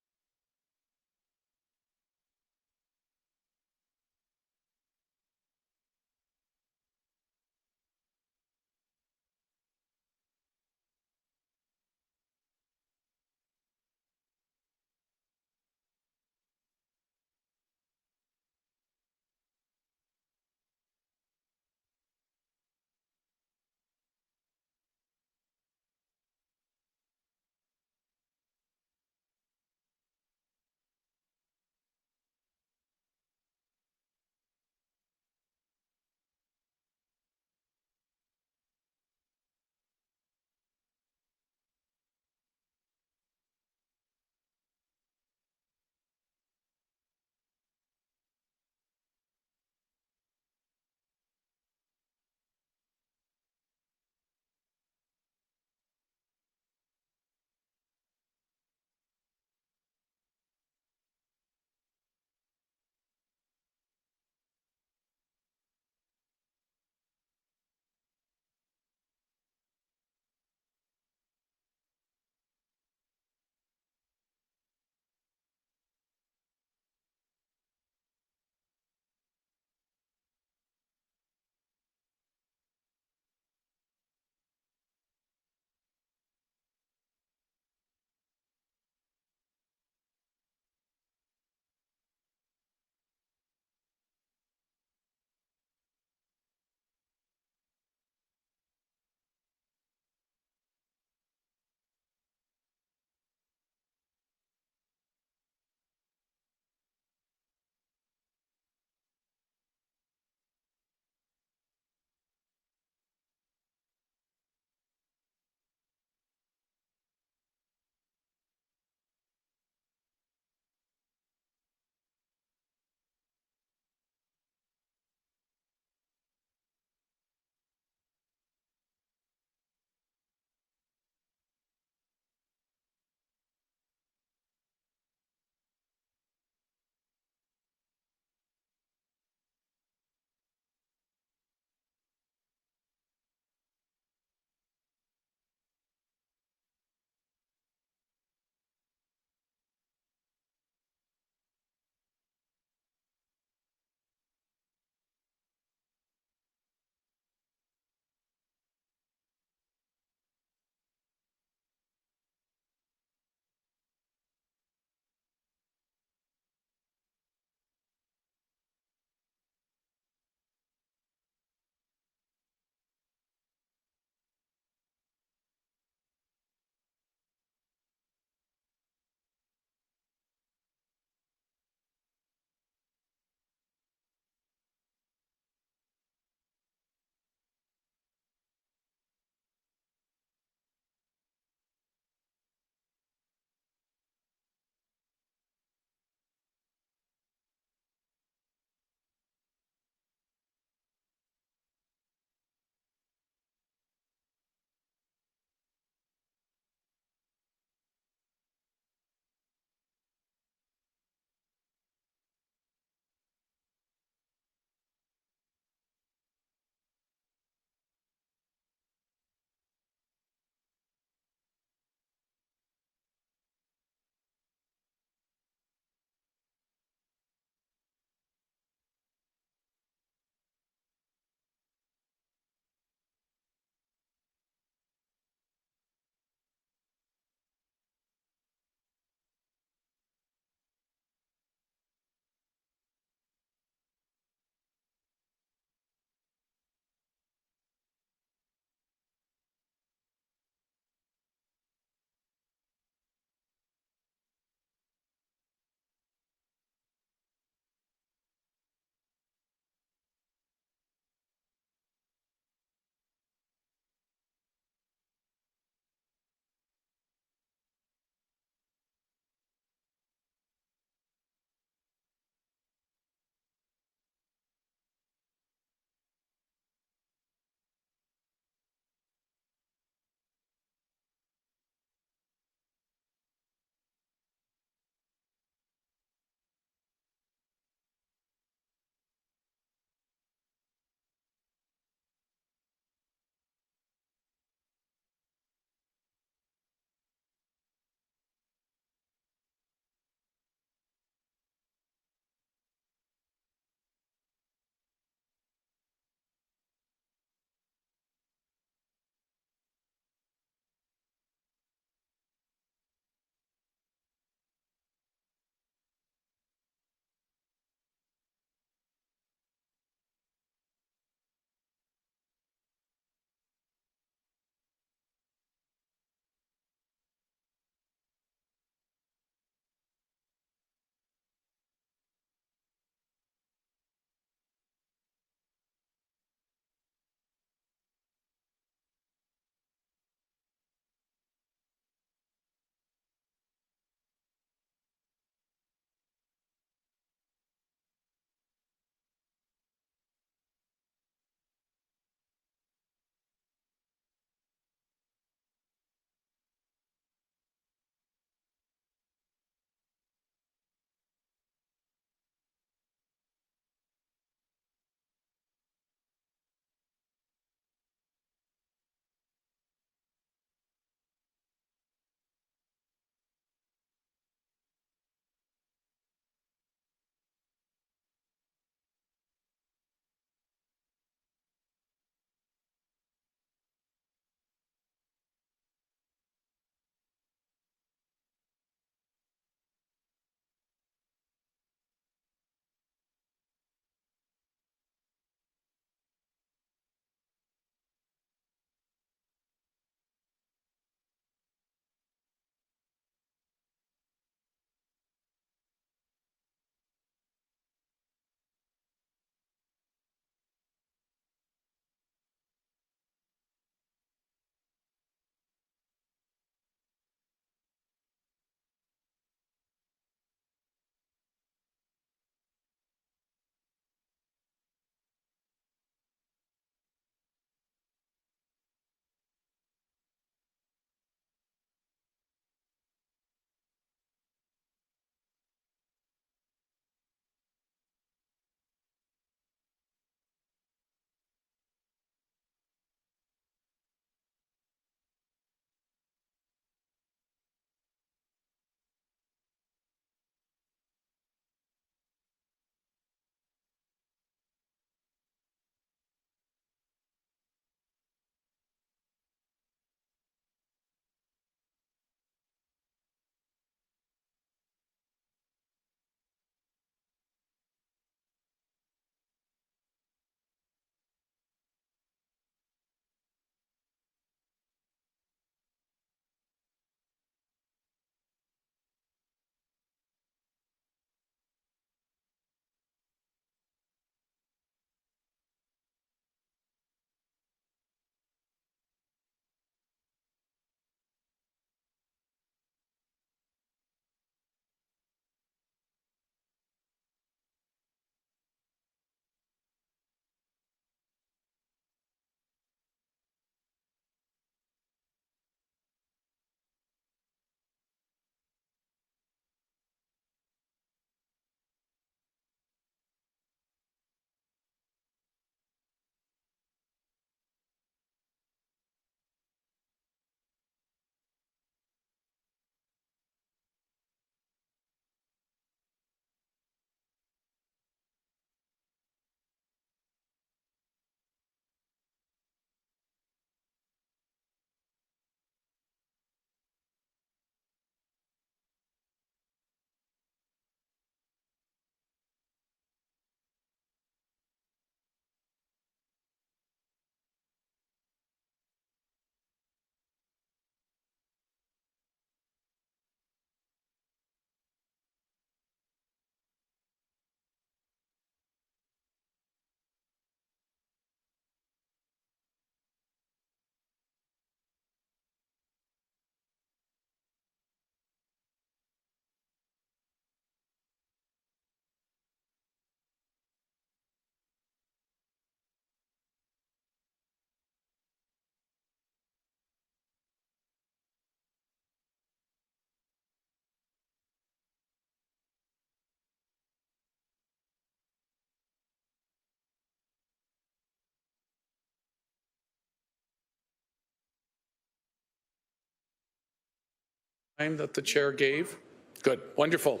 Speaker 2: time that the chair gave? Good, wonderful.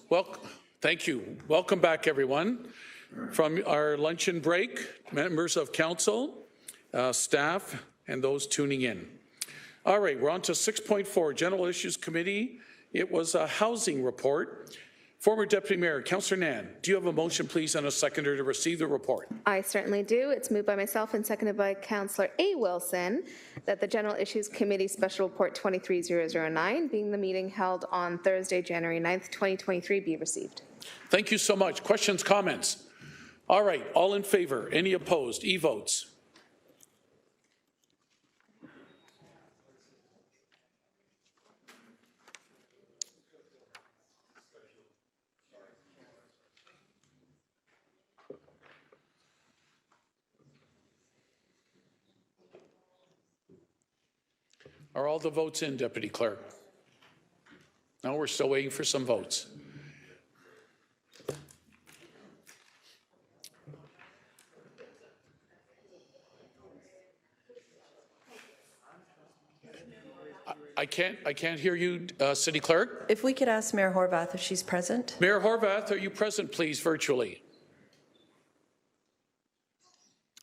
Speaker 2: Well, thank you. Welcome back, everyone. From our luncheon break, members of council, staff, and those tuning in. All right, we're on to 6.4, General Issues Committee. It was a housing report. Former Deputy Mayor, Councillor Nan, do you have a motion, please, and a seconder to receive the report?
Speaker 7: I certainly do. It's moved by myself and seconded by Councillor A. Wilson that the General Issues Committee Special Report 23009, being the meeting held on Thursday, January 9th, 2023, be received.
Speaker 2: Thank you so much. Questions, comments? All right, all in favor? Any opposed? E-votes. Are all the votes in, Deputy Clerk? No, we're still waiting for some votes. I can't hear you, City Clerk.
Speaker 14: If we could ask Mayor Horvath if she's present.
Speaker 2: Mayor Horvath, are you present, please, virtually?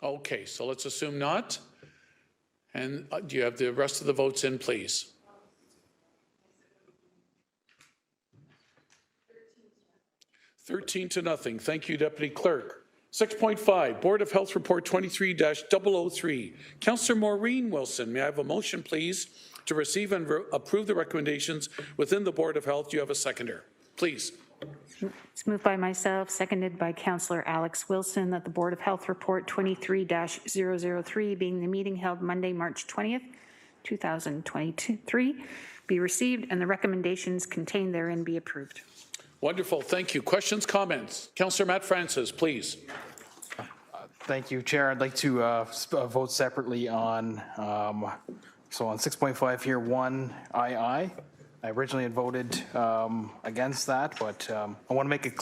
Speaker 2: Okay, so let's assume not. And do you have the rest of the votes in, please? $13-0. Thank you, Deputy Clerk. 6.5, Board of Health Report 23-003. Councillor Maureen Wilson, may I have a motion, please, to receive and approve the recommendations within the Board of Health? Do you have a seconder? Please.
Speaker 10: It's moved by myself, seconded by Councillor Alex Wilson, that the Board of Health Report 23-003, being the meeting held Monday, March 20th, 2023, be received and the recommendations contained therein be approved.
Speaker 2: Wonderful. Thank you. Questions, comments? Councillor Matt Francis, please.
Speaker 11: Thank you, Chair. I'd like to vote separately on, so on 6.5 here, 1II. I originally had voted against that, but I want to make it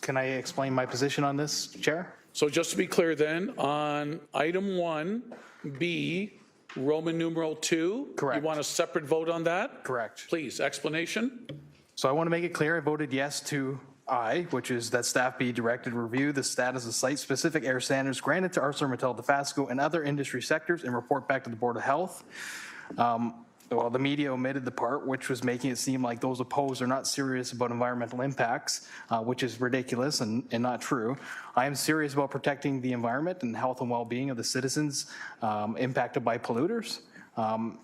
Speaker 11: can I explain my position on this, Chair?
Speaker 2: So just to be clear then, on item 1B, Roman numeral 2,
Speaker 11: correct.
Speaker 2: You want a separate vote on that?
Speaker 11: Correct.
Speaker 2: Please, explanation.
Speaker 11: So I want to make it clear I voted yes to I, which is that staff be directed to review the status of site-specific air standards granted to ArcelorMittal Dofasco and other industry sectors and report back to the Board of Health. Well, the media omitted the part which was making it seem like those opposed are not serious about environmental impacts, which is ridiculous and not true. I am serious about protecting the environment and health and well-being of the citizens impacted by polluters.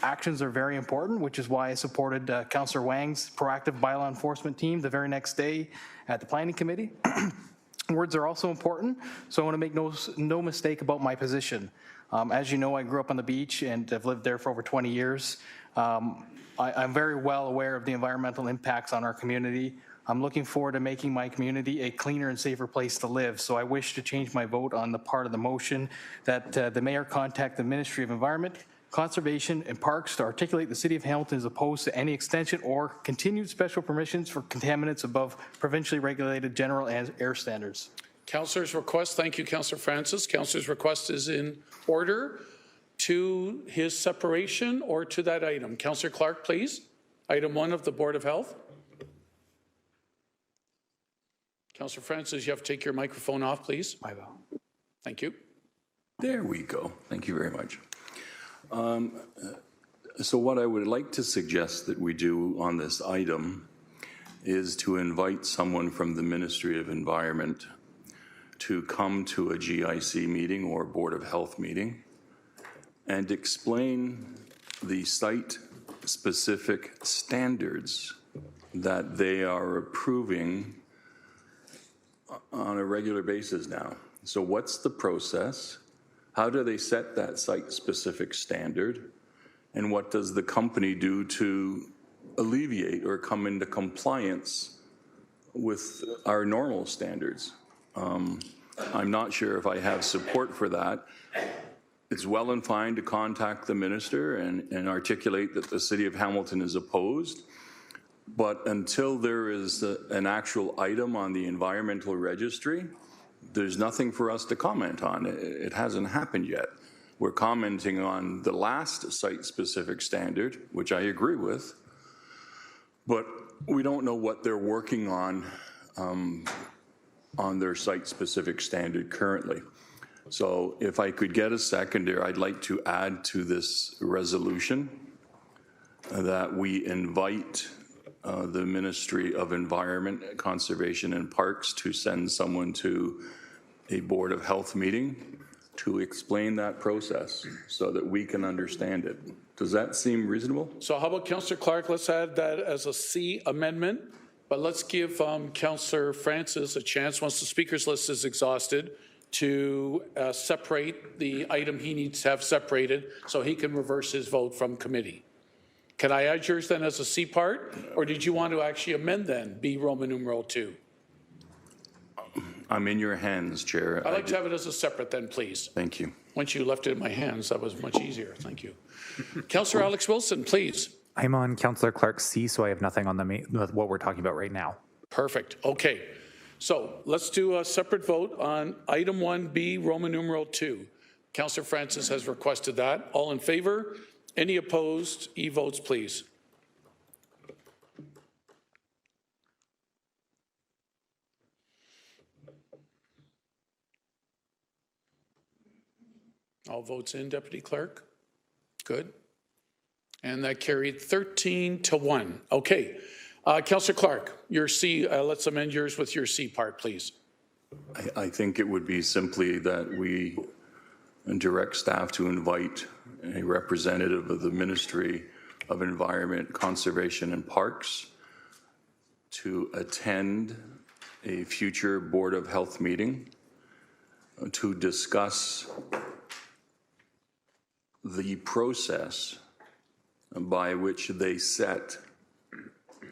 Speaker 11: Actions are very important, which is why I supported Councillor Wang's proactive bylaw enforcement team the very next day at the Planning Committee. Words are also important, so I want to make no mistake about my position. As you know, I grew up on the beach and have lived there for over 20 years. I'm very well aware of the environmental impacts on our community. I'm looking forward to making my community a cleaner and safer place to live, so I wish to change my vote on the part of the motion that the mayor contact the Ministry of Environment, Conservation and Parks to articulate the City of Hamilton is opposed to any extension or continued special permissions for contaminants above provincially regulated general air standards.
Speaker 2: Councillor's request, thank you, Councillor Francis. Councillor's request is in order to his separation or to that item. Councillor Clark, please. Item 1 of the Board of Health. Councillor Francis, you have to take your microphone off, please.
Speaker 11: I will.
Speaker 2: Thank you.
Speaker 9: There we go. Thank you very much. So what I would like to suggest that we do on this item is to invite someone from the Ministry of Environment to come to a GIC meeting or Board of Health meeting and explain the site-specific standards that they are approving on a regular basis now. So what's the process? How do they set that site-specific standard? And what does the company do to alleviate or come into compliance with our normal standards? I'm not sure if I have support for that. It's well and fine to contact the minister and articulate that the City of Hamilton is opposed, but until there is an actual item on the environmental registry, there's nothing for us to comment on. It hasn't happened yet. we're commenting on the last site-specific standard, which I agree with, but we don't know what they're working on their site-specific standard currently. So if I could get a seconder, I'd like to add to this resolution that we invite the Ministry of Environment, Conservation and Parks to send someone to a Board of Health meeting to explain that process so that we can understand it. Does that seem reasonable?
Speaker 2: So how about Councillor Clark? Let's add that as a C amendment, but let's give Councillor Francis a chance, once the speaker's list is exhausted, to separate the item he needs to have separated so he can reverse his vote from committee. Can I add yours then as a C part, or did you want to actually amend then, B Roman numeral 2?
Speaker 9: I'm in your hands, Chair.
Speaker 2: I'd like to have it as a separate then, please.
Speaker 9: Thank you.
Speaker 2: Once you left it in my hands, that was much easier. Thank you. Councillor Alex Wilson, please.
Speaker 20: I'm on Councillor Clark's C, so I have nothing on what we're talking about right now.
Speaker 2: Perfect. Okay. So let's do a separate vote on item 1B, Roman numeral 2. Councillor Francis has requested that. All in favor? Any opposed? E-votes, please. All votes in, Deputy Clerk. Good. And that carried 13 to 1. Okay. Councillor Clark, your C, let's amend yours with your C part, please.
Speaker 9: I think it would be simply that we direct staff to invite a representative of the Ministry of Environment, Conservation and Parks to attend a future Board of Health meeting to discuss the process by which they set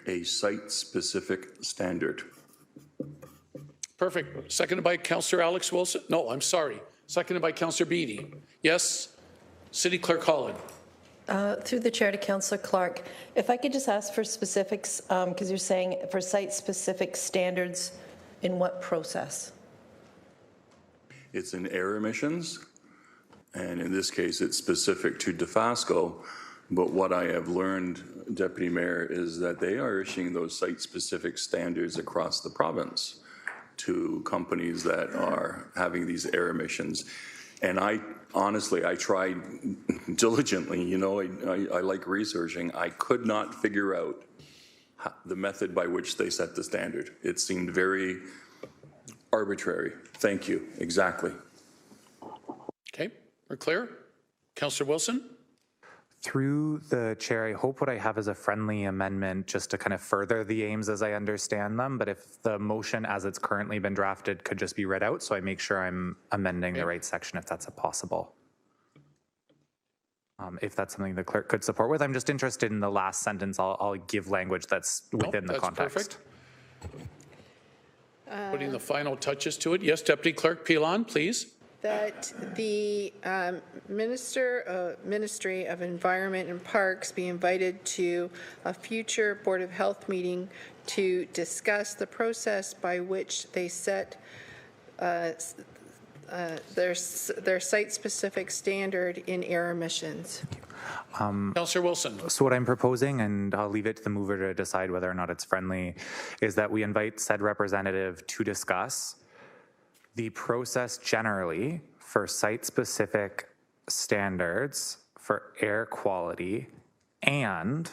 Speaker 9: a site-specific standard.
Speaker 2: Perfect. Seconded by Councillor Alex Wilson. No, I'm sorry. Seconded by Councillor Beattie. Yes, City Clerk Holland.
Speaker 14: Through the chair to Councillor Clark, if I could just ask for specifics, because you're saying for site-specific standards, in what process?
Speaker 9: It's in air emissions, and in this case, it's specific to Dofasco. But what I have learned, Deputy Mayor, is that they are issuing those site-specific standards across the province to companies that are having these air emissions. And I honestly tried diligently, you know, I like researching. I could not figure out the method by which they set the standard. It seemed very arbitrary. Thank you. Exactly.
Speaker 2: Okay, we're clear. Councillor Wilson?
Speaker 20: Through the chair, I hope what I have is a friendly amendment just to kind of further the aims as I understand them. But if the motion as it's currently been drafted could just be read out, so I make sure I'm amending the right section if that's possible. If that's something the clerk could support with. I'm just interested in the last sentence. I'll give language that's within the context.
Speaker 2: Perfect. Putting the final touches to it. Yes, Deputy Clerk Pilon, please.
Speaker 6: That the Ministry of Environment and Parks be invited to a future Board of Health meeting to discuss the process by which they set their site-specific standard in air emissions.
Speaker 2: Councillor Wilson.
Speaker 20: So what I'm proposing, and I'll leave it to the mover to decide whether or not it's friendly, is that we invite said representative to discuss the process generally for site-specific standards for air quality and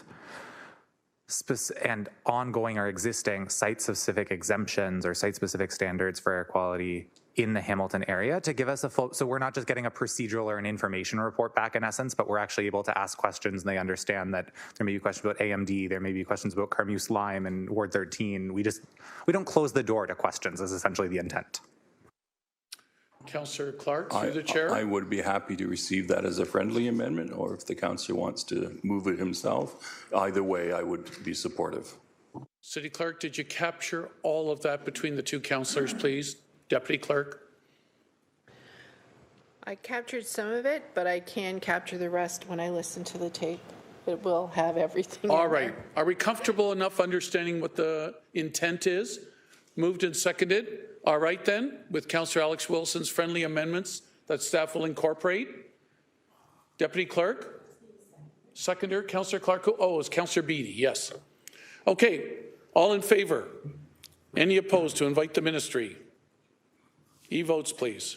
Speaker 20: ongoing or existing site-specific exemptions or site-specific standards for air quality in the Hamilton area to give us a full, so we're not just getting a procedural or an information report back in essence, but we're actually able to ask questions and they understand that there may be questions about AMD, there may be questions about Carmeuse Lime and Ward 13. We don't close the door to questions is essentially the intent.
Speaker 2: Councillor Clark, through the chair.
Speaker 9: I would be happy to receive that as a friendly amendment, or if the councillor wants to move it himself, either way I would be supportive.
Speaker 2: City Clerk, did you capture all of that between the two councillors, please? Deputy Clerk?
Speaker 6: I captured some of it, but I can capture the rest when I listen to the tape. It will have everything.
Speaker 2: All right. Are we comfortable enough understanding what the intent is? Moved and seconded. All right then, with Councillor Alex Wilson's friendly amendments that staff will incorporate. Deputy Clerk? Seconder, Councillor Clark? Oh, it's Councillor Beattie, yes. Okay, all in favor? Any opposed to invite the ministry? E-votes, please.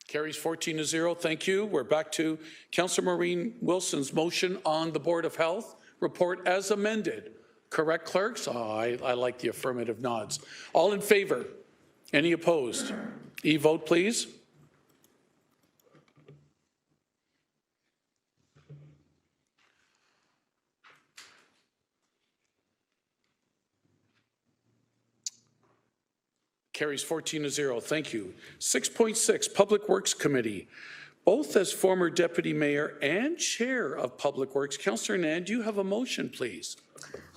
Speaker 2: Carries 14-0. Thank you. We're back to Councillor Maureen Wilson's motion on the Board of Health report as amended. Correct, clerks? Oh, I like the affirmative nods. All in favor? Any opposed? E-vote, please. Carries 14-0. Thank you. 6.6, Public Works Committee. Both as former Deputy Mayor and Chair of Public Works, Councillor Nan, do you have a motion, please?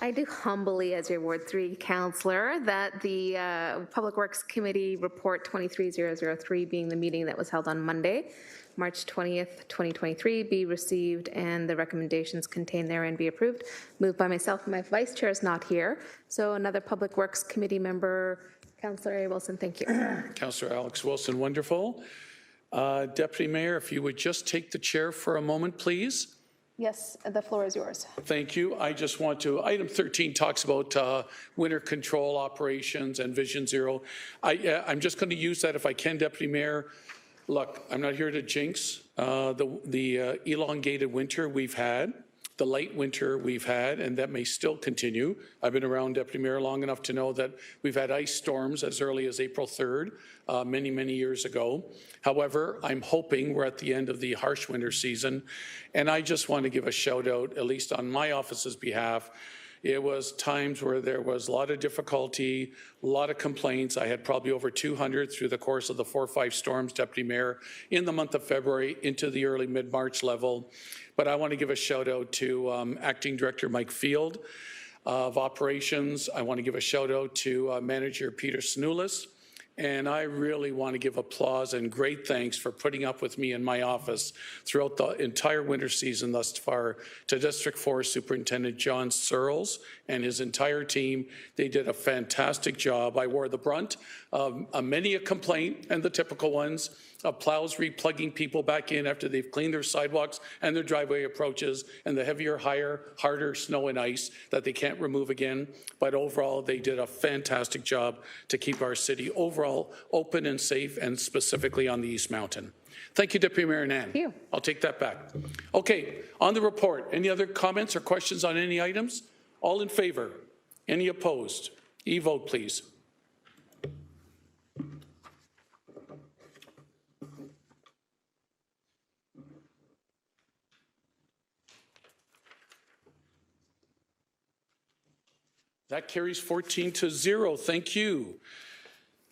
Speaker 7: I do humbly, as your Ward 3 councillor, that the Public Works Committee Report 23003, being the meeting that was held on Monday, March 20th, 2023, be received and the recommendations contained therein be approved. Moved by myself. My Vice Chair is not here, so another Public Works Committee member, Councillor A. Wilson, thank you.
Speaker 2: Councillor Alex Wilson, wonderful. Deputy Mayor, if you would just take the chair for a moment, please.
Speaker 7: Yes, the floor is yours.
Speaker 2: Thank you. I just want to, item 13 talks about winter control operations and Vision Zero. I'm just going to use that if I can, Deputy Mayor. Look, I'm not here to jinx the elongated winter we've had, the light winter we've had, and that may still continue. I've been around, Deputy Mayor, long enough to know that we've had ice storms as early as April 3rd, many, many years ago. However, I'm hoping we're at the end of the harsh winter season, and I just want to give a shout out, at least on my office's behalf. It was times where there was a lot of difficulty, a lot of complaints. I had probably over 200 through the course of the 4 or 5 storms, Deputy Mayor, in the month of February into the early mid-March level. But I want to give a shout out to Acting Director Mike Field of Operations. I want to give a shout out to Manager Peter Snoulis. And I really want to give applause and great thanks for putting up with me in my office throughout the entire winter season thus far to District 4 Superintendent John Searles and his entire team. They did a fantastic job. I wore the brunt of many a complaint and the typical ones of plows replugging people back in after they've cleaned their sidewalks and their driveway approaches and the heavier, higher, harder snow and ice that they can't remove again. But overall, they did a fantastic job to keep our city overall open and safe, and specifically on the East Mountain. Thank you, Deputy Mayor Nan.
Speaker 7: Thank you.
Speaker 2: I'll take that back. Okay, on the report, any other comments or questions on any items? All in favor? Any opposed? E-vote, please. That carries 14-0. Thank you.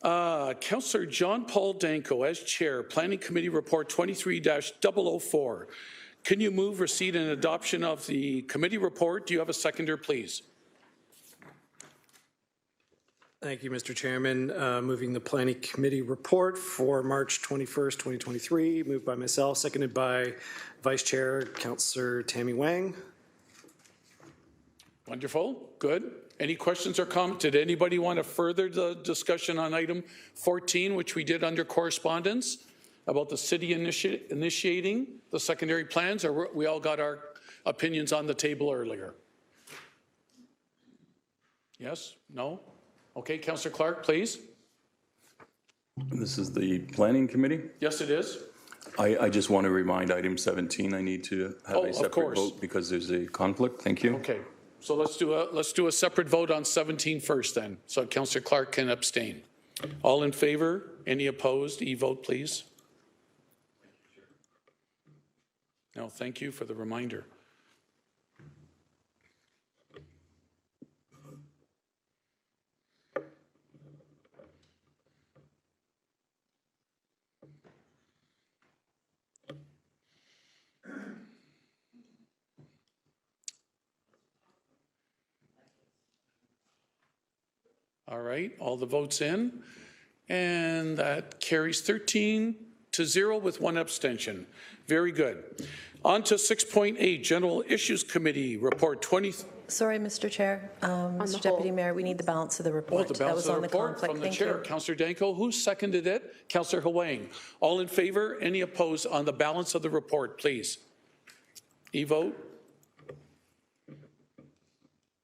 Speaker 2: Councillor John Paul Danko, as Chair, Planning Committee Report 23-004. Can you move receipt and adoption of the committee report? Do you have a seconder, please?
Speaker 12: Thank you, Mr. Chairman. Moving the Planning Committee report for March 21st, 2023. Moved by myself, seconded by Vice Chair Councillor Tammy Wang.
Speaker 2: Wonderful. Good. Any questions or comments? Did anybody want to further the discussion on item 14, which we did under correspondence, about the city initiating the secondary plans, or we all got our opinions on the table earlier? Yes? No? Okay, Councillor Clark, please.
Speaker 9: This is the Planning Committee?
Speaker 2: Yes, it is.
Speaker 9: I just want to remind item 17, I need to have a separate vote because there's a conflict. Thank you.
Speaker 2: Okay. So let's do a separate vote on 17 first then, so Councillor Clark can abstain. All in favor? Any opposed? E-vote, please. No, thank you for the reminder. All right, all the votes in, and that carries 13 to 0 with 1 abstention. Very good. On to 6.8, General Issues Committee Report 20.
Speaker 14: Sorry, Mr. Chair. Mr. Deputy Mayor, we need the balance of the report.
Speaker 2: Oh, the balance of the report from the chair. Councillor Danko, who seconded it? Councillor Huang. All in favor? Any opposed on the balance of the report, please? E-vote.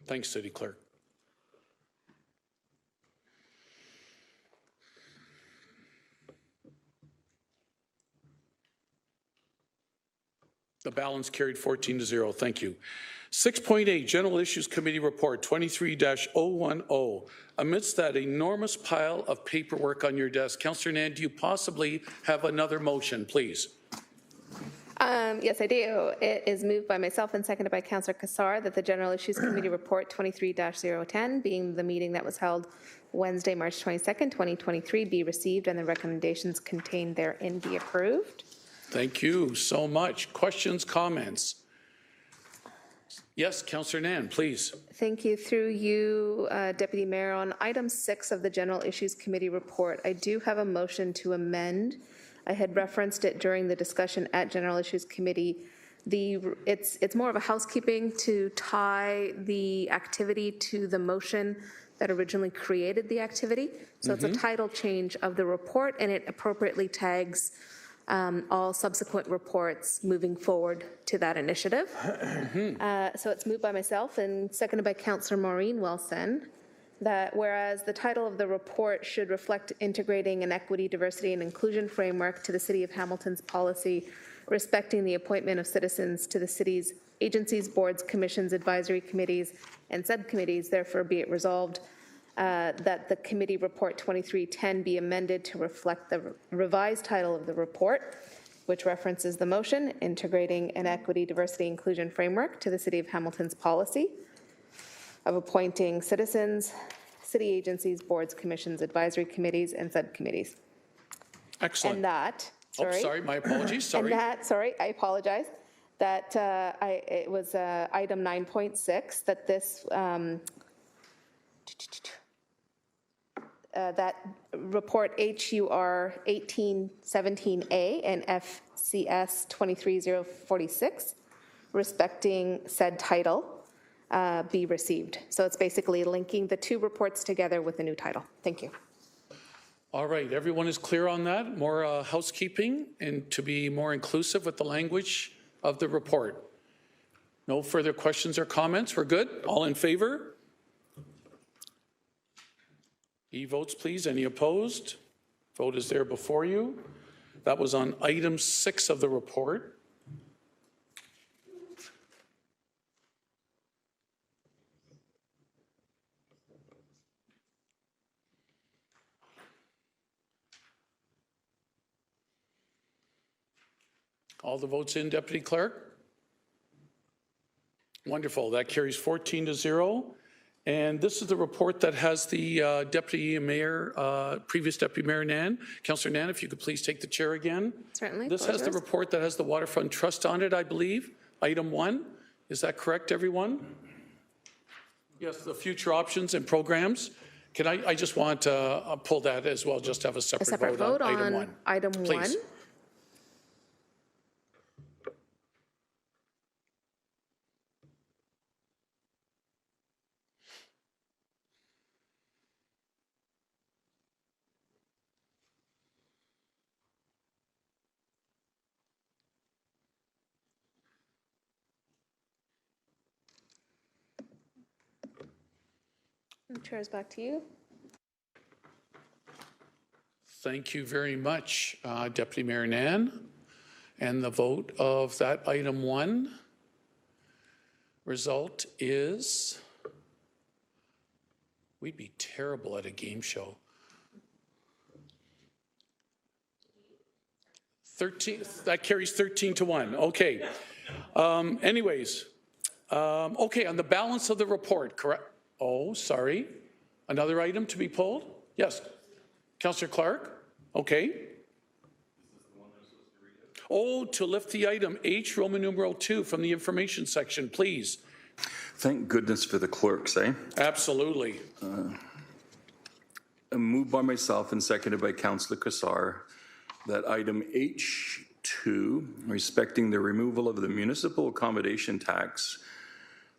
Speaker 2: Thanks, City Clerk. The balance carried 14 to 0. Thank you. 6.8, General Issues Committee Report 23-010. Amidst that enormous pile of paperwork on your desk, Councillor Nan, do you possibly have another motion, please?
Speaker 7: Yes, I do. It is moved by myself and seconded by Councillor Cassar that the General Issues Committee Report 23-010, being the meeting that was held Wednesday, March 22nd, 2023, be received and the recommendations contained therein be approved.
Speaker 2: Thank you so much. Questions, comments? Yes, Councillor Nan, please.
Speaker 7: Thank you. Through you, Deputy Mayor, on item 6 of the General Issues Committee report, I do have a motion to amend. I had referenced it during the discussion at General Issues Committee. It's more of a housekeeping to tie the activity to the motion that originally created the activity. So it's a title change of the report, and it appropriately tags all subsequent reports moving forward to that initiative. So it's moved by myself and seconded by Councillor Maureen Wilson, that whereas the title of the report should reflect integrating an equity, diversity, and inclusion framework to the City of Hamilton's policy respecting the appointment of citizens to the city's agencies, boards, commissions, advisory committees, and subcommittees, therefore be it resolved that the committee report 2310 be amended to reflect the revised title of the report, which references the motion, integrating an equity, diversity, inclusion framework to the City of Hamilton's policy of appointing citizens, city agencies, boards, commissions, advisory committees, and subcommittees.
Speaker 2: Excellent.
Speaker 7: And that,
Speaker 2: sorry, my apologies, sorry.
Speaker 7: And that, I apologize, that it was item 9.6, that this, that report HUR 1817A and FCS 23046, respecting said title, be received. So it's basically linking the two reports together with a new title. Thank you.
Speaker 2: All right, everyone is clear on that? More housekeeping and to be more inclusive with the language of the report. No further questions or comments? We're good? All in favor? E-votes, please. Any opposed? Vote is there before you. That was on item 6 of the report. All the votes in, Deputy Clerk? Wonderful. That carries 14 to 0. And this is the report that has the Deputy Mayor, previous Deputy Mayor Nan. Councillor Nan, if you could please take the chair again.
Speaker 7: Certainly.
Speaker 2: This has the report that has the Waterfront Trust on it, I believe. Item 1. Is that correct, everyone? Yes, the future options and programs. Can I just want to pull that as well, just have a separate vote on item 1.
Speaker 7: Item 1.
Speaker 2: Please.
Speaker 7: The chair is back to you.
Speaker 2: Thank you very much, Deputy Mayor Nan. And the vote of that item 1 result is, we'd be terrible at a game show. 13, that carries 13 to 1. Okay. Anyways, okay, on the balance of the report, correct? Oh, sorry. Another item to be pulled? Yes. Councillor Clark? Okay. Oh, to lift the item H Roman numeral 2 from the information section, please.
Speaker 9: Thank goodness for the clerks, eh?
Speaker 2: Absolutely.
Speaker 9: Moved by myself and seconded by Councillor Cassar that item H2, respecting the removal of the municipal accommodation tax,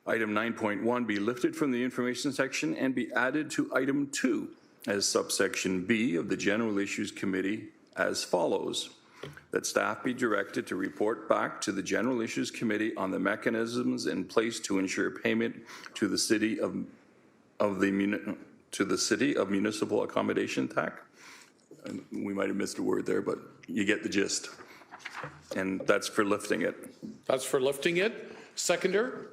Speaker 9: item 9.1 be lifted from the information section and be added to item 2 as subsection B of the General Issues Committee as follows. That staff be directed to report back to the General Issues Committee on the mechanisms in place to ensure payment to the city of municipal accommodation tax. We might have missed a word there, but you get the gist. And that's for lifting it.
Speaker 2: That's for lifting it. Seconder?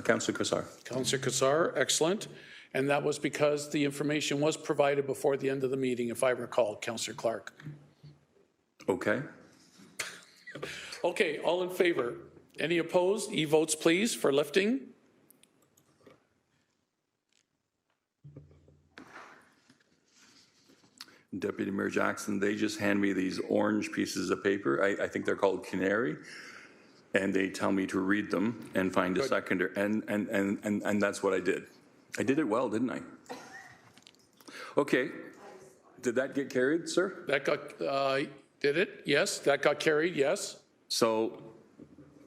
Speaker 9: Councillor Cassar.
Speaker 2: Councillor Cassar, excellent. And that was because the information was provided before the end of the meeting, if I recall, Councillor Clark.
Speaker 9: Okay.
Speaker 2: Okay, all in favor? Any opposed? E-votes, please, for lifting.
Speaker 9: Deputy Mayor Jackson, they just hand me these orange pieces of paper. I think they're called Canary. And they tell me to read them and find a seconder. And that's what I did. I did it well, didn't I? Okay. Did that get carried, sir?
Speaker 2: That got, did it? Yes. That got carried, yes.
Speaker 9: So,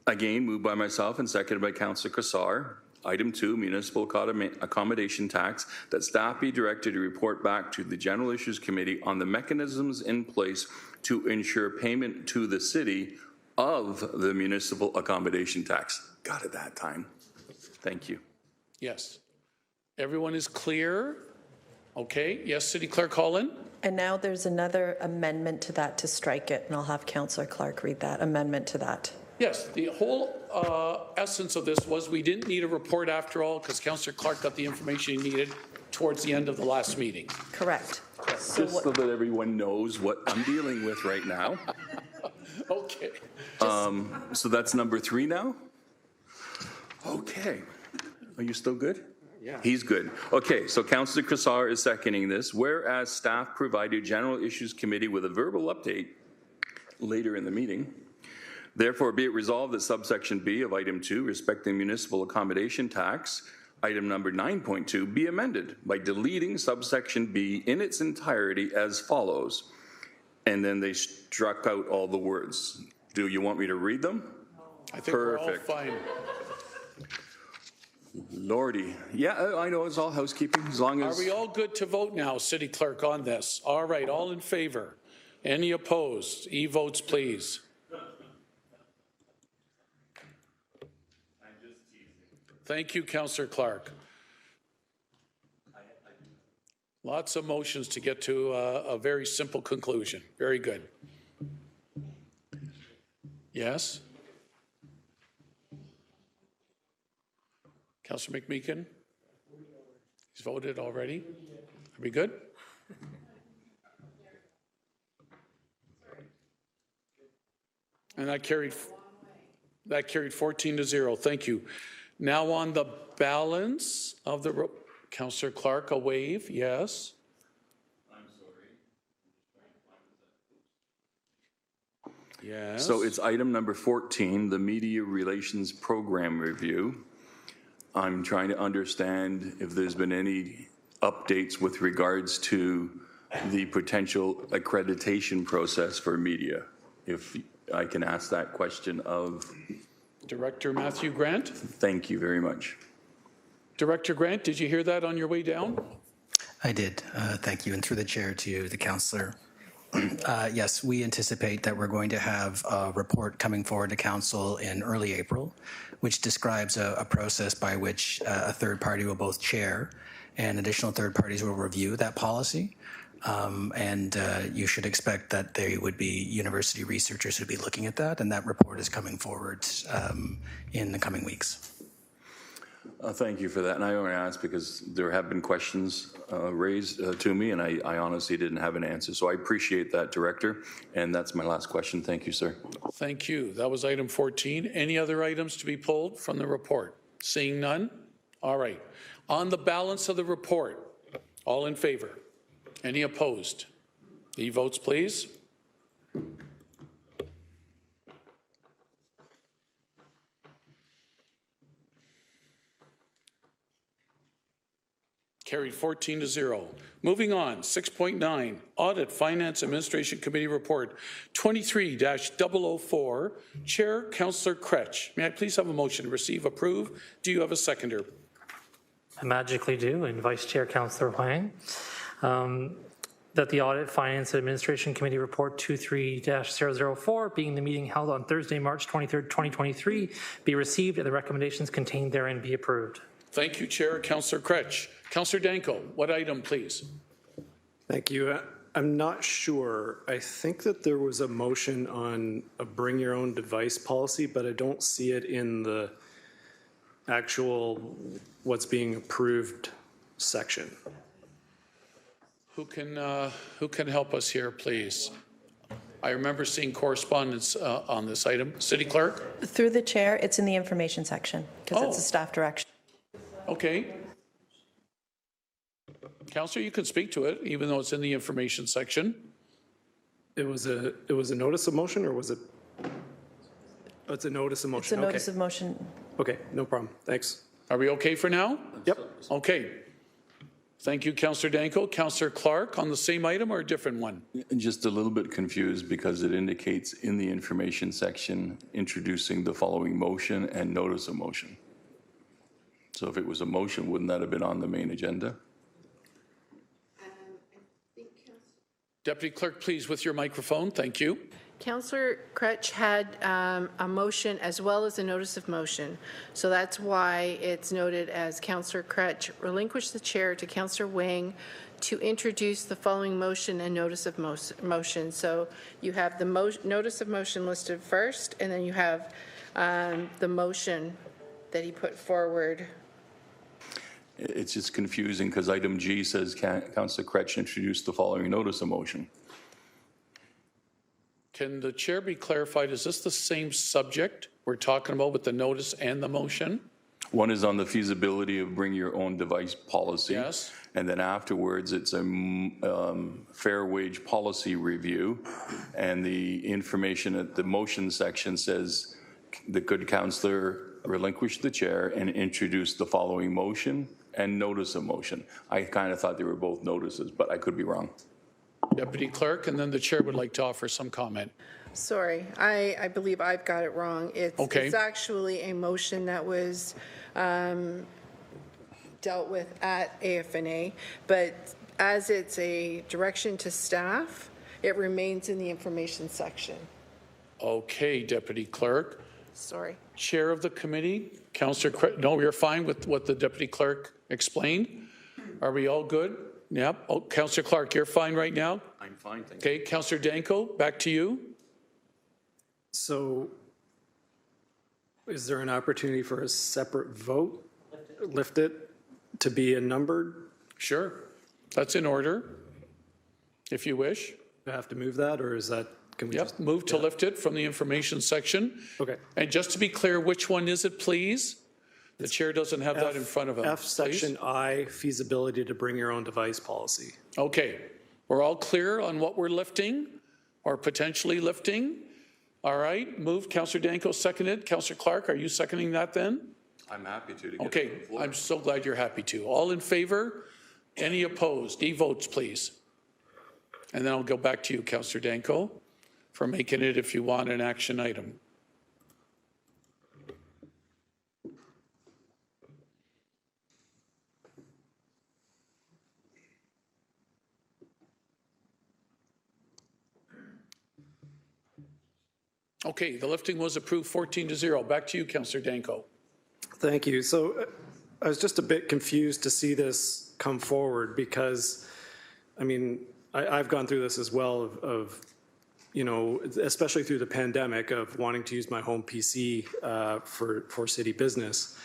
Speaker 9: again, moved by myself and seconded by Councillor Cassar. Item 2, municipal accommodation tax, that staff be directed to report back to the General Issues Committee on the mechanisms in place to ensure payment to the city of the municipal accommodation tax. Got it that time. Thank you.
Speaker 2: Yes. Everyone is clear? Okay. Yes, City Clerk Holland?
Speaker 14: And now there's another amendment to that to strike it, and I'll have Councillor Clark read that amendment to that.
Speaker 2: Yes, the whole essence of this was we didn't need a report after all because Councillor Clark got the information he needed towards the end of the last meeting.
Speaker 14: Correct.
Speaker 9: So that everyone knows what I'm dealing with right now.
Speaker 2: Okay.
Speaker 9: So that's number 3 now? Okay. Are you still good? Yeah. He's good. Okay, so Councillor Cassar is seconding this. Whereas staff provided General Issues Committee with a verbal update later in the meeting, therefore be it resolved that subsection B of item 2, respecting municipal accommodation tax, item number 9.2, be amended by deleting subsection B in its entirety as follows. And then they struck out all the words. Do you want me to read them?
Speaker 2: I think
Speaker 9: Perfect.
Speaker 2: We're all fine.
Speaker 9: Lordy. Yeah, I know it's all housekeeping as long as...
Speaker 2: Are we all good to vote now, City Clerk, on this? All right, all in favor? Any opposed? E-votes, please. Thank you, Councillor Clark. Lots of motions to get to a very simple conclusion. Very good. Yes? Councillor McMeekin? He's voted already? Are we good? And that carried 14-0. Thank you. Now on the balance of the, Councillor Clark, a wave, yes. I'm sorry. Yes.
Speaker 9: So it's item number 14, the Media Relations Program Review. I'm trying to understand if there's been any updates with regards to the potential accreditation process for media. If I can ask that question of
Speaker 2: Director Matthew Grant.
Speaker 9: Thank you very much.
Speaker 2: Director Grant, did you hear that on your way down?
Speaker 18: I did. Thank you. And through the chair to the councillor. Yes, we anticipate that we're going to have a report coming forward to council in early April, which describes a process by which a third party will both chair and additional third parties will review that policy. And you should expect that there would be university researchers who'd be looking at that, and that report is coming forward in the coming weeks.
Speaker 9: Thank you for that. And I only asked because there have been questions raised to me, and I honestly didn't have an answer. So I appreciate that, Director. And that's my last question. Thank you, sir.
Speaker 2: Thank you. That was item 14. Any other items to be pulled from the report? Seeing none? All right. On the balance of the report, all in favor? Any opposed? E-votes, please. Carried 14-0. Moving on, 6.9, Audit Finance Administration Committee Report 23-004. Chair, Councillor Kretsch. May I please have a motion to receive, approve? Do you have a seconder?
Speaker 13: I magically do, and Vice Chair Councillor Huang. That the Audit Finance Administration Committee Report 23-004, being the meeting held on Thursday, March 23rd, 2023, be received and the recommendations contained therein be approved.
Speaker 2: Thank you, Chair. Councillor Kretsch. Councillor Danko, what item, please?
Speaker 12: Thank you. I'm not sure. I think that there was a motion on a bring your own device policy, but I don't see it in the actual what's being approved section.
Speaker 2: Who can help us here, please? I remember seeing correspondence on this item. City Clerk?
Speaker 14: Through the chair, it's in the information section because it's a staff direction.
Speaker 2: Okay. Councillor, you can speak to it, even though it's in the information section.
Speaker 12: It was a notice of motion, or was it? Oh, it's a notice of motion.
Speaker 14: It's a notice of motion.
Speaker 12: Okay, no problem. Thanks.
Speaker 2: Are we okay for now?
Speaker 12: Yep.
Speaker 2: Okay. Thank you, Councillor Danko. Councillor Clark, on the same item or a different one?
Speaker 9: Just a little bit confused because it indicates in the information section introducing the following motion and notice of motion. So if it was a motion, wouldn't that have been on the main agenda?
Speaker 2: Deputy Clerk, please, with your microphone. Thank you.
Speaker 6: Councillor Kretsch had a motion as well as a notice of motion. So that's why it's noted as Councillor Kretsch relinquished the chair to Councillor Wang to introduce the following motion and notice of motion. So you have the notice of motion listed first, and then you have the motion that he put forward.
Speaker 9: It's just confusing because item G says Councillor Kretsch introduced the following notice of motion.
Speaker 2: Can the chair be clarified? Is this the same subject we're talking about with the notice and the motion?
Speaker 9: One is on the feasibility of bring your own device policy.
Speaker 2: Yes.
Speaker 9: And then afterwards, it's a fair wage policy review. And the information at the motion section says the good councillor relinquish the chair and introduce the following motion and notice of motion. I kind of thought they were both notices, but I could be wrong.
Speaker 2: Deputy Clerk, and then the chair would like to offer some comment.
Speaker 6: Sorry, I believe I've got it wrong. It's actually a motion that was dealt with at AFNA, but as it's a direction to staff, it remains in the information section.
Speaker 2: Okay, Deputy Clerk.
Speaker 6: Sorry.
Speaker 2: Chair of the committee, Councillor, no, we're fine with what the Deputy Clerk explained. Are we all good? Yep. Oh, Councillor Clark, you're fine right now?
Speaker 9: I'm fine, thank you.
Speaker 2: Okay, Councillor Danko, back to you.
Speaker 12: So is there an opportunity for a separate vote? Lift it to be a numbered?
Speaker 2: Sure. That's in order, if you wish.
Speaker 12: Do I have to move that, or is that, can we just?
Speaker 2: Move to lift it from the information section.
Speaker 12: Okay.
Speaker 2: And just to be clear, which one is it, please? The chair doesn't have that in front of him.
Speaker 12: F section I, feasibility to bring your own device policy.
Speaker 2: Okay. We're all clear on what we're lifting or potentially lifting? All right. Moved. Councillor Danko seconded. Councillor Clark, are you seconding that then?
Speaker 9: I'm happy to.
Speaker 2: Okay. I'm so glad you're happy to. All in favor? Any opposed? E-votes, please. And then I'll go back to you, Councillor Danko, for making it, if you want, an action item. Okay, the lifting was approved 14-0. Back to you, Councillor Danko.
Speaker 12: Thank you. So I was just a bit confused to see this come forward because, I mean, I've gone through this as well of, you know, especially through the pandemic of wanting to use my home PC for city business.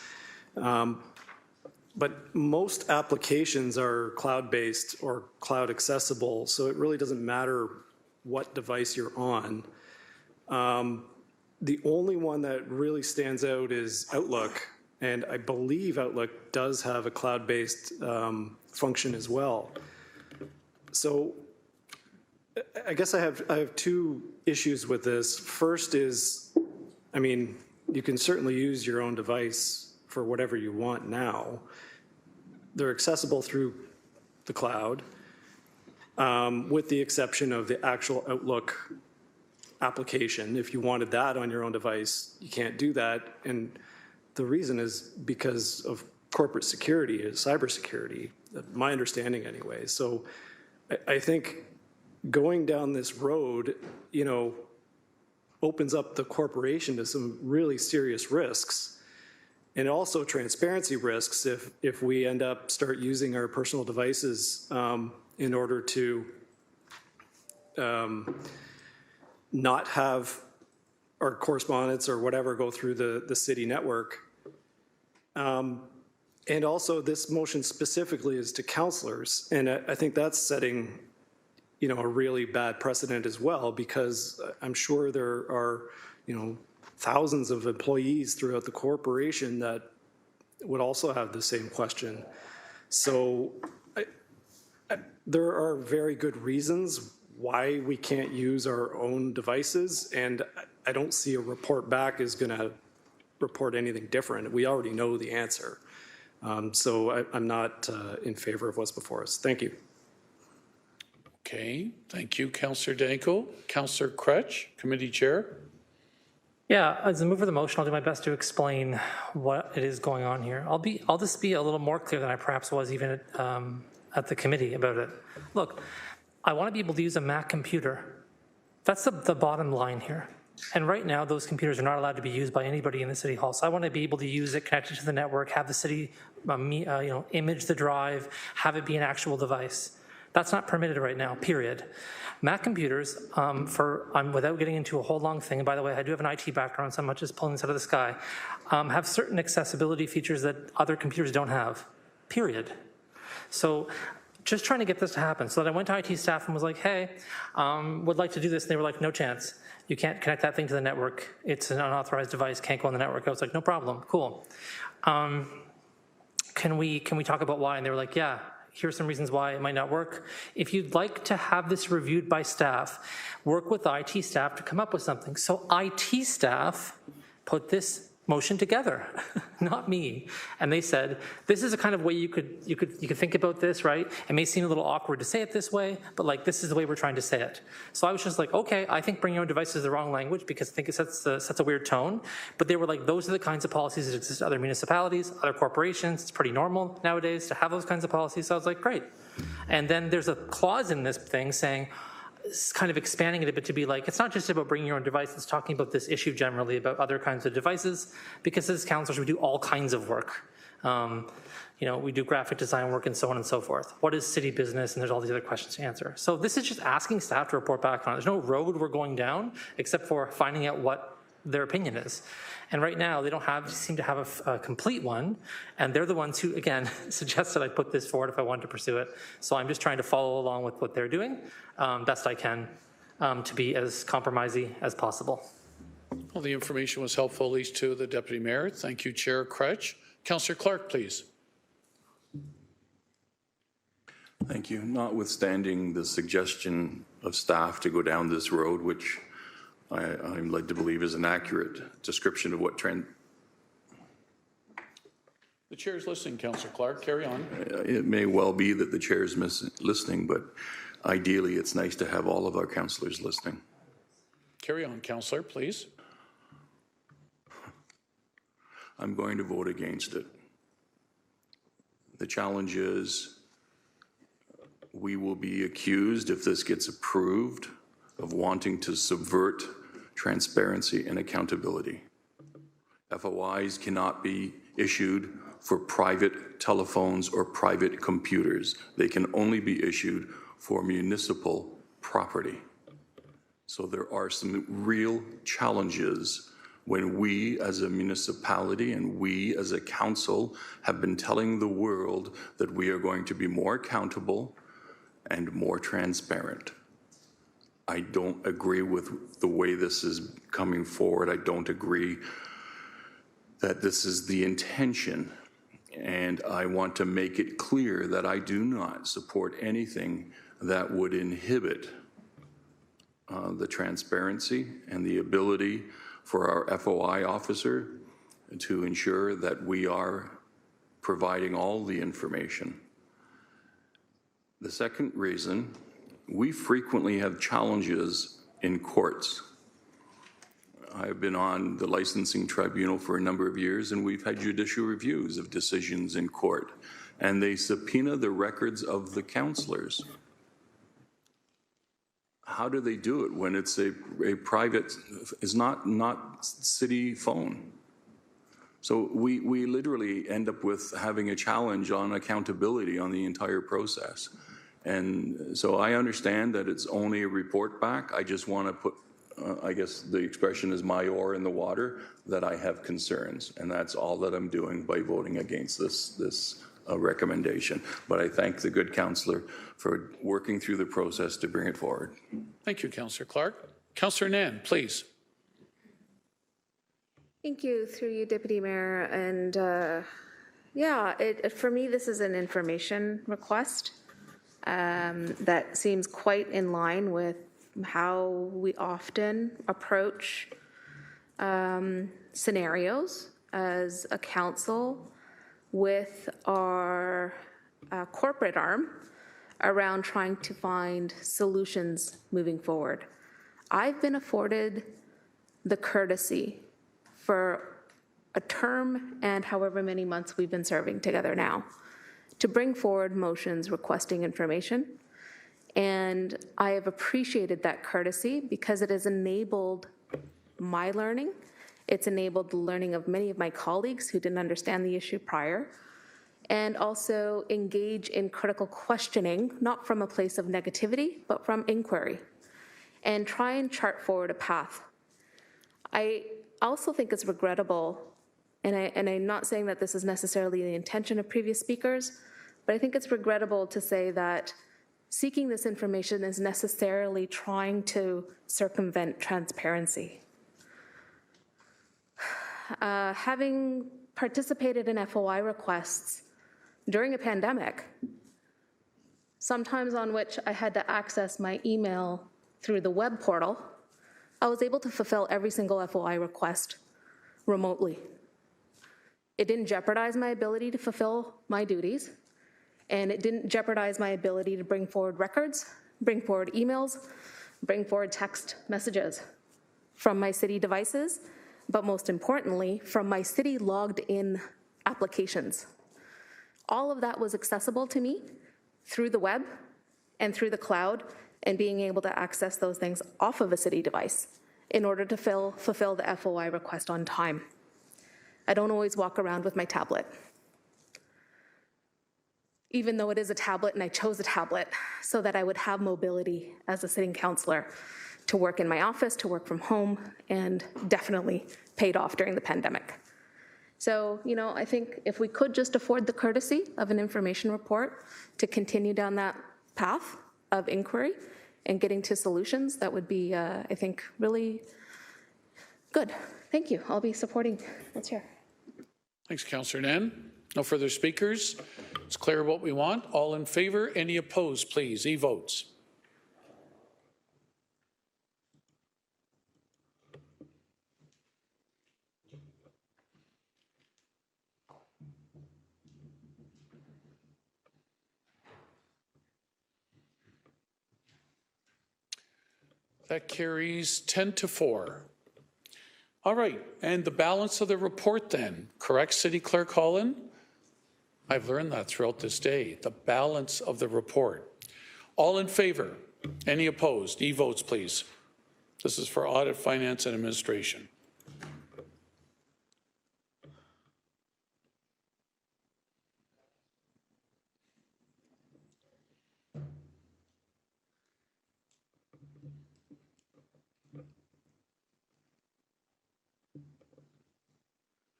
Speaker 12: But most applications are cloud-based or cloud accessible, so it really doesn't matter what device you're on. The only one that really stands out is Outlook, and I believe Outlook does have a cloud-based function as well. So I guess I have two issues with this. First is, I mean, you can certainly use your own device for whatever you want now. they're accessible through the cloud, with the exception of the actual Outlook application. If you wanted that on your own device, you can't do that. And the reason is because of corporate security, cybersecurity, my understanding anyway. So I think going down this road, opens up the corporation to some really serious risks, and also transparency risks if we end up start using our personal devices in order to not have our correspondence or whatever go through the city network. And also this motion specifically is to councillors, and I think that's setting a really bad precedent as well, because I'm sure there are thousands of employees throughout the corporation that would also have the same question. So there are very good reasons why we can't use our own devices, and I don't see a report back is going to report anything different. We already know the answer. So I'm not in favor of what's before us. Thank you.
Speaker 2: Okay, thank you, Councillor Danko. Councillor Crutch, Committee Chair.
Speaker 13: Yeah, as a mover of the motion, I'll do my best to explain what it is going on here. I'll just be a little more clear than I perhaps was even at the committee about it. Look, I want to be able to use a Mac computer. That's the bottom line here. And right now, those computers are not allowed to be used by anybody in the city hall. So I want to be able to use it, connect it to the network, have the city, image the drive, have it be an actual device. That's not permitted right now, period. Mac computers, without getting into a whole long thing, and by the way, I do have an IT background, so I'm not just pulling this out of the sky, have certain accessibility features that other computers don't have, period. So just trying to get this to happen. So that I went to IT staff and was like, hey, would like to do this. And they were like, no chance. You can't connect that thing to the network. It's an unauthorized device, can't go on the network. I was like, no problem, cool. Can we talk about why? And they were like, yeah, here's some reasons why it might not work. If you'd like to have this reviewed by staff, work with IT staff to come up with something. So IT staff put this motion together, not me. And they said, this is a kind of way you could think about this, right? It may seem a little awkward to say it this way, but this is the way we're trying to say it. So I was just like, okay, I think bring your own device is the wrong language because I think it sets a weird tone. But they were like, those are the kinds of policies that exist in other municipalities, other corporations. It's pretty normal nowadays to have those kinds of policies. So I was like, great. And then there's a clause in this thing saying, kind of expanding it a bit to be like, it's not just about bringing your own device, it's talking about this issue generally about other kinds of devices, because as counselors, we do all kinds of work. We do graphic design work and so on and so forth. What is city business? And there's all these other questions to answer. So this is just asking staff to report back on it. There's no road we're going down except for finding out what their opinion is. And right now, they don't seem to have a complete one, and they're the ones who, again, suggested I put this forward if I wanted to pursue it. So I'm just trying to follow along with what they're doing, best I can, to be as compromisey as possible.
Speaker 2: Well, the information was helpful, at least to the Deputy Mayor. Thank you, Chair Crutch. Councillor Clark, please.
Speaker 9: Thank you. Notwithstanding the suggestion of staff to go down this road, which I'm led to believe is an accurate description of what trend.
Speaker 2: The chair is listening, Councillor Clark. Carry on.
Speaker 9: It may well be that the chair is listening, but ideally it's nice to have all of our councillors listening.
Speaker 2: Carry on, Councillor, please.
Speaker 9: I'm going to vote against it. The challenge is we will be accused, if this gets approved, of wanting to subvert transparency and accountability. FOIs cannot be issued for private telephones or private computers. They can only be issued for municipal property. So there are some real challenges when we as a municipality and we as a council have been telling the world that we are going to be more accountable and more transparent. I don't agree with the way this is coming forward. I don't agree that this is the intention. And I want to make it clear that I do not support anything that would inhibit the transparency and the ability for our FOI officer to ensure that we are providing all the information. The second reason, we frequently have challenges in courts. I've been on the licensing tribunal for a number of years, and we've had judicial reviews of decisions in court, and they subpoena the records of the councillors. How do they do it when it's a private, is not city phone? So we literally end up with having a challenge on accountability on the entire process. And so I understand that it's only a report back. I just want to put, I guess the expression is my oar in the water, that I have concerns. And that's all that I'm doing by voting against this recommendation. But I thank the good councillor for working through the process to bring it forward.
Speaker 2: Thank you, Councillor Clark. Councillor Nan, please.
Speaker 7: Thank you, through you, Deputy Mayor. And yeah, for me, this is an information request that seems quite in line with how we often approach scenarios as a council with our corporate arm around trying to find solutions moving forward. I've been afforded the courtesy for a term and however many months we've been serving together now to bring forward motions requesting information. And I have appreciated that courtesy because it has enabled my learning. It's enabled the learning of many of my colleagues who didn't understand the issue prior, and also engage in critical questioning, not from a place of negativity, but from inquiry, and try and chart forward a path. I also think it's regrettable, and I'm not saying that this is necessarily the intention of previous speakers, but I think it's regrettable to say that seeking this information is necessarily trying to circumvent transparency. Having participated in FOI requests during a pandemic, sometimes on which I had to access my email through the web portal, I was able to fulfill every single FOI request remotely. It didn't jeopardize my ability to fulfill my duties, and it didn't jeopardize my ability to bring forward records, bring forward emails, bring forward text messages from my city devices, but most importantly, from my city logged in applications. All of that was accessible to me through the web and through the cloud, and being able to access those things off of a city device in order to fulfill the FOI request on time. I don't always walk around with my tablet. Even though it is a tablet, and I chose a tablet so that I would have mobility as a sitting councillor to work in my office, to work from home, and definitely paid off during the pandemic. So, you know, I think if we could just afford the courtesy of an information report to continue down that path of inquiry and getting to solutions, that would be, I think, really good. Thank you. I'll be supporting what's here.
Speaker 2: Thanks, Councillor Nan. No further speakers. It's clear what we want. All in favor? Any opposed, please? E-votes. That carries 10-4. All right, and the balance of the report then, correct, City Clerk Holland? I've learned that throughout this day, the balance of the report. All in favor? Any opposed? E-votes, please. This is for Audit, Finance, and Administration.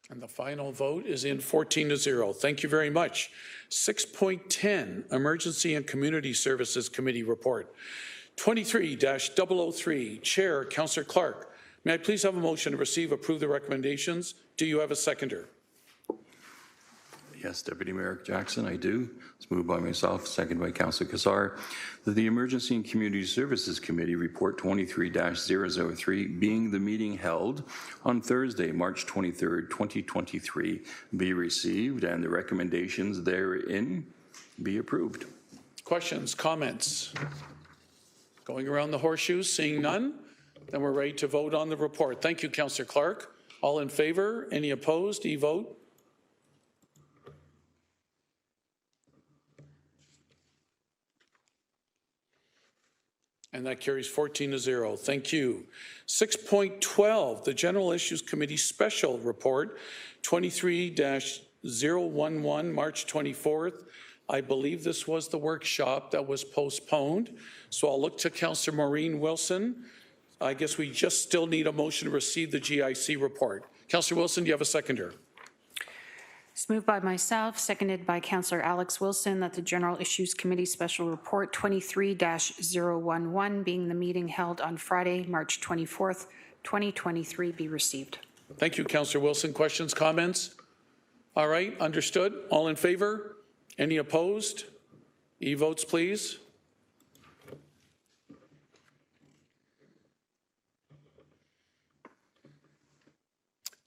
Speaker 2: And the final vote is in 14-0. Thank you very much. 6.10, Emergency and Community Services Committee Report. 23-003, Chair, Councillor Clark. May I please have a motion to receive, approve the recommendations? Do you have a seconder?
Speaker 9: Yes, Deputy Mayor Jackson, I do. It's moved by myself, seconded by Councillor Cassar, that the Emergency and Community Services Committee Report 23-003, being the meeting held on Thursday, March 23rd, 2023, be received and the recommendations therein be approved.
Speaker 2: Questions, comments? Going around the horseshoes, seeing none, then we're ready to vote on the report. Thank you, Councillor Clark. All in favor? Any opposed? E-vote. And that carries 14-0. Thank you. 6.12, the General Issues Committee Special Report, 23-011, March 24th. I believe this was the workshop that was postponed. So I'll look to Councillor Maureen Wilson. I guess we just still need a motion to receive the GIC report. Councillor Wilson, do you have a seconder?
Speaker 10: It's moved by myself, seconded by Councillor Alex Wilson, that the General Issues Committee Special Report 23-011, being the meeting held on Friday, March 24th, 2023, be received.
Speaker 2: Thank you, Councillor Wilson. Questions, comments? All right, understood. All in favor? Any opposed? E-votes, please.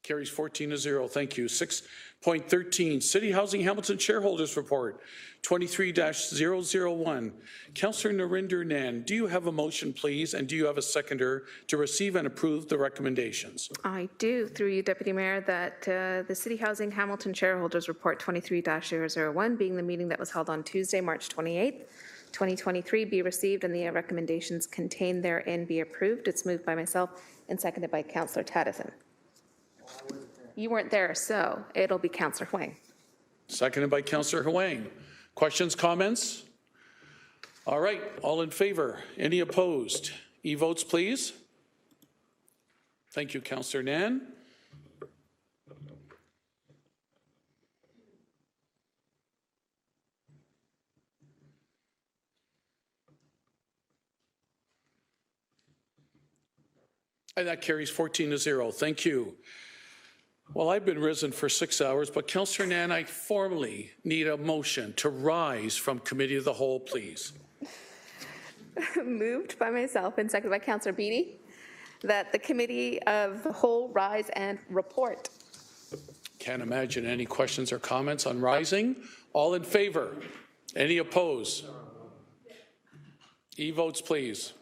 Speaker 2: Carries 14-0. Thank you. 6.13, City Housing Hamilton Shareholders Report, 23-001. Councillor Narinder Nan, do you have a motion, please, and do you have a seconder to receive and approve the recommendations?
Speaker 7: I do, through you, Deputy Mayor, that the City Housing Hamilton Shareholders Report 23-001, being the meeting that was held on Tuesday, March 28th, 2023, be received and the recommendations contained therein be approved. It's moved by myself and seconded by Councillor Tadison. You weren't there, so it'll be Councillor Huang.
Speaker 2: Seconded by Councillor Huang. Questions, comments? All right, all in favor? Any opposed? E-votes, please. Thank you, Councillor Nan. And that carries 14-0. Thank you. Well, I've been risen for 6 hours, but Councillor Nan, I formally need a motion to rise from Committee of the Whole, please.
Speaker 7: Moved by myself and seconded by Councillor Beattie, that the Committee of the Whole rise and report.
Speaker 2: Can't imagine any questions or comments on rising. All in favor? Any opposed? E-votes, please.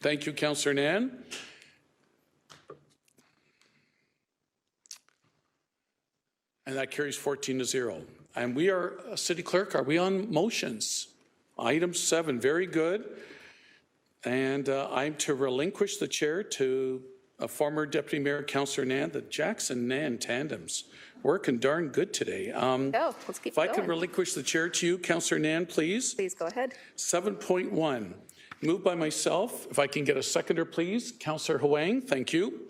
Speaker 2: Thank you, Councillor Nan. And that carries 14-0. And we are, City Clerk, are we on motions? Item 7, very good. And I'm to relinquish the chair to a former Deputy Mayor, Councillor Nan. The Jackson-Nan tandems working darn good today.
Speaker 7: Let's keep
Speaker 2: if I
Speaker 7: going.
Speaker 2: could relinquish the chair to you, Councillor Nan, please.
Speaker 7: Please go ahead.
Speaker 2: 7.1, moved by myself. If I can get a seconder, please. Councillor Huang, thank you.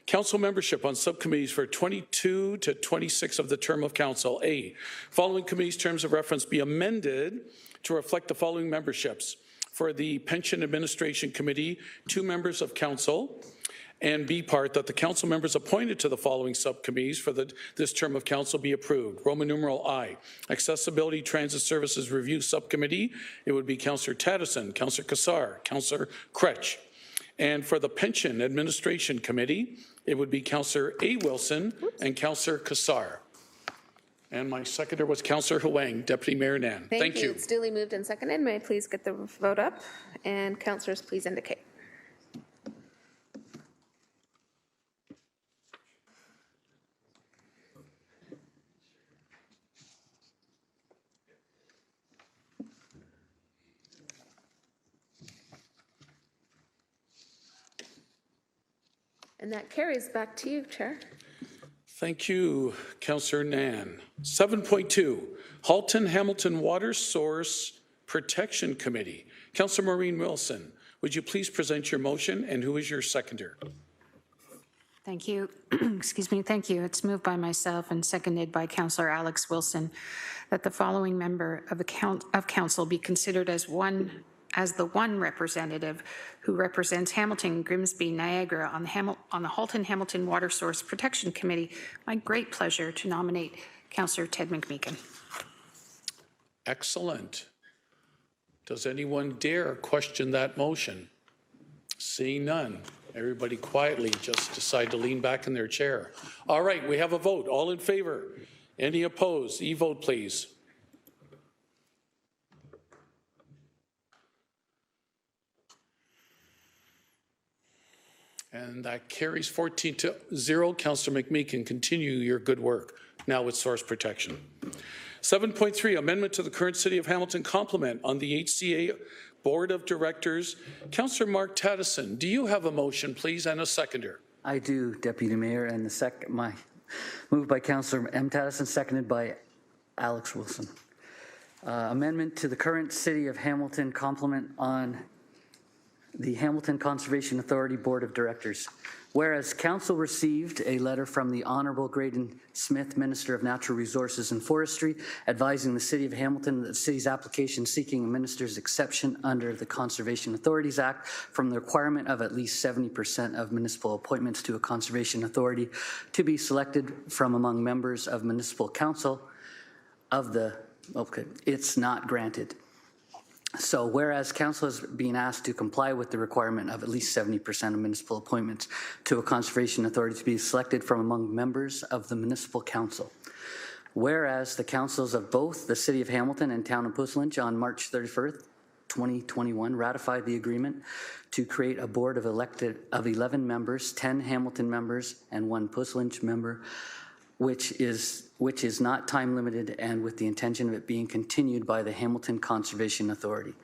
Speaker 2: Council membership on subcommittees for 22 to 26 of the term of council. A, following committees' terms of reference be amended to reflect the following memberships. For the Pension Administration Committee, 2 members of council, and B part, that the council members appointed to the following subcommittees for this term of council be approved. Roman numeral I, Accessibility Transit Services Review Subcommittee, it would be Councillor Tadison, Councillor Cassar, Councillor Kretsch. And for the Pension Administration Committee, it would be Councillor A. Wilson and Councillor Cassar. And my seconder was Councillor Huang, Deputy Mayor Nan. Thank you.
Speaker 7: It's duly moved and seconded. May I please get the vote up? And councillors, please indicate. And that carries. Back to you, Chair.
Speaker 2: Thank you, Councillor Nan. 7.2, Halton Hamilton Water Source Protection Committee. Councillor Maureen Wilson, would you please present your motion, and who is your seconder?
Speaker 10: Thank you. Excuse me. Thank you. It's moved by myself and seconded by Councillor Alex Wilson that the following member of council be considered as the one representative who represents Hamilton, Grimsby, Niagara on the Halton Hamilton Water Source Protection Committee. My great pleasure to nominate Councillor Ted McMeekin.
Speaker 2: Excellent. Does anyone dare question that motion? Seeing none, everybody quietly just decide to lean back in their chair. All right, we have a vote. All in favor? Any opposed? E-vote, please. And that carries 14-0. Councillor McMeekin, continue your good work. Now with source protection. 7.3, amendment to the current City of Hamilton complement on the HCA Board of Directors. Councillor Mark Tattison, do you have a motion, please, and a seconder?
Speaker 8: I do, Deputy Mayor, and my moved by Councillor M. Tattison, seconded by Alex Wilson. Amendment to the current City of Hamilton complement on the Hamilton Conservation Authority Board of Directors. Whereas Council received a letter from the Honourable Graydon Smith, Minister of Natural Resources and Forestry, advising the City of Hamilton that the City's application seeking a minister's exception under the Conservation Authorities Act from the requirement of at least 70% of municipal appointments to a conservation authority to be selected from among members of municipal council it's not granted. So whereas Council is being asked to comply with the requirement of at least 70% of municipal appointments to a conservation authority to be selected from among members of the municipal council. Whereas the councils of both the City of Hamilton and Town of Puslinch on March 31st, 2021 ratified the agreement to create a board of 11 members, 10 Hamilton members and 1 Puslinch member, which is not time limited and with the intention of it being continued by the Hamilton Conservation Authority.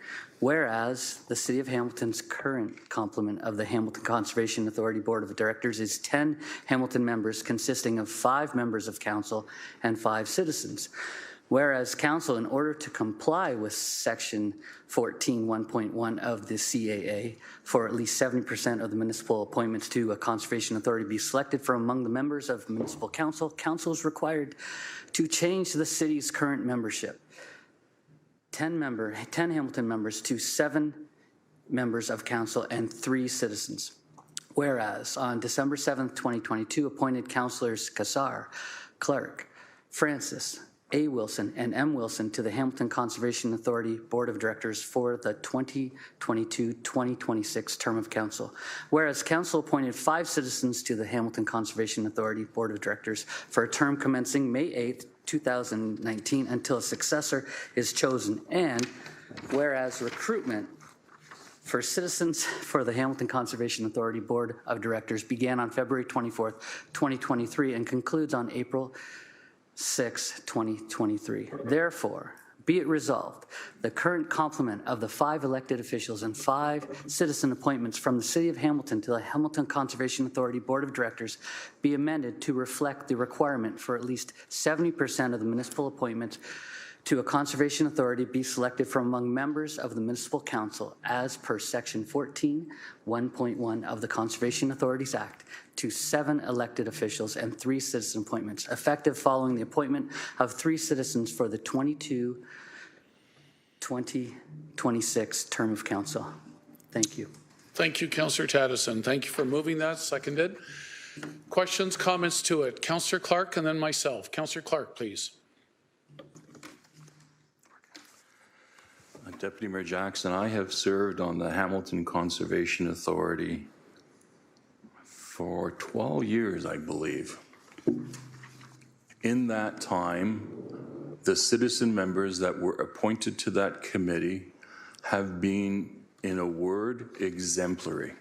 Speaker 8: Whereas the City of Hamilton's current complement of the Hamilton Conservation Authority Board of Directors is 10 Hamilton members consisting of 5 members of council and 5 citizens. Whereas Council, in order to comply with Section 14.1.1 of the CAA, for at least 70% of the municipal appointments to a conservation authority be selected from among the members of municipal council, Council is required to change the city's current membership. 10 Hamilton members to 7 members of council and 3 citizens. Whereas on December 7th, 2022, appointed councillors Kassar, Clark, Francis, A. Wilson and M. Wilson to the Hamilton Conservation Authority Board of Directors for the 2022-2026 term of council. Whereas council appointed 5 citizens to the Hamilton Conservation Authority Board of Directors for a term commencing May 8th, 2019 until a successor is chosen. And whereas recruitment for citizens for the Hamilton Conservation Authority Board of Directors began on February 24th, 2023 and concludes on April 6, 2023. Therefore, be it resolved, the current complement of the 5 elected officials and 5 citizen appointments from the City of Hamilton to the Hamilton Conservation Authority Board of Directors be amended to reflect the requirement for at least 70% of the municipal appointments to a conservation authority be selected from among members of the municipal council as per section 14.1.1 of the Conservation Authorities Act to 7 elected officials and 3 citizen appointments, effective following the appointment of 3 citizens for the 2026 term of council. Thank you.
Speaker 2: Thank you, Councillor Tattison. Thank you for moving that. Seconded. Questions, comments to it? Councillor Clark and then myself. Councillor Clark, please.
Speaker 9: Deputy Mayor Jackson, I have served on the Hamilton Conservation Authority for 12 years, I believe. In that time, the citizen members that were appointed to that committee have been, in a word, exemplary.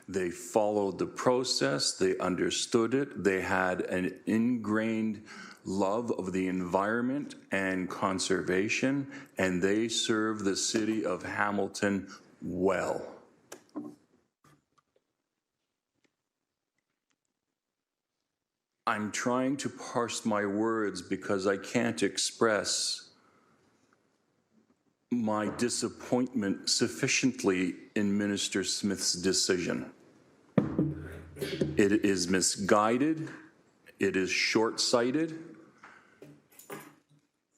Speaker 9: They followed the process, they understood it, they had an ingrained love of the environment and conservation, and they serve the city of Hamilton well. I'm trying to parse my words because I can't express my disappointment sufficiently in Minister Smith's decision. It is misguided, it is short-sighted,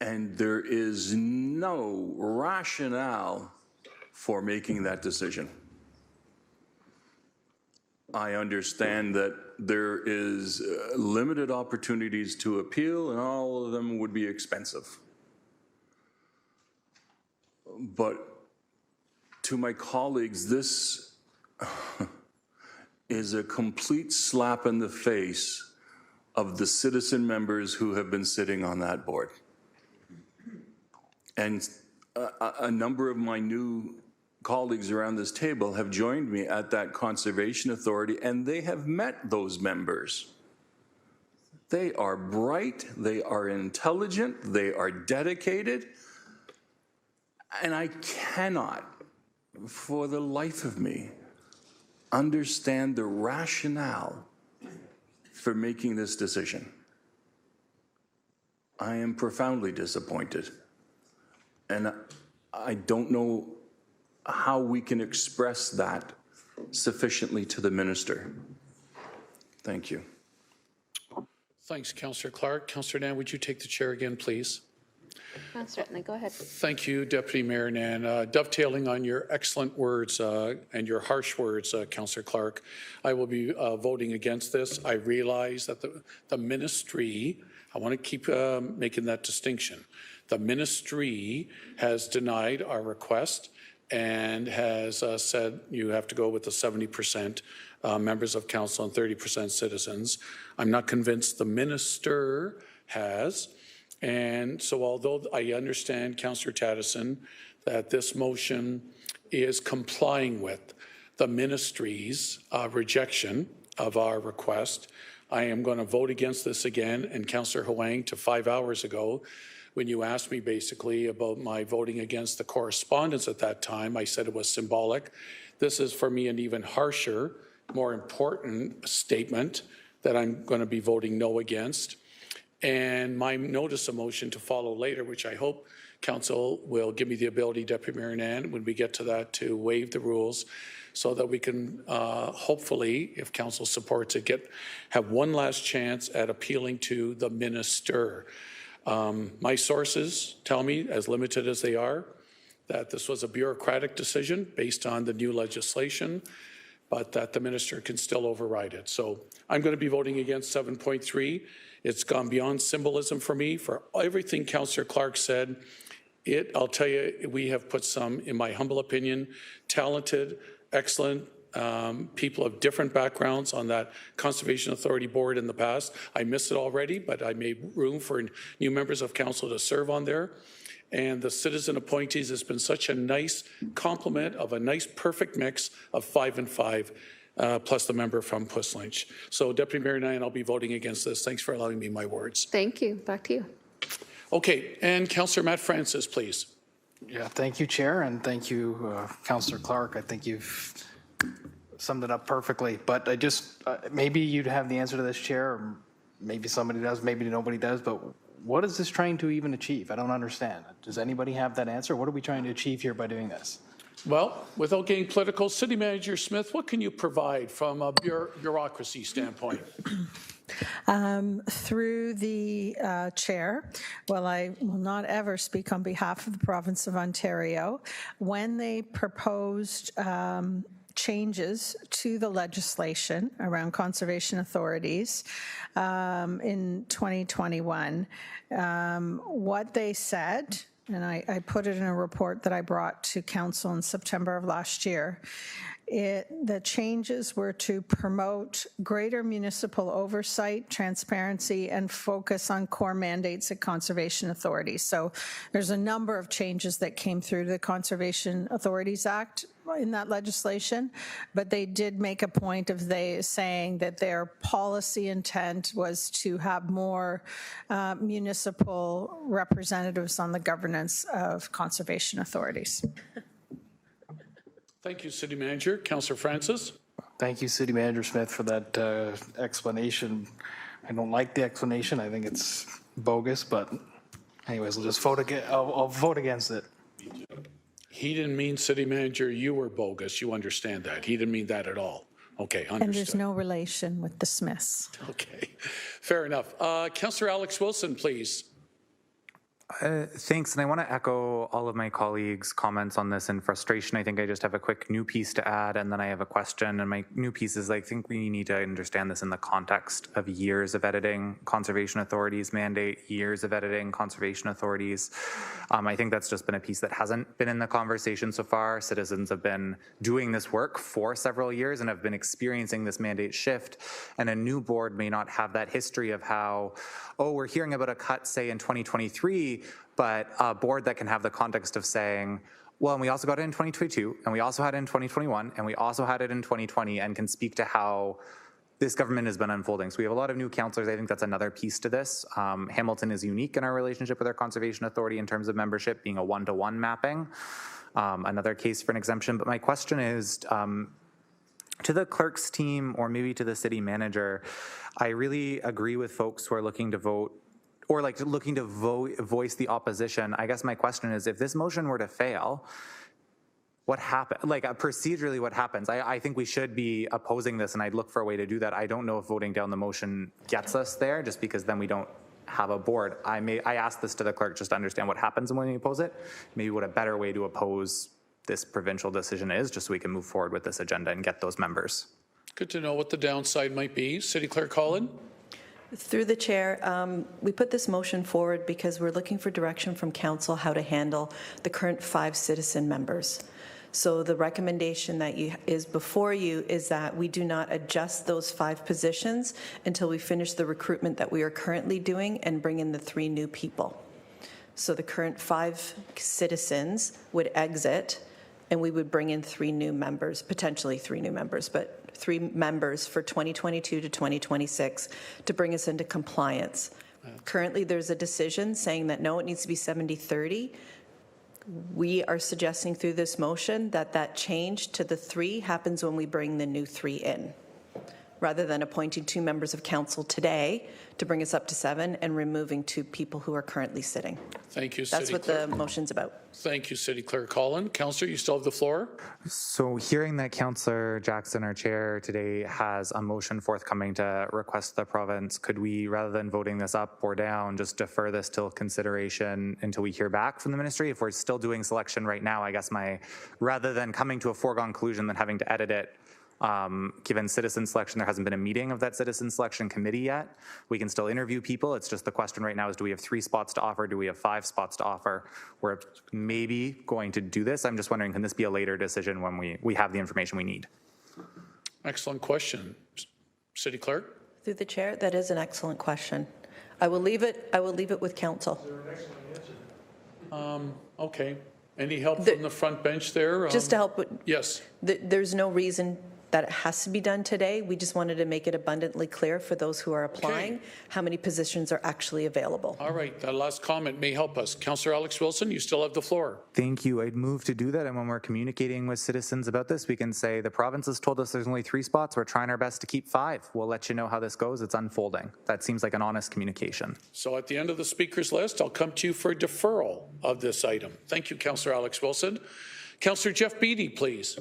Speaker 9: and there is no rationale for making that decision. I understand that there is limited opportunities to appeal, and all of them would be expensive. But to my colleagues, this is a complete slap in the face of the citizen members who have been sitting on that board. And a number of my new colleagues around this table have joined me at that Conservation Authority, and they have met those members. They are bright, they are intelligent, they are dedicated, and I cannot, for the life of me, understand the rationale for making this decision. I am profoundly disappointed, and I don't know how we can express that sufficiently to the minister. Thank you.
Speaker 2: Thanks, Councillor Clark. Councillor Nan, would you take the chair again, please?
Speaker 7: Certainly, go ahead.
Speaker 2: Thank you, Deputy Mayor Nan. Dovetailing on your excellent words and your harsh words, Councillor Clark, I will be voting against this. I realize that the ministry, I want to keep making that distinction. The ministry has denied our request and has said you have to go with the 70% members of council and 30% citizens. I'm not convinced the minister has. And so although I understand, Councillor Tattison, that this motion is complying with the ministry's rejection of our request, I am going to vote against this again. And Councillor Huang, to 5 hours ago, when you asked me basically about my voting against the correspondence at that time, I said it was symbolic. This is for me an even harsher, more important statement that I'm going to be voting no against. And my notice of motion to follow later, which I hope Council will give me the ability, Deputy Mayor Nan, when we get to that, to waive the rules so that we can hopefully, if Council supports it, have one last chance at appealing to the minister. My sources tell me, as limited as they are, that this was a bureaucratic decision based on the new legislation, but that the minister can still override it. So I'm going to be voting against 7.3. It's gone beyond symbolism for me. For everything Councillor Clark said, I'll tell you, we have put some, in my humble opinion, talented, excellent people of different backgrounds on that Conservation Authority board in the past. I missed it already, but I made room for new members of council to serve on there. And the citizen appointees has been such a nice complement of a nice perfect mix of 5 and 5. Plus the member from Puss Lynch. So Deputy Mayor Nan, I'll be voting against this. Thanks for allowing me my words.
Speaker 7: Thank you. Back to you.
Speaker 2: Okay, and Councillor Matt Francis, please.
Speaker 11: Yeah, thank you, Chair, and thank you, Councillor Clark. I think you've summed it up perfectly. But I just, maybe you'd have the answer to this, Chair, or maybe somebody does, maybe nobody does, but what is this trying to even achieve? I don't understand. Does anybody have that answer? What are we trying to achieve here by doing this?
Speaker 2: Well, without getting political, City Manager Smith, what can you provide from a bureaucracy standpoint?
Speaker 19: Through the chair, well, I will not ever speak on behalf of the province of Ontario. When they proposed changes to the legislation around conservation authorities in 2021, what they said, and I put it in a report that I brought to council in September of last year. The changes were to promote greater municipal oversight, transparency, and focus on core mandates at conservation authorities. So there's a number of changes that came through the Conservation Authorities Act in that legislation, but they did make a point of saying that their policy intent was to have more municipal representatives on the governance of conservation authorities.
Speaker 2: Thank you, City Manager. Councillor Francis.
Speaker 11: Thank you, City Manager Smith, for that explanation. I don't like the explanation. I think it's bogus, but anyways, I'll just vote against. I'll vote against it.
Speaker 2: He didn't mean, City Manager, you were bogus. You understand that. He didn't mean that at all. Okay, understood.
Speaker 19: And there's no relation with the Smiths.
Speaker 2: Okay, fair enough. Councillor Alex Wilson, please.
Speaker 20: Thanks, and I want to echo all of my colleagues' comments on this and frustration. I think I just have a quick new piece to add, and then I have a question. And my new piece is I think we need to understand this in the context of years of editing Conservation Authority's mandate, years of editing Conservation Authorities. I think that's just been a piece that hasn't been in the conversation so far. Citizens have been doing this work for several years and have been experiencing this mandate shift, and a new board may not have that history of how, oh, we're hearing about a cut, say, in 2023, but a board that can have the context of saying, well, and we also got it in 2022, and we also had it in 2021, and we also had it in 2020, and can speak to how this government has been unfolding. So we have a lot of new councillors. I think that's another piece to this. Hamilton is unique in our relationship with our Conservation Authority in terms of membership being a one-to-one mapping. Another case for an exemption. But my question is, to the clerk's team or maybe to the city manager, I really agree with folks who are looking to vote or like looking to voice the opposition. I guess my question is, if this motion were to fail, what happens? Like procedurally, what happens? I think we should be opposing this, and I'd look for a way to do that. I don't know if voting down the motion gets us there, just because then we don't have a board. I asked this to the clerk just to understand what happens when we oppose it, maybe what a better way to oppose this provincial decision is, just so we can move forward with this agenda and get those members.
Speaker 2: Good to know what the downside might be. City Clerk Collin?
Speaker 14: Through the chair, we put this motion forward because we're looking for direction from council how to handle the current 5 citizen members. So the recommendation that is before you is that we do not adjust those 5 positions until we finish the recruitment that we are currently doing and bring in the 3 new people. So the current 5 citizens would exit, and we would bring in 3 new members, potentially 3 new members, but 3 members for 2022 to 2026 to bring us into compliance. Currently, there's a decision saying that no, it needs to be 70-30. We are suggesting through this motion that that change to the 3 happens when we bring the new 3 in, rather than appointing 2 members of council today to bring us up to 7 and removing 2 people who are currently sitting.
Speaker 2: Thank you,
Speaker 14: That's what the motion's about.
Speaker 2: Thank you, City Clerk Collin. Councillor, you still have the floor.
Speaker 20: So hearing that Councillor Jackson, our chair today, has a motion forthcoming to request the province, could we, rather than voting this up or down, just defer this till consideration until we hear back from the ministry? If we're still doing selection right now, I guess rather than coming to a foregone conclusion than having to edit it, given citizen selection, there hasn't been a meeting of that citizen selection committee yet. We can still interview people. It's just the question right now is, do we have 3 spots to offer? Do we have 5 spots to offer? We're maybe going to do this. I'm just wondering, can this be a later decision when we have the information we need?
Speaker 2: Excellent question. City Clerk?
Speaker 14: Through the chair, that is an excellent question. I will leave it with council.
Speaker 2: Okay. Any help from the front bench there?
Speaker 14: Just to help with,
Speaker 2: yes.
Speaker 14: There's no reason that it has to be done today. We just wanted to make it abundantly clear for those who are applying how many positions are actually available.
Speaker 2: All right, that last comment may help us. Councillor Alex Wilson, you still have the floor.
Speaker 20: Thank you. I'd move to do that, and when we're communicating with citizens about this, we can say the province has told us there's only 3 spots. We're trying our best to keep 5. We'll let you know how this goes. It's unfolding. That seems like an honest communication.
Speaker 2: So at the end of the speakers list, I'll come to you for deferral of this item. Thank you, Councillor Alex Wilson. Councillor Jeff Beattie, please.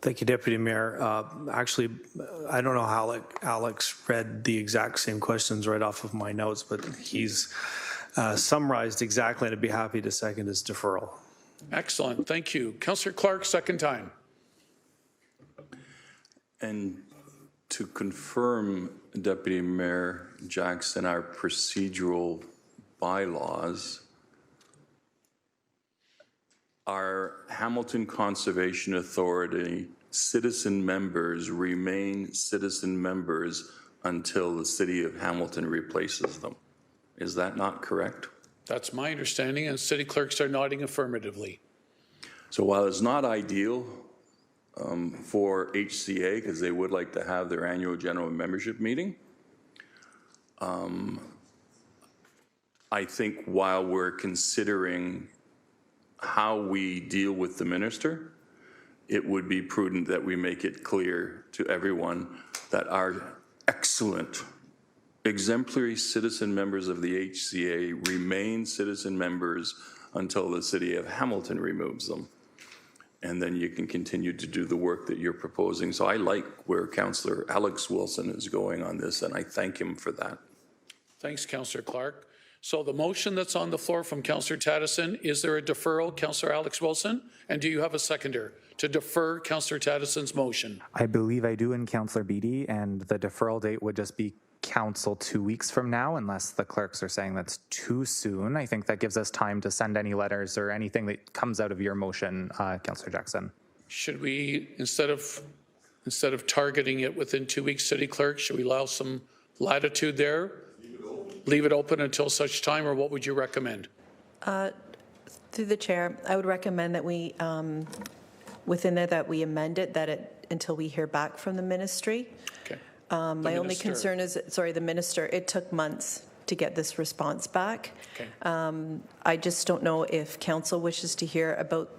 Speaker 12: Thank you, Deputy Mayor. Actually, I don't know how Alex read the exact same questions right off of my notes, but he's summarized exactly, and I'd be happy to second his deferral.
Speaker 2: Excellent. Thank you. Councillor Clark, second time.
Speaker 9: And to confirm, Deputy Mayor Jackson, our procedural bylaws, our Hamilton Conservation Authority citizen members remain citizen members until the City of Hamilton replaces them. Is that not correct?
Speaker 2: That's my understanding, and city clerks are nodding affirmatively.
Speaker 9: So while it's not ideal for HCA, because they would like to have their annual general membership meeting, I think while we're considering how we deal with the minister, it would be prudent that we make it clear to everyone that our excellent, exemplary citizen members of the HCA remain citizen members until the City of Hamilton removes them. And then you can continue to do the work that you're proposing. So I like where Councillor Alex Wilson is going on this, and I thank him for that.
Speaker 2: Thanks, Councillor Clark. So the motion that's on the floor from Councillor Taddison, is there a deferral, Councillor Alex Wilson? And do you have a seconder to defer Councillor Taddison's motion?
Speaker 20: I believe I do in Councillor Beatty, and the deferral date would just be council 2 weeks from now, unless the clerks are saying that's too soon. I think that gives us time to send any letters or anything that comes out of your motion, Councillor Jackson.
Speaker 2: Should we, instead of targeting it within 2 weeks, City Clerk, should we allow some latitude there? Leave it open until such time, or what would you recommend?
Speaker 14: Through the chair, I would recommend that we, within there, that we amend it, until we hear back from the ministry.
Speaker 2: Okay.
Speaker 14: My only concern is, the minister, it took months to get this response back.
Speaker 2: Okay.
Speaker 14: I just don't know if council wishes to hear about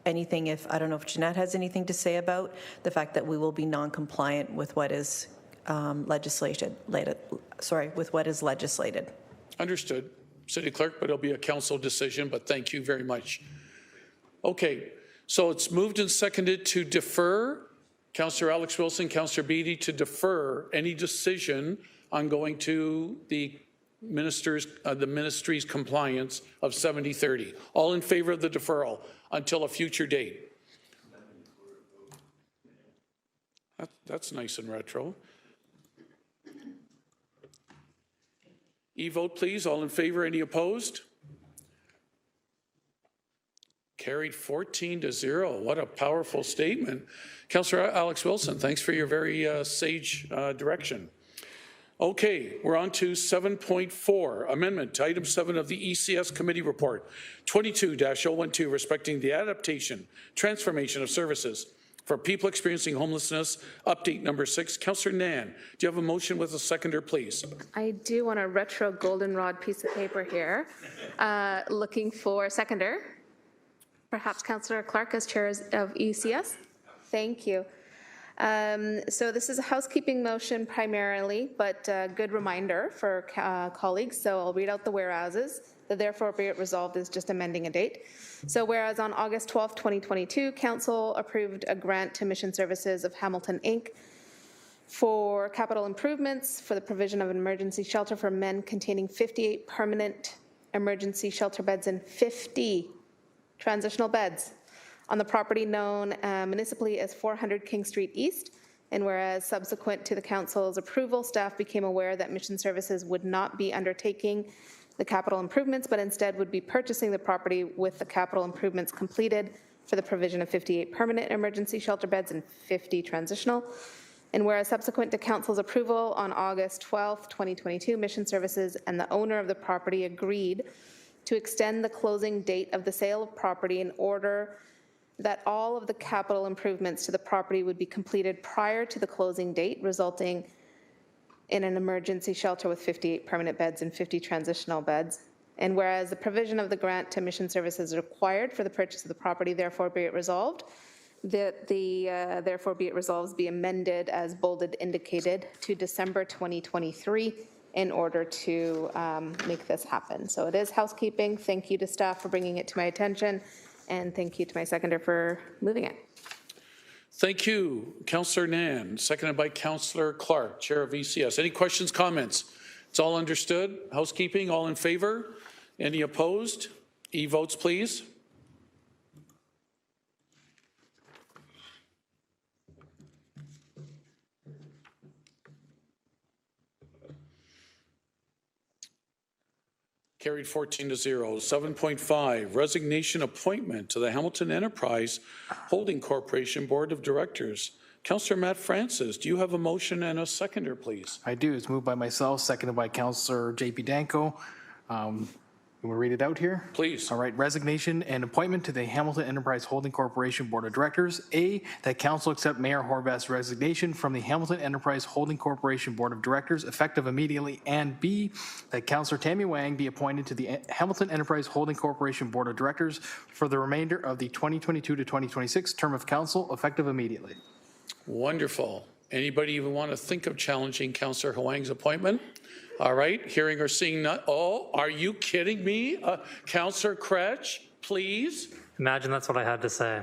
Speaker 14: anything, I don't know if Jeanette has anything to say about the fact that we will be non-compliant with what is legislated.
Speaker 2: Understood, City Clerk, but it'll be a council decision, but thank you very much. Okay, so it's moved and seconded to defer. Councillor Alex Wilson, Councillor Beatty, to defer any decision on going to the ministry's compliance of 70-30. All in favor of the deferral until a future date? That's nice and retro. E-vote, please. All in favor, any opposed? Carried 14-0. What a powerful statement. Councillor Alex Wilson, thanks for your very sage direction. Okay, we're on to 7.4, amendment to item 7 of the ECS committee report, 22-012, respecting the adaptation, transformation of services for people experiencing homelessness, update number 6. Councillor Nan, do you have a motion with a seconder, please?
Speaker 7: I do want a retro goldenrod piece of paper here. Looking for a seconder. Perhaps Councillor Clark as chair of ECS. Thank you. So this is a housekeeping motion primarily, but a good reminder for colleagues. So I'll read out the whereases. The therefore be it resolved is just amending a date. So whereas on August 12, 2022, Council approved a grant to Mission Services of Hamilton, Inc. for capital improvements for the provision of an emergency shelter for men containing 58 permanent emergency shelter beds and 50 transitional beds on the property known municipally as 400 King Street East. And whereas subsequent to the Council's approval, staff became aware that Mission Services would not be undertaking the capital improvements, but instead would be purchasing the property with the capital improvements completed for the provision of 58 permanent emergency shelter beds and 50 transitional. And whereas subsequent to Council's approval on August 12, 2022, Mission Services and the owner of the property agreed to extend the closing date of the sale of property in order that all of the capital improvements to the property would be completed prior to the closing date, resulting in an emergency shelter with 58 permanent beds and 50 transitional beds. And whereas the provision of the grant to Mission Services is required for the purchase of the property, therefore be it resolved that the therefore be it resolved be amended as bolded indicated to December 2023 in order to make this happen. So it is housekeeping. Thank you to staff for bringing it to my attention, and thank you to my seconder for moving it.
Speaker 2: Thank you, Councillor Nan, seconded by Councillor Clark, Chair of ECS. Any questions, comments? It's all understood. Housekeeping, all in favor? Any opposed? E-votes, please. Carried 14-0. 7.5, resignation appointment to the Hamilton Enterprise Holding Corporation Board of Directors. Councillor Matt Francis, do you have a motion and a seconder, please?
Speaker 11: I do. It's moved by myself, seconded by Councillor J.P. Danko. Can we read it out here?
Speaker 2: Please.
Speaker 11: All right. Resignation and appointment to the Hamilton Enterprise Holding Corporation Board of Directors. A, that Council accept Mayor Horvath's resignation from the Hamilton Enterprise Holding Corporation Board of Directors effective immediately. And B, that Councillor Tammy Wang be appointed to the Hamilton Enterprise Holding Corporation Board of Directors for the remainder of the 2022 to 2026 term of Council effective immediately.
Speaker 2: Wonderful. Anybody even want to think of challenging Councillor Huang's appointment? All right, hearing or seeing none. Oh, are you kidding me? Councillor Kretsch, please.
Speaker 13: Imagine that's what I had to say.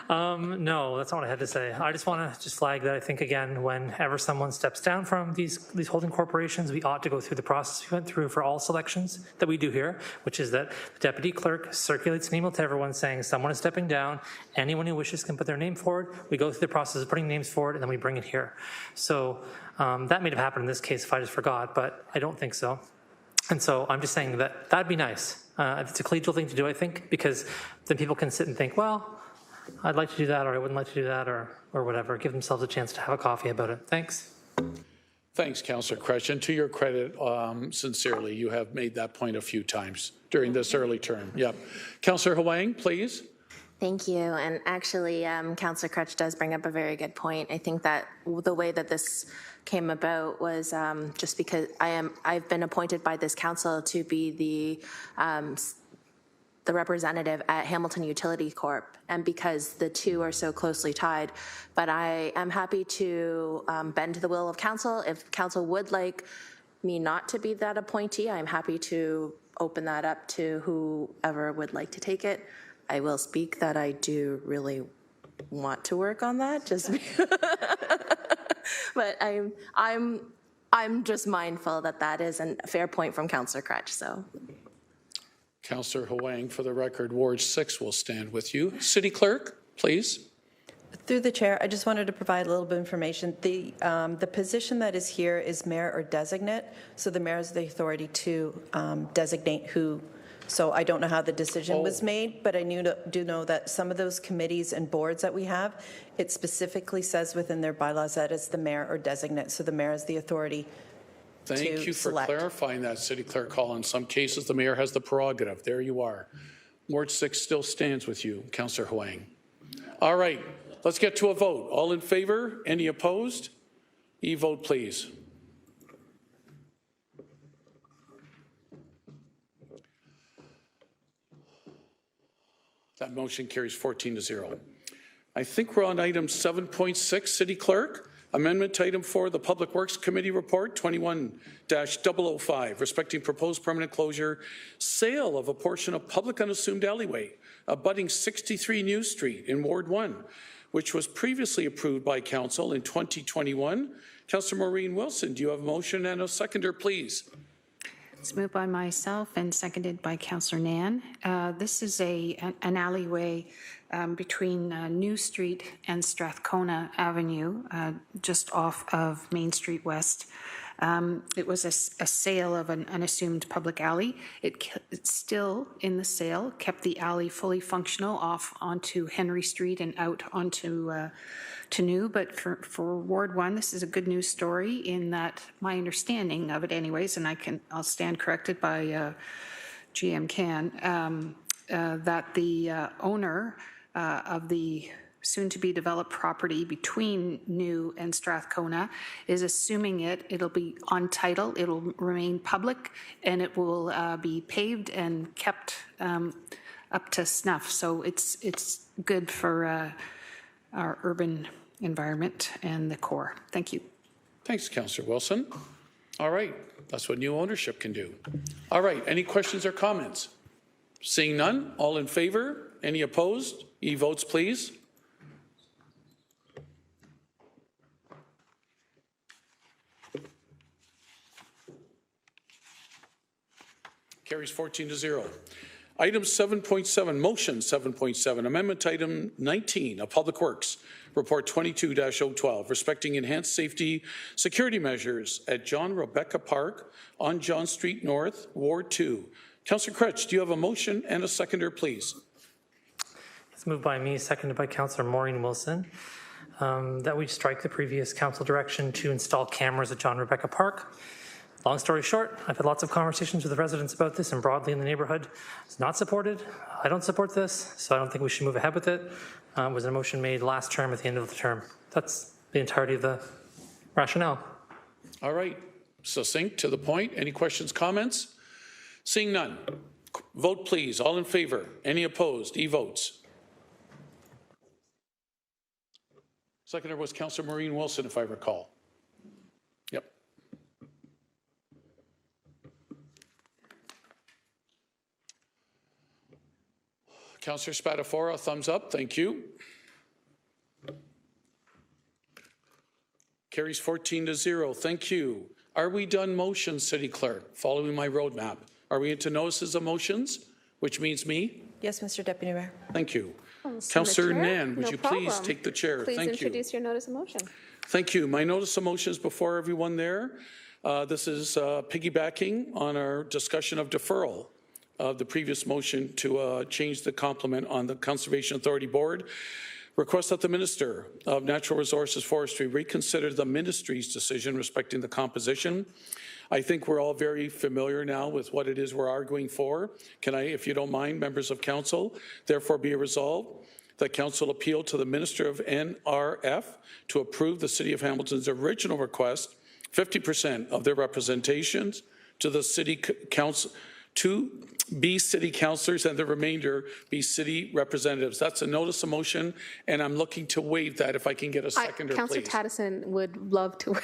Speaker 13: No, that's not what I had to say. I just want to flag that I think, again, whenever someone steps down from these holding corporations, we ought to go through the process we went through for all selections that we do here, which is that the deputy clerk circulates an email to everyone saying someone is stepping down. Anyone who wishes can put their name forward. We go through the process of putting names forward, and then we bring it here. So that may have happened in this case if I just forgot, but I don't think so. And so I'm just saying that that'd be nice. It's a collegial thing to do, I think, because then people can sit and think, well, I'd like to do that, or I wouldn't like to do that, or whatever. Give themselves a chance to have a coffee about it. Thanks.
Speaker 2: Thanks, Councillor Cretch. And to your credit, sincerely, you have made that point a few times during this early term. Yep. Councillor Huang, please.
Speaker 1: Thank you. And actually, Councillor Cretch does bring up a very good point. I think that the way that this came about was just because I've been appointed by this council to be the representative at Hamilton Utility Corp, and because the two are so closely tied. But I am happy to bend to the will of council. If council would like me not to be that appointee, I'm happy to open that up to whoever would like to take it. I will speak that I do really want to work on that, but I'm just mindful that that is a fair point from Councillor Cretch. So,
Speaker 2: Councillor Huang, for the record, Ward 6 will stand with you. City Clerk, please.
Speaker 14: Through the chair, I just wanted to provide a little bit of information. The position that is here is mayor or designate, so the mayor has the authority to designate who. So I don't know how the decision was made, but I do know that some of those committees and boards that we have, it specifically says within their bylaws that it's the mayor or designate, so the mayor has the authority to select.
Speaker 2: Thank you for clarifying that, City Clerk Hall. In some cases, the mayor has the prerogative. There you are. Ward 6 still stands with you, Councillor Huang. All right, let's get to a vote. All in favor? Any opposed? E-vote, please. That motion carries 14-0. I think we're on item 7.6, City Clerk. Amendment to item 4, the Public Works Committee Report 21-005, respecting proposed permanent closure, sale of a portion of public unassumed alleyway abutting 63 New Street in Ward 1, which was previously approved by Council in 2021. Councillor Maureen Wilson, do you have a motion and a seconder, please?
Speaker 10: It's moved by myself and seconded by Councillor Nan. This is an alleyway between New Street and Strathcona Avenue, just off of Main Street West. It was a sale of an unassumed public alley. It's still in the sale, kept the alley fully functional off onto Henry Street and out onto to New, but for Ward 1, this is a good news story in that my understanding of it anyways, and I'll stand corrected by GM Can, that the owner of the soon-to-be developed property between New and Strathcona is assuming it'll be on title, it'll remain public, and it will be paved and kept up to snuff. So it's good for our urban environment and the core. Thank you.
Speaker 2: Thanks, Councillor Wilson. All right, that's what new ownership can do. All right, any questions or comments? Seeing none, all in favor? Any opposed? E-votes, please. Carries 14-0. Item 7.7, motion 7.7, amendment to item 19 of Public Works, Report 22-012, respecting enhanced safety security measures at John Rebecca Park on John Street North, Ward 2. Councillor Cretch, do you have a motion and a seconder, please?
Speaker 13: It's moved by me, seconded by Councillor Maureen Wilson, that we strike the previous council direction to install cameras at John Rebecca Park. Long story short, I've had lots of conversations with the residents about this and broadly in the neighborhood. It's not supported. I don't support this, so I don't think we should move ahead with it. It was a motion made last term at the end of the term. That's the entirety of the rationale.
Speaker 2: All right, succinct, to the point. Any questions, comments? Seeing none, vote please. All in favor? Any opposed? E-votes. Seconder was Councillor Maureen Wilson, if I recall. Yep. Councillor Spatafora, thumbs up. Thank you. Carries 14-0. Thank you. Are we done motions, City Clerk? Following my roadmap. Are we into notices of motions, which means me?
Speaker 14: Yes, Mr. Deputy Mayor.
Speaker 2: Thank you.
Speaker 7: From
Speaker 2: Councillor
Speaker 7: the chair?
Speaker 2: Nan, would
Speaker 7: No
Speaker 2: you please
Speaker 7: problem.
Speaker 2: take the chair?
Speaker 7: Please
Speaker 2: Thank you.
Speaker 7: introduce your notice of motion.
Speaker 2: Thank you. My notice of motion is before everyone there. This is piggybacking on our discussion of deferral of the previous motion to change the complement on the Conservation Authority Board. Request that the Minister of Natural Resources Forestry reconsider the Ministry's decision respecting the composition. I think we're all very familiar now with what it is we're arguing for. Can I, if you don't mind, members of Council, therefore be resolved that Council appeal to the Minister of NRF to approve the City of Hamilton's original request, 50% of their representations to the City Council, to be city councillors and the remainder be city representatives. That's a notice of motion, and I'm looking to waive that if I can get a seconder,
Speaker 7: Councillor
Speaker 2: please.
Speaker 7: Taddison would love to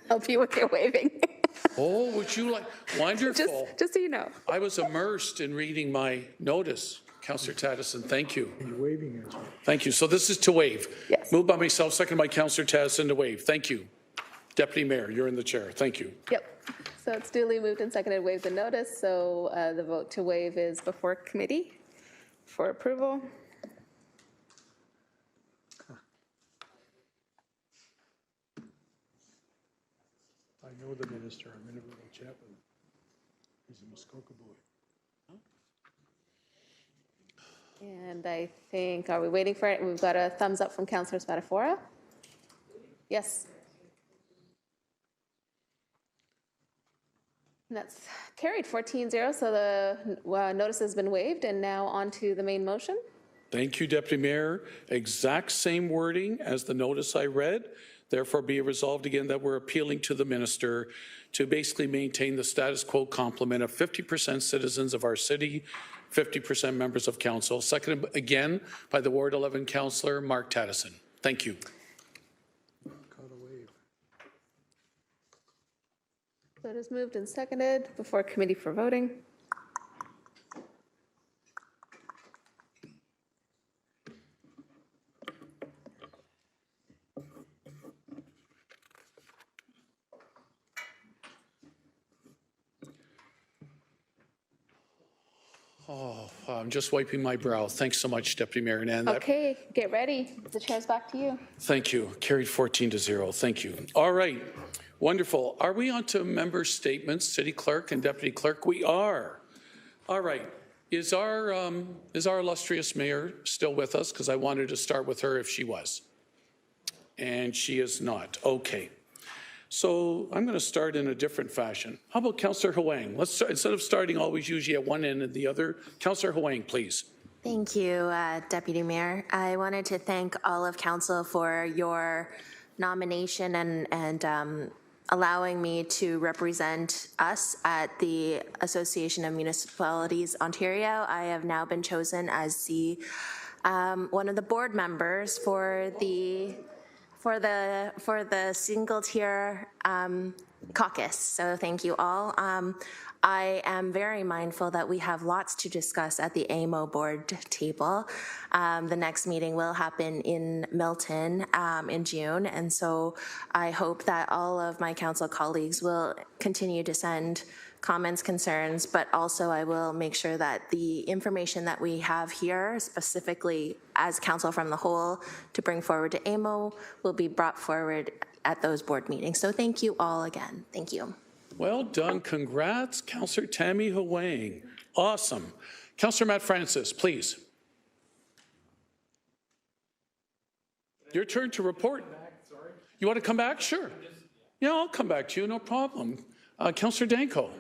Speaker 7: help you with your waiving.
Speaker 2: Oh, would you like? Wonderful.
Speaker 7: Just so you know.
Speaker 2: I was immersed in reading my notice, Councillor Taddison. Thank you.
Speaker 21: You're waiving it.
Speaker 2: Thank you. So this is to waive.
Speaker 7: Yes.
Speaker 2: Moved by myself, second by Councillor Taddison to waive. Thank you. Deputy Mayor, you're in the chair. Thank you.
Speaker 7: Yep. So it's duly moved and seconded, waive the notice. So the vote to waive is before committee for approval.
Speaker 21: I know the minister. I'm in a little chat with him. He's a Muskoka boy.
Speaker 7: And I think, are we waiting for it? We've got a thumbs up from Councillor Spatafora. Yes. And that's carried 14-0, so the notice has been waived, and now on to the main motion.
Speaker 2: Thank you, Deputy Mayor. Exact same wording as the notice I read. Therefore, be it resolved again that we're appealing to the minister to basically maintain the status quo complement of 50% citizens of our city, 50% members of council. Seconded again by the Ward 11 councillor, Mark Taddison. Thank you.
Speaker 7: So it is moved and seconded before committee for voting.
Speaker 2: Oh, I'm just wiping my brow. Thanks so much, Deputy Mayor Nan.
Speaker 7: Okay, get ready. The chair's back to you.
Speaker 2: Thank you. Carried 14-0. Thank you. All right. Wonderful. Are we on to member statements, City Clerk and Deputy Clerk? We are. All right. Is our illustrious mayor still with us? Because I wanted to start with her if she was. And she is not. Okay. So I'm going to start in a different fashion. How about Councillor Huang? Let's start, instead of starting always usually at one end and the other, Councillor Huang, please.
Speaker 1: Thank you, Deputy Mayor. I wanted to thank all of council for your nomination and allowing me to represent us at the Association of Municipalities Ontario. I have now been chosen as the one of the board members for the single tier caucus. So thank you all. I am very mindful that we have lots to discuss at the AMO board table. The next meeting will happen in Milton in June, and so I hope that all of my council colleagues will continue to send comments, concerns, but also I will make sure that the information that we have here, specifically as council from the whole, to bring forward to AMO will be brought forward at those board meetings. So thank you all again. Thank you.
Speaker 2: Well done. Congrats, Councillor Tammy Huang. Awesome. Councillor Matt Francis, please. Your turn to report. You want to come back? Sure. Yeah, I'll come back to you. No problem. Councillor Danko.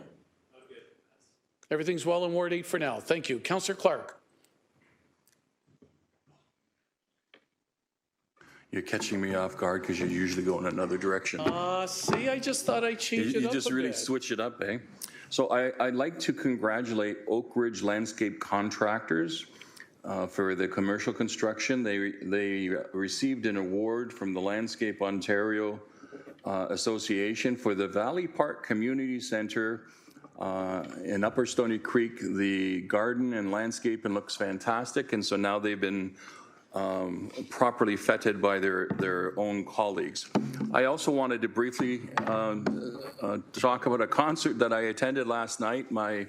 Speaker 2: Everything's well in Ward 8 for now. Thank you. Councillor Clark.
Speaker 9: You're catching me off guard because you usually go in another direction.
Speaker 2: See, I just thought I'd change it up
Speaker 9: You just
Speaker 2: a
Speaker 9: really
Speaker 2: bit.
Speaker 9: switch it up, eh? So I'd like to congratulate Oak Ridge Landscape Contractors for the commercial construction. They received an award from the Landscape Ontario Association for the Valley Park Community Center in Upper Stony Creek, the garden and landscaping looks fantastic, and so now they've been properly feted by their own colleagues. I also wanted to briefly talk about a concert that I attended last night. My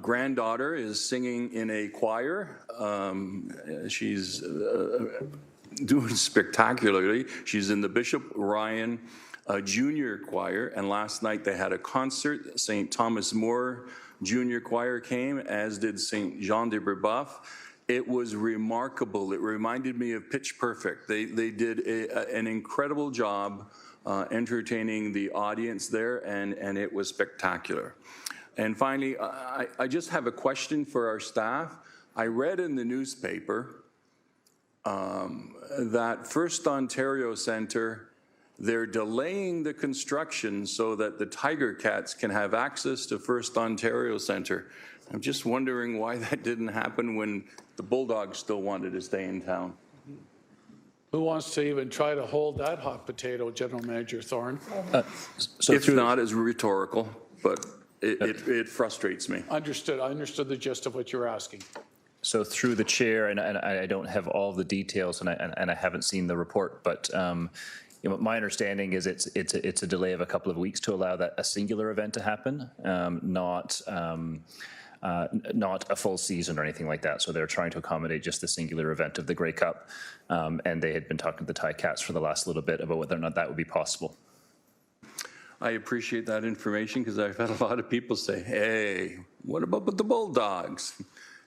Speaker 9: granddaughter is singing in a choir. She's doing spectacularly. She's in the Bishop Ryan Junior Choir, and last night they had a concert. St. Thomas More Junior Choir came, as did St. Jean de Brebeuf. It was remarkable. It reminded me of Pitch Perfect. They did an incredible job entertaining the audience there, and it was spectacular. And finally, I just have a question for our staff. I read in the newspaper that First Ontario Centre, they're delaying the construction so that the Tiger Cats can have access to First Ontario Centre. I'm just wondering why that didn't happen when the Bulldogs still wanted to stay in town.
Speaker 2: Who wants to even try to hold that hot potato, General Manager Thorne?
Speaker 9: If not, it's rhetorical, but it frustrates me.
Speaker 2: Understood. I understood the gist of what you're asking.
Speaker 17: So through the chair, and I don't have all the details, and I haven't seen the report, but my understanding is it's a delay of a couple of weeks to allow a singular event to happen, not a full season or anything like that. So they're trying to accommodate just the singular event of the Grey Cup, and they had been talking to the Ticats for the last little bit about whether or not that would be possible.
Speaker 9: I appreciate that information because I've had a lot of people say, hey, what about the Bulldogs?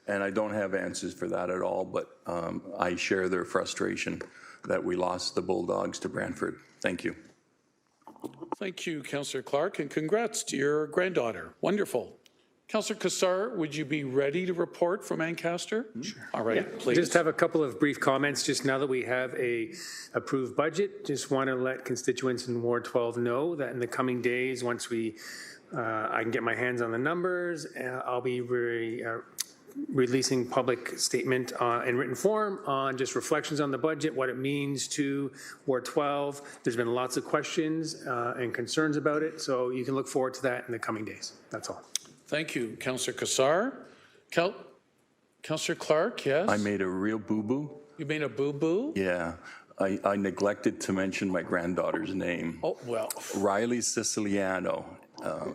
Speaker 9: And I don't have answers for that at all, but I share their frustration that we lost the Bulldogs to Brantford. Thank you.
Speaker 2: Thank you, Councillor Clark, and congrats to your granddaughter. Wonderful. Councillor Cassar, would you be ready to report from Ancaster? Sure. All right,
Speaker 4: Yeah,
Speaker 2: please.
Speaker 4: just have a couple of brief comments. Just now that we have a approved budget, just want to let constituents in Ward 12 know that in the coming days, once I can get my hands on the numbers, I'll be releasing public statement in written form on just reflections on the budget, what it means to Ward 12. There's been lots of questions and concerns about it, so you can look forward to that in the coming days. That's all.
Speaker 2: Thank you, Councillor Cassar. Councillor Clark, yes?
Speaker 9: I made a real boo-boo.
Speaker 2: You made a boo-boo?
Speaker 9: Yeah. I neglected to mention my granddaughter's name.
Speaker 2: Oh, well.
Speaker 9: Riley Siciliano.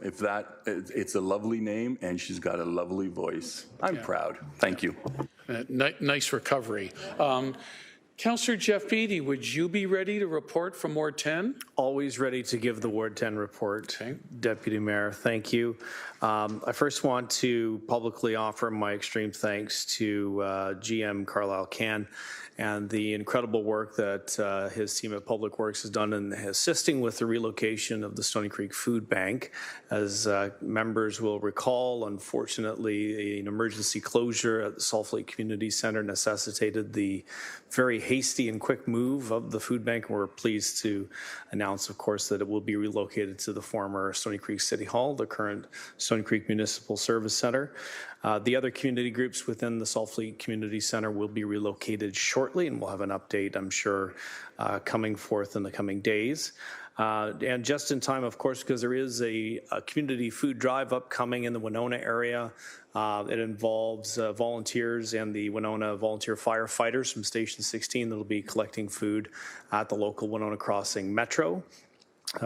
Speaker 9: It's a lovely name, and she's got a lovely voice. I'm proud. Thank you.
Speaker 2: Nice recovery. Councillor Jeff Beattie, would you be ready to report from Ward 10?
Speaker 12: Always ready to give the Ward 10 report, Deputy Mayor. Thank you. I first want to publicly offer my extreme thanks to GM Carlisle Can and the incredible work that his team at Public Works has done in assisting with the relocation of the Stony Creek Food Bank. As members will recall, unfortunately, an emergency closure at the Salt Lake Community Center necessitated the very hasty and quick move of the food bank. We're pleased to announce, of course, that it will be relocated to the former Stony Creek City Hall, the current Stony Creek Municipal Service Center. The other community groups within the Salt Lake Community Center will be relocated shortly, and we'll have an update, I'm sure, coming forth in the coming days. And just in time, of course, because there is a community food drive upcoming in the Winona area. It involves volunteers and the Winona volunteer firefighters from Station 16 that will be collecting food at the local Winona Crossing Metro.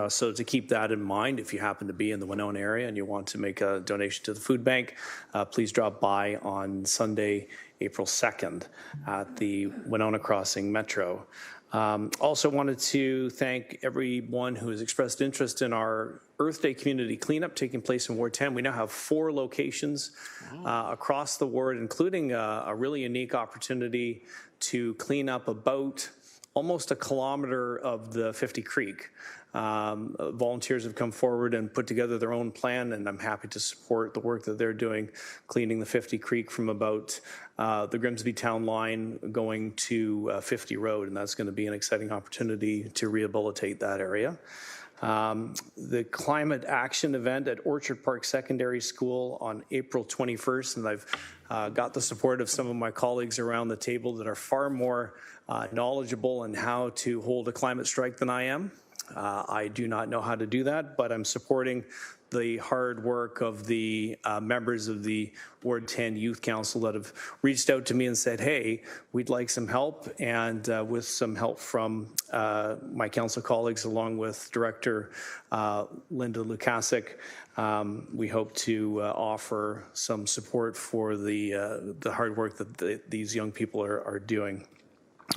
Speaker 12: So to keep that in mind, if you happen to be in the Winona area and you want to make a donation to the food bank, please drop by on Sunday, April 2nd at the Winona Crossing Metro. Also wanted to thank everyone who has expressed interest in our Earth Day community cleanup taking place in Ward 10. We now have 4 locations across the ward, including a really unique opportunity to clean up about almost a kilometer of the 50 Creek. Volunteers have come forward and put together their own plan, and I'm happy to support the work that they're doing, cleaning the 50 Creek from about the Grimsby Town line going to 50 Road, and that's going to be an exciting opportunity to rehabilitate that area. The climate action event at Orchard Park Secondary School on April 21st, and I've got the support of some of my colleagues around the table that are far more knowledgeable in how to hold a climate strike than I am. I do not know how to do that, but I'm supporting the hard work of the members of the Ward 10 Youth Council that have reached out to me and said, hey, we'd like some help. And with some help from my council colleagues, along with Director Linda Lukasik, we hope to offer some support for the hard work that these young people are doing.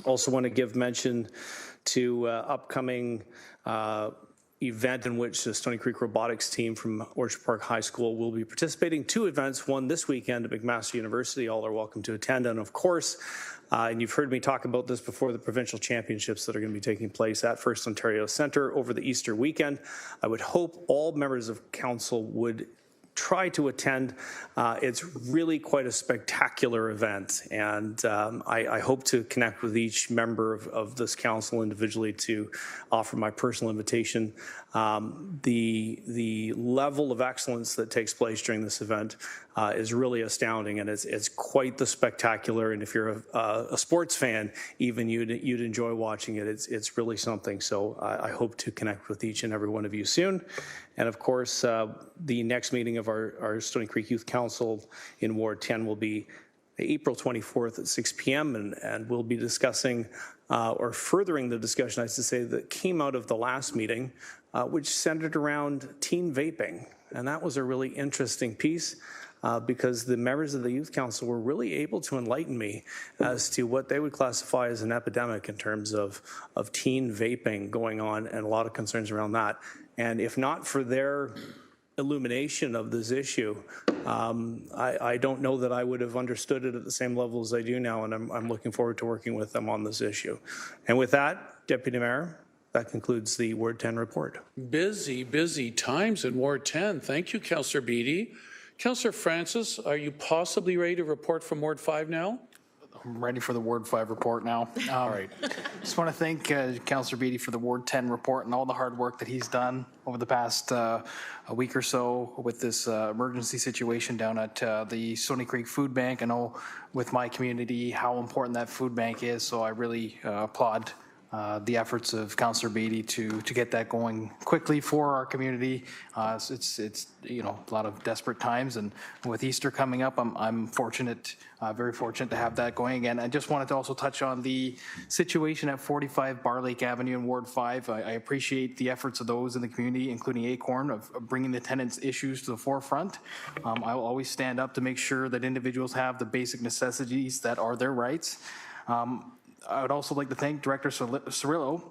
Speaker 12: Also want to give mention to upcoming event in which the Stony Creek robotics team from Orchard Park High School will be participating. 2 events, one this weekend at McMaster University. All are welcome to attend. And of course, and you've heard me talk about this before, the provincial championships that are going to be taking place at First Ontario Centre over the Easter weekend. I would hope all members of council would try to attend. It's really quite a spectacular event, and I hope to connect with each member of this council individually to offer my personal invitation. The level of excellence that takes place during this event is really astounding, and it's quite the spectacular. And if you're a sports fan, even you'd enjoy watching it. It's really something. So I hope to connect with each and every one of you soon. And of course, the next meeting of our Stony Creek Youth Council in Ward 10 will be April 24th at 6 p.m. And we'll be discussing or furthering the discussion, I should say, that came out of the last meeting, which centered around teen vaping. And that was a really interesting piece because the members of the Youth Council were really able to enlighten me as to what they would classify as an epidemic in terms of teen vaping going on, and a lot of concerns around that. And if not for their illumination of this issue, I don't know that I would have understood it at the same level as I do now, and I'm looking forward to working with them on this issue. And with that, Deputy Mayor, that concludes the Ward 10 report.
Speaker 2: Busy times in Ward 10. Thank you, Councillor Beattie. Councillor Francis, are you possibly ready to report from Ward 5 now?
Speaker 11: I'm ready for the Ward 5 report now. All right. Just want to thank Councillor Beattie for the Ward 10 report and all the hard work that he's done over the past a week or so with this emergency situation down at the Stony Creek Food Bank. I know with my community how important that food bank is, so I really applaud the efforts of Councillor Beattie to get that going quickly for our community. It's a lot of desperate times, and with Easter coming up, I'm fortunate, very fortunate to have that going again. I just wanted to also touch on the situation at 45 Bar Lake Avenue in Ward 5. I appreciate the efforts of those in the community, including Acorn, of bringing the tenants' issues to the forefront. I will always stand up to make sure that individuals have the basic necessities that are their rights. I would also like to thank Director Cirillo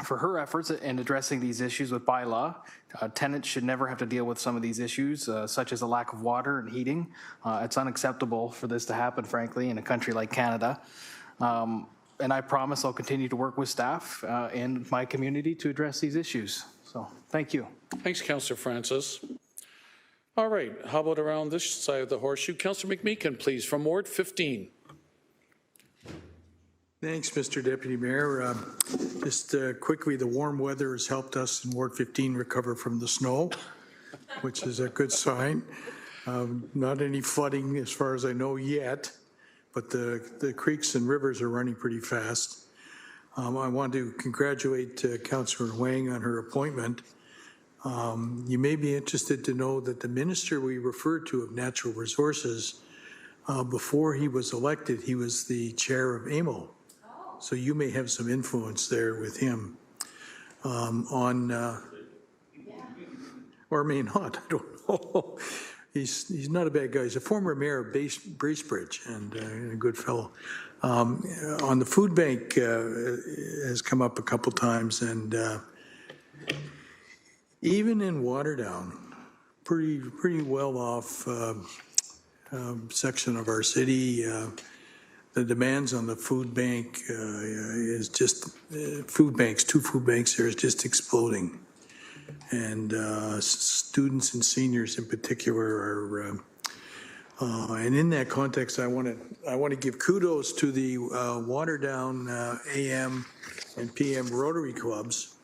Speaker 11: for her efforts in addressing these issues with bylaw. Tenants should never have to deal with some of these issues, such as a lack of water and heating. It's unacceptable for this to happen, frankly, in a country like Canada. And I promise I'll continue to work with staff and my community to address these issues. So, thank you.
Speaker 2: Thanks, Councillor Francis. All right, how about around this side of the horseshoe? Councillor McMeekin, please, from Ward 15.
Speaker 21: Thanks, Mr. Deputy Mayor. Just quickly, the warm weather has helped us in Ward 15 recover from the snow, which is a good sign. Not any flooding as far as I know yet, but the creeks and rivers are running pretty fast. I want to congratulate Councillor Wang on her appointment. You may be interested to know that the minister we referred to of Natural Resources, before he was elected, he was the chair of AMO. So you may have some influence there with him or may not, I don't know. He's not a bad guy. He's a former mayor of Bracebridge and a good fellow. On the food bank has come up a couple times, and even in Waterdown, pretty well off section of our city, the demands on the food bank is just, two food banks there is just exploding. And students and seniors in particular are, and in that context, I want to give kudos to the Waterdown AM and PM Rotary Clubs,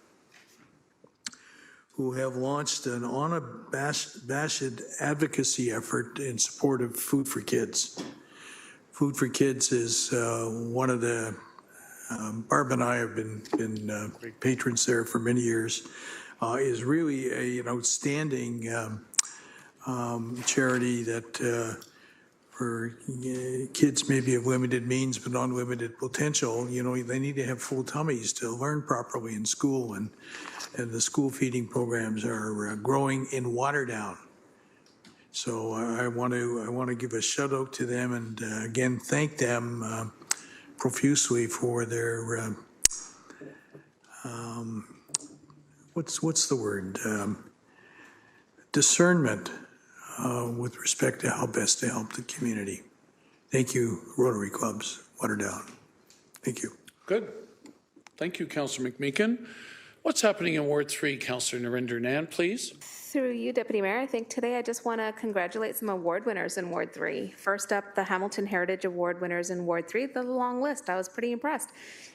Speaker 21: who have launched an unabashed advocacy effort in support of Food for Kids. Food for Kids is one of the Barb and I have been patrons there for many years, is really an outstanding charity that for kids maybe of limited means but unlimited potential, they need to have full tummies to learn properly in school, and the school feeding programs are growing in Waterdown. So I want to give a shout out to them and again thank them profusely for their what's the word, discernment with respect to how best to help the community. Thank you, Rotary Clubs, Waterdown. Thank you.
Speaker 2: Good. Thank you, Councillor McMeekin. What's happening in Ward 3, Councillor Narinder Nan, please?
Speaker 7: Through you, Deputy Mayor, I think today I just want to congratulate some award winners in Ward 3. First up, the Hamilton Heritage Award winners in Ward 3, the long list. I was pretty impressed,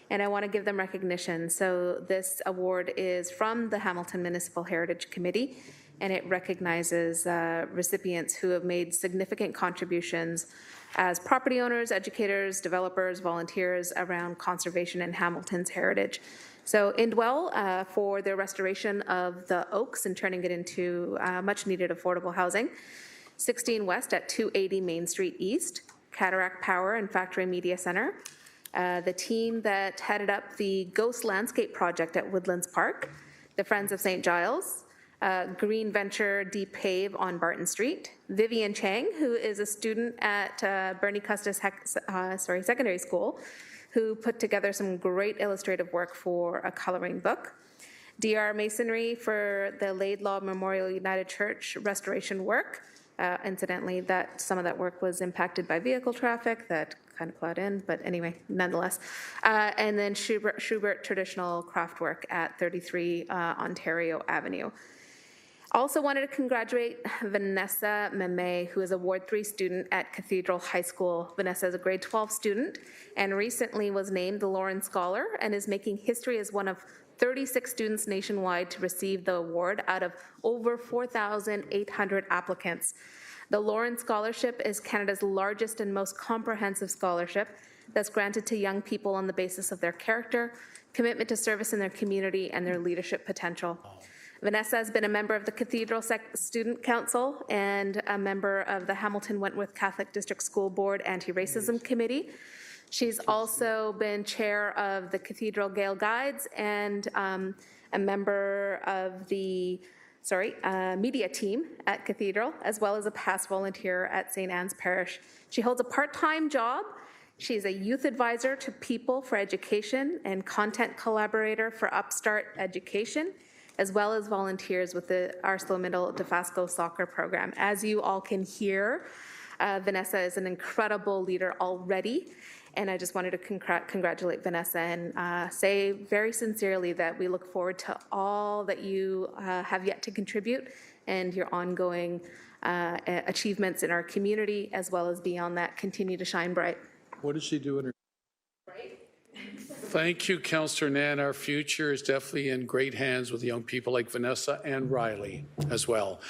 Speaker 7: and I want to give them recognition. So this award is from the Hamilton Municipal Heritage Committee, and it recognizes recipients who have made significant contributions as property owners, educators, developers, volunteers around conservation in Hamilton's heritage. So Indwell for their restoration of the Oaks and turning it into much needed affordable housing. 16 West at 280 Main Street East, Cataract Power and Factory Media Center. The team that headed up the Ghost Landscape Project at Woodlands Park, the Friends of St. Giles, Green Venture Deep Pave on Barton Street, Vivian Chang, who is a student at Bernie Custis Secondary School, who put together some great illustrative work for a coloring book. DR Masonry for the Laidlaw Memorial United Church restoration work. Incidentally, some of that work was impacted by vehicle traffic that kind of plowed in, but anyway, nonetheless. And then Schubert Traditional Craft Work at 33 Ontario Avenue. Also wanted to congratulate Vanessa Meme, who is a Ward 3 student at Cathedral High School. Vanessa is a grade 12 student and recently was named the Lauren Scholar and is making history as one of 36 students nationwide to receive the award out of over 4,800 applicants. The Lauren Scholarship is Canada's largest and most comprehensive scholarship that's granted to young people on the basis of their character, commitment to service in their community, and their leadership potential. Vanessa has been a member of the Cathedral Student Council and a member of the Hamilton Wentworth Catholic District School Board Anti-Racism Committee. She's also been chair of the Cathedral Gale Guides and a member of the media team at Cathedral, as well as a past volunteer at St. Anne's Parish. She holds a part-time job. She's a youth advisor to People for Education and content collaborator for Upstart Education, as well as volunteers with the ArcelorMittal Dofasco soccer program. As you all can hear, Vanessa is an incredible leader already, and I just wanted to congratulate Vanessa and say very sincerely that we look forward to all that you have yet to contribute and your ongoing achievements in our community, as well as beyond that, continue to shine bright.
Speaker 21: What does she do in her...
Speaker 2: Thank you, Councillor Nan. Our future is definitely in great hands with young people like Vanessa and Riley as well.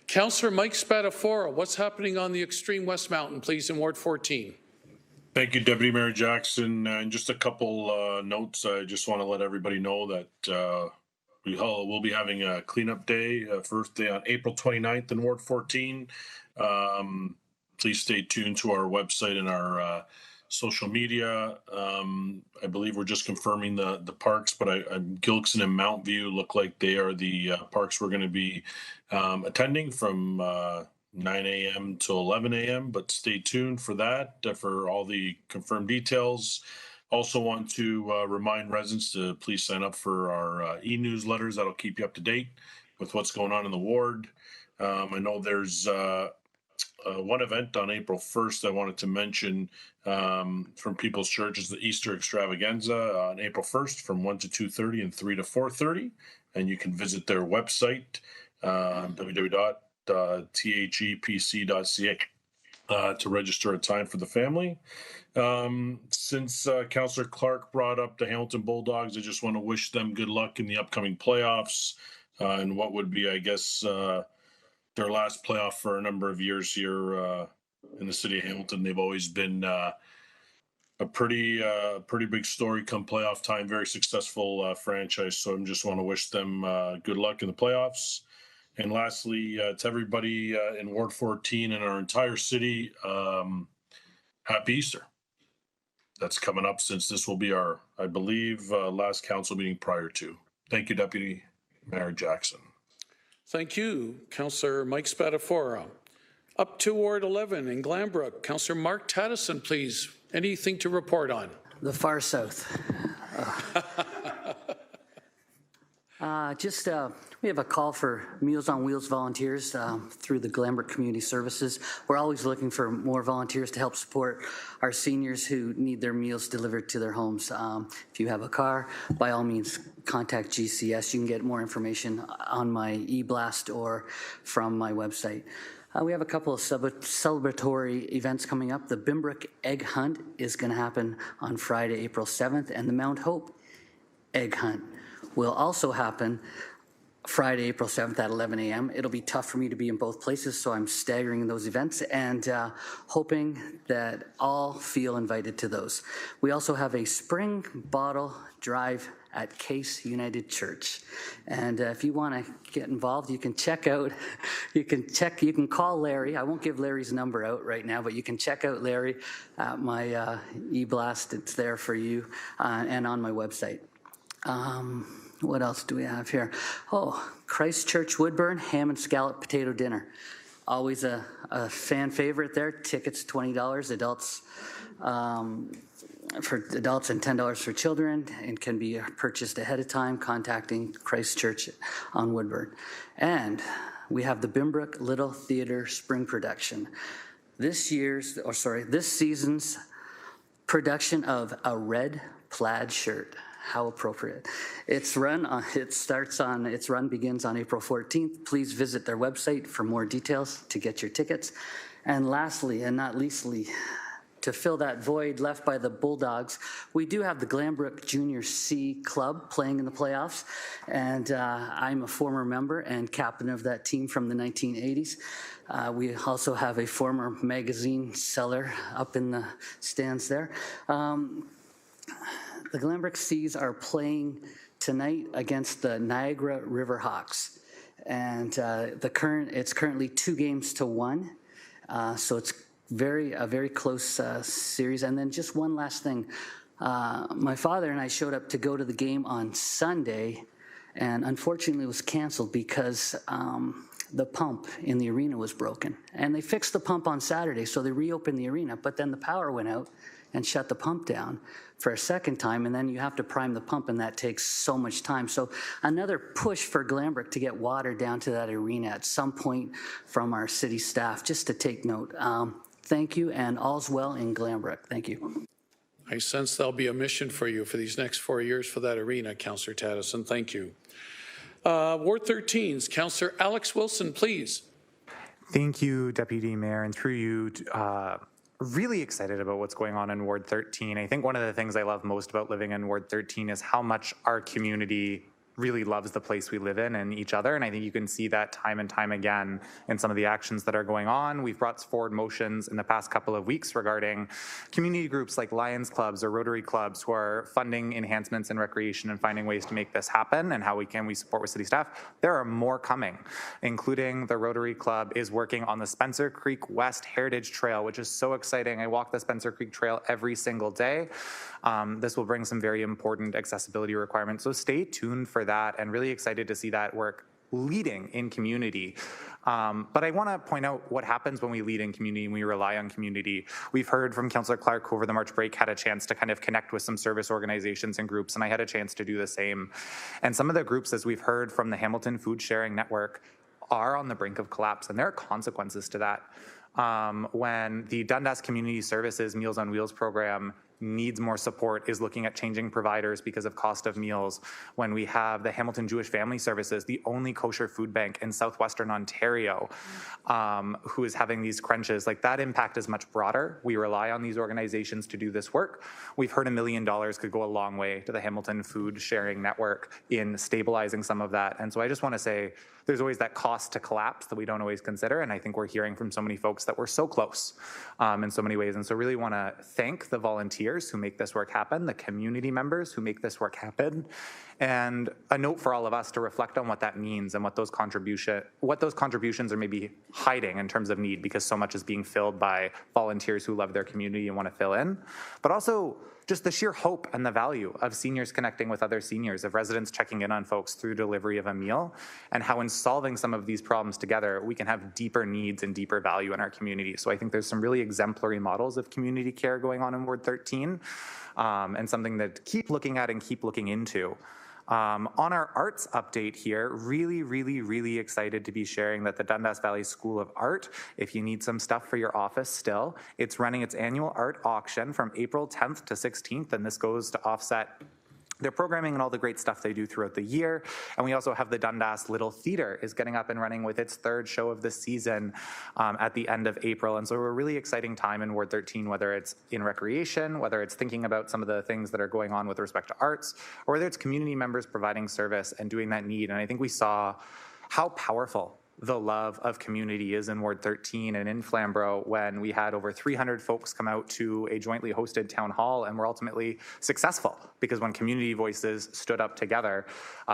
Speaker 2: Councillor Mike Spadafora, what's happening on the extreme West Mountain, please, in Ward 14?
Speaker 3: Thank you, Deputy Mayor Jackson. And just a couple notes. I just want to let everybody know that we'll be having a cleanup day, first day on April 29th in Ward 14. Please stay tuned to our website and our social media. I believe we're just confirming the parks, but Gilkson and Mount View look like they are the parks we're going to be attending from 9 a.m. to 11 a.m., but stay tuned for that, for all the confirmed details. Also want to remind residents to please sign up for our e-newsletters. That'll keep you up to date with what's going on in the ward. I know there's one event on April 1st I wanted to mention from People's Church is the Easter Extravaganza on April 1st from 1 to 2:30 and 3 to 4:30. And you can visit their website, www.thepc.ca, to register a time for the family. Since Councillor Clark brought up the Hamilton Bulldogs, I just want to wish them good luck in the upcoming playoffs and what would be, I guess, their last playoff for a number of years here in the city of Hamilton. They've always been a pretty big story come playoff time. Very successful franchise. So I just want to wish them good luck in the playoffs. And lastly, to everybody in Ward 14 and our entire city, happy Easter. That's coming up, since this will be our, I believe, last council meeting prior to. Thank you, Deputy Mayor Jackson.
Speaker 2: Thank you, Councillor Mike Spadafora. Up to Ward 11 in Glanbrook, Councillor Mark Tattison, please. Anything to report on?
Speaker 8: The far south. We have a call for Meals on Wheels volunteers through the Glanbrook Community Services. We're always looking for more volunteers to help support our seniors who need their meals delivered to their homes. If you have a car, by all means, contact GCS. You can get more information on my e-blast or from my website. We have a couple of celebratory events coming up. The Bimbrook Egg Hunt is going to happen on Friday, April 7th, and the Mount Hope Egg Hunt will also happen Friday, April 7th at 11 a.m. It'll be tough for me to be in both places, so I'm staggering those events and hoping that all feel invited to those. We also have a spring bottle drive at Case United Church. And if you want to get involved, you can you can call Larry. I won't give Larry's number out right now, but you can check out Larry at my e-blast. It's there for you and on my website. What else do we have here? Oh, Christchurch Woodburn Ham and Scallop Potato Dinner. Always a fan favorite there. Tickets $20, adults for adults and $10 for children, and can be purchased ahead of time contacting Christchurch on Woodburn. And we have the Bimbrook Little Theater Spring Production. This season's production of A Red Plaid Shirt. How appropriate. Its run begins on April 14th. Please visit their website for more details to get your tickets. And lastly, and not leastly, to fill that void left by the Bulldogs, we do have the Glanbrook Junior C Club playing in the playoffs, and I'm a former member and captain of that team from the 1980s. We also have a former magazine seller up in the stands there. The Glanbrook Seas are playing tonight against the Niagara River Hawks, and it's currently 2-1, so it's a very close series. And then just one last thing, my father and I showed up to go to the game on Sunday, and unfortunately it was canceled because the pump in the arena was broken, and they fixed the pump on Saturday, so they reopened the arena, but then the power went out and shut the pump down for a second time, and then you have to prime the pump, and that takes so much time. So another push for Glanbrook to get water down to that arena at some point from our city staff, just to take note. Thank you, and all's well in Glanbrook. Thank you.
Speaker 2: I sense there'll be a mission for you for these next 4 years for that arena, Councillor Tattison. Thank you. Ward 13's Councillor Alex Wilson, please.
Speaker 20: Thank you, Deputy Mayor, and through you, really excited about what's going on in Ward 13. I think one of the things I love most about living in Ward 13 is how much our community really loves the place we live in and each other, and I think you can see that time and time again in some of the actions that are going on. We've brought forward motions in the past couple of weeks regarding community groups like Lions Clubs or Rotary Clubs who are funding enhancements in recreation and finding ways to make this happen, and how we support with city staff. There are more coming, including the Rotary Club is working on the Spencer Creek West Heritage Trail, which is so exciting. I walk the Spencer Creek Trail every single day. This will bring some very important accessibility requirements, so stay tuned for that, and really excited to see that work leading in community. But I want to point out what happens when we lead in community and we rely on community. We've heard from Councillor Clark, who over the March break had a chance to kind of connect with some service organizations and groups, and I had a chance to do the same. And some of the groups, as we've heard from the Hamilton Food Sharing Network, are on the brink of collapse, and there are consequences to that. When the Dundas Community Services Meals on Wheels program needs more support, is looking at changing providers because of cost of meals. When we have the Hamilton Jewish Family Services, the only kosher food bank in southwestern Ontario, who is having these crunches, like that impact is much broader. We rely on these organizations to do this work. We've heard $1 million could go a long way to the Hamilton Food Sharing Network in stabilizing some of that. And so I just want to say there's always that cost to collapse that we don't always consider. And I think we're hearing from so many folks that we're so close in so many ways. And so really want to thank the volunteers volunteers who make this work happen, the community members who make this work happen, and a note for all of us to reflect on what that means and what those contributions are maybe hiding in terms of need, because so much is being filled by volunteers who love their community and want to fill in, but also just the sheer hope and the value of seniors connecting with other seniors, of residents checking in on folks through delivery of a meal, and how in solving some of these problems together, we can have deeper needs and deeper value in our community. So I think there's some really exemplary models of community care going on in Ward 13, and something that keep looking at and keep looking into. On our arts update here, really excited to be sharing that the Dundas Valley School of Art, if you need some stuff for your office still, it's running its annual art auction from April 10th to 16th, and this goes to offset their programming and all the great stuff they do throughout the year. And we also have the Dundas Little Theatre is getting up and running with its third show of the season at the end of April. And so we're a really exciting time in Ward 13, whether it's in recreation, whether it's thinking about some of the things that are going on with respect to arts, or whether it's community members providing service and doing that need. And I think we saw how powerful the love of community is in Ward 13 and in Flamborough when we had over 300 folks come out to a jointly hosted town hall and were ultimately successful, because when community voices stood up together,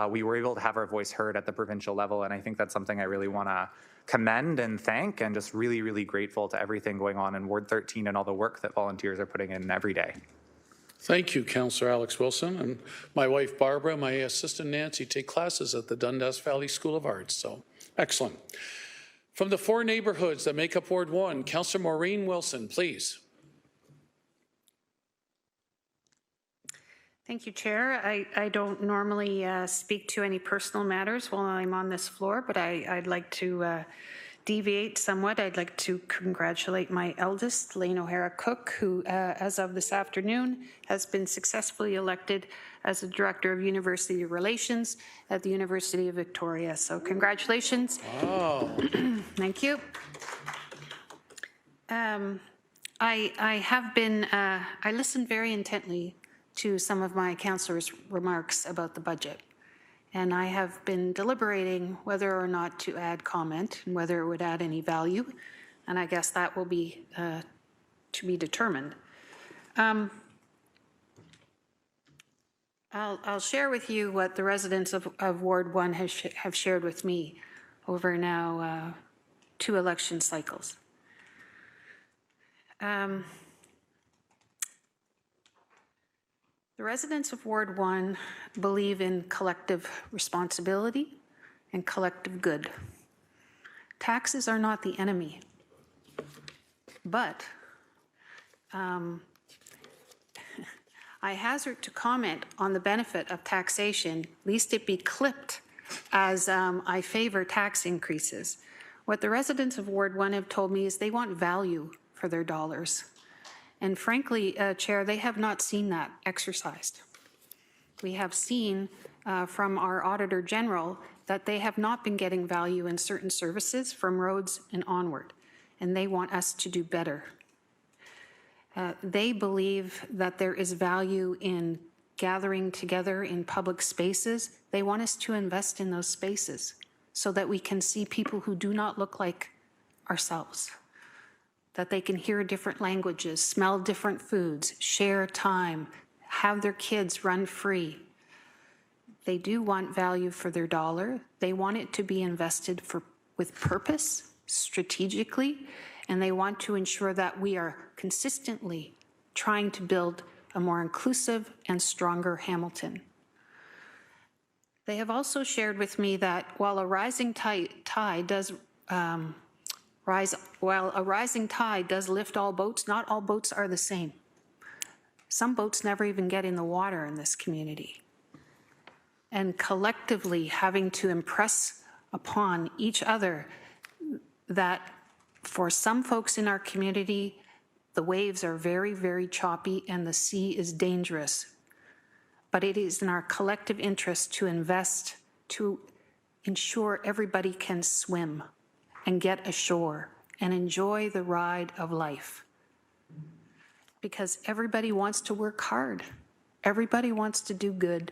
Speaker 20: we were able to have our voice heard at the provincial level. And I think that's something I really want to commend and thank, and just really grateful to everything going on in Ward 13 and all the work that volunteers are putting in every day.
Speaker 2: Thank you, Councillor Alex Wilson. And my wife, Barbara, my assistant Nancy, take classes at the Dundas Valley School of Arts. So excellent. From the 4 neighborhoods that make up Ward 1, Councillor Maureen Wilson, please.
Speaker 10: Thank you, Chair. I don't normally speak to any personal matters while I'm on this floor, but I'd like to deviate somewhat. I'd like to congratulate my eldest, Lane O'Hara Cook, who, as of this afternoon, has been successfully elected as the Director of University Relations at the University of Victoria. So congratulations.
Speaker 2: Wow.
Speaker 10: Thank you. I listened very intently to some of my councillors' remarks about the budget. And I have been deliberating whether or not to add comment and whether it would add any value. And I guess that will be to be determined. I'll share with you what the residents of Ward 1 have shared with me over now 2 election cycles. The residents of Ward 1 believe in collective responsibility and collective good. Taxes are not the enemy, but I hazard to comment on the benefit of taxation, lest it be clipped as I favor tax increases. What the residents of Ward 1 have told me is they want value for their dollars. And frankly, Chair, they have not seen that exercised. We have seen from our Auditor General that they have not been getting value in certain services from roads and onward, and they want us to do better. They believe that there is value in gathering together in public spaces. They want us to invest in those spaces so that we can see people who do not look like ourselves, that they can hear different languages, smell different foods, share time, have their kids run free. They do want value for their dollar. They want it to be invested with purpose, strategically, and they want to ensure that we are consistently trying to build a more inclusive and stronger Hamilton. They have also shared with me that while a rising tide does lift all boats, not all boats are the same. Some boats never even get in the water in this community. And collectively having to impress upon each other that for some folks in our community, the waves are very choppy and the sea is dangerous. But it is in our collective interest to invest to ensure everybody can swim and get ashore and enjoy the ride of life. Because everybody wants to work hard. Everybody wants to do good.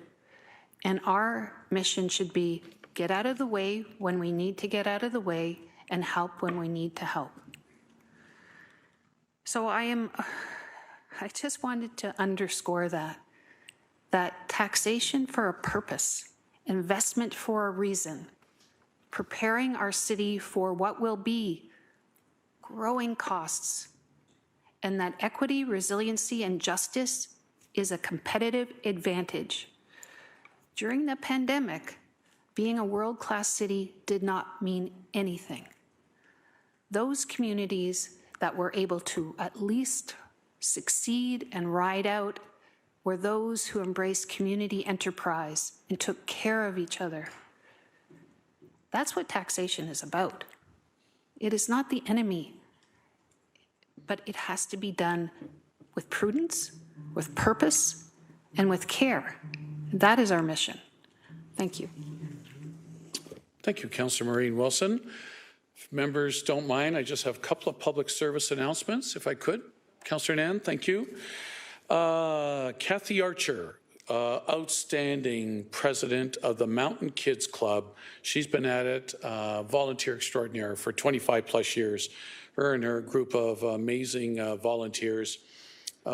Speaker 10: And our mission should be get out of the way when we need to get out of the way and help when we need to help. So I am I just wanted to underscore that taxation for a purpose, investment for a reason, preparing our city for what will be growing costs, and that equity, resiliency, and justice is a competitive advantage. During the pandemic, being a world-class city did not mean anything. Those communities that were able to at least succeed and ride out were those who embraced community enterprise and took care of each other. That's what taxation is about. It is not the enemy, but it has to be done with prudence, with purpose, and with care. That is our mission. Thank you.
Speaker 2: Thank you, Councillor Maureen Wilson. If members don't mind, I just have a couple of public service announcements, if I could. Councillor Nan, thank you. Kathy Archer, outstanding president of the Mountain Kids Club. She's been at it, volunteer extraordinaire for 25 plus years. Her and her group of amazing volunteers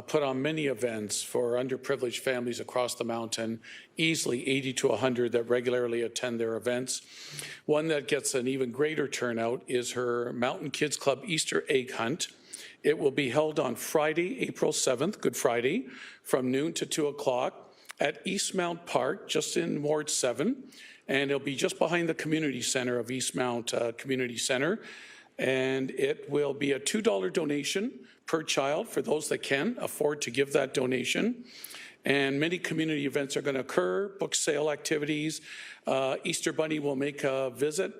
Speaker 2: put on many events for underprivileged families across the mountain, easily 80 to 100 that regularly attend their events. One that gets an even greater turnout is her Mountain Kids Club Easter Egg Hunt. It will be held on Friday, April 7th, Good Friday, from noon to 2 o'clock at Eastmount Park, just in Ward 7. And it'll be just behind the community center of Eastmount Community Center. And it will be a $2 donation per child for those that can afford to give that donation. And many community events are going to occur, book sale activities. Easter Bunny will make a visit.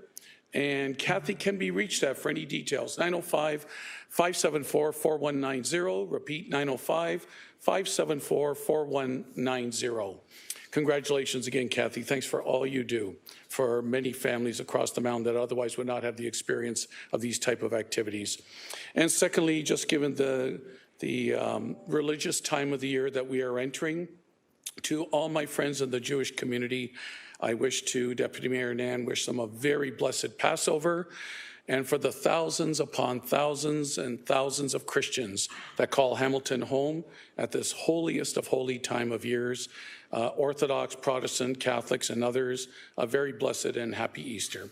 Speaker 2: And Kathy can be reached at for any details, 905-574-4190. Repeat, 905-574-4190. Congratulations again, Kathy. Thanks for all you do for many families across the mountain that otherwise would not have the experience of these type of activities. And secondly, just given the religious time of the year that we are entering, to all my friends in the Jewish community, I wish to Deputy Mayor Nan wish them a very blessed Passover, and for the thousands upon thousands and thousands of Christians that call Hamilton home at this holiest of holy time of years, Orthodox, Protestant, Catholics, and others, a very blessed and happy Easter.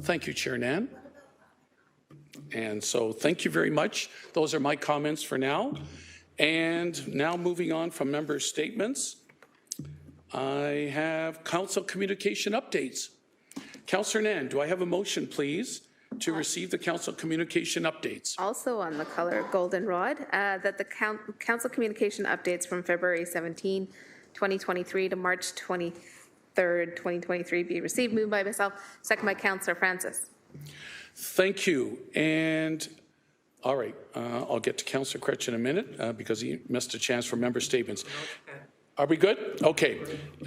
Speaker 2: Thank you, Chair Nan. And so thank you very much. Those are my comments for now. And now moving on from members' statements, I have council communication updates. Councillor Nan, do I have a motion, please, to receive the council communication updates?
Speaker 7: Also on the color goldenrod, that the council communication updates from February 17, 2023 to March 23rd, 2023 be received. Moved by myself, second by Councillor Francis.
Speaker 2: Thank you. And all right, I'll get to Councillor Cretch in a minute because he missed a chance for member statements. Are we good? Okay.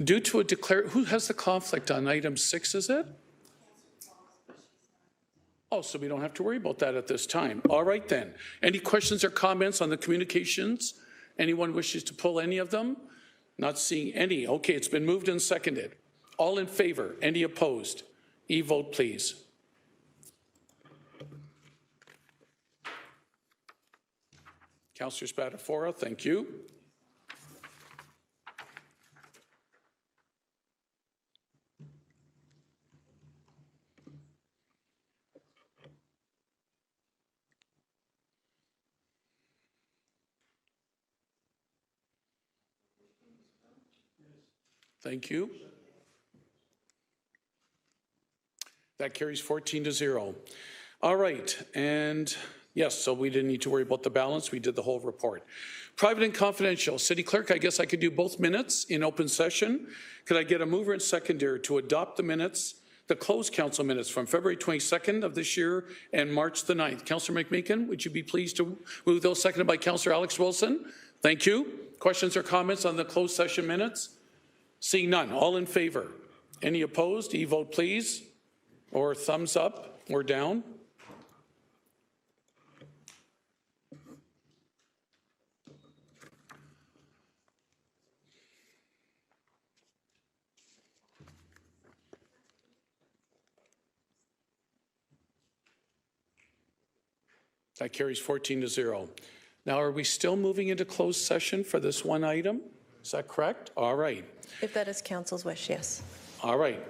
Speaker 2: Due to a who has the conflict on item 6, is it? Oh, so we don't have to worry about that at this time. All right then. Any questions or comments on the communications? Anyone wishes to pull any of them? Not seeing any. Okay, it's been moved and seconded. All in favor? Any opposed? E-vote, please. Councillor Spatafora, thank you. Thank you. That carries 14-0. All right, and yes, so we didn't need to worry about the balance. We did the whole report. Private and confidential. City Clerk, I guess I could do both minutes in open session. Could I get a mover and seconder to adopt the minutes, the closed council minutes from February 22nd of this year and March the 9th? Councillor McMeekin, would you be pleased to move those, seconded by Councillor Alex Wilson? Thank you. Questions or comments on the closed session minutes? Seeing none. All in favor? Any opposed? E-vote, please. Or thumbs up or down. That carries 14-0. Now, are we still moving into closed session for this one item? Is that correct? All right.
Speaker 14: If that is council's wish, yes.
Speaker 2: All right.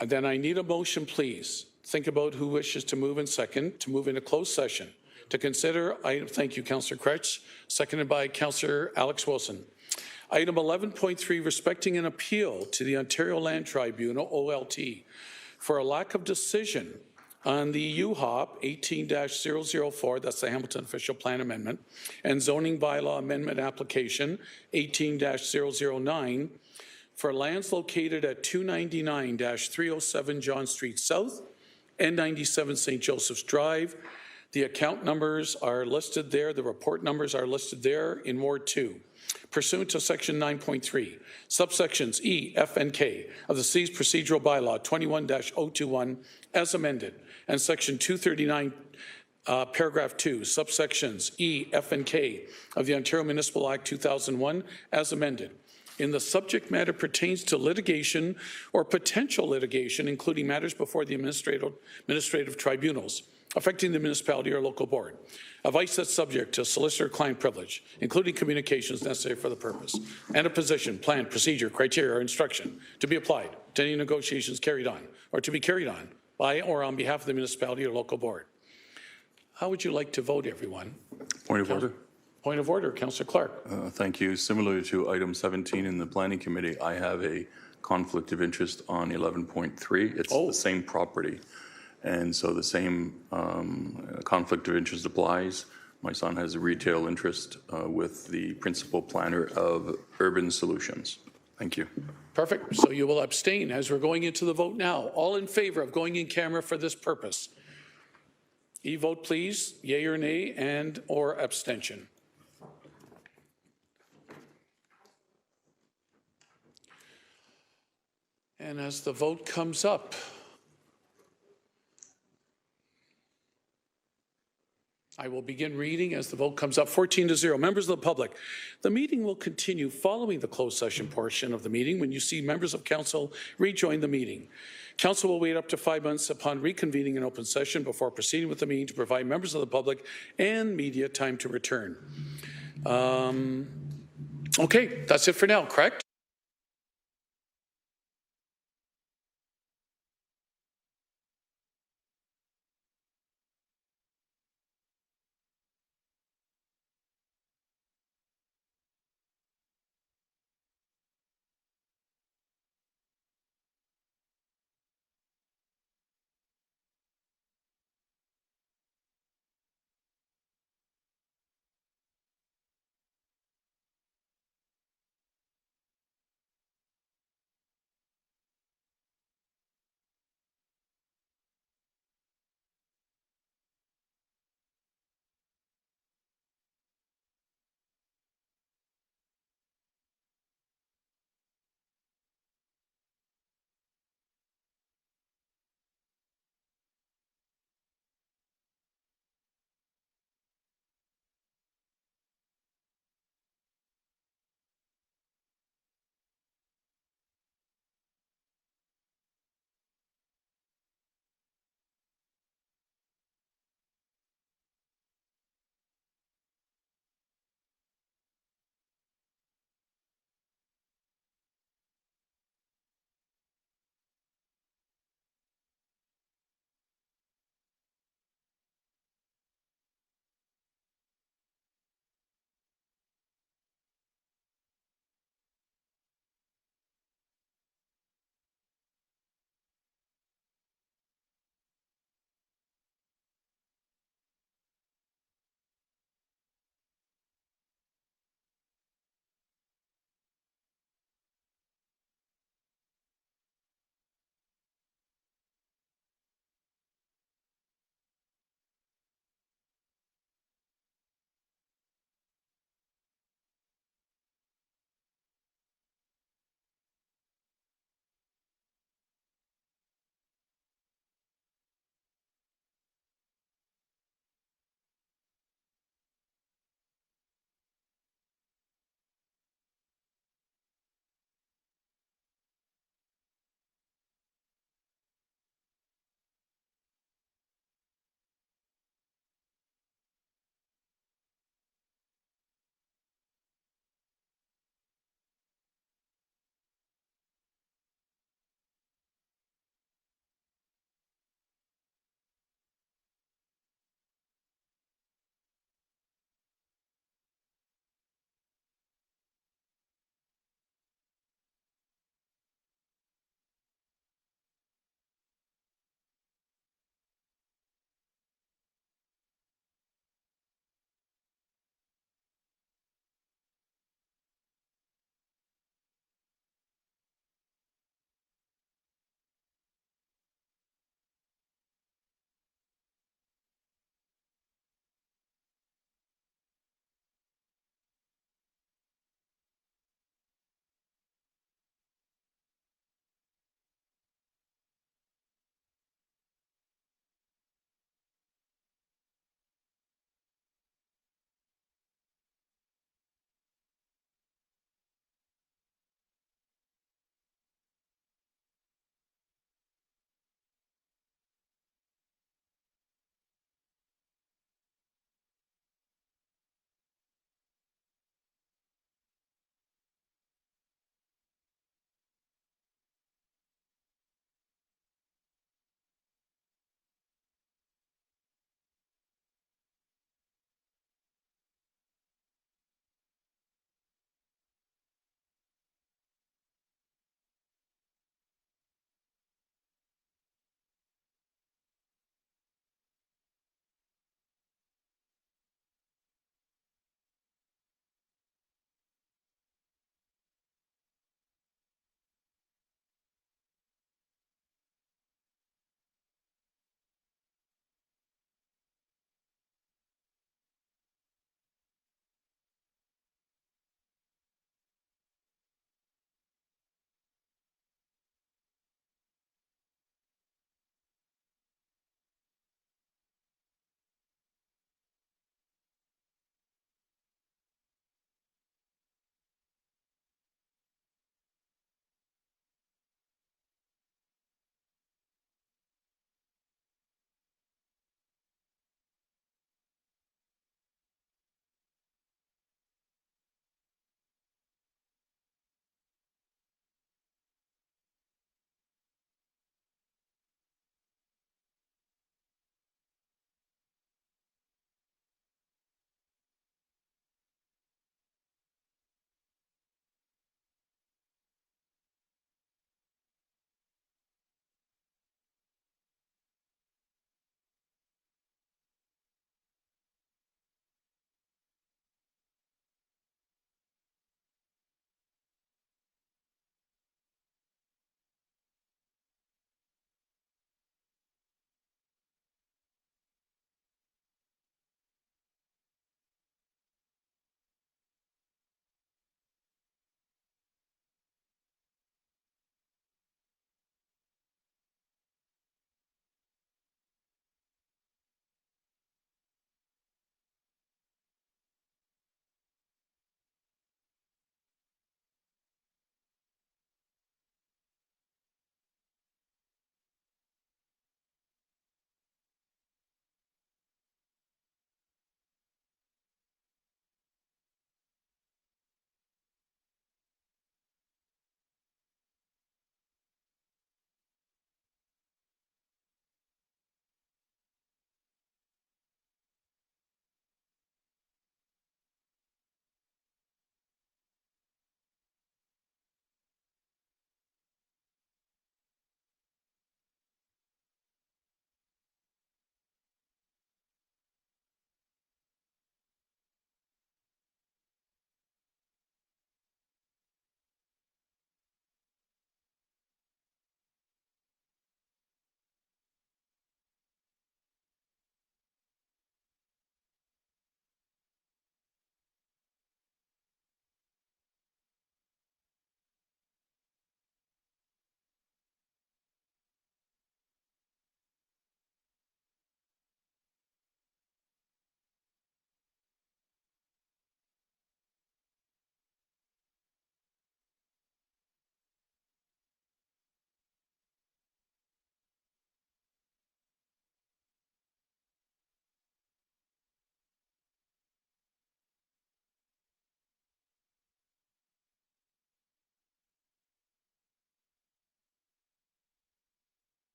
Speaker 2: Then I need a motion, please. Think about who wishes to move in second, to move into closed session. To consider, thank you, Councillor Kretsch, seconded by Councillor Alex Wilson. Item 11.3, respecting an appeal to the Ontario Land Tribunal, OLT, for a lack of decision on the UHOP 18-004, that's the Hamilton Official Plan Amendment, and Zoning Bylaw Amendment Application 18-009 for lands located at 299-307 John Street South and 97 St. Joseph's Drive. The account numbers are listed there. The report numbers are listed there in Ward 2. Pursuant to Section 9.3, subsections E, F, and K of the City's Procedural Bylaw 21-021 as amended, and Section 239, Paragraph 2, subsections E, F, and K of the Ontario Municipal Act 2001 as amended. In the subject matter pertains to litigation or potential litigation, including matters before the administrative tribunals affecting the municipality or local board. Advice that's subject to solicitor-client privilege, including communications necessary for the purpose, and a position, plan, procedure, criteria, or instruction to be applied to any negotiations carried on or to be carried on by or on behalf of the municipality or local board. How would you like to vote, everyone?
Speaker 9: Point of order.
Speaker 2: Point of order, Councillor Clark.
Speaker 9: Thank you. Similar to item 17 in the Planning Committee, I have a conflict of interest on 11.3. It's the same property. And so the same conflict of interest applies. My son has a retail interest with the principal planner of Urban Solutions. Thank you.
Speaker 2: Perfect. So you will abstain as we're going into the vote now. All in favor of going in camera for this purpose? E-vote, please. Yea or nay, and or abstention. And as the vote comes up, I will begin reading as the vote comes up. 14-0. Members of the public, the meeting will continue following the closed session portion of the meeting when you see members of council rejoin the meeting. Council will wait up to 5 months upon reconvening an open session before proceeding with the meeting to provide members of the public and media time to return. Okay, that's it for now, correct?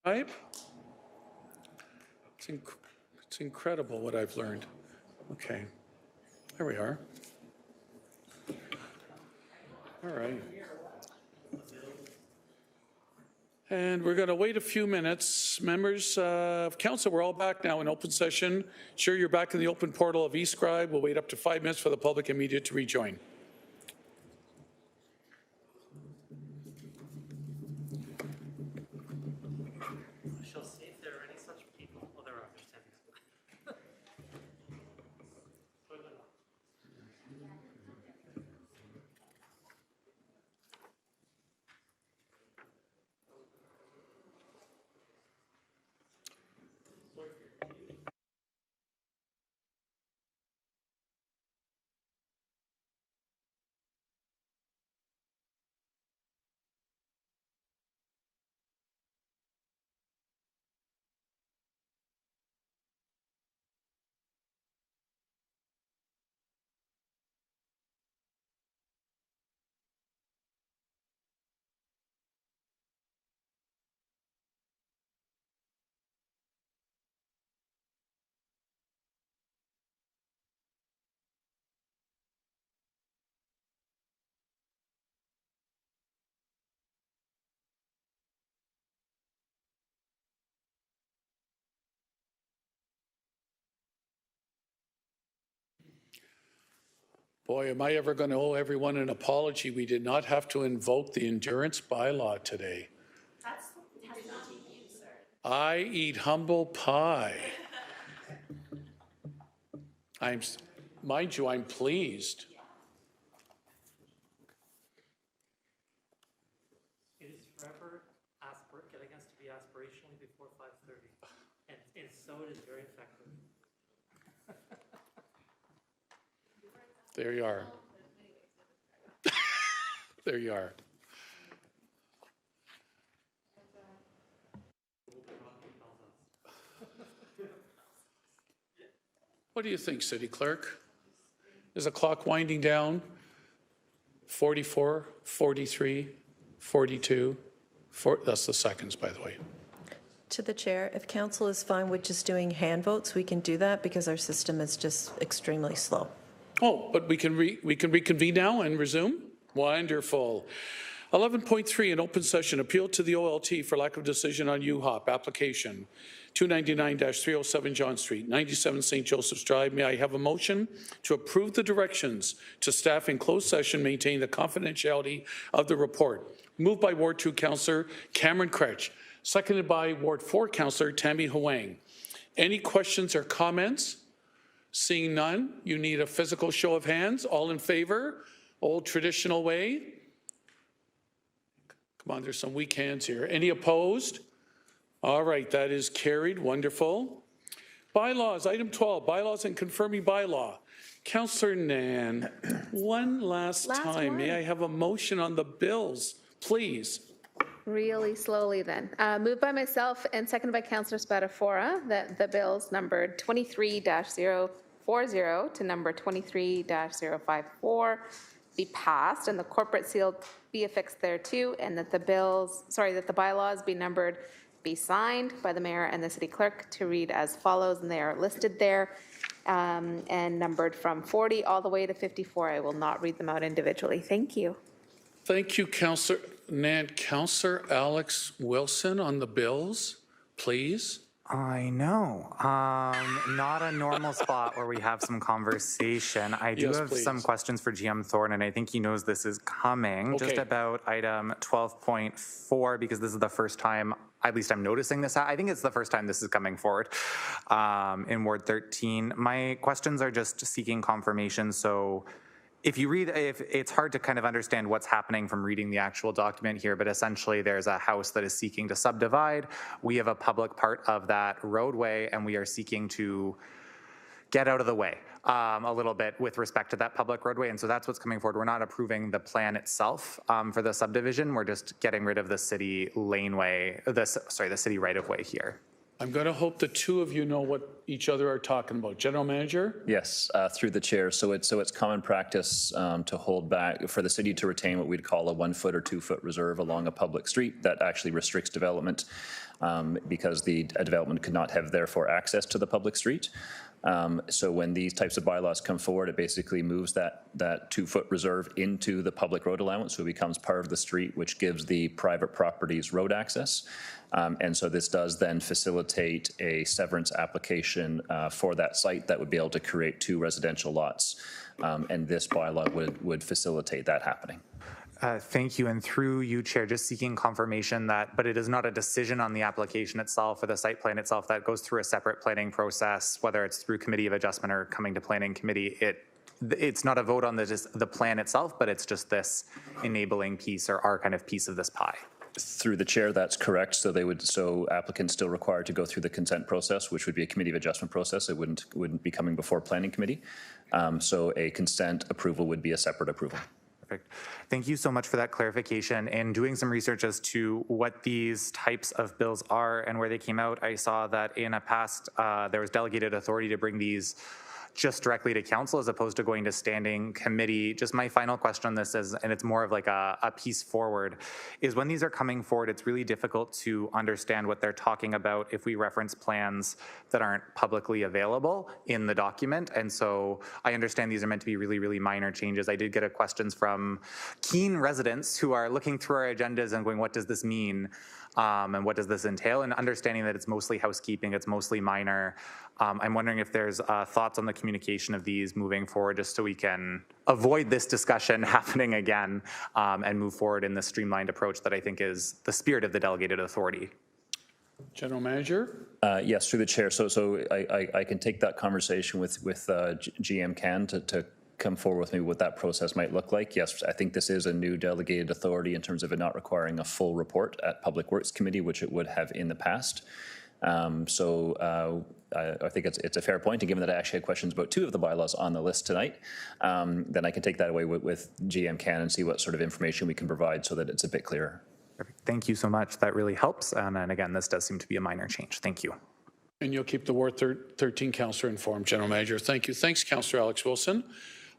Speaker 2: It's, it's incredible what I've learned. Okay, there we are. All right. And we're going to wait a few minutes. Members of council, we're all back now in open session. Sure, you're back in the open portal of eScribe. We'll wait up to 5 minutes for the public and media to rejoin.
Speaker 13: She'll see if there are any such people. Well, there are.
Speaker 2: Boy, am I ever going to owe everyone an apology. We did not have to invoke the endurance bylaw today.
Speaker 15: That's not you, sir.
Speaker 2: I eat humble pie. Mind you, I'm pleased.
Speaker 13: It is forever getting us to be aspirationally before 5:30. And so it is very effective.
Speaker 2: There you are. There you are. What do you think, City Clerk? Is the clock winding down? 44, 43, 42, that's the seconds, by the way.
Speaker 14: To the chair, if council is fine with just doing hand votes, we can do that because our system is just extremely slow.
Speaker 2: Oh, but we can reconvene now and resume? Wonderful. 11.3, an open session, appeal to the OLT for lack of decision on UHOP application 299-307 John Street, 97 St. Joseph's Drive. May I have a motion to approve the directions to staff in closed session maintaining the confidentiality of the report? Moved by Ward 2 Councillor Cameron Kretsch, seconded by Ward 4 Councillor Tammy Huang. Any questions or comments? Seeing none, you need a physical show of hands. All in favor? Old traditional way. Come on, there's some weak hands here. Any opposed? All right, that is carried. Wonderful. Bylaws, item 12, bylaws and confirming bylaw. Councillor Nan, one last time, may I have a motion on the bills, please?
Speaker 7: Really slowly then. Moved by myself and seconded by Councillor Spatafora that the bills numbered 23-040 to number 23-054 be passed and the corporate seal be affixed thereto, and that the bylaws be numbered, be signed by the mayor and the city clerk to read as follows, and they are listed there and numbered from 40 all the way to 54. I will not read them out individually. Thank you.
Speaker 2: Thank you, Councillor Nan. Councillor Alex Wilson on the bills, please.
Speaker 20: I know. Not a normal spot where we have some conversation. I do have some questions for GM Thorne, and I think he knows this is coming.
Speaker 2: Okay.
Speaker 20: Just about item 12.4, because this is the first time, at least I'm noticing this. I think it's the first time this is coming forward in Ward 13. My questions are just seeking confirmation. So if you read, it's hard to kind of understand what's happening from reading the actual document here, but essentially there's a house that is seeking to subdivide. We have a public part of that roadway, and we are seeking to get out of the way a little bit with respect to that public roadway, and so that's what's coming forward. We're not approving the plan itself for the subdivision. We're just getting rid of the city laneway, the city right-of-way here.
Speaker 2: I'm going to hope the two of you know what each other are talking about. General Manager?
Speaker 17: Yes, through the chair. So it's common practice to hold back, for the city to retain what we'd call a 1 foot or 2 foot reserve along a public street that actually restricts development because a development could not have therefore access to the public street. So when these types of bylaws come forward, it basically moves that 2 foot reserve into the public road allowance, so it becomes part of the street, which gives the private properties road access. And so this does then facilitate a severance application for that site that would be able to create 2 residential lots. And this bylaw would facilitate that happening.
Speaker 20: Thank you. And through you, Chair, just seeking confirmation that, but it is not a decision on the application itself or the site plan itself. That goes through a separate planning process, whether it's through Committee of Adjustment or coming to Planning Committee. It's not a vote on the plan itself, but it's just this enabling piece or our kind of piece of this pie.
Speaker 17: Through the chair, that's correct. So applicants still required to go through the consent process, which would be a Committee of Adjustment process. It wouldn't be coming before Planning Committee. So a consent approval would be a separate approval.
Speaker 20: Perfect. Thank you so much for that clarification. And doing some research as to what these types of bills are and where they came out, I saw that in a past, there was delegated authority to bring these just directly to council as opposed to going to standing committee. Just my final question on this is, and it's more of like a piece forward, is when these are coming forward, it's really difficult to understand what they're talking about if we reference plans that aren't publicly available in the document. And so I understand these are meant to be really, really minor changes. I did get questions from keen residents who are looking through our agendas and going, what does this mean? And what does this entail? And understanding that it's mostly housekeeping, it's mostly minor. I'm wondering if there's thoughts on the communication of these moving forward, just so we can avoid this discussion happening again and move forward in the streamlined approach that I think is the spirit of the delegated authority.
Speaker 2: General Manager?
Speaker 17: Yes, through the chair. So I can take that conversation with GM Can to come forward with me what that process might look like. Yes, I think this is a new delegated authority in terms of it not requiring a full report at Public Works Committee, which it would have in the past. I think it's a fair point, and given that I actually had questions about 2 of the bylaws on the list tonight, then I can take that away with GM Can and see what sort of information we can provide so that it's a bit clearer.
Speaker 20: Perfect. Thank you so much. That really helps. And again, this does seem to be a minor change. Thank you.
Speaker 2: And you'll keep the Ward 13 councillor informed, General Manager. Thank you. Thanks, Councillor Alex Wilson.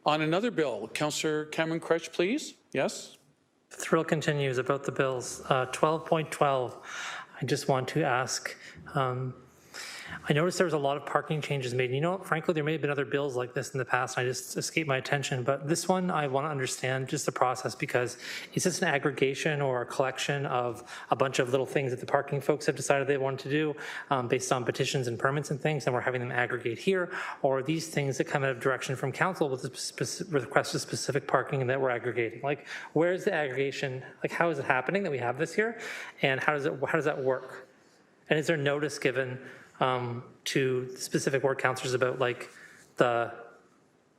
Speaker 2: On another bill, Councillor Cameron Kretsch, please. Yes?
Speaker 13: The thrill continues about the bills. 12.12, I just want to ask, I noticed there was a lot of parking changes made. You know, frankly, there may have been other bills like this in the past, and I just escaped my attention. But this one, I want to understand just the process, because is this an aggregation or a collection of a bunch of little things that the parking folks have decided they wanted to do based on petitions and permits and things, and we're having them aggregate here? Or are these things that come out of direction from council with request of specific parking and that we're aggregating? Like, where's the aggregation? Like, how is it happening that we have this here? And how does that work? And is there notice given to specific ward councillors about like the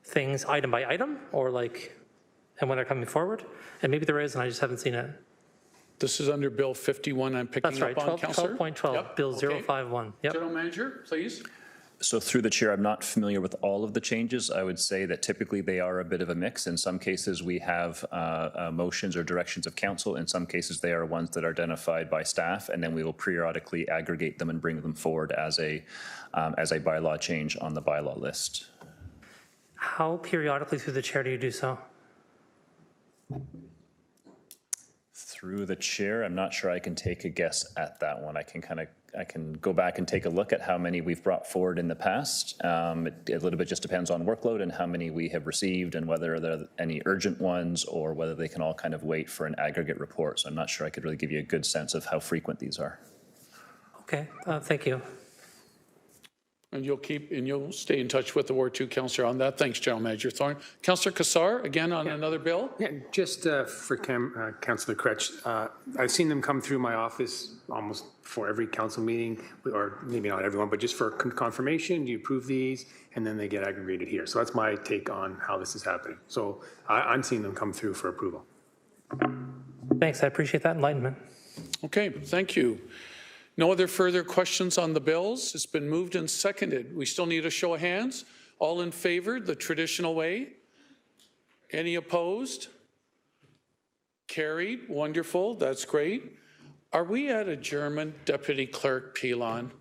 Speaker 13: things item by item, or like, and when they're coming forward? And maybe there is, and I just haven't seen it.
Speaker 2: This is under Bill 51 I'm picking
Speaker 13: That's right,
Speaker 2: up on, Councillor.
Speaker 13: 12.12,
Speaker 2: Yep.
Speaker 13: Bill
Speaker 2: Okay.
Speaker 13: 051. Yep.
Speaker 2: General Manager, please.
Speaker 17: So through the chair, I'm not familiar with all of the changes. I would say that typically they are a bit of a mix. In some cases, we have motions or directions of council. In some cases, they are ones that are identified by staff, and then we will periodically aggregate them and bring them forward as a bylaw change on the bylaw list.
Speaker 13: How periodically through the chair do you do so?
Speaker 17: Through the chair, I'm not sure I can take a guess at that one. I can go back and take a look at how many we've brought forward in the past. A little bit just depends on workload and how many we have received, and whether there are any urgent ones or whether they can all kind of wait for an aggregate report. So I'm not sure I could really give you a good sense of how frequent these are.
Speaker 13: Okay, thank you.
Speaker 2: And you'll stay in touch with the Ward 2 councillor on that. Thanks, General Manager Thorne. Councillor Cassar, again on another bill.
Speaker 16: Yeah, just for Councillor Kretsch, I've seen them come through my office almost for every council meeting, or maybe not everyone, but just for confirmation. Do you approve these? And then they get aggregated here. So that's my take on how this is happening. So I'm seeing them come through for approval.
Speaker 13: Thanks, I appreciate that enlightenment.
Speaker 2: Okay, thank you. No other further questions on the bills? It's been moved and seconded. We still need a show of hands. All in favor, the traditional way? Any opposed? Carried. Wonderful. That's great. Are we at adjournment, Deputy Clerk Pilon?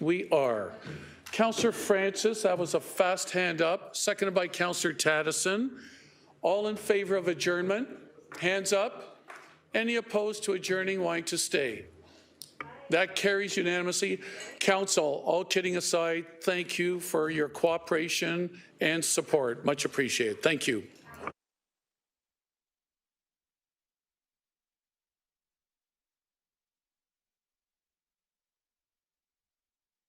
Speaker 2: We are. Councillor Francis, that was a fast hand up, seconded by Councillor Taddison. All in favor of adjournment? Hands up. Any opposed to adjourning, wanting to stay? That carries unanimously. Council, all kidding aside, thank you for your cooperation and support. Much appreciated. Thank you.